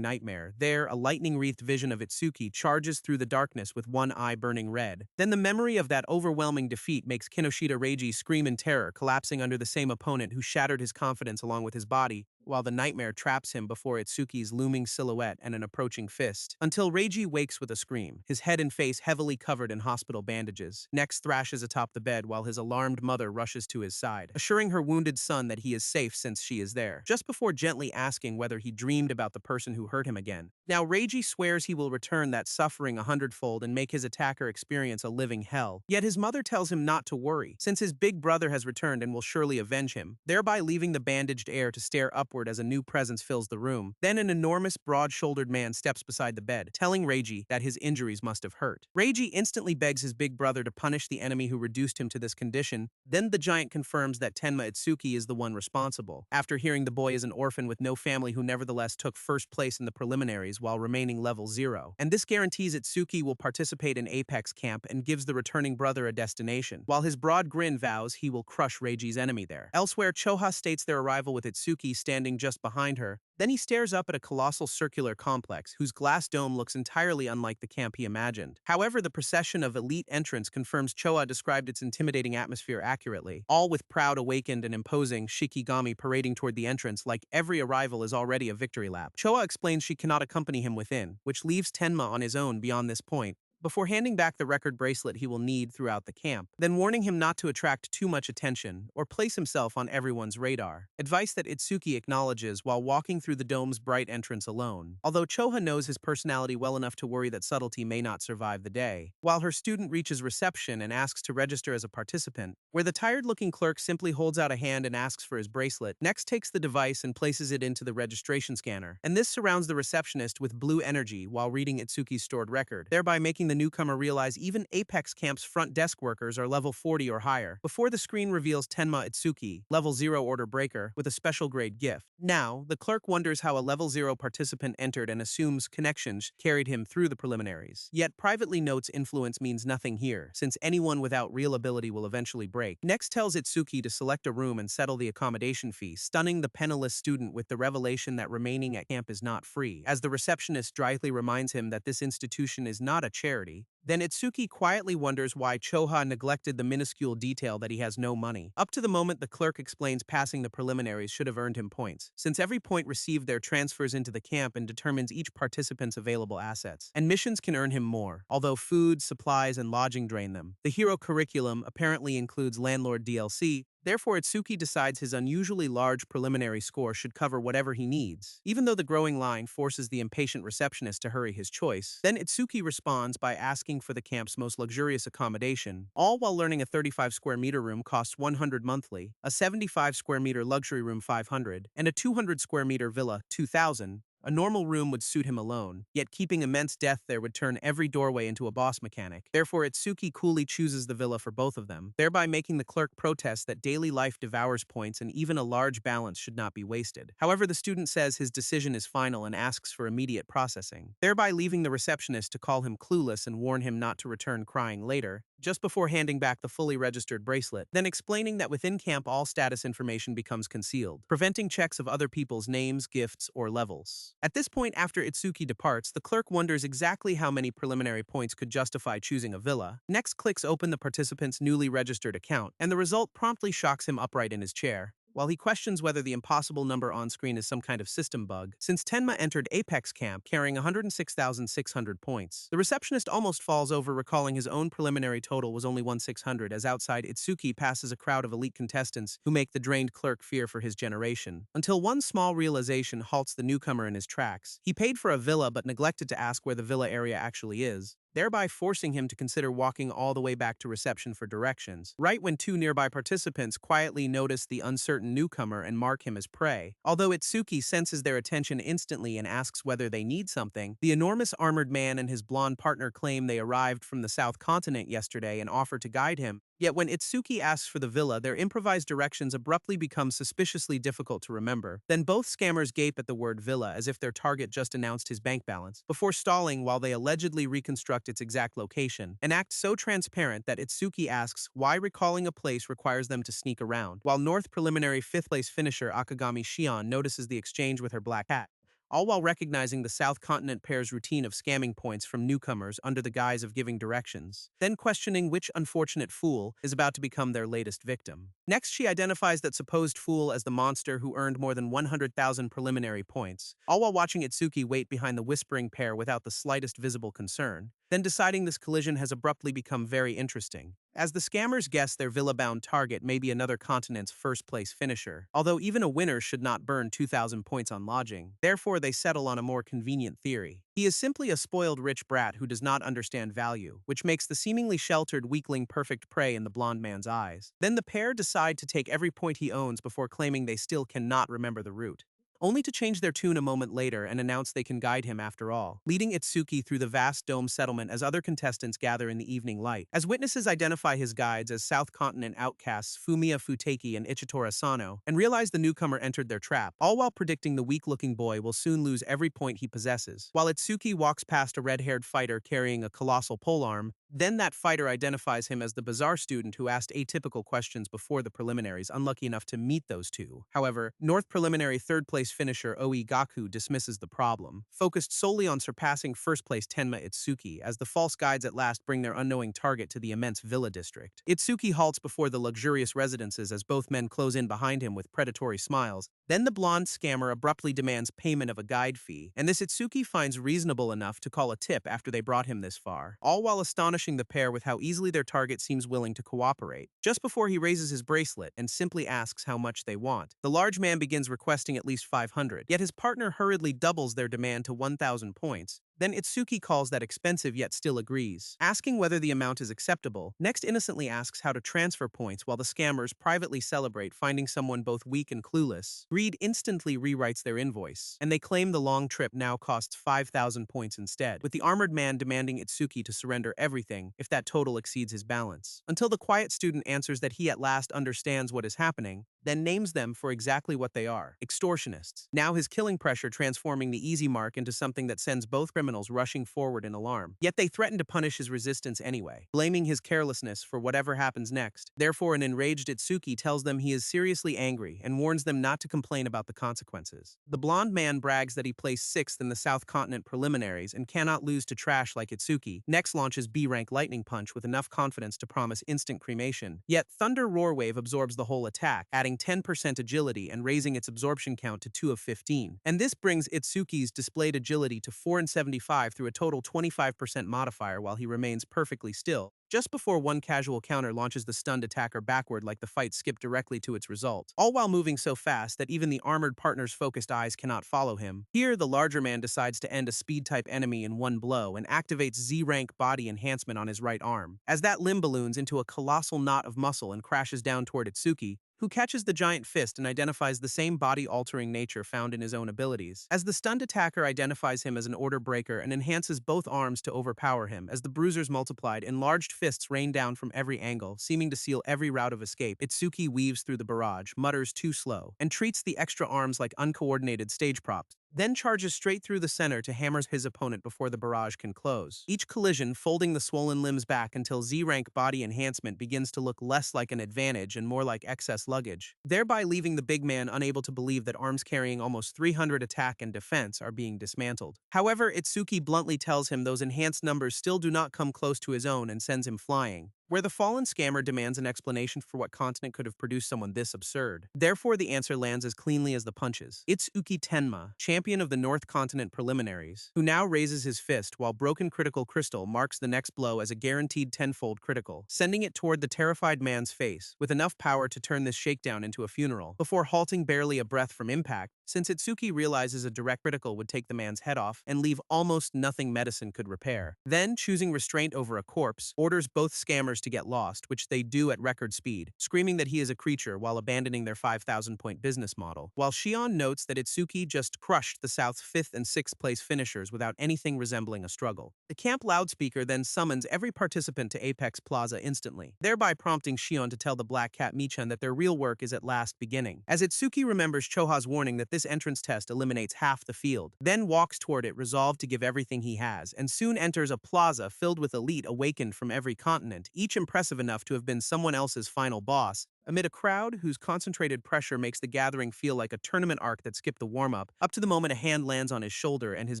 nightmare. There, a lightning-wreathed vision of Itsuki charges through the darkness with one eye burning red. Then the memory of that overwhelming defeat makes Kinoshita Reiji scream in terror, collapsing under the same opponent who shattered his confidence along with his body, while the nightmare traps him before Itsuki's looming silhouette and an approaching fist, until Reiji wakes with a scream, his head and face heavily covered in hospital bandages. Next thrashes atop the bed while his alarmed mother rushes to his side, assuring her wounded son that he is safe since she is there, just before gently asking whether he dreamed about the person who hurt him again. Now Reiji swears he will return that suffering 100-fold and make his attacker experience a living hell, yet his mother tells him not to worry, since his big brother has returned and will surely avenge him, thereby leaving the bandaged heir to stare upward as a new presence fills the room. Then an enormous, broad-shouldered man steps beside the bed, telling Reiji that his injuries must have hurt. Reiji instantly begs his big brother to punish the enemy who reduced him to this condition. Then the giant confirms that Tenma Itsuki is the one responsible, after hearing the boy is an orphan with no family who nevertheless took first place in the preliminaries while remaining level 0. And this guarantees Itsuki will participate in Apex Camp and gives the returning brother a destination, while his broad grin vows he will crush Reiji's enemy there. Elsewhere, Choha states their arrival with Itsuki standing just behind her. Then he stares up at a colossal circular complex whose glass dome looks entirely unlike the camp he imagined. However, the procession of elite entrants confirms Choa described its intimidating atmosphere accurately, all with proud, awakened, and imposing Shikigami parading toward the entrance like every arrival is already a victory lap. Choa explains she cannot accompany him within, which leaves Tenma on his own beyond this point. before handing back the record bracelet he will need throughout the camp, then warning him not to attract too much attention or place himself on everyone's radar. Advice that Itsuki acknowledges while walking through the dome's bright entrance alone, although Choha knows his personality well enough to worry that subtlety may not survive the day. While her student reaches reception and asks to register as a participant, where the tired-looking clerk simply holds out a hand and asks for his bracelet, next takes the device and places it into the registration scanner, and this surrounds the receptionist with blue energy while reading Itsuki's stored record, thereby making the newcomer realize even Apex Camp's front desk workers are level 40 or higher, before the screen reveals Tenma Itsuki, level 0 order breaker, with a special grade gift. Now, the clerk wonders how a level 0 participant entered and assumes connections carried him through the preliminaries. Yet privately notes influence means nothing here, since anyone without real ability will eventually break. Next tells Itsuki to select a room and settle the accommodation fee, stunning the penniless student with the revelation that remaining at camp is not free, as the receptionist dryly reminds him that this institution is not a charity. Then Itsuki quietly wonders why Choha neglected the minuscule detail that he has no money. Up to the moment the clerk explains passing the preliminaries should have earned him points, since every point received there transfers into the camp and determines each participant's available assets. And missions can earn him more, although food, supplies, and lodging drain them. The hero curriculum apparently includes Landlord DLC, therefore, Itsuki decides his unusually large preliminary score should cover whatever he needs, even though the growing line forces the impatient receptionist to hurry his choice. Then Itsuki responds by asking for the camp's most luxurious accommodation, all while learning a 35 square meter room costs 100 monthly, a 75 square meter luxury room 500, and a 200 square meter villa 2000. A normal room would suit him alone, yet keeping immense depth there would turn every doorway into a boss mechanic. Therefore, Itsuki coolly chooses the villa for both of them, thereby making the clerk protest that daily life devours points and even a large balance should not be wasted. However, the student says his decision is final and asks for immediate processing, thereby leaving the receptionist to call him clueless and warn him not to return crying later, just before handing back the fully registered bracelet, then explaining that within camp all status information becomes concealed, preventing checks of other people's names, gifts, or levels. At this point, after Itsuki departs, the clerk wonders exactly how many preliminary points could justify choosing a villa. Next clicks open the participant's newly registered account, and the result promptly shocks him upright in his chair. While he questions whether the impossible number on screen is some kind of system bug, since Tenma entered Apex Camp carrying 106,600 points. The receptionist almost falls over, recalling his own preliminary total was only 1,600, as outside Itsuki passes a crowd of elite contestants who make the drained clerk fear for his generation. Until one small realization halts the newcomer in his tracks. He paid for a villa but neglected to ask where the villa area actually is, thereby forcing him to consider walking all the way back to reception for directions, right when two nearby participants quietly notice the uncertain newcomer and mark him as prey. Although Itsuki senses their attention instantly and asks whether they need something, the enormous armored man and his blonde partner claim they arrived from the South Continent yesterday and offer to guide him. Yet when Itsuki asks for the villa, their improvised directions abruptly become suspiciously difficult to remember. Then both scammers gape at the word villa as if their target just announced his bank balance, before stalling while they allegedly reconstruct its exact location, an act so transparent that Itsuki asks why recalling a place requires them to sneak around, while North Preliminary 5th place finisher Akagami Cheon notices the exchange with her black cat, all while recognizing the South Continent pair's routine of scamming points from newcomers under the guise of giving directions, then questioning which unfortunate fool is about to become their latest victim. Next, she identifies that supposed fool as the monster who earned more than 100,000 preliminary points, all while watching Itsuki wait behind the whispering pair without the slightest visible concern, then deciding this collision has abruptly become very interesting, as the scammers guess their villa-bound target may be another continent's first-place finisher, although even a winner should not burn 2,000 points on lodging. Therefore, they settle on a more convenient theory. He is simply a spoiled rich brat who does not understand value, which makes the seemingly sheltered weakling perfect prey in the blonde man's eyes. Then the pair decide to take every point he owns before claiming they still cannot remember the route, only to change their tune a moment later and announce they can guide him after all, leading Itsuki through the vast dome settlement as other contestants gather in the evening light. As witnesses identify his guides as South Continent outcasts Fumiya Futeki and Ichitora Sano, and realize the newcomer entered their trap, all while predicting the weak-looking boy will soon lose every point he possesses. While Itsuki walks past a red-haired fighter carrying a colossal polearm, Then that fighter identifies him as the bizarre student who asked atypical questions before the preliminaries, unlucky enough to meet those two. However, North Preliminary third-place finisher Oi Gaku dismisses the problem, focused solely on surpassing first-place Tenma Itsuki as the false guides at last bring their unknowing target to the immense villa district. Itsuki halts before the luxurious residences as both men close in behind him with predatory smiles. Then the blonde scammer abruptly demands payment of a guide fee, and this Itsuki finds reasonable enough to call a tip after they brought him this far, all while astonishing the pair with how easily their target seems willing to cooperate. Just before he raises his bracelet and simply asks how much they want, the large man begins requesting at least 500, yet his partner hurriedly doubles their demand to 1,000 points. Then Itsuki calls that expensive yet still agrees, asking whether the amount is acceptable, next innocently asks how to transfer points while the scammers privately celebrate finding someone both weak and clueless. Greed instantly rewrites their invoice, and they claim the long trip now costs 5,000 points instead, with the armored man demanding Itsuki to surrender everything if that total exceeds his balance. Until the quiet student answers that he at last understands what is happening, then names them for exactly what they are, extortionists. Now his killing pressure transforming the easy mark into something that sends both criminals rushing forward in alarm. Yet they threaten to punish his resistance anyway, blaming his carelessness for whatever happens next. Therefore, an enraged Itsuki tells them he is seriously angry and warns them not to complain about the consequences. The blonde man brags that he placed 6th in the South Continent preliminaries and cannot lose to trash like Itsuki. Next launches B-rank lightning punch with enough confidence to promise instant cremation. Yet Thunder Roar Wave absorbs the whole attack, adding 10% agility and raising its absorption count to 2 of 15. And this brings Itsuki's displayed agility to 4 and 75 through a total 25% modifier while he remains perfectly still. Just before one casual counter launches the stunned attacker backward like the fight skipped directly to its result, all while moving so fast that even the armored partner's focused eyes cannot follow him. Here, the larger man decides to end a speed-type enemy in one blow and activates Z-rank body enhancement on his right arm. As that limb balloons into a colossal knot of muscle and crashes down toward Itsuki, who catches the giant fist and identifies the same body-altering nature found in his own abilities. As the stunned attacker identifies him as an order breaker and enhances both arms to overpower him, as the bruisers multiplied, enlarged fists rain down from every angle, seeming to seal every route of escape. Itsuki weaves through the barrage, mutters too slow, and treats the extra arms like uncoordinated stage props, then charges straight through the center to hammer his opponent before the barrage can close. Each collision folding the swollen limbs back until Z-rank body enhancement begins to look less like an advantage and more like excess luggage, thereby leaving the big man unable to believe that arms carrying almost 300 attack and defense are being dismantled. However, Itsuki bluntly tells him those enhanced numbers still do not come close to his own and sends him flying, where the fallen scammer demands an explanation for what continent could have produced someone this absurd. Therefore, the answer lands as cleanly as the punches. Itsuki Tenma, champion of the North Continent preliminaries, who now raises his fist while broken critical crystal marks the next blow as a guaranteed tenfold critical, sending it toward the terrified man's face, with enough power to turn this shakedown into a funeral, before halting barely a breath from impact, since Itsuki realizes a direct critical would take the man's head off and leave almost nothing medicine could repair. Then, choosing restraint over a corpse, orders both scammers to get lost, which they do at record speed, screaming that he is a creature while abandoning their 5,000-point business model. While Cheon notes that Itsuki just crushed the South's 5th and 6th place finishers without anything resembling a struggle. The camp loudspeaker then summons every participant to Apex Plaza instantly, thereby prompting Cheon to tell the Black Cat Michan that their real work is at last beginning. As Itsuki remembers Choha's warning that this entrance test eliminates half the field, then walks toward it resolved to give everything he has, and soon enters a plaza filled with elite awakened from every continent, each impressive enough to have been someone else's final boss, amid a crowd whose concentrated pressure makes the gathering feel like a tournament arc that skipped the warm-up, up to the moment a hand lands on his shoulder and his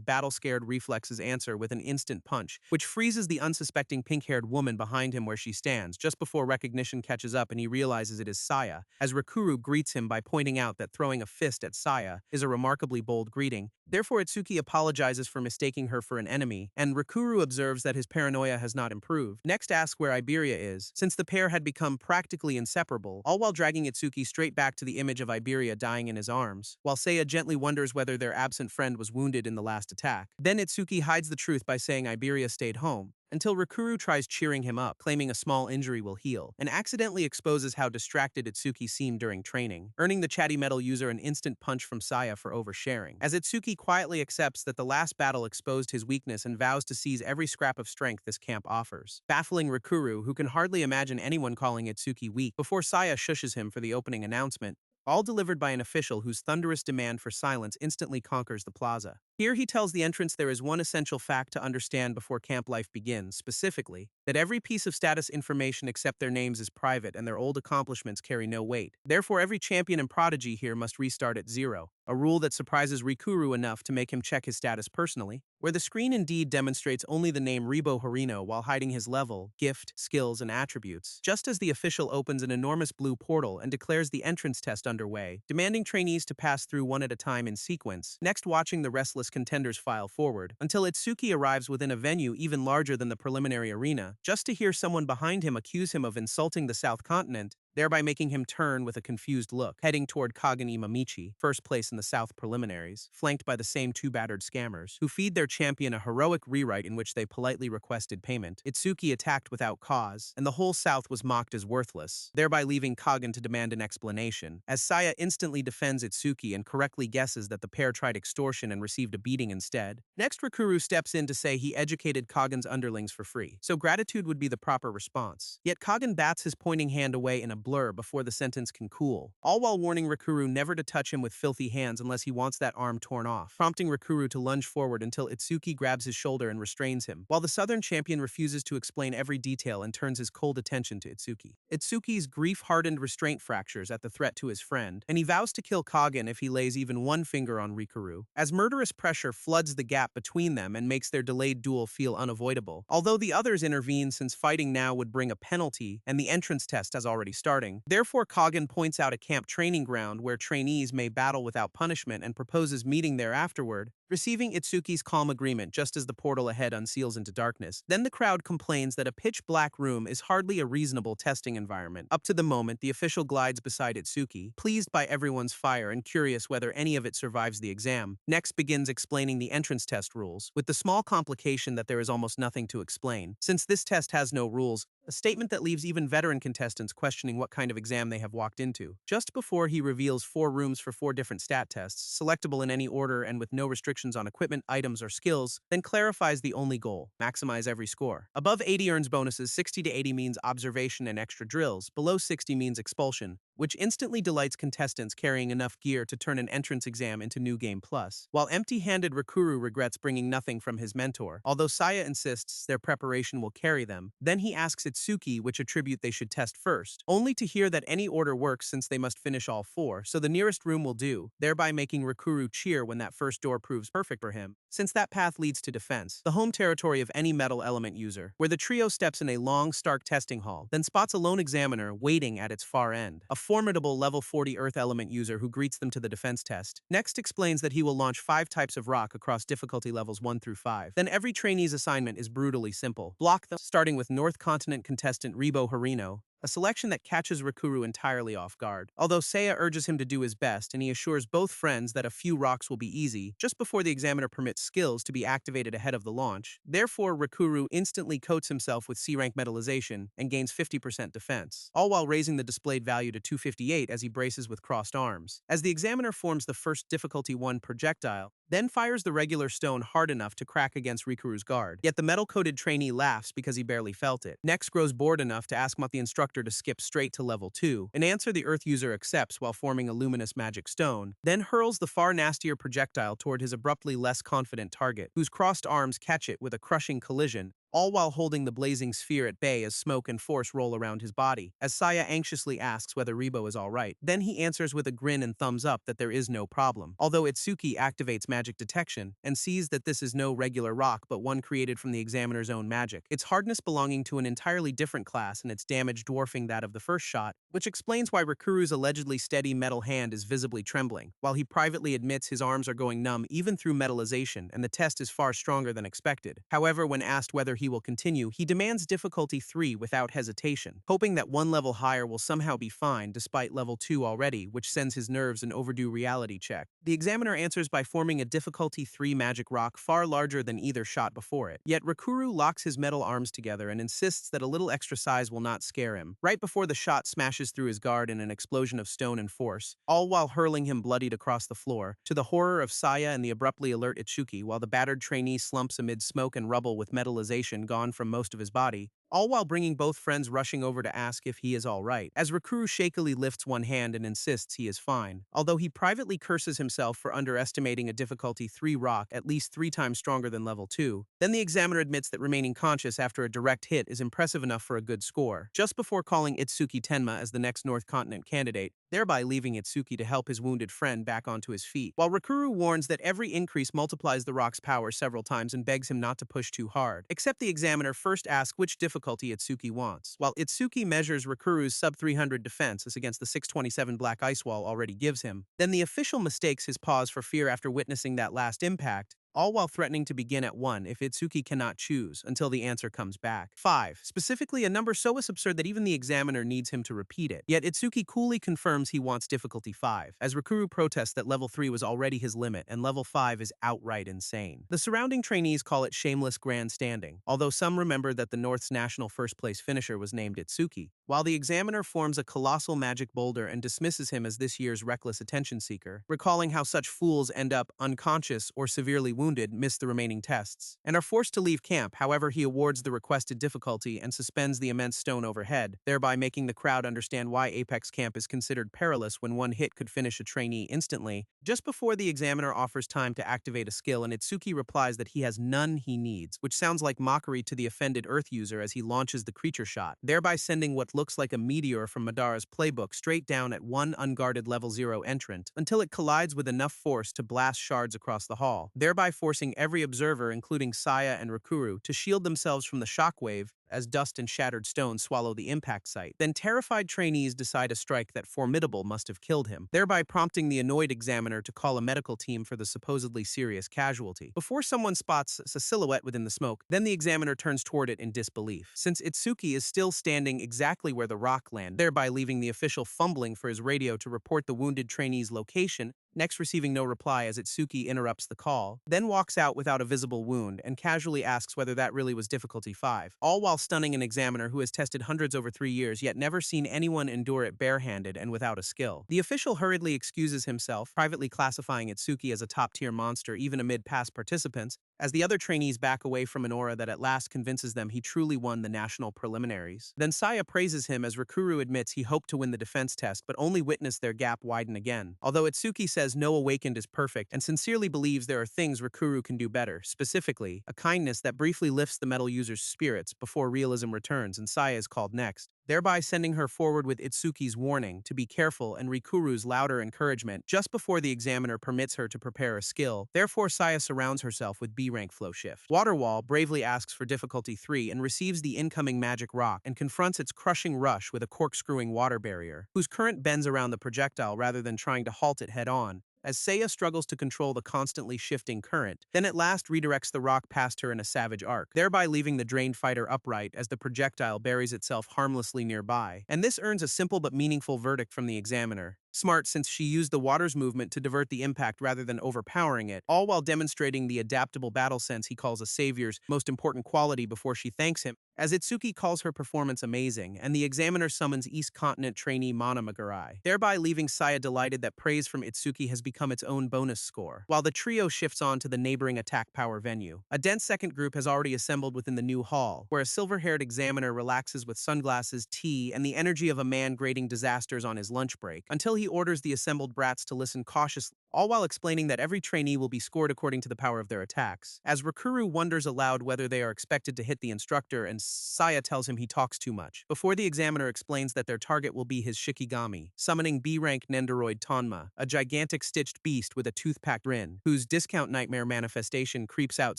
battle-scared reflexes answer with an instant punch, which freezes the unsuspecting pink-haired woman behind him where she stands, just before recognition catches up and he realizes it is Saya, as Rikuru greets him by pointing out that throwing a fist at Saya is a remarkably bold greeting. Therefore, Itsuki apologizes for mistaking her for an enemy, and Rikuru observes that his paranoia has not improved. Next asks where Iberia is, since the pair had become practically inseparable, all while dragging Itsuki straight back to the image of Iberia dying in his arms, while Seiya gently wonders whether their absent friend was wounded in the last attack. Then Itsuki hides the truth by saying Iberia stayed home, until Rikuru tries cheering him up, claiming a small injury will heal, and accidentally exposes how distracted Itsuki seemed during training, earning the chatty metal user an instant punch from Saya for oversharing. As Itsuki quietly accepts that the last battle exposed his weakness and vows to seize every scrap of strength this camp offers, baffling Rikuru, who can hardly imagine anyone calling Itsuki weak, before Saya shushes him for the opening announcement. all delivered by an official whose thunderous demand for silence instantly conquers the plaza. Here he tells the entrants there is one essential fact to understand before camp life begins, specifically, that every piece of status information except their names is private and their old accomplishments carry no weight. Therefore, every champion and prodigy here must restart at zero, a rule that surprises Rikuru enough to make him check his status personally, where the screen indeed demonstrates only the name Ribo Harino while hiding his level, gift, skills, and attributes, just as the official opens an enormous blue portal and declares the entrance test underway, demanding trainees to pass through one at a time in sequence, next watching the restless contenders file forward, until Itsuki arrives within a venue even larger than the preliminary arena, just to hear someone behind him accuse him of insulting the South Continent, thereby making him turn with a confused look, heading toward Kagen Imamichi, first place in the South preliminaries, flanked by the same two battered scammers, who feed their champion a heroic rewrite in which they politely requested payment. Itsuki attacked without cause, and the whole South was mocked as worthless, thereby leaving Kagen to demand an explanation, as Saya instantly defends Itsuki and correctly guesses that the pair tried extortion and received a beating instead. Next, Rikuru steps in to say he educated Kagen's underlings for free, so gratitude would be the proper response. Yet Kagen bats his pointing hand away in a blur before the sentence can cool, all while warning Rikuru never to touch him with filthy hands unless he wants that arm torn off, prompting Rikuru to lunge forward until Itsuki grabs his shoulder and restrains him, while the Southern champion refuses to explain every detail and turns his cold attention to Itsuki. Itsuki's grief-hardened restraint fractures at the threat to his friend, and he vows to kill Kagen if he lays even one finger on Rikuru, as murderous pressure floods the gap between them and makes their delayed duel feel unavoidable, although the others intervene since fighting now would bring a penalty and the entrance test has already started. Therefore, Kagen points out a camp training ground where trainees may battle without punishment and proposes meeting there afterward, receiving Itsuki's calm agreement just as the portal ahead unseals into darkness. Then the crowd complains that a pitch-black room is hardly a reasonable testing environment. Up to the moment, the official glides beside Itsuki, pleased by everyone's fire and curious whether any of it survives the exam. Next begins explaining the entrance test rules, with the small complication that there is almost nothing to explain. Since this test has no rules, a statement that leaves even veteran contestants questioning what kind of exam they have walked into. Just before he reveals 4 rooms for 4 different stat tests, selectable in any order and with no restrictions on equipment, items, or skills, then clarifies the only goal: maximize every score. Above 80 earns bonuses, 60 to 80 means observation and extra drills, below 60 means expulsion, which instantly delights contestants carrying enough gear to turn an entrance exam into New Game Plus. While empty-handed, Rikuru regrets bringing nothing from his mentor, although Saya insists their preparation will carry them. Then he asks Itsuki which attribute they should test first, only to hear that any order works since they must finish all 4, so the nearest room will do, thereby making Rikuru cheer when that first door proves perfect for him, since that path leads to defense, the home territory of any metal element user, where the trio steps in a long, stark testing hall, then spots a lone examiner waiting at its far end, a formidable level 40 earth element user who greets them to the defense test. Next explains that he will launch 5 types of rock across difficulty levels 1 through 5. Then every trainee's assignment is brutally simple. Block them, starting with North Continent contestant Ribo Harino, a selection that catches Rikuru entirely off guard. Although Seiya urges him to do his best and he assures both friends that a few rocks will be easy, just before the examiner permits skills to be activated ahead of the launch. Therefore, Rikuru instantly coats himself with C-rank metallization and gains 50% defense, all while raising the displayed value to 258 as he braces with crossed arms. As the examiner forms the first difficulty 1 projectile, then fires the regular stone hard enough to crack against Rikuru's guard. Yet the metal-coated trainee laughs because he barely felt it. Next grows bored enough to ask the instructor to skip straight to level 2, an answer the Earth user accepts while forming a luminous magic stone, then hurls the far nastier projectile toward his abruptly less confident target, whose crossed arms catch it with a crushing collision, all while holding the blazing sphere at bay as smoke and force roll around his body, as Saya anxiously asks whether Ribo is alright. Then he answers with a grin and thumbs up that there is no problem, although Itsuki activates magic detection and sees that this is no regular rock but one created from the examiner's own magic, its hardness belonging to an entirely different class and its damage dwarfing that of the first shot, which explains why Rikuru's allegedly steady metal hand is visibly trembling, while he privately admits his arms are going numb even through metallization and the test is far stronger than expected. However, when asked whether he will continue, he demands difficulty 3 without hesitation, hoping that 1 level higher will somehow be fine despite level 2 already, which sends his nerves an overdue reality check. The examiner answers by forming a difficulty 3 magic rock far larger than either shot before it. Yet Rikuru locks his metal arms together and insists that a little extra size will not scare him, right before the shot smashes through his guard in an explosion of stone and force, all while hurling him bloodied across the floor, to the horror of Saya and the abruptly alert Itsuki, while the battered trainee slumps amid smoke and rubble with metallization gone from most of his body. all while bringing both friends rushing over to ask if he is all right, as Rikuru shakily lifts one hand and insists he is fine, although he privately curses himself for underestimating a difficulty 3 rock at least 3 times stronger than level 2. Then the examiner admits that remaining conscious after a direct hit is impressive enough for a good score, just before calling Itsuki Tenma as the next North Continent candidate, thereby leaving Itsuki to help his wounded friend back onto his feet. While Rikuru warns that every increase multiplies the rock's power several times and begs him not to push too hard, except the examiner first asks which difficulty Itsuki wants. While Itsuki measures Rikuru's sub-300 defense as against the 627 Black Ice Wall already gives him, then the official mistakes his pause for fear after witnessing that last impact, all while threatening to begin at 1 if Itsuki cannot choose until the answer comes back. 5. Specifically, a number so absurd that even the examiner needs him to repeat it. Yet Itsuki coolly confirms he wants difficulty 5, as Rikuru protests that level 3 was already his limit and level 5 is outright insane. The surrounding trainees call it shameless grandstanding, although some remember that the North's national first-place finisher was named Itsuki, while the examiner forms a colossal magic boulder and dismisses him as this year's reckless attention seeker, recalling how such fools end up unconscious or severely wounded, miss the remaining tests, and are forced to leave camp. However, he awards the requested difficulty and suspends the immense stone overhead, thereby making the crowd understand why Apex Camp is considered perilous when one hit could finish a trainee instantly. Just before the examiner offers time to activate a skill, and Itsuki replies that he has none he needs, which sounds like mockery to the offended Earth user as he launches the creature shot, thereby sending what looks like a meteor from Madara's playbook straight down at one unguarded level 0 entrant, until it collides with enough force to blast shards across the hall, thereby forcing every observer, including Saya and Rikuru, to shield themselves from the shockwave as dust and shattered stones swallow the impact site. Then terrified trainees decide a strike that formidable must have killed him, thereby prompting the annoyed examiner to call a medical team for the supposedly serious casualty. Before someone spots a silhouette within the smoke, then the examiner turns toward it in disbelief, since Itsuki is still standing exactly where the rock landed, thereby leaving the official fumbling for his radio to report the wounded trainee's location, next receiving no reply as Itsuki interrupts the call, then walks out without a visible wound and casually asks whether that really was difficulty 5, all while stunning an examiner who has tested hundreds over 3 years yet never seen anyone endure it barehanded and without a skill. The official hurriedly excuses himself, privately classifying Itsuki as a top-tier monster even amid past participants, as the other trainees back away from an aura that at last convinces them he truly won the national preliminaries. Then Saya praises him as Rikuru admits he hoped to win the defense test but only witnessed their gap widen again. Although Itsuki says no awakened is perfect and sincerely believes there are things Rikuru can do better, specifically, a kindness that briefly lifts the metal user's spirits before realism returns and Saya is called next, thereby sending her forward with Itsuki's warning to be careful and Rikuru's louder encouragement just before the examiner permits her to prepare a skill. Therefore, Saya surrounds herself with B-rank flow shift. Waterwall bravely asks for difficulty 3 and receives the incoming magic rock and confronts its crushing rush with a corkscrewing water barrier, whose current bends around the projectile rather than trying to halt it head-on, as Seiya struggles to control the constantly shifting current, then at last redirects the rock past her in a savage arc, thereby leaving the drained fighter upright as the projectile buries itself harmlessly nearby. And this earns a simple but meaningful verdict from the examiner. Smart, since she used the water's movement to divert the impact rather than overpowering it, all while demonstrating the adaptable battle sense he calls a savior's most important quality before she thanks him, as Itsuki calls her performance amazing, and the examiner summons East Continent trainee Mana Magurai, thereby leaving Saya delighted that praise from Itsuki has become its own bonus score, while the trio shifts on to the neighboring attack power venue. A dense second group has already assembled within the new hall, where a silver-haired examiner relaxes with sunglasses, tea, and the energy of a man grading disasters on his lunch break, until he orders the assembled brats to listen cautiously, all while explaining that every trainee will be scored according to the power of their attacks, as Rikuru wonders aloud whether they are expected to hit the instructor and Saya tells him he talks too much, before the examiner explains that their target will be his Shikigami, summoning B-rank Nendoroid Tonma, a gigantic stitched beast with a tooth-packed grin, whose discount nightmare manifestation creeps out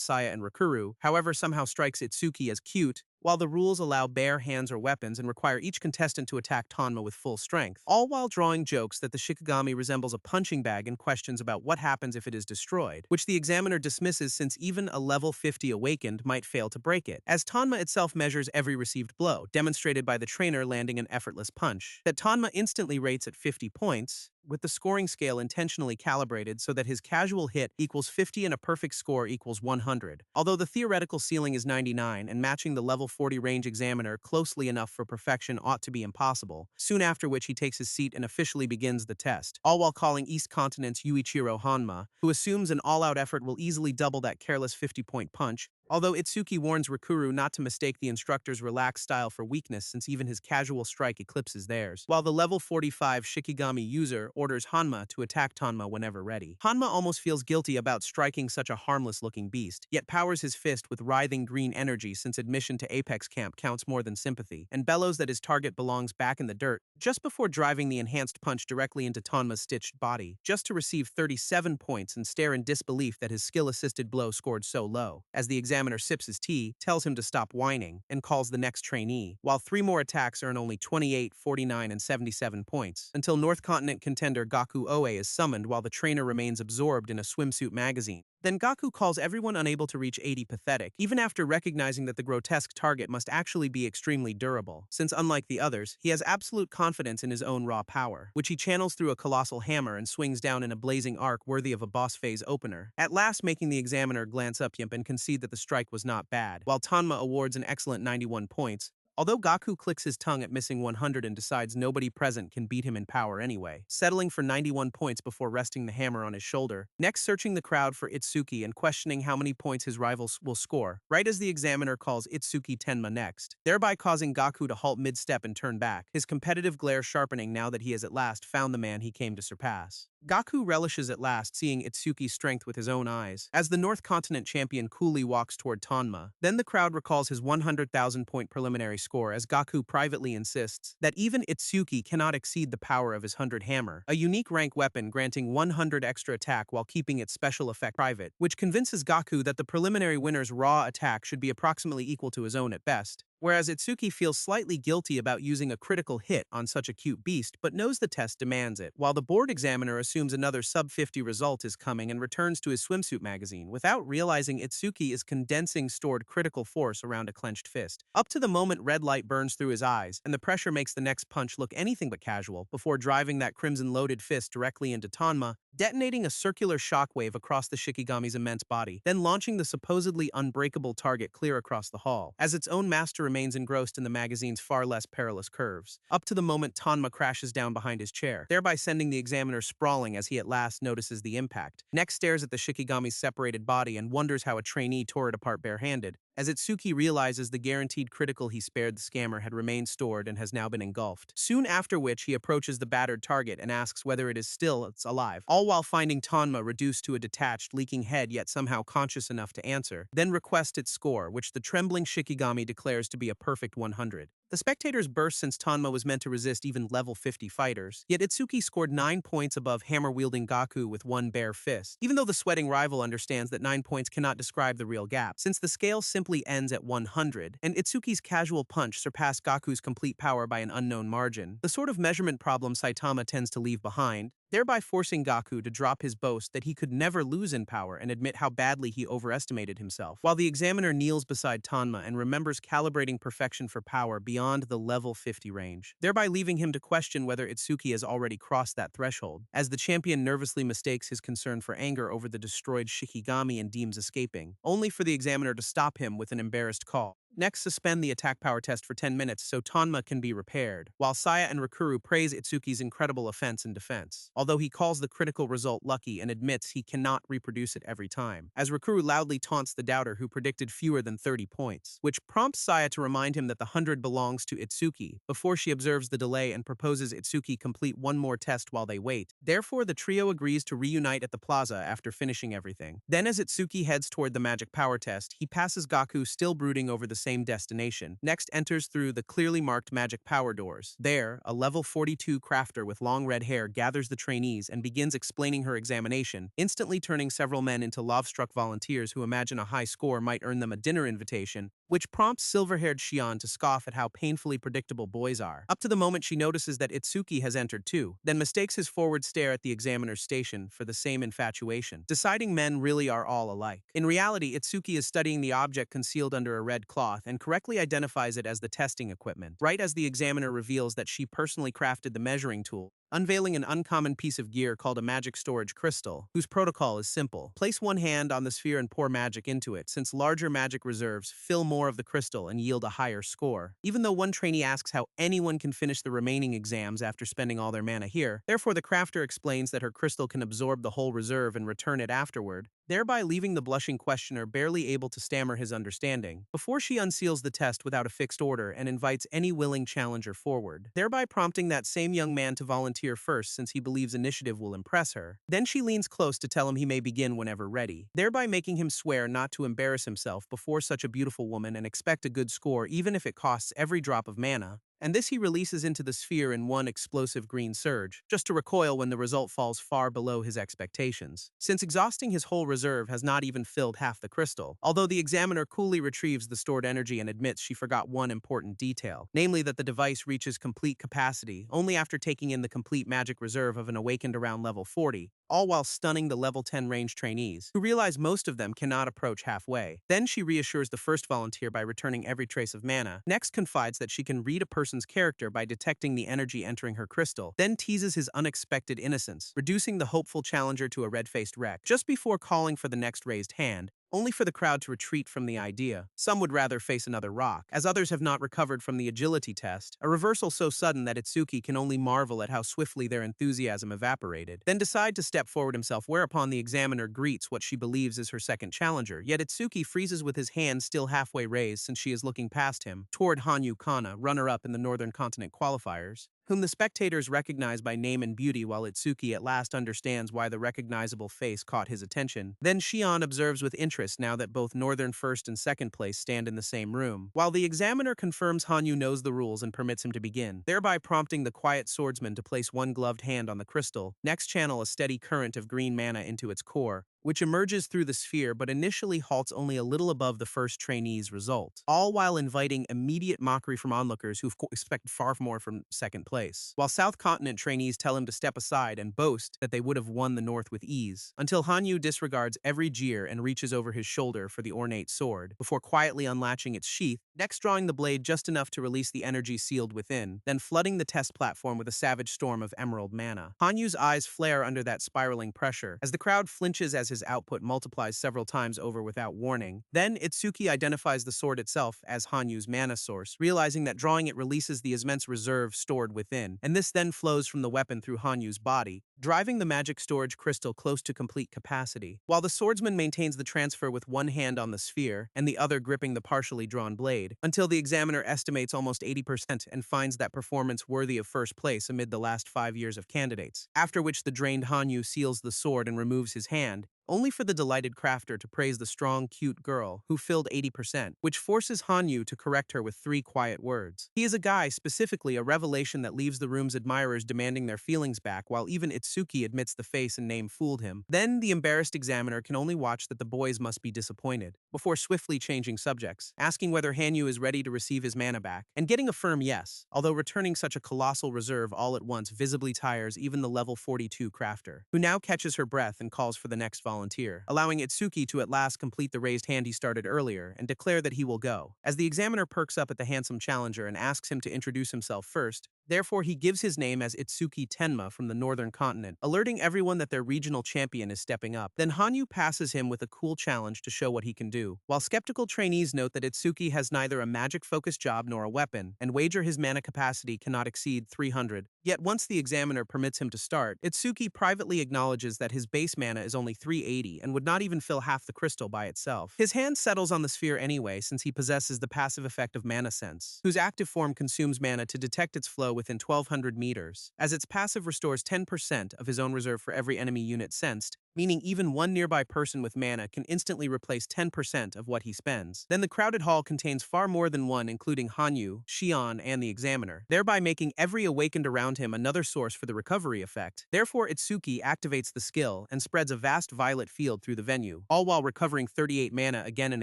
Saya and Rikuru, however somehow strikes Itsuki as cute, while the rules allow bare hands or weapons and require each contestant to attack Tonma with full strength, all while drawing jokes that the Shikigami resembles a punching bag and questions about what happens if it is destroyed, which the examiner dismisses since even a level 50 awakened might fail to break it, as Tonma itself measures every received blow, demonstrated by the trainer landing an effortless punch, that Tonma instantly rates at 50 points, with the scoring scale intentionally calibrated so that his casual hit equals 50 and a perfect score equals 100. Although the theoretical ceiling is 99 and matching the level 40 range examiner closely enough for perfection ought to be impossible, soon after which he takes his seat and officially begins the test, all while calling East Continent's Yuichiro Hanma, who assumes an all-out effort will easily double that careless 50-point punch, Although Itsuki warns Rikuru not to mistake the instructor's relaxed style for weakness since even his casual strike eclipses theirs, while the level 45 Shikigami user orders Hanma to attack Tanma whenever ready. Hanma almost feels guilty about striking such a harmless-looking beast, yet powers his fist with writhing green energy since admission to Apex Camp counts more than sympathy, and bellows that his target belongs back in the dirt, just before driving the enhanced punch directly into Tanma's stitched body, just to receive 37 points and stare in disbelief that his skill-assisted blow scored so low. As the examiner sips his tea, tells him to stop whining, and calls the next trainee, while 3 more attacks earn only 28, 49, and 77 points, until North Continent contender Gaku Oe is summoned while the trainer remains absorbed in a swimsuit magazine. Then Gaku calls everyone unable to reach 80 pathetic, even after recognizing that the grotesque target must actually be extremely durable, since unlike the others, he has absolute confidence in his own raw power, which he channels through a colossal hammer and swings down in a blazing arc worthy of a boss phase opener, at last making the examiner glance up and concede that the strike was not bad, while Tanma awards an excellent 91 points. Although Gaku clicks his tongue at missing 100 and decides nobody present can beat him in power anyway, settling for 91 points before resting the hammer on his shoulder, next searching the crowd for Itsuki and questioning how many points his rivals will score, right as the examiner calls Itsuki Tenma next, thereby causing Gaku to halt mid-step and turn back, his competitive glare sharpening now that he has at last found the man he came to surpass. Gaku relishes at last seeing Itsuki's strength with his own eyes, as the North Continent champion coolly walks toward Tanma. Then the crowd recalls his 100,000-point preliminary score as Gaku privately insists that even Itsuki cannot exceed the power of his 100 hammer, a unique rank weapon granting 100 extra attack while keeping its special effect private, which convinces Gaku that the preliminary winner's raw attack should be approximately equal to his own at best. Whereas Itsuki feels slightly guilty about using a critical hit on such a cute beast, but knows the test demands it, while the board examiner assumes another sub-50 result is coming and returns to his swimsuit magazine, without realizing Itsuki is condensing stored critical force around a clenched fist. Up to the moment red light burns through his eyes, and the pressure makes the next punch look anything but casual, before driving that crimson-loaded fist directly into Tanma, detonating a circular shockwave across the Shikigami's immense body, then launching the supposedly unbreakable target clear across the hall, as its own master remains engrossed in the magazine's far less perilous curves, up to the moment Tanma crashes down behind his chair, thereby sending the examiner sprawling as he at last notices the impact. Next stares at the Shikigami's separated body and wonders how a trainee tore it apart barehanded, as Itsuki realizes the guaranteed critical he spared the scammer had remained stored and has now been engulfed. Soon after which he approaches the battered target and asks whether it is still alive, all while finding Tanma reduced to a detached, leaking head yet somehow conscious enough to answer, then request its score, which the trembling Shikigami declares to be a perfect 100. The spectators burst since Tanma was meant to resist even level 50 fighters, yet Itsuki scored 9 points above hammer-wielding Gaku with one bare fist, even though the sweating rival understands that 9 points cannot describe the real gap, since the scale simply ends at 100, and Itsuki's casual punch surpassed Gaku's complete power by an unknown margin, the sort of measurement problem Saitama tends to leave behind, thereby forcing Gaku to drop his boast that he could never lose in power and admit how badly he overestimated himself, while the examiner kneels beside Tanma and remembers calibrating perfection for power beyond the level 50 range, thereby leaving him to question whether Itsuki has already crossed that threshold, as the champion nervously mistakes his concern for anger over the destroyed Shikigami and deems escaping, only for the examiner to stop him with an embarrassed call. Next, suspend the attack power test for 10 minutes so Tanma can be repaired, while Saya and Rikuru praise Itsuki's incredible offense and defense, although he calls the critical result lucky and admits he cannot reproduce it every time, as Rikuru loudly taunts the doubter who predicted fewer than 30 points, which prompts Saya to remind him that the 100 belongs to Itsuki, before she observes the delay and proposes Itsuki complete one more test while they wait. Therefore, the trio agrees to reunite at the plaza after finishing everything. Then as Itsuki heads toward the magic power test, he passes Gaku still brooding over the same destination, next enters through the clearly marked magic power doors. There, a level 42 crafter with long red hair gathers the trainees and begins explaining her examination, instantly turning several men into love-struck volunteers who imagine a high score might earn them a dinner invitation, which prompts silver-haired Cheon to scoff at how painfully predictable boys are, up to the moment she notices that Itsuki has entered too, then mistakes his forward stare at the examiner's station for the same infatuation, deciding men really are all alike. In reality, Itsuki is studying the object concealed under a red cloth and correctly identifies it as the testing equipment, right as the examiner reveals that she personally crafted the measuring tool, unveiling an uncommon piece of gear called a magic storage crystal, whose protocol is simple. Place one hand on the sphere and pour magic into it, since larger magic reserves fill more of the crystal and yield a higher score. Even though one trainee asks how anyone can finish the remaining exams after spending all their mana here, therefore the crafter explains that her crystal can absorb the whole reserve and return it afterward, thereby leaving the blushing questioner barely able to stammer his understanding, before she unseals the test without a fixed order and invites any willing challenger forward, thereby prompting that same young man to volunteer first since he believes initiative will impress her. Then she leans close to tell him he may begin whenever ready, thereby making him swear not to embarrass himself before such a beautiful woman and expect a good score even if it costs every drop of mana. And this he releases into the sphere in one explosive green surge, just to recoil when the result falls far below his expectations, since exhausting his whole reserve has not even filled half the crystal, although the examiner coolly retrieves the stored energy and admits she forgot one important detail, namely that the device reaches complete capacity only after taking in the complete magic reserve of an awakened around level 40, all while stunning the level 10 range trainees, who realize most of them cannot approach halfway. Then she reassures the first volunteer by returning every trace of mana, next confides that she can read a person's character by detecting the energy entering her crystal, then teases his unexpected innocence, reducing the hopeful challenger to a red-faced wreck, just before calling for the next raised hand, only for the crowd to retreat from the idea. Some would rather face another rock, as others have not recovered from the agility test, a reversal so sudden that Itsuki can only marvel at how swiftly their enthusiasm evaporated, then decide to step forward himself, whereupon the examiner greets what she believes is her second challenger, yet Itsuki freezes with his hand still halfway raised since she is looking past him, toward Hanyu Kana, runner-up in the Northern Continent qualifiers, whom the spectators recognize by name and beauty, while Itsuki at last understands why the recognizable face caught his attention. Then Cheon observes with interest now that both Northern first and second place stand in the same room, while the examiner confirms Hanyu knows the rules and permits him to begin, thereby prompting the quiet swordsman to place one gloved hand on the crystal, next channel a steady current of green mana into its core, which emerges through the sphere but initially halts only a little above the first trainee's result, all while inviting immediate mockery from onlookers who expect far more from second place, while South Continent trainees tell him to step aside and boast that they would have won the North with ease, until Hanyu disregards every jeer and reaches over his shoulder for the ornate sword, before quietly unlatching its sheath, next drawing the blade just enough to release the energy sealed within, then flooding the test platform with a savage storm of emerald mana. Hanyu's eyes flare under that spiraling pressure, as the crowd flinches as his output multiplies several times over without warning. Then Itsuki identifies the sword itself as Hanyu's mana source, realizing that drawing it releases the immense reserve stored within, and this then flows from the weapon through Hanyu's body, driving the magic storage crystal close to complete capacity, while the swordsman maintains the transfer with one hand on the sphere and the other gripping the partially drawn blade, until the examiner estimates almost 80% and finds that performance worthy of first place amid the last 5 years of candidates, after which the drained Hanyu seals the sword and removes his hand, only for the delighted crafter to praise the strong, cute girl who filled 80%, which forces Hanyu to correct her with 3 quiet words. He is a guy, specifically a revelation that leaves the room's admirers demanding their feelings back, while even Itsuki admits the face and name fooled him. Then the embarrassed examiner can only watch that the boys must be disappointed, before swiftly changing subjects, asking whether Hanyu is ready to receive his mana back, and getting a firm yes, although returning such a colossal reserve all at once visibly tires even the level 42 crafter, who now catches her breath and calls for the next volunteer, allowing Itsuki to at last complete the raised hand he started earlier and declare that he will go, as the examiner perks up at the handsome challenger and asks him to introduce himself first. Therefore, he gives his name as Itsuki Tenma from the Northern Continent, alerting everyone that their regional champion is stepping up. Then Hanyu passes him with a cool challenge to show what he can do, while skeptical trainees note that Itsuki has neither a magic-focused job nor a weapon, and wager his mana capacity cannot exceed 300. Yet once the examiner permits him to start, Itsuki privately acknowledges that his base mana is only 380 and would not even fill half the crystal by itself. His hand settles on the sphere anyway, since he possesses the passive effect of Mana Sense, whose active form consumes mana to detect its flow within 1200 meters, as its passive restores 10% of his own reserve for every enemy unit sensed, meaning even one nearby person with mana can instantly replace 10% of what he spends. Then the crowded hall contains far more than one, including Hanyu, Cheon, and the examiner, thereby making every awakened around him another source for the recovery effect. Therefore, Itsuki activates the skill and spreads a vast violet field through the venue, all while recovering 38 mana again and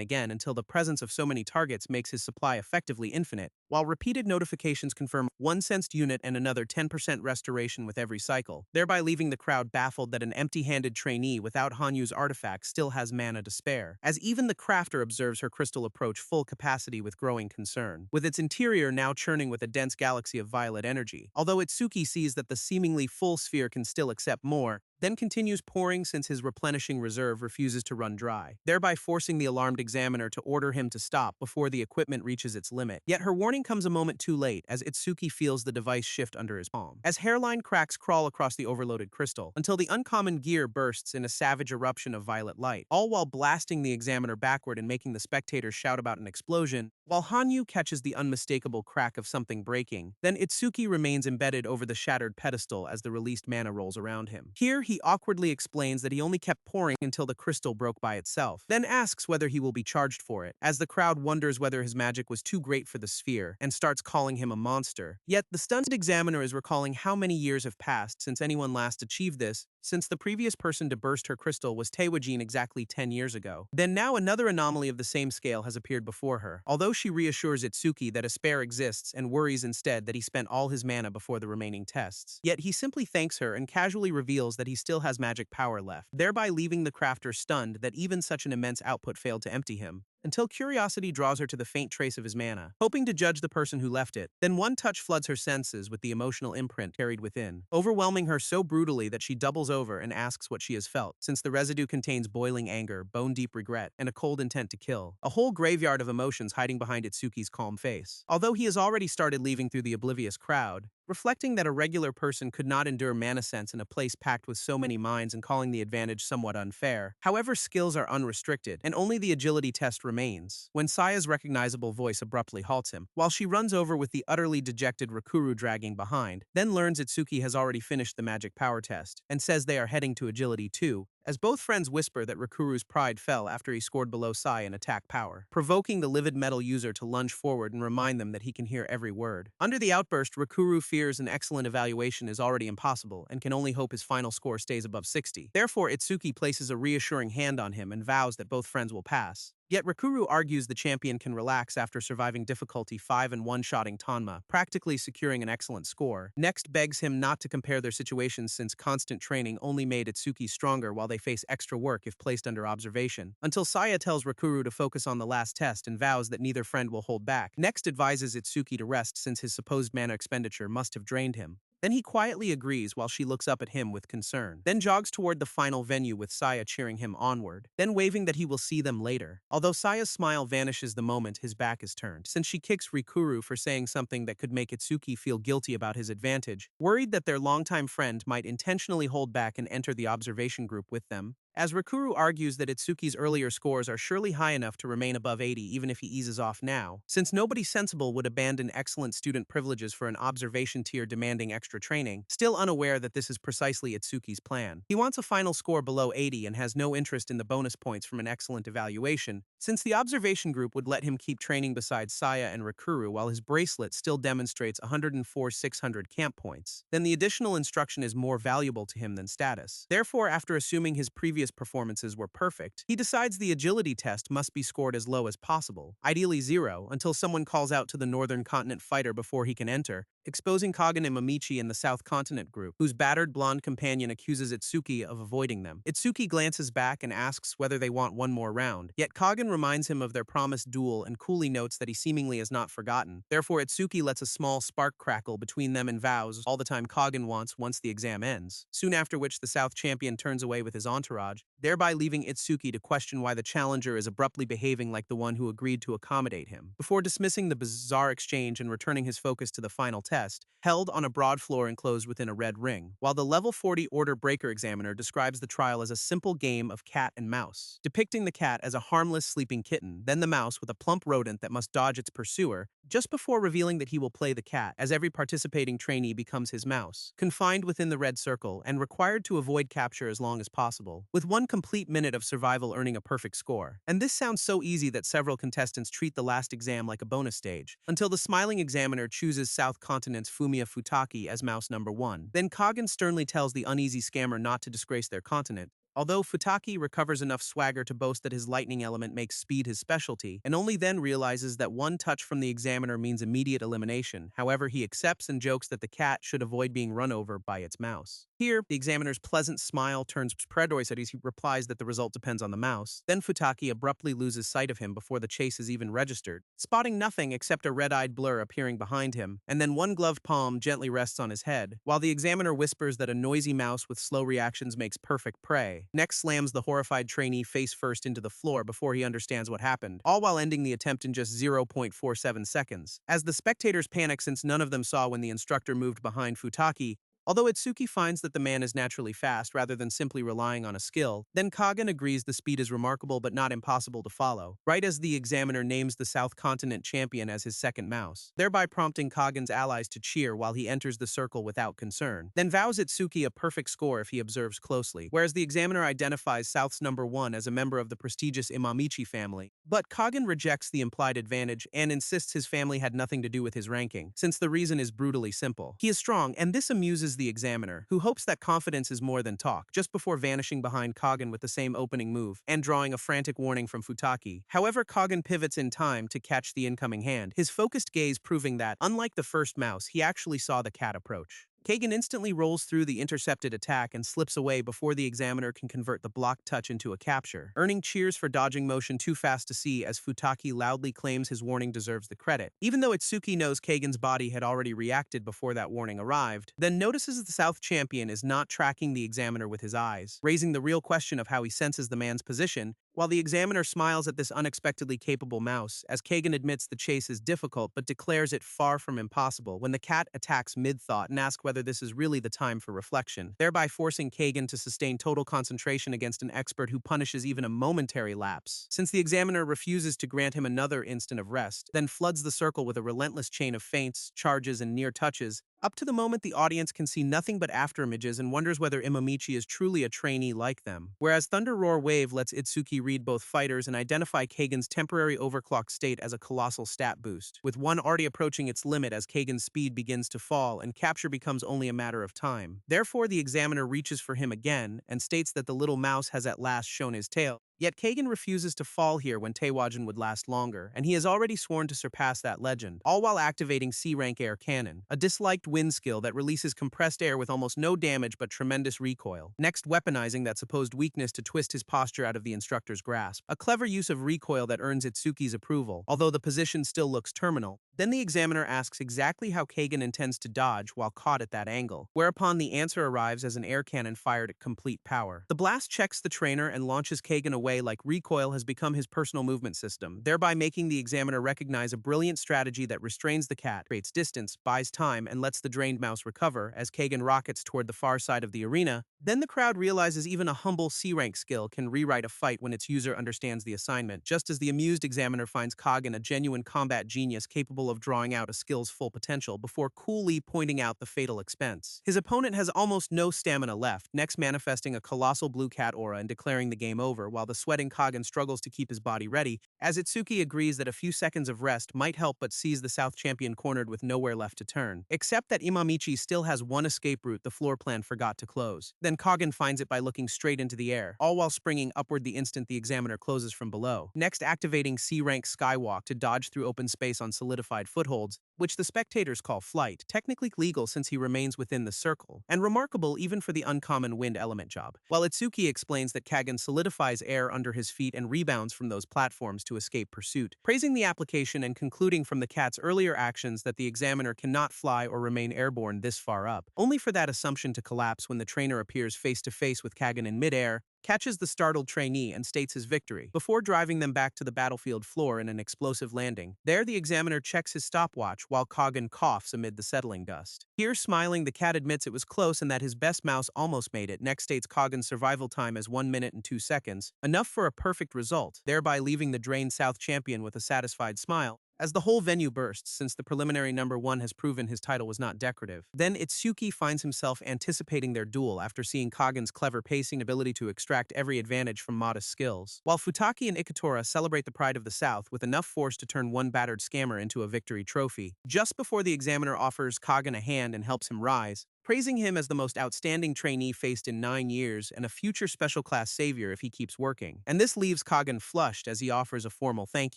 again until the presence of so many targets makes his supply effectively infinite, while repeated notifications confirm one sensed unit and another 10% restoration with every cycle, thereby leaving the crowd baffled that an empty-handed trainee trainee without Hanyu's artifact still has mana to spare, as even the crafter observes her crystal approach full capacity with growing concern, with its interior now churning with a dense galaxy of violet energy. Although Itsuki sees that the seemingly full sphere can still accept more, then continues pouring since his replenishing reserve refuses to run dry, thereby forcing the alarmed examiner to order him to stop before the equipment reaches its limit. Yet her warning comes a moment too late as Itsuki feels the device shift under his palm, as hairline cracks crawl across the overloaded crystal, until the uncommon gear bursts in a savage eruption of violet light, all while blasting the examiner backward and making the spectators shout about an explosion, while Hanyu catches the unmistakable crack of something breaking. Then Itsuki remains embedded over the shattered pedestal as the released mana rolls around him. Here, he awkwardly explains that he only kept pouring until the crystal broke by itself, then asks whether he will be charged for it, as the crowd wonders whether his magic was too great for the sphere, and starts calling him a monster. Yet, the stunned examiner is recalling how many years have passed since anyone last achieved this, since the previous person to burst her crystal was Taewajin exactly 10 years ago. Then now another anomaly of the same scale has appeared before her, although she reassures Itsuki that a spare exists and worries instead that he spent all his mana before the remaining tests. Yet he simply thanks her and casually reveals that he still has magic power left, thereby leaving the crafter stunned that even such an immense output failed to empty him, until curiosity draws her to the faint trace of his mana, hoping to judge the person who left it. Then one touch floods her senses with the emotional imprint carried within, overwhelming her so brutally that she doubles over and asks what she has felt, since the residue contains boiling anger, bone-deep regret, and a cold intent to kill, a whole graveyard of emotions hiding behind Itsuki's calm face. Although he has already started leaving through the oblivious crowd, reflecting that a regular person could not endure mana sense in a place packed with so many minds and calling the advantage somewhat unfair. However, skills are unrestricted, and only the agility test remains, when Saya's recognizable voice abruptly halts him, while she runs over with the utterly dejected Rakuru dragging behind, then learns Itsuki has already finished the magic power test, and says they are heading to agility too, as both friends whisper that Rakuru's pride fell after he scored below Sai in attack power, provoking the livid metal user to lunge forward and remind them that he can hear every word. Under the outburst, Rakuru fears an excellent evaluation is already impossible and can only hope his final score stays above 60. Therefore, Itsuki places a reassuring hand on him and vows that both friends will pass. Yet Rakuru argues the champion can relax after surviving difficulty 5 and one-shotting Tanma, practically securing an excellent score. Next begs him not to compare their situations since constant training only made Itsuki stronger while they face extra work if placed under observation, until Saya tells Rakuru to focus on the last test and vows that neither friend will hold back. Next advises Itsuki to rest since his supposed mana expenditure must have drained him. Then he quietly agrees while she looks up at him with concern, then jogs toward the final venue with Saya cheering him onward, then waving that he will see them later. Although Saya's smile vanishes the moment his back is turned, since she kicks Rikuru for saying something that could make Itsuki feel guilty about his advantage, worried that their longtime friend might intentionally hold back and enter the observation group with them. As Rakuru argues that Itsuki's earlier scores are surely high enough to remain above 80 even if he eases off now, since nobody sensible would abandon excellent student privileges for an observation tier demanding extra training, still unaware that this is precisely Itsuki's plan. He wants a final score below 80 and has no interest in the bonus points from an excellent evaluation, since the observation group would let him keep training beside Saya and Rakuru while his bracelet still demonstrates 104,600 camp points. Then the additional instruction is more valuable to him than status. Therefore, after assuming his previous performances were perfect, he decides the agility test must be scored as low as possible, ideally 0, until someone calls out to the Northern Continent fighter before he can enter, exposing Kagen and Mamichi in the South Continent group, whose battered blonde companion accuses Itsuki of avoiding them. Itsuki glances back and asks whether they want one more round, yet Kagen reminds him of their promised duel and coolly notes that he seemingly has not forgotten. Therefore, Itsuki lets a small spark crackle between them and vows all the time Kagen wants once the exam ends, soon after which the South champion turns away with his entourage, thereby leaving Itsuki to question why the challenger is abruptly behaving like the one who agreed to accommodate him, before dismissing the bizarre exchange and returning his focus to the final test, held on a broad floor enclosed within a red ring, while the level 40 order breaker examiner describes the trial as a simple game of cat and mouse, depicting the cat as a harmless sleeping kitten, then the mouse with a plump rodent that must dodge its pursuer, just before revealing that he will play the cat, as every participating trainee becomes his mouse, confined within the red circle and required to avoid capture as long as possible, with one complete minute of survival earning a perfect score. And this sounds so easy that several contestants treat the last exam like a bonus stage, until the smiling examiner chooses South Continent's Fumiya Futaki as mouse number 1. Then Kagen sternly tells the uneasy scammer not to disgrace their continent, although Futaki recovers enough swagger to boast that his lightning element makes speed his specialty, and only then realizes that one touch from the examiner means immediate elimination. However, he accepts and jokes that the cat should avoid being run over by its mouse. Here, the examiner's pleasant smile turns predois as he replies that the result depends on the mouse. Then Futaki abruptly loses sight of him before the chase is even registered, spotting nothing except a red-eyed blur appearing behind him, and then one gloved palm gently rests on his head, while the examiner whispers that a noisy mouse with slow reactions makes perfect prey. Next slams the horrified trainee face first into the floor before he understands what happened, all while ending the attempt in just 0.47 seconds. As the spectators panic since none of them saw when the instructor moved behind Futaki, although Itsuki finds that the man is naturally fast rather than simply relying on a skill, then Kagen agrees the speed is remarkable but not impossible to follow, right as the examiner names the South Continent champion as his second mouse, thereby prompting Kagen's allies to cheer while he enters the circle without concern, then vows Itsuki a perfect score if he observes closely, whereas the examiner identifies South's number 1 as a member of the prestigious Imamichi family. But Kagen rejects the implied advantage and insists his family had nothing to do with his ranking, since the reason is brutally simple. He is strong, and this amuses the examiner, who hopes that confidence is more than talk, just before vanishing behind Kagen with the same opening move, and drawing a frantic warning from Futaki. However, Kagen pivots in time to catch the incoming hand, his focused gaze proving that, unlike the first mouse, he actually saw the cat approach. Kagen instantly rolls through the intercepted attack and slips away before the examiner can convert the blocked touch into a capture, earning cheers for dodging motion too fast to see as Futaki loudly claims his warning deserves the credit. Even though Itsuki knows Kagen's body had already reacted before that warning arrived, then notices the South champion is not tracking the examiner with his eyes, raising the real question of how he senses the man's position, while the examiner smiles at this unexpectedly capable mouse, as Kagen admits the chase is difficult but declares it far from impossible when the cat attacks mid-thought and asks whether this is really the time for reflection, thereby forcing Kagen to sustain total concentration against an expert who punishes even a momentary lapse. Since the examiner refuses to grant him another instant of rest, then floods the circle with a relentless chain of feints, charges, and near touches, up to the moment the audience can see nothing but afterimages and wonders whether Imamichi is truly a trainee like them. Whereas Thunder Roar Wave lets Itsuki read both fighters and identify Kagen's temporary overclocked state as a colossal stat boost, with one already approaching its limit as Kagen's speed begins to fall and capture becomes only a matter of time. Therefore, the examiner reaches for him again and states that the little mouse has at last shown his tail. Yet Kagen refuses to fall here when Teiwagen would last longer, and he has already sworn to surpass that legend, all while activating C-Rank Air Cannon, a disliked wind skill that releases compressed air with almost no damage but tremendous recoil, next weaponizing that supposed weakness to twist his posture out of the instructor's grasp, a clever use of recoil that earns Itsuki's approval, although the position still looks terminal. Then the examiner asks exactly how Kagen intends to dodge while caught at that angle, whereupon the answer arrives as an air cannon fired at complete power. The blast checks the trainer and launches Kagen away like recoil has become his personal movement system, thereby making the examiner recognize a brilliant strategy that restrains the cat, creates distance, buys time, and lets the drained mouse recover as Kagen rockets toward the far side of the arena. Then the crowd realizes even a humble C-rank skill can rewrite a fight when its user understands the assignment, just as the amused examiner finds Kagen a genuine combat genius capable of drawing out a skill's full potential before coolly pointing out the fatal expense. His opponent has almost no stamina left, next manifesting a colossal blue cat aura and declaring the game over, while the sweating Kagen struggles to keep his body ready, as Itsuki agrees that a few seconds of rest might help but sees the South champion cornered with nowhere left to turn, except that Imamichi still has one escape route the floor plan forgot to close. Then Kagen finds it by looking straight into the air, all while springing upward the instant the examiner closes from below, next activating C-Rank Skywalk to dodge through open space on solidified footholds, which the spectators call flight, technically legal since he remains within the circle, and remarkable even for the uncommon wind element job, while Itsuki explains that Kagen solidifies air under his feet and rebounds from those platforms to escape pursuit, praising the application and concluding from the cat's earlier actions that the examiner cannot fly or remain airborne this far up, only for that assumption to collapse when the trainer appears face-to-face with Kagen in midair, catches the startled trainee and states his victory, before driving them back to the battlefield floor in an explosive landing. There, the examiner checks his stopwatch while Kagen coughs amid the settling dust. Here, smiling, the cat admits it was close and that his best mouse almost made it, next states Kagen's survival time as 1 minute and 2 seconds, enough for a perfect result, thereby leaving the drained South champion with a satisfied smile, as the whole venue bursts since the preliminary number 1 has proven his title was not decorative. Then Itsuki finds himself anticipating their duel after seeing Kagen's clever pacing ability to extract every advantage from modest skills, while Futaki and Ikatora celebrate the pride of the South with enough force to turn one battered scammer into a victory trophy. Just before the examiner offers Kagen a hand and helps him rise, praising him as the most outstanding trainee faced in 9 years and a future special class savior if he keeps working. And this leaves Kagan flushed as he offers a formal thank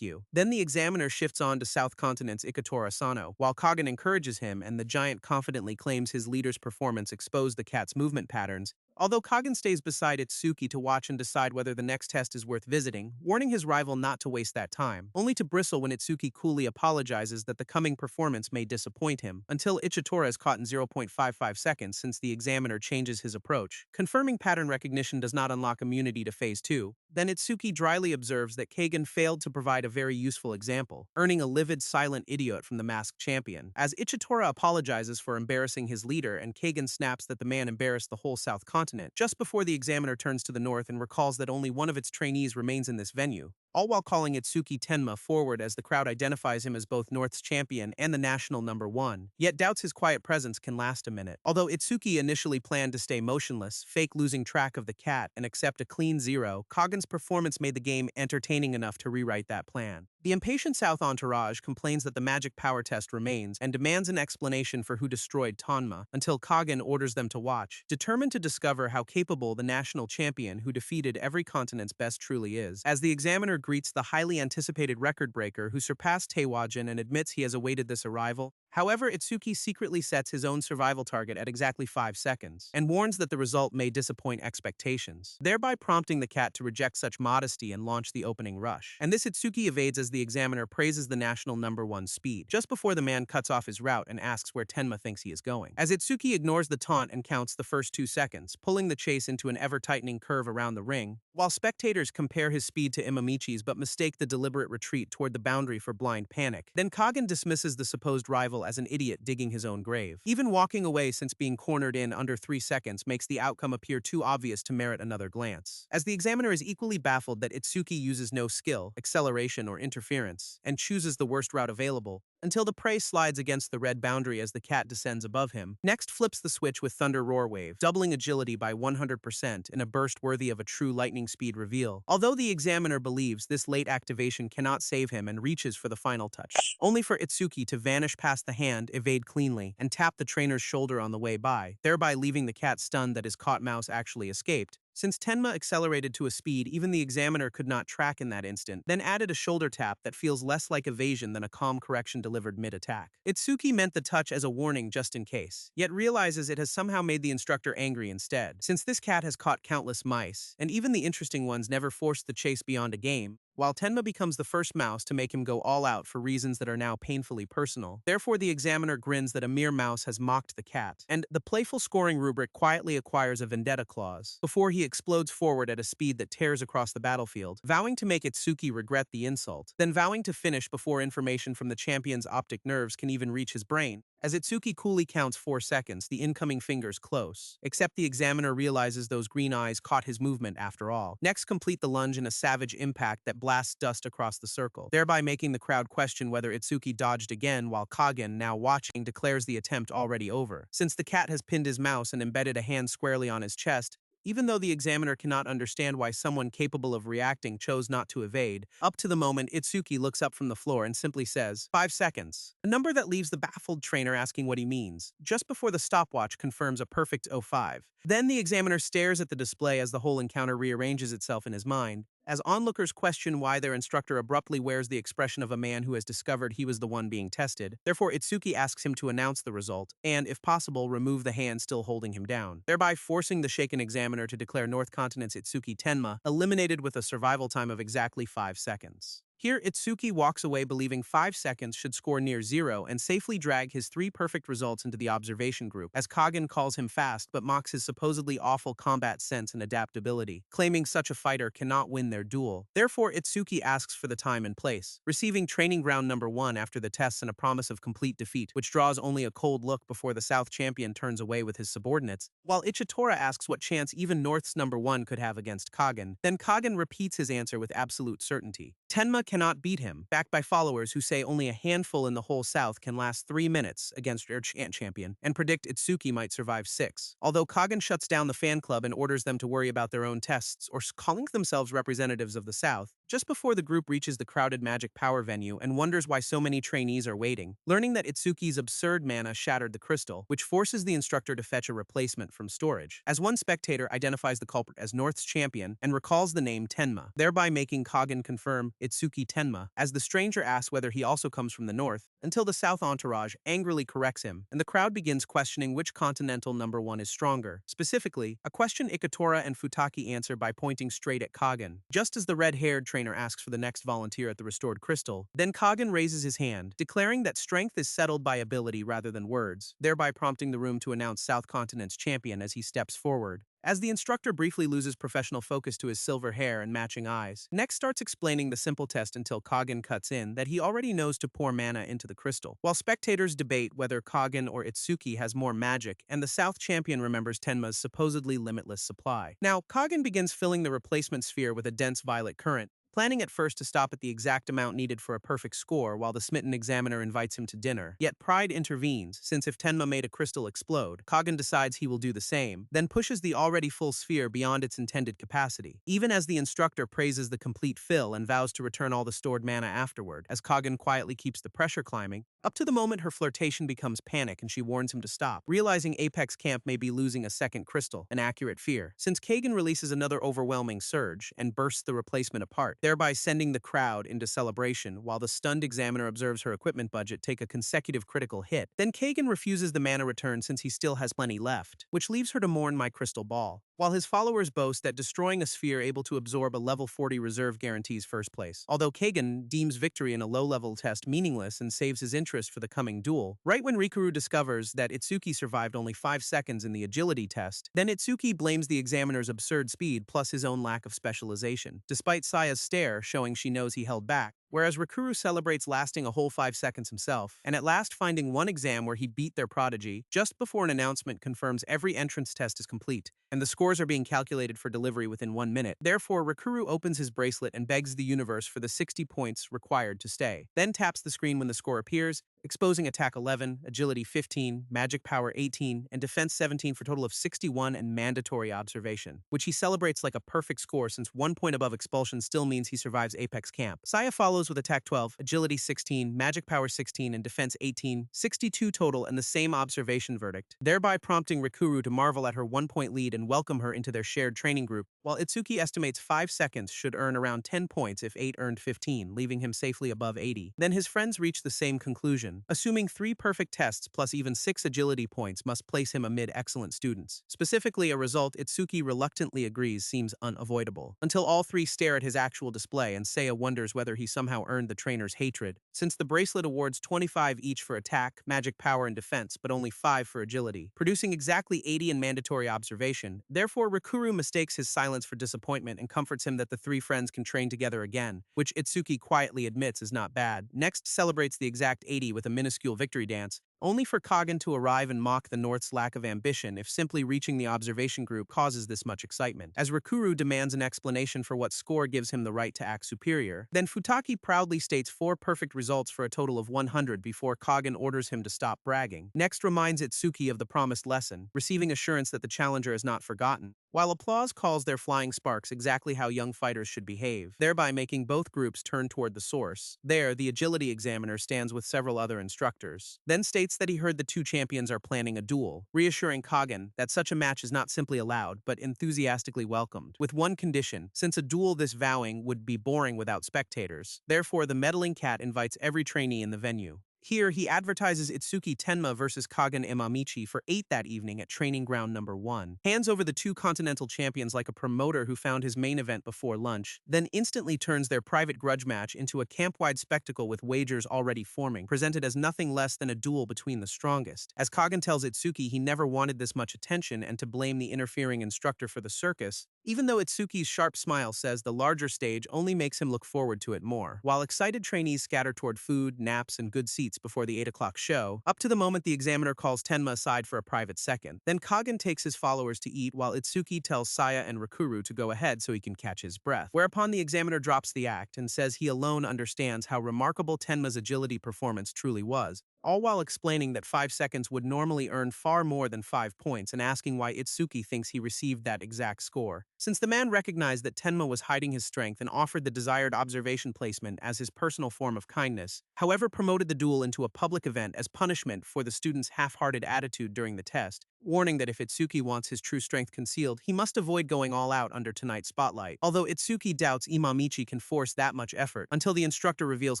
you. Then the examiner shifts on to South Continent's Ikatora Sano, while Kagan encourages him and the giant confidently claims his leader's performance exposed the cat's movement patterns. Although Kagan stays beside Itsuki to watch and decide whether the next test is worth visiting, warning his rival not to waste that time, only to bristle when Itsuki coolly apologizes that the coming performance may disappoint him, until Ichitora is caught in 0.55 seconds since the examiner changes his approach. Confirming pattern recognition does not unlock immunity to Phase 2. Then Itsuki dryly observes that Kagan failed to provide a very useful example, earning a livid silent idiot from the masked champion. As Ichitora apologizes for embarrassing his leader and Kagan snaps that the man embarrassed the whole South Continent, just before the examiner turns to the north and recalls that only one of its trainees remains in this venue, all while calling Itsuki Tenma forward as the crowd identifies him as both North's champion and the national #1, yet doubts his quiet presence can last a minute. Although Itsuki initially planned to stay motionless, fake losing track of the cat, and accept a clean 0, Kagan's performance made the game entertaining enough to rewrite that plan. The impatient South entourage complains that the magic power test remains and demands an explanation for who destroyed Tonma, until Kagan orders them to watch, determined to discover how capable the national champion who defeated every continent's best truly is. As the examiner greets the highly anticipated record breaker who surpassed Taewajin and admits he has awaited this arrival, however, Itsuki secretly sets his own survival target at exactly 5 seconds, and warns that the result may disappoint expectations, thereby prompting the cat to reject such modesty and launch the opening rush. And this Itsuki evades as the examiner praises the national #1 speed, just before the man cuts off his route and asks where Tenma thinks he is going. As Itsuki ignores the taunt and counts the first 2 seconds, pulling the chase into an ever-tightening curve around the ring, while spectators compare his speed to Imamichi's but mistake the deliberate retreat toward the boundary for blind panic, then Kagan dismisses the supposed rival as an idiot digging his own grave. Even walking away since being cornered in under 3 seconds makes the outcome appear too obvious to merit another glance. As the examiner is equally baffled that Itsuki uses no skill, acceleration, or interference, and chooses the worst route available, until the prey slides against the red boundary as the cat descends above him, next flips the switch with Thunder Roar Wave, doubling agility by 100% in a burst worthy of a true lightning speed reveal. Although the examiner believes this late activation cannot save him and reaches for the final touch, only for Itsuki to vanish past the hand, evade cleanly, and tap the trainer's shoulder on the way by, thereby leaving the cat stunned that his caught mouse actually escaped. Since Tenma accelerated to a speed even the examiner could not track in that instant, then added a shoulder tap that feels less like evasion than a calm correction delivered mid-attack. Itsuki meant the touch as a warning just in case, yet realizes it has somehow made the instructor angry instead. Since this cat has caught countless mice, and even the interesting ones never forced the chase beyond a game, while Tenma becomes the first mouse to make him go all out for reasons that are now painfully personal. Therefore, the examiner grins that a mere mouse has mocked the cat, and the playful scoring rubric quietly acquires a vendetta clause, before he explodes forward at a speed that tears across the battlefield, vowing to make Itsuki regret the insult, then vowing to finish before information from the champion's optic nerves can even reach his brain. As Itsuki coolly counts 4 seconds, the incoming fingers close, except the examiner realizes those green eyes caught his movement after all. Next, complete the lunge in a savage impact that blasts dust across the circle, thereby making the crowd question whether Itsuki dodged again, while Kagan, now watching, declares the attempt already over. Since the cat has pinned his mouse and embedded a hand squarely on his chest, even though the examiner cannot understand why someone capable of reacting chose not to evade, up to the moment Itsuki looks up from the floor and simply says, 5 seconds, a number that leaves the baffled trainer asking what he means, just before the stopwatch confirms a perfect 05. Then the examiner stares at the display as the whole encounter rearranges itself in his mind, as onlookers question why their instructor abruptly wears the expression of a man who has discovered he was the one being tested. Therefore, Itsuki asks him to announce the result, and, if possible, remove the hand still holding him down, thereby forcing the shaken examiner to declare North Continent's Itsuki Tenma eliminated with a survival time of exactly 5 seconds. Here, Itsuki walks away believing 5 seconds should score near 0 and safely drag his 3 perfect results into the observation group, as Kagan calls him fast but mocks his supposedly awful combat sense and adaptability, claiming such a fighter cannot win their duel. Therefore, Itsuki asks for the time and place, receiving training ground #1 after the tests and a promise of complete defeat, which draws only a cold look before the South champion turns away with his subordinates, while Ichitora asks what chance even North's #1 could have against Kagan. Then Kagan repeats his answer with absolute certainty. Tenma cannot beat him, backed by followers who say only a handful in the whole South can last 3 minutes against their champion, and predict Itsuki might survive 6. Although Kagan shuts down the fan club and orders them to worry about their own tests or calling themselves representatives of the South, just before the group reaches the crowded magic power venue and wonders why so many trainees are waiting, learning that Itsuki's absurd mana shattered the crystal, which forces the instructor to fetch a replacement from storage. As one spectator identifies the culprit as North's champion and recalls the name Tenma, thereby making Kagen confirm Itsuki Tenma, as the stranger asks whether he also comes from the north, until the South entourage angrily corrects him, and the crowd begins questioning which continental number one is stronger. Specifically, a question Ikatora and Futaki answer by pointing straight at Kagen. Just as the red-haired trainer asks for the next volunteer at the restored crystal, then Kagen raises his hand, declaring that strength is settled by ability rather than words, thereby prompting the room to announce South Continent's champion as he steps forward. As the instructor briefly loses professional focus to his silver hair and matching eyes, next starts explaining the simple test until Kagen cuts in that he already knows to pour mana into the crystal. While spectators debate whether Kagen or Itsuki has more magic, and the South champion remembers Tenma's supposedly limitless supply. Now, Kagen begins filling the replacement sphere with a dense violet current, planning at first to stop at the exact amount needed for a perfect score while the smitten examiner invites him to dinner. Yet pride intervenes, since if Tenma made a crystal explode, Kagen decides he will do the same, then pushes the already full sphere beyond its intended capacity. Even as the instructor praises the complete fill and vows to return all the stored mana afterward, as Kagen quietly keeps the pressure climbing, up to the moment her flirtation becomes panic and she warns him to stop, realizing Apex Camp may be losing a second crystal, an accurate fear. Since Kagen releases another overwhelming surge and bursts the replacement apart, thereby sending the crowd into celebration while the stunned examiner observes her equipment budget take a consecutive critical hit. Then Kagen refuses the mana return since he still has plenty left, which leaves her to mourn my crystal ball, while his followers boast that destroying a sphere able to absorb a level 40 reserve guarantees first place. Although Kagen deems victory in a low-level test meaningless and saves his interest for the coming duel, right when Rikuru discovers that Itsuki survived only 5 seconds in the agility test, then Itsuki blames the examiner's absurd speed plus his own lack of specialization, despite Saya's stare showing she knows he held back, whereas Rikuru celebrates lasting a whole 5 seconds himself, and at last finding one exam where he beat their prodigy, just before an announcement confirms every entrance test is complete, and the scores are being calculated for delivery within 1 minute. Therefore, Rikuru opens his bracelet and begs the universe for the 60 points required to stay, then taps the screen when the score appears, exposing attack 11, agility 15, magic power 18, and defense 17 for a total of 61 and mandatory observation, which he celebrates like a perfect score since 1 point above expulsion still means he survives Apex Camp. Saya follows with attack 12, agility 16, magic power 16, and defense 18, 62 total and the same observation verdict, thereby prompting Rikuru to marvel at her 1-point lead and welcome her into their shared training group, while Itsuki estimates 5 seconds should earn around 10 points if 8 earned 15, leaving him safely above 80. Then his friends reach the same conclusion, assuming 3 perfect tests plus even 6 agility points must place him amid excellent students. Specifically, a result Itsuki reluctantly agrees seems unavoidable, until all 3 stare at his actual display and Seiya wonders whether he somehow earned the trainer's hatred, since the bracelet awards 25 each for attack, magic power, and defense, but only 5 for agility, producing exactly 80 in mandatory observation. Therefore, Rikuru mistakes his silence for disappointment and comforts him that the 3 friends can train together again, which Itsuki quietly admits is not bad. Next celebrates the exact 80 with a minuscule victory dance, only for Kagen to arrive and mock the North's lack of ambition if simply reaching the observation group causes this much excitement. As Rikuru demands an explanation for what score gives him the right to act superior, then Futaki proudly states 4 perfect results for a total of 100 before Kagen orders him to stop bragging. Next reminds Itsuki of the promised lesson, receiving assurance that the challenger is not forgotten, while applause calls their flying sparks exactly how young fighters should behave, thereby making both groups turn toward the source. There, the agility examiner stands with several other instructors, then states that he heard the 2 champions are planning a duel, reassuring Kagen that such a match is not simply allowed, but enthusiastically welcomed, with one condition, since a duel this vowing would be boring without spectators. Therefore, the meddling cat invites every trainee in the venue. Here, he advertises Itsuki Tenma versus Kagen Imamichi for 8 that evening at training ground number 1, hands over the 2 continental champions like a promoter who found his main event before lunch, then instantly turns their private grudge match into a camp-wide spectacle with wagers already forming, presented as nothing less than a duel between the strongest. As Kagen tells Itsuki he never wanted this much attention and to blame the interfering instructor for the circus, even though Itsuki's sharp smile says the larger stage only makes him look forward to it more. While excited trainees scatter toward food, naps, and good seats before the 8 o'clock show, up to the moment the examiner calls Tenma aside for a private second. Then Kagen takes his followers to eat while Itsuki tells Saya and Rikuru to go ahead so he can catch his breath. Whereupon the examiner drops the act and says he alone understands how remarkable Tenma's agility performance truly was, all while explaining that 5 seconds would normally earn far more than 5 points and asking why Itsuki thinks he received that exact score. Since the man recognized that Tenma was hiding his strength and offered the desired observation placement as his personal form of kindness, however promoted the duel into a public event as punishment for the student's half-hearted attitude during the test, warning that if Itsuki wants his true strength concealed, he must avoid going all out under tonight's spotlight. Although Itsuki doubts Imamichi can force that much effort, until the instructor reveals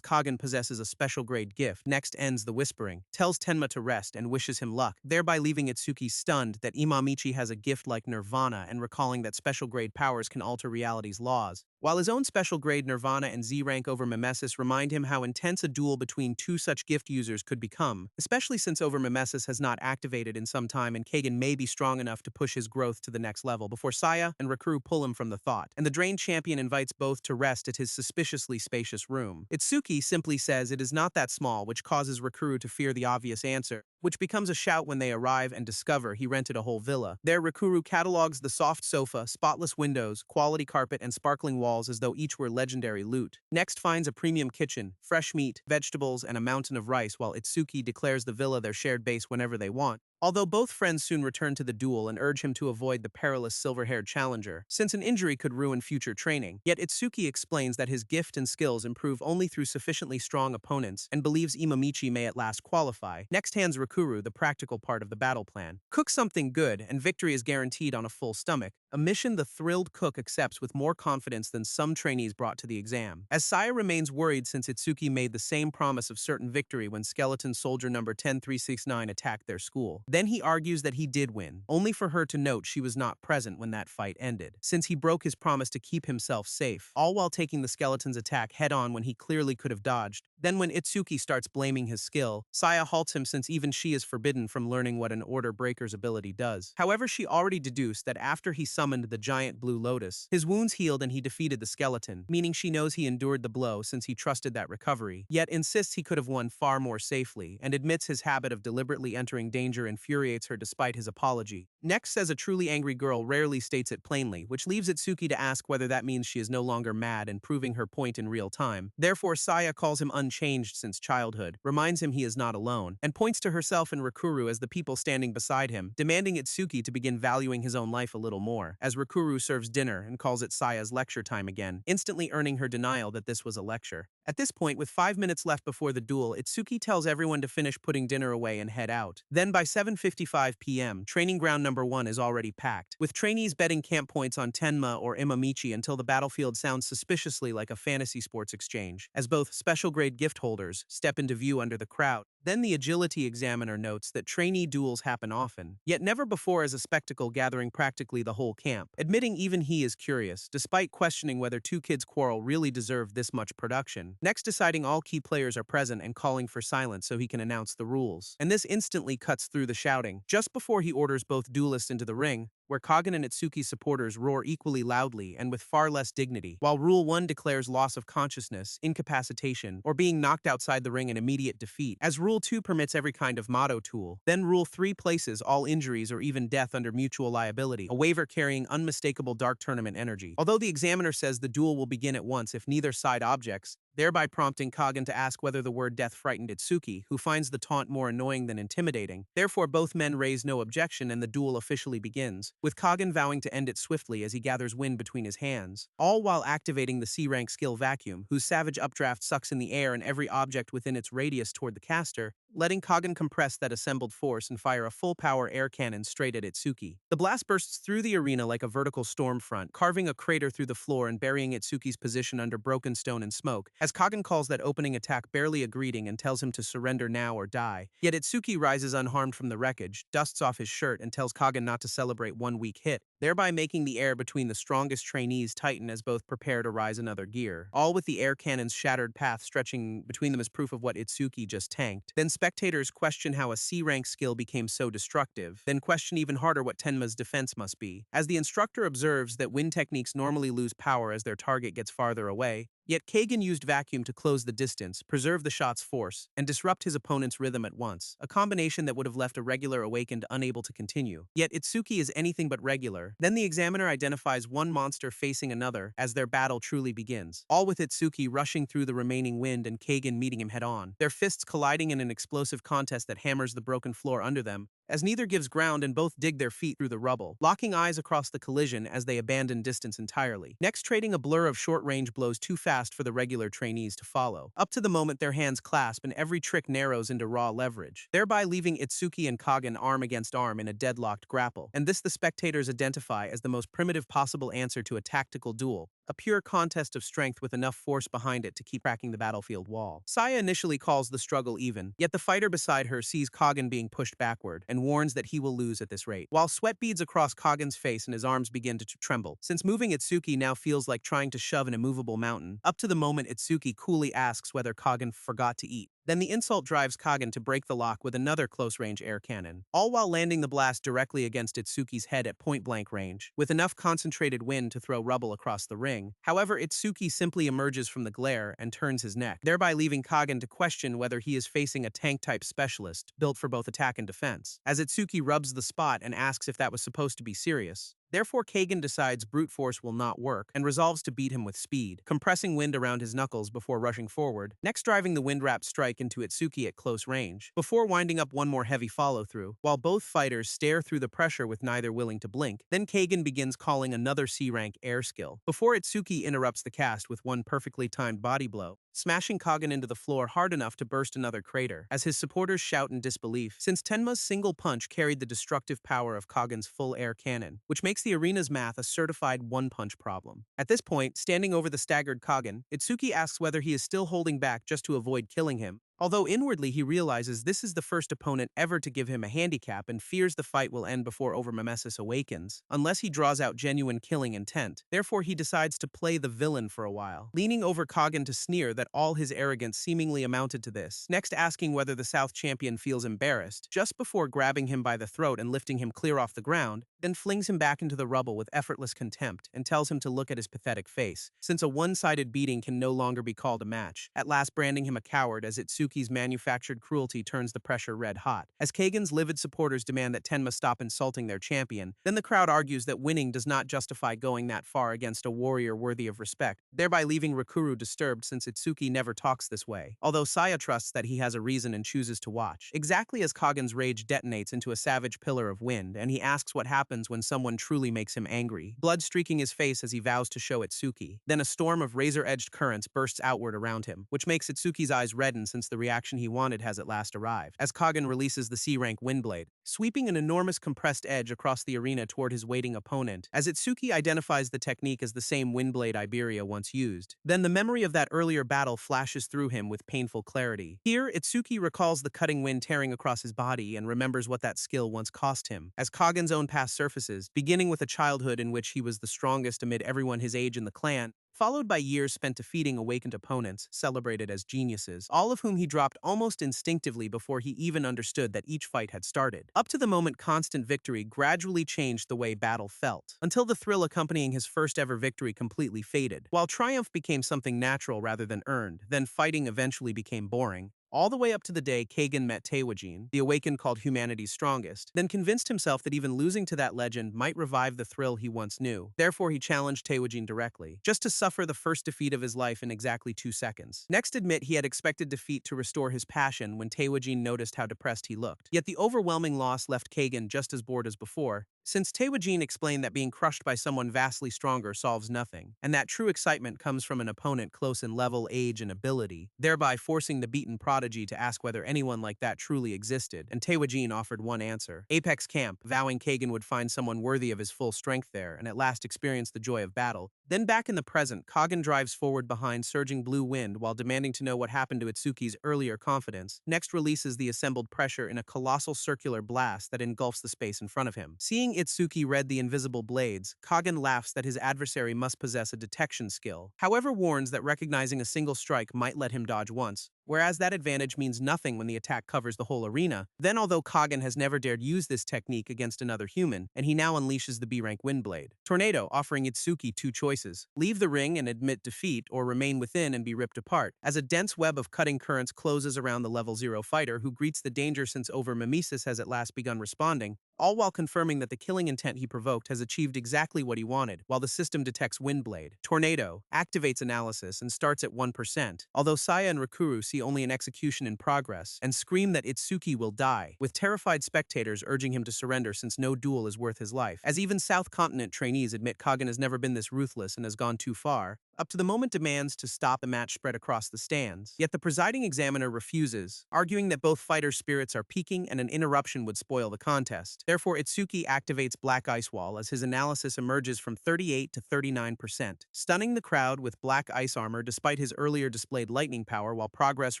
Kagen possesses a special grade gift, next ends the whispering, tells Tenma to rest and wishes him luck, thereby leaving Itsuki stunned that Imamichi has a gift like Nirvana and recalling that special grade powers can alter reality's laws. While his own special grade Nirvana and Z-rank over Mimesis remind him how intense a duel between two such gift users could become, especially since over Mimesis has not activated in some time and Kagen may be strong enough to push his growth to the next level before Saya and Rakuru pull him from the thought, and the drained champion invites both to rest at his suspiciously spacious room. Itsuki simply says it is not that small, which causes Rakuru to fear the obvious answer, which becomes a shout when they arrive and discover he rented a whole villa. There, Rakuru catalogs the soft sofa, spotless windows, quality carpet, and sparkling walls as though each were legendary loot. Next finds a premium kitchen, fresh meat, vegetables, and a mountain of rice, while Itsuki declares the villa their shared base whenever they want. Although both friends soon return to the duel and urge him to avoid the perilous silver-haired challenger, since an injury could ruin future training, yet Itsuki explains that his gift and skills improve only through sufficiently strong opponents and believes Imamichi may at last qualify. Next hands Rakuru the practical part of the battle plan. Cook something good and victory is guaranteed on a full stomach, a mission the thrilled cook accepts with more confidence than some trainees brought to the exam. As Saya remains worried since Itsuki made the same promise of certain victory when skeleton soldier number 10369 attacked their school. Then he argues that he did win, only for her to note she was not present when that fight ended, since he broke his promise to keep himself safe, all while taking the skeleton's attack head-on when he clearly could have dodged. Then when Itsuki starts blaming his skill, Saya halts him since even she is forbidden from learning what an Order Breaker's ability does. However, she already deduced that after he summoned the giant blue lotus, his wounds healed and he defeated the skeleton, meaning she knows he endured the blow since he trusted that recovery, yet insists he could have won far more safely, and admits his habit of deliberately entering danger infuriates her despite his apology. Next says a truly angry girl rarely states it plainly, which leaves Itsuki to ask whether that means she is no longer mad and proving her point in real time. Therefore, Saya calls him unchanged since childhood, reminds him he is not alone, and points to herself and Rakuru as the people standing beside him, demanding Itsuki to begin valuing his own life a little more, as Rakuru serves dinner and calls it Saya's lecture time again, instantly earning her denial that this was a lecture. At this point, with 5 minutes left before the duel, Itsuki tells everyone to finish putting dinner away and head out. Then by 7:55 p.m., training ground number 1 is already packed, with trainees betting camp points on Tenma or Imamichi until the battlefield sounds suspiciously like a fantasy sports exchange, as both special grade gift holders step into view under the crowd. Then the agility examiner notes that trainee duels happen often, yet never before as a spectacle gathering practically the whole camp, admitting even he is curious, despite questioning whether two kids' quarrel really deserved this much production. Next deciding all key players are present and calling for silence so he can announce the rules. And this instantly cuts through the shouting, just before he orders both duelists into the ring, where Kagen and Itsuki's supporters roar equally loudly and with far less dignity, while Rule 1 declares loss of consciousness, incapacitation, or being knocked outside the ring an immediate defeat, as Rule 2 permits every kind of motto tool. Then Rule 3 places all injuries or even death under mutual liability, a waiver carrying unmistakable dark tournament energy. Although the examiner says the duel will begin at once if neither side objects, thereby prompting Kagen to ask whether the word death frightened Itsuki, who finds the taunt more annoying than intimidating. Therefore, both men raise no objection and the duel officially begins, with Kagen vowing to end it swiftly as he gathers wind between his hands, all while activating the C-rank skill Vacuum, whose savage updraft sucks in the air and every object within its radius toward the caster, letting Kagen compress that assembled force and fire a full-power air cannon straight at Itsuki. The blast bursts through the arena like a vertical storm front, carving a crater through the floor and burying Itsuki's position under broken stone and smoke, as Kagen calls that opening attack barely a greeting and tells him to surrender now or die. Yet Itsuki rises unharmed from the wreckage, dusts off his shirt, and tells Kagen not to celebrate one weak hit, thereby making the air between the strongest trainees tighten as both prepare to rise another gear, all with the air cannon's shattered path stretching between them as proof of what Itsuki just tanked. Then spectators question how a C-rank skill became so destructive, then question even harder what Tenma's defense must be. As the instructor observes that wind techniques normally lose power as their target gets farther away, Yet Kagan used vacuum to close the distance, preserve the shot's force, and disrupt his opponent's rhythm at once, a combination that would have left a regular awakened unable to continue. Yet Itsuki is anything but regular. Then the examiner identifies one monster facing another as their battle truly begins, all with Itsuki rushing through the remaining wind and Kagan meeting him head-on, their fists colliding in an explosive contest that hammers the broken floor under them, as neither gives ground and both dig their feet through the rubble, locking eyes across the collision as they abandon distance entirely, next trading a blur of short-range blows too fast for the regular trainees to follow. Up to the moment their hands clasp and every trick narrows into raw leverage, thereby leaving Itsuki and Kagan arm against arm in a deadlocked grapple, and this the spectators identify as the most primitive possible answer to a tactical duel, a pure contest of strength with enough force behind it to keep cracking the battlefield wall. Saya initially calls the struggle even, yet the fighter beside her sees Kagan being pushed backward and warns that he will lose at this rate. While sweat beads across Kagan's face and his arms begin to tremble, since moving Itsuki now feels like trying to shove an immovable mountain, up to the moment Itsuki coolly asks whether Kagan forgot to eat. Then the insult drives Kagan to break the lock with another close-range air cannon, all while landing the blast directly against Itsuki's head at point-blank range, with enough concentrated wind to throw rubble across the ring. However, Itsuki simply emerges from the glare and turns his neck, thereby leaving Kagan to question whether he is facing a tank-type specialist, built for both attack and defense, as Itsuki rubs the spot and asks if that was supposed to be serious. Therefore, Kagan decides brute force will not work and resolves to beat him with speed, compressing wind around his knuckles before rushing forward, next driving the wind-wrapped strike into Itsuki at close range, before winding up one more heavy follow-through. While both fighters stare through the pressure with neither willing to blink, then Kagan begins calling another C-rank air skill, before Itsuki interrupts the cast with one perfectly timed body blow, smashing Kagan into the floor hard enough to burst another crater, as his supporters shout in disbelief, since Tenma's single punch carried the destructive power of Kagan's full air cannon, which makes the arena's math a certified one-punch problem. At this point, standing over the staggered Kagan, Itsuki asks whether he is still holding back just to avoid killing him, although inwardly he realizes this is the first opponent ever to give him a handicap and fears the fight will end before Overmimesis awakens, unless he draws out genuine killing intent. Therefore he decides to play the villain for a while, leaning over Kagan to sneer that all his arrogance seemingly amounted to this, next asking whether the South champion feels embarrassed, just before grabbing him by the throat and lifting him clear off the ground, then flings him back into the rubble with effortless contempt and tells him to look at his pathetic face, since a one-sided beating can no longer be called a match, at last branding him a coward as Itsuki's manufactured cruelty turns the pressure red hot. As Kagan's livid supporters demand that Tenma stop insulting their champion, then the crowd argues that winning does not justify going that far against a warrior worthy of respect, thereby leaving Rikuru disturbed since Itsuki never talks this way, although Saya trusts that he has a reason and chooses to watch. Exactly as Kagan's rage detonates into a savage pillar of wind, and he asks what happens when someone truly makes him angry, blood streaking his face as he vows to show Itsuki. Then a storm of razor-edged currents bursts outward around him, which makes Itsuki's eyes redden since the reaction he wanted has at last arrived, as Kagan releases the C-rank windblade, sweeping an enormous compressed edge across the arena toward his waiting opponent, as Itsuki identifies the technique as the same windblade Iberia once used. Then the memory of that earlier battle flashes through him with painful clarity. Here, Itsuki recalls the cutting wind tearing across his body and remembers what that skill once cost him, as Kagan's own past surfaces, beginning with a childhood in which he was the strongest amid everyone his age in the clan, followed by years spent defeating awakened opponents, celebrated as geniuses, all of whom he dropped almost instinctively before he even understood that each fight had started. Up to the moment, constant victory gradually changed the way battle felt, until the thrill accompanying his first ever victory completely faded. While triumph became something natural rather than earned, then fighting eventually became boring, all the way up to the day Kagan met Taewajin, the Awakened called humanity's strongest, then convinced himself that even losing to that legend might revive the thrill he once knew. Therefore, he challenged Taewajin directly, just to suffer the first defeat of his life in exactly 2 seconds. Next, admit he had expected defeat to restore his passion when Taewajin noticed how depressed he looked. Yet the overwhelming loss left Kagan just as bored as before, since Taewajin explained that being crushed by someone vastly stronger solves nothing, and that true excitement comes from an opponent close in level, age, and ability, thereby forcing the beaten prodigy to ask whether anyone like that truly existed, and Taewajin offered one answer: Apex Camp, vowing Kagan would find someone worthy of his full strength there, and at last experience the joy of battle. Then back in the present, Kagan drives forward behind surging blue wind while demanding to know what happened to Itsuki's earlier confidence, next releases the assembled pressure in a colossal circular blast that engulfs the space in front of him. Seeing Itsuki read the invisible blades, Kagan laughs that his adversary must possess a detection skill, however warns that recognizing a single strike might let him dodge once, whereas that advantage means nothing when the attack covers the whole arena. Then, although Kagen has never dared use this technique against another human, and he now unleashes the B-rank Windblade Tornado, offering Itsuki two choices: leave the ring and admit defeat, or remain within and be ripped apart, as a dense web of cutting currents closes around the level 0 fighter who greets the danger since over-mimesis has at last begun responding, all while confirming that the killing intent he provoked has achieved exactly what he wanted. While the system detects Windblade Tornado, activates analysis and starts at 1%, although Saya and Rakuru see only an execution in progress and scream that Itsuki will die, with terrified spectators urging him to surrender since no duel is worth his life, as even South Continent trainees admit Kagen has never been this ruthless and has gone too far, up to the moment demands to stop the match spread across the stands. Yet the presiding examiner refuses, arguing that both fighters' spirits are peaking and an interruption would spoil the contest. Therefore, Itsuki activates Black Ice Wall as his analysis emerges from 38 to 39%, stunning the crowd with black ice armor despite his earlier displayed lightning power while progress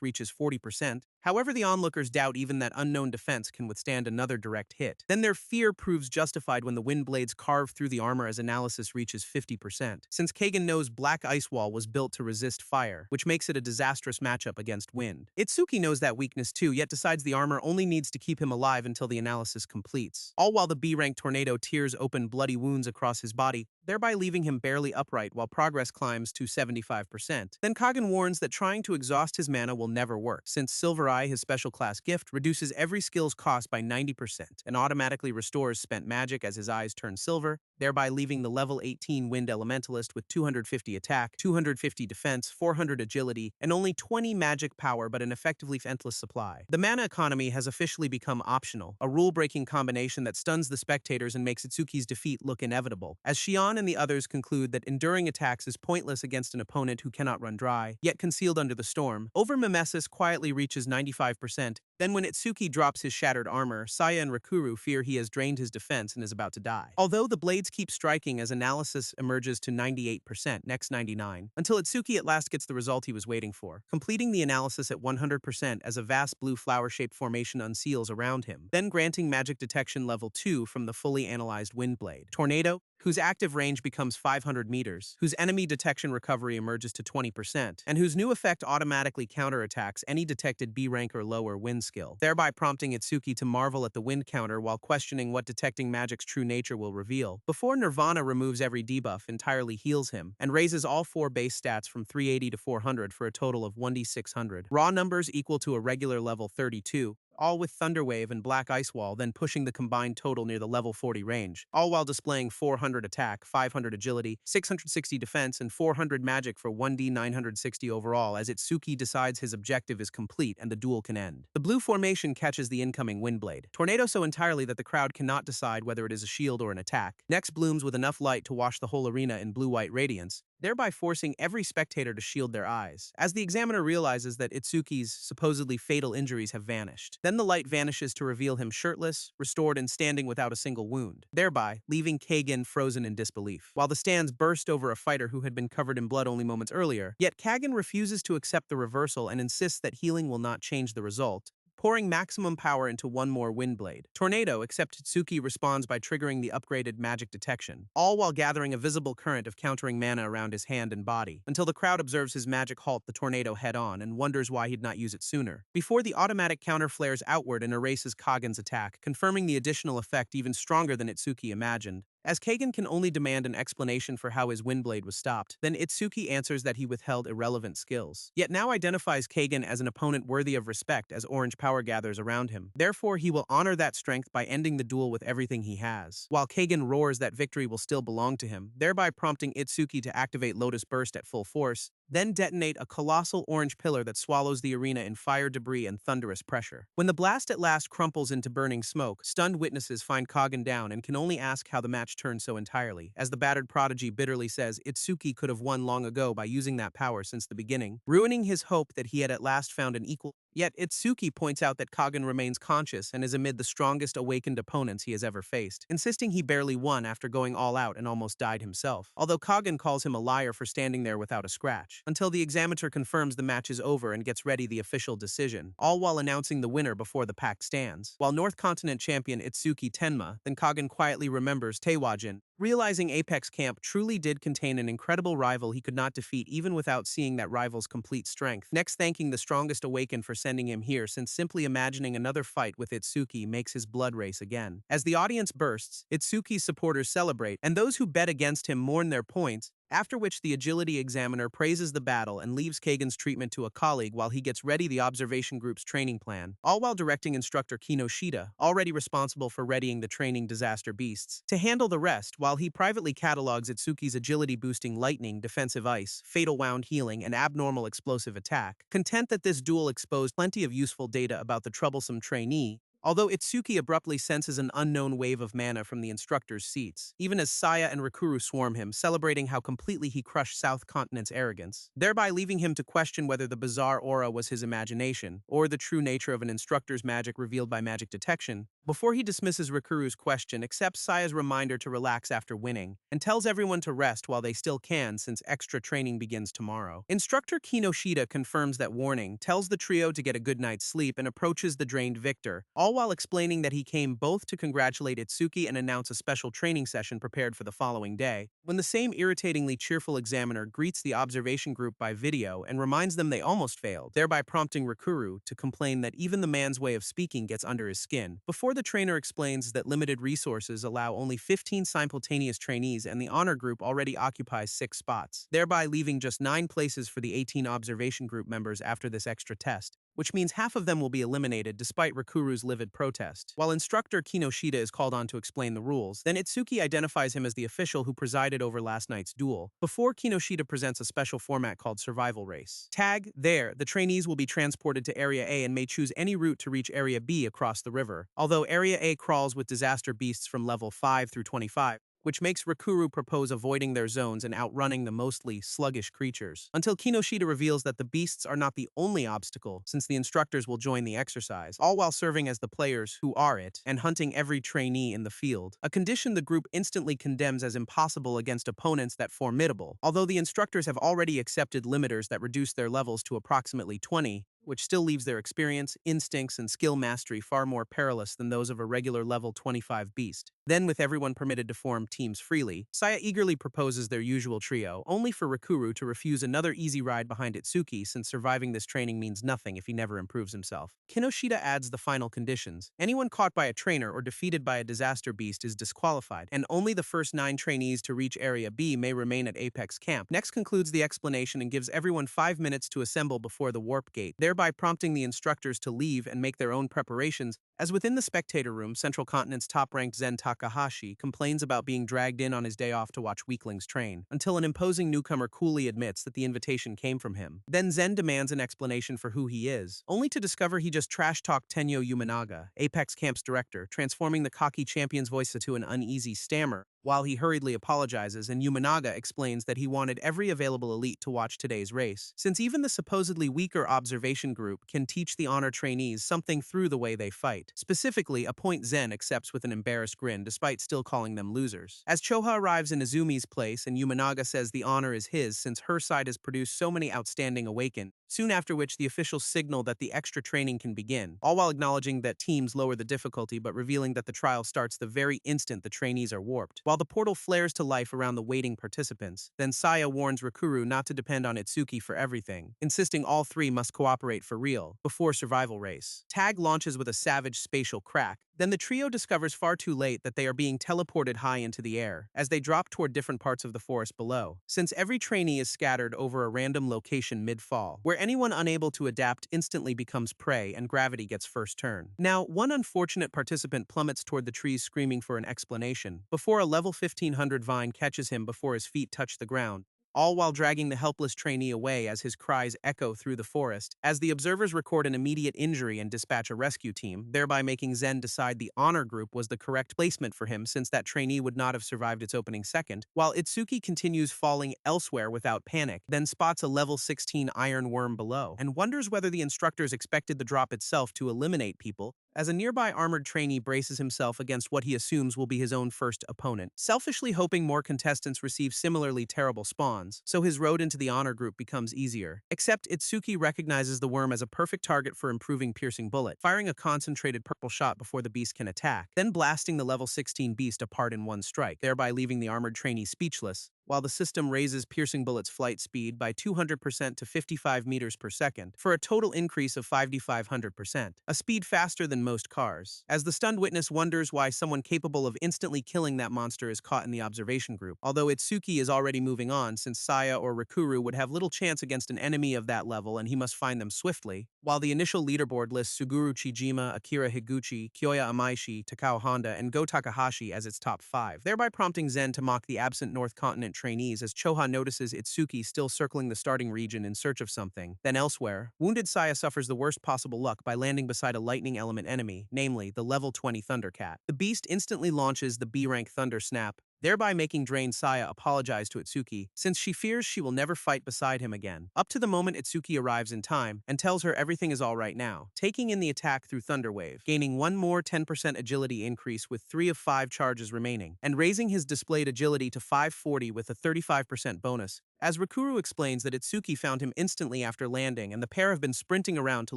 reaches 40%. However, the onlookers doubt even that unknown defense can withstand another direct hit. Then their fear proves justified when the wind blades carve through the armor as analysis reaches 50%. Since Kagen knows Black Ice Wall was built to resist fire, which makes it a disastrous matchup against wind. Itsuki knows that weakness too, yet decides the armor only needs to keep him alive until the analysis completes. All while the B-rank Tornado tears open bloody wounds across his body, thereby leaving him barely upright while progress climbs to 75%. Then Kagen warns that trying to exhaust his mana will never work, since Silver Eye, his special class gift, reduces every skill's cost by 90% and automatically restores spent magic as his eyes turn silver, thereby leaving the level 18 Wind Elementalist with 250 attack, 250 defense, 400 agility, and only 20 magic power but an effectively endless supply. The mana economy has officially become optional, a rule-breaking combination that stuns the spectators and makes Itsuki's defeat look inevitable, as Cheon and the others conclude that enduring attacks is pointless against an opponent who cannot run dry, yet concealed under the storm. Over-mimesis quietly reaches 95%, then when Itsuki drops his shattered armor, Saya and Rakuru fear he has drained his defense and is about to die. Although the blades keep striking as analysis emerges to 98%, next 99, until Itsuki at last gets the result he was waiting for, completing the analysis at 100% as a vast blue flower-shaped formation unseals around him, then granting magic detection level 2 from the fully analyzed wind blade Tornado, whose active range becomes 500 meters, whose enemy detection recovery emerges to 20%, and whose new effect automatically counterattacks any detected B-rank or lower wind skill, thereby prompting Itsuki to marvel at the wind counter while questioning what detecting magic's true nature will reveal. Before Nirvana removes every debuff, entirely heals him, and raises all 4 base stats from 380 to 400 for a total of 1d600. Raw numbers equal to a regular level 32, all with Thunderwave and Black Ice Wall, then pushing the combined total near the level 40 range, all while displaying 400 attack, 500 agility, 660 defense, and 400 magic for 1d 960 overall as Itsuki decides his objective is complete and the duel can end. The blue formation catches the incoming Windblade Tornado so entirely that the crowd cannot decide whether it is a shield or an attack. Next blooms with enough light to wash the whole arena in blue-white radiance, thereby forcing every spectator to shield their eyes, as the examiner realizes that Itsuki's supposedly fatal injuries have vanished. Then the light vanishes to reveal him shirtless, restored, and standing without a single wound, thereby leaving Kagen frozen in disbelief. While the stands burst over a fighter who had been covered in blood only moments earlier, yet Kagen refuses to accept the reversal and insists that healing will not change the result, pouring maximum power into one more Windblade Tornado, except Tsuki responds by triggering the upgraded magic detection, all while gathering a visible current of countering mana around his hand and body, until the crowd observes his magic halt the tornado head-on and wonders why he'd not use it sooner, before the automatic counter flares outward and erases Kagen's attack, confirming the additional effect even stronger than Itsuki imagined. As Kagen can only demand an explanation for how his Windblade was stopped, then Itsuki answers that he withheld irrelevant skills, yet now identifies Kagen as an opponent worthy of respect as orange power gathers around him. Therefore, he will honor that strength by ending the duel with everything he has, while Kagen roars that victory will still belong to him, thereby prompting Itsuki to activate Lotus Burst at full force, then detonate a colossal orange pillar that swallows the arena in fire, debris, and thunderous pressure. When the blast at last crumples into burning smoke, stunned witnesses find Kagen down and can only ask how the match turned so entirely, as the battered prodigy bitterly says Itsuki could have won long ago by using that power since the beginning, ruining his hope that he had at last found an equal Yet Itsuki points out that Kagen remains conscious and is amid the strongest awakened opponents he has ever faced, insisting he barely won after going all out and almost died himself, although Kagen calls him a liar for standing there without a scratch, until the examiner confirms the match is over and gets ready the official decision, all while announcing the winner before the pact stands. While North Continent champion Itsuki Tenma, then Kagen quietly remembers Teiwajin, realizing Apex Camp truly did contain an incredible rival he could not defeat even without seeing that rival's complete strength, next thanking the strongest awakened for sending him here since simply imagining another fight with Itsuki makes his blood race again. As the audience bursts, Itsuki's supporters celebrate, and those who bet against him mourn their points, after which the agility examiner praises the battle and leaves Kagan's treatment to a colleague while he gets ready the observation group's training plan, all while directing instructor Kinoshita, already responsible for readying the training disaster beasts, to handle the rest while he privately catalogs Itsuki's agility-boosting lightning, defensive ice, fatal wound healing, and abnormal explosive attack, content that this duel exposed plenty of useful data about the troublesome trainee, although Itsuki abruptly senses an unknown wave of mana from the instructor's seats, even as Saya and Rikuru swarm him, celebrating how completely he crushed South Continent's arrogance, thereby leaving him to question whether the bizarre aura was his imagination, or the true nature of an instructor's magic revealed by magic detection. Before he dismisses Rikuru's question, accepts Saya's reminder to relax after winning, and tells everyone to rest while they still can since extra training begins tomorrow. Instructor Kinoshita confirms that warning, tells the trio to get a good night's sleep, and approaches the drained victor, all while explaining that he came both to congratulate Itsuki and announce a special training session prepared for the following day, when the same irritatingly cheerful examiner greets the observation group by video and reminds them they almost failed, thereby prompting Rikuru to complain that even the man's way of speaking gets under his skin. Before the trainer explains that limited resources allow only 15 simultaneous trainees and the honor group already occupies 6 spots, thereby leaving just 9 places for the 18 observation group members after this extra test, which means half of them will be eliminated despite Rikuru's livid protest. While instructor Kinoshita is called on to explain the rules, then Itsuki identifies him as the official who presided over last night's duel, before Kinoshita presents a special format called Survival Race. Tag, there, the trainees will be transported to Area A and may choose any route to reach Area B across the river, although Area A crawls with disaster beasts from level 5 through 25, which makes Rikuru propose avoiding their zones and outrunning the mostly sluggish creatures, until Kinoshita reveals that the beasts are not the only obstacle, since the instructors will join the exercise, all while serving as the players who are it, and hunting every trainee in the field, a condition the group instantly condemns as impossible against opponents that formidable, although the instructors have already accepted limiters that reduce their levels to approximately 20, which still leaves their experience, instincts, and skill mastery far more perilous than those of a regular level 25 beast. Then, with everyone permitted to form teams freely, Saya eagerly proposes their usual trio, only for Rikuru to refuse another easy ride behind Itsuki since surviving this training means nothing if he never improves himself. Kinoshita adds the final conditions. Anyone caught by a trainer or defeated by a disaster beast is disqualified, and only the first 9 trainees to reach Area B may remain at Apex Camp. Next concludes the explanation and gives everyone 5 minutes to assemble before the warp gate, thereby prompting the instructors to leave and make their own preparations. As within the spectator room, Central Continent's top-ranked Zen Takahashi complains about being dragged in on his day off to watch weaklings train, until an imposing newcomer coolly admits that the invitation came from him. Then Zen demands an explanation for who he is, only to discover he just trash-talked Tenyo Yamanaga, Apex Camp's director, transforming the cocky champion's voice into an uneasy stammer, while he hurriedly apologizes and Yamanaga explains that he wanted every available elite to watch today's race, since even the supposedly weaker observation group can teach the honor trainees something through the way they fight. Specifically, a point Zen accepts with an embarrassed grin despite still calling them losers. As Choha arrives in Izumi's place and Yamanaga says the honor is his since her side has produced so many outstanding awakened, soon after which the officials signal that the extra training can begin, all while acknowledging that teams lower the difficulty but revealing that the trial starts the very instant the trainees are warped. While the portal flares to life around the waiting participants, then Saya warns Rikuru not to depend on Itsuki for everything, insisting all 3 must cooperate for real, before Survival Race. Tag launches with a savage spatial crack, then the trio discovers far too late that they are being teleported high into the air, as they drop toward different parts of the forest below, since every trainee is scattered over a random location mid-fall, where anyone unable to adapt instantly becomes prey and gravity gets first turn. Now, one unfortunate participant plummets toward the trees screaming for an explanation, before a level 1500 vine catches him before his feet touch the ground, all while dragging the helpless trainee away as his cries echo through the forest. As the observers record an immediate injury and dispatch a rescue team, thereby making Zen decide the honor group was the correct placement for him since that trainee would not have survived its opening second, while Itsuki continues falling elsewhere without panic, then spots a level 16 iron worm below, and wonders whether the instructors expected the drop itself to eliminate people, as a nearby armored trainee braces himself against what he assumes will be his own first opponent, selfishly hoping more contestants receive similarly terrible spawns, so his road into the honor group becomes easier. Except Itsuki recognizes the worm as a perfect target for improving piercing bullet, firing a concentrated purple shot before the beast can attack, then blasting the level 16 beast apart in one strike, thereby leaving the armored trainee speechless, while the system raises piercing bullet's flight speed by 200% to 55 meters per second, for a total increase of 5,500%, a speed faster than most cars. As the stunned witness wonders why someone capable of instantly killing that monster is caught in the observation group, although Itsuki is already moving on since Saya or Rikuru would have little chance against an enemy of that level and he must find them swiftly, while the initial leaderboard lists Suguru Chijima, Akira Higuchi, Kyoya Amaishi, Takao Honda, and Go Takahashi as its top 5, thereby prompting Zen to mock the absent North Continent trainees as Choha notices Itsuki still circling the starting region in search of something. Then elsewhere, wounded Saya suffers the worst possible luck by landing beside a lightning element enemy, namely the level 20 Thundercat. The beast instantly launches the B-rank Thunder Snap, thereby making drained Saya apologize to Itsuki, since she fears she will never fight beside him again. Up to the moment Itsuki arrives in time and tells her everything is alright now, taking in the attack through Thunder Wave, gaining one more 10% agility increase with 3 of 5 charges remaining, and raising his displayed agility to 540 with a 35% bonus, as Rikuru explains that Itsuki found him instantly after landing and the pair have been sprinting around to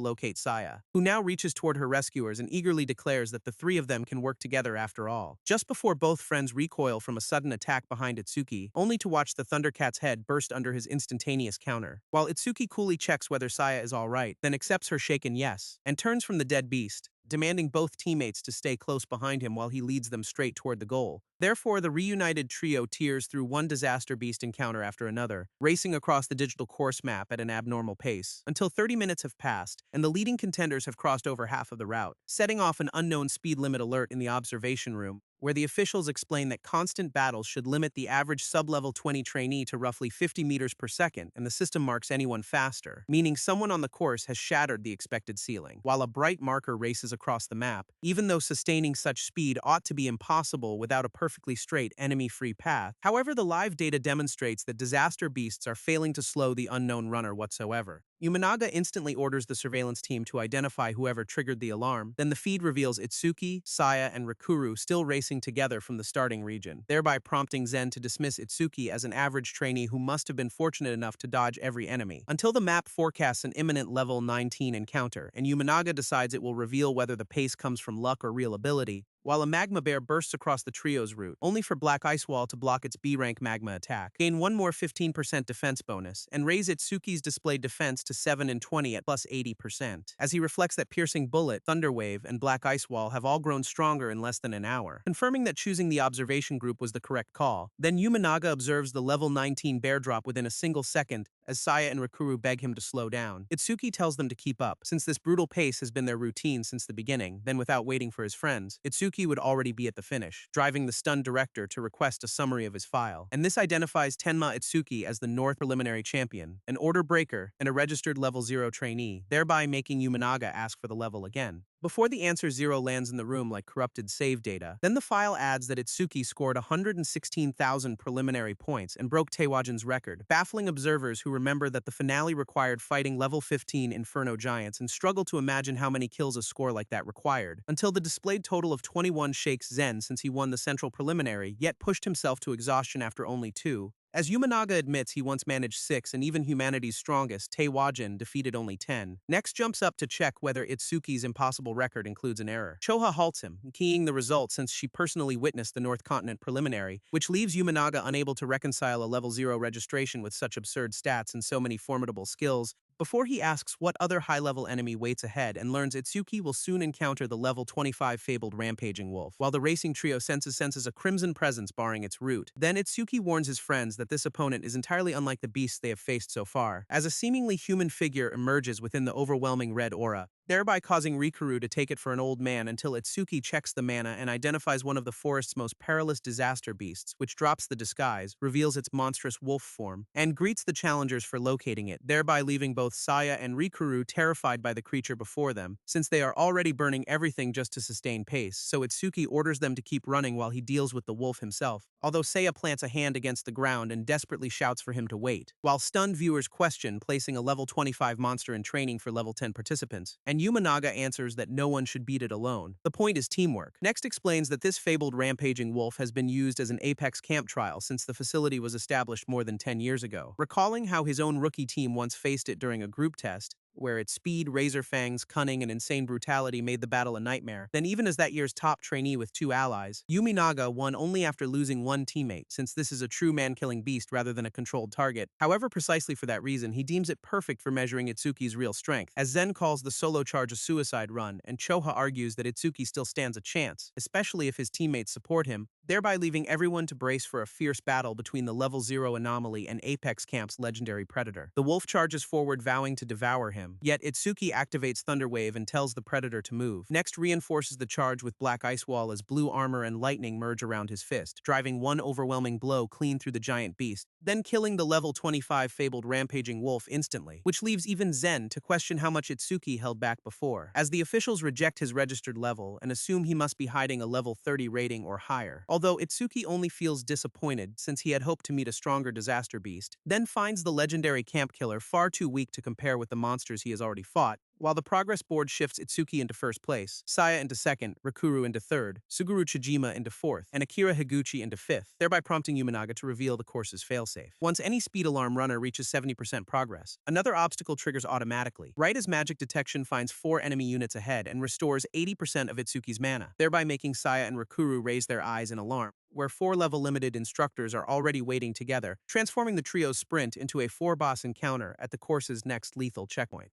locate Saya, who now reaches toward her rescuers and eagerly declares that the three of them can work together after all. Just before both friends recoil from a sudden attack behind Itsuki, only to watch the Thundercat's head burst under his instantaneous counter, while Itsuki coolly checks whether Saya is alright, then accepts her shaken yes, and turns from the dead beast, demanding both teammates to stay close behind him while he leads them straight toward the goal. Therefore, the reunited trio tears through one disaster beast encounter after another, racing across the digital course map at an abnormal pace, until 30 minutes have passed, and the leading contenders have crossed over half of the route, setting off an unknown speed limit alert in the observation room, where the officials explain that constant battles should limit the average sub-level 20 trainee to roughly 50 meters per second, and the system marks anyone faster, meaning someone on the course has shattered the expected ceiling, while a bright marker races across the map, even though sustaining such speed ought to be impossible without a perfectly straight, enemy-free path. However, the live data demonstrates that disaster beasts are failing to slow the unknown runner whatsoever. Yamanaga instantly orders the surveillance team to identify whoever triggered the alarm, then the feed reveals Itsuki, Saya, and Rikuru still racing together from the starting region, thereby prompting Zen to dismiss Itsuki as an average trainee who must have been fortunate enough to dodge every enemy, until the map forecasts an imminent level 19 encounter, and Yamanaga decides it will reveal whether the pace comes from luck or real ability, while a magma bear bursts across the trio's route, only for Black Ice Wall to block its B-rank magma attack, gain one more 15% defense bonus, and raise Itsuki's displayed defense to 7 and 20 at plus 80%, as he reflects that Piercing Bullet, Thunder Wave, and Black Ice Wall have all grown stronger in less than an hour, confirming that choosing the observation group was the correct call. Then Yamanaga observes the level 19 bear drop within a single second, as Saya and Rikuru beg him to slow down. Itsuki tells them to keep up, since this brutal pace has been their routine since the beginning. Then without waiting for his friends, Itsuki would already be at the finish, driving the stunned director to request a summary of his file. And this identifies Tenma Itsuki as the North Preliminary Champion, an order breaker, and a registered level 0 trainee, thereby making Yamanaga ask for the level again. Before the answer 0 lands in the room like corrupted save data, then the file adds that Itsuki scored 116,000 preliminary points and broke Teiwajin's record, baffling observers who remember that the finale required fighting level 15 Inferno Giants and struggle to imagine how many kills a score like that required, until the displayed total of 21 shakes Zen since he won the central preliminary, yet pushed himself to exhaustion after only 2. As Yamanaga admits he once managed 6 and even humanity's strongest, Teiwajin, defeated only 10. Next jumps up to check whether Itsuki's impossible record includes an error. Choha halts him, keying the result since she personally witnessed the North Continent preliminary, which leaves Yamanaga unable to reconcile a level 0 registration with such absurd stats and so many formidable skills, before he asks what other high-level enemy waits ahead and learns Itsuki will soon encounter the level 25 fabled rampaging wolf, while the racing trio senses a crimson presence barring its route. Then Itsuki warns his friends that this opponent is entirely unlike the beasts they have faced so far, as a seemingly human figure emerges within the overwhelming red aura, thereby causing Rikuru to take it for an old man until Itsuki checks the mana and identifies one of the forest's most perilous disaster beasts, which drops the disguise, reveals its monstrous wolf form, and greets the challengers for locating it, thereby leaving both Saya and Rikuru terrified by the creature before them, since they are already burning everything just to sustain pace, so Itsuki orders them to keep running while he deals with the wolf himself, although Saya plants a hand against the ground and desperately shouts for him to wait, while stunned viewers question placing a level 25 monster in training for level 10 participants, and Yumanaga answers that no one should beat it alone. The point is teamwork. Next explains that this fabled rampaging wolf has been used as an Apex camp trial since the facility was established more than 10 years ago. Recalling how his own rookie team once faced it during a group test, where its speed, razor fangs, cunning, and insane brutality made the battle a nightmare. Then even as that year's top trainee with 2 allies, Yuminaga won only after losing 1 teammate, since this is a true man-killing beast rather than a controlled target. However, precisely for that reason, he deems it perfect for measuring Itsuki's real strength, as Zen calls the solo charge a suicide run, and Choha argues that Itsuki still stands a chance, especially if his teammates support him, thereby leaving everyone to brace for a fierce battle between the level 0 anomaly and Apex Camp's legendary predator. The wolf charges forward, vowing to devour him, yet Itsuki activates Thunder Wave and tells the predator to move. Next reinforces the charge with Black Ice Wall as blue armor and lightning merge around his fist, driving one overwhelming blow clean through the giant beast, then killing the level 25 fabled rampaging wolf instantly, which leaves even Zen to question how much Itsuki held back before, as the officials reject his registered level and assume he must be hiding a level 30 rating or higher. Although Itsuki only feels disappointed since he had hoped to meet a stronger disaster beast, then finds the legendary camp killer far too weak to compare with the monsters he has already fought, while the progress board shifts Itsuki into first place, Saya into second, Rikuru into third, Suguru Chijima into fourth, and Akira Higuchi into fifth, thereby prompting Yuminaga to reveal the course's failsafe. Once any speed alarm runner reaches 70% progress, another obstacle triggers automatically, right as magic detection finds 4 enemy units ahead and restores 80% of Itsuki's mana, thereby making Saya and Rikuru raise their eyes in alarm, where 4 level limited instructors are already waiting together, transforming the trio's sprint into a 4-boss encounter at the course's next lethal checkpoint.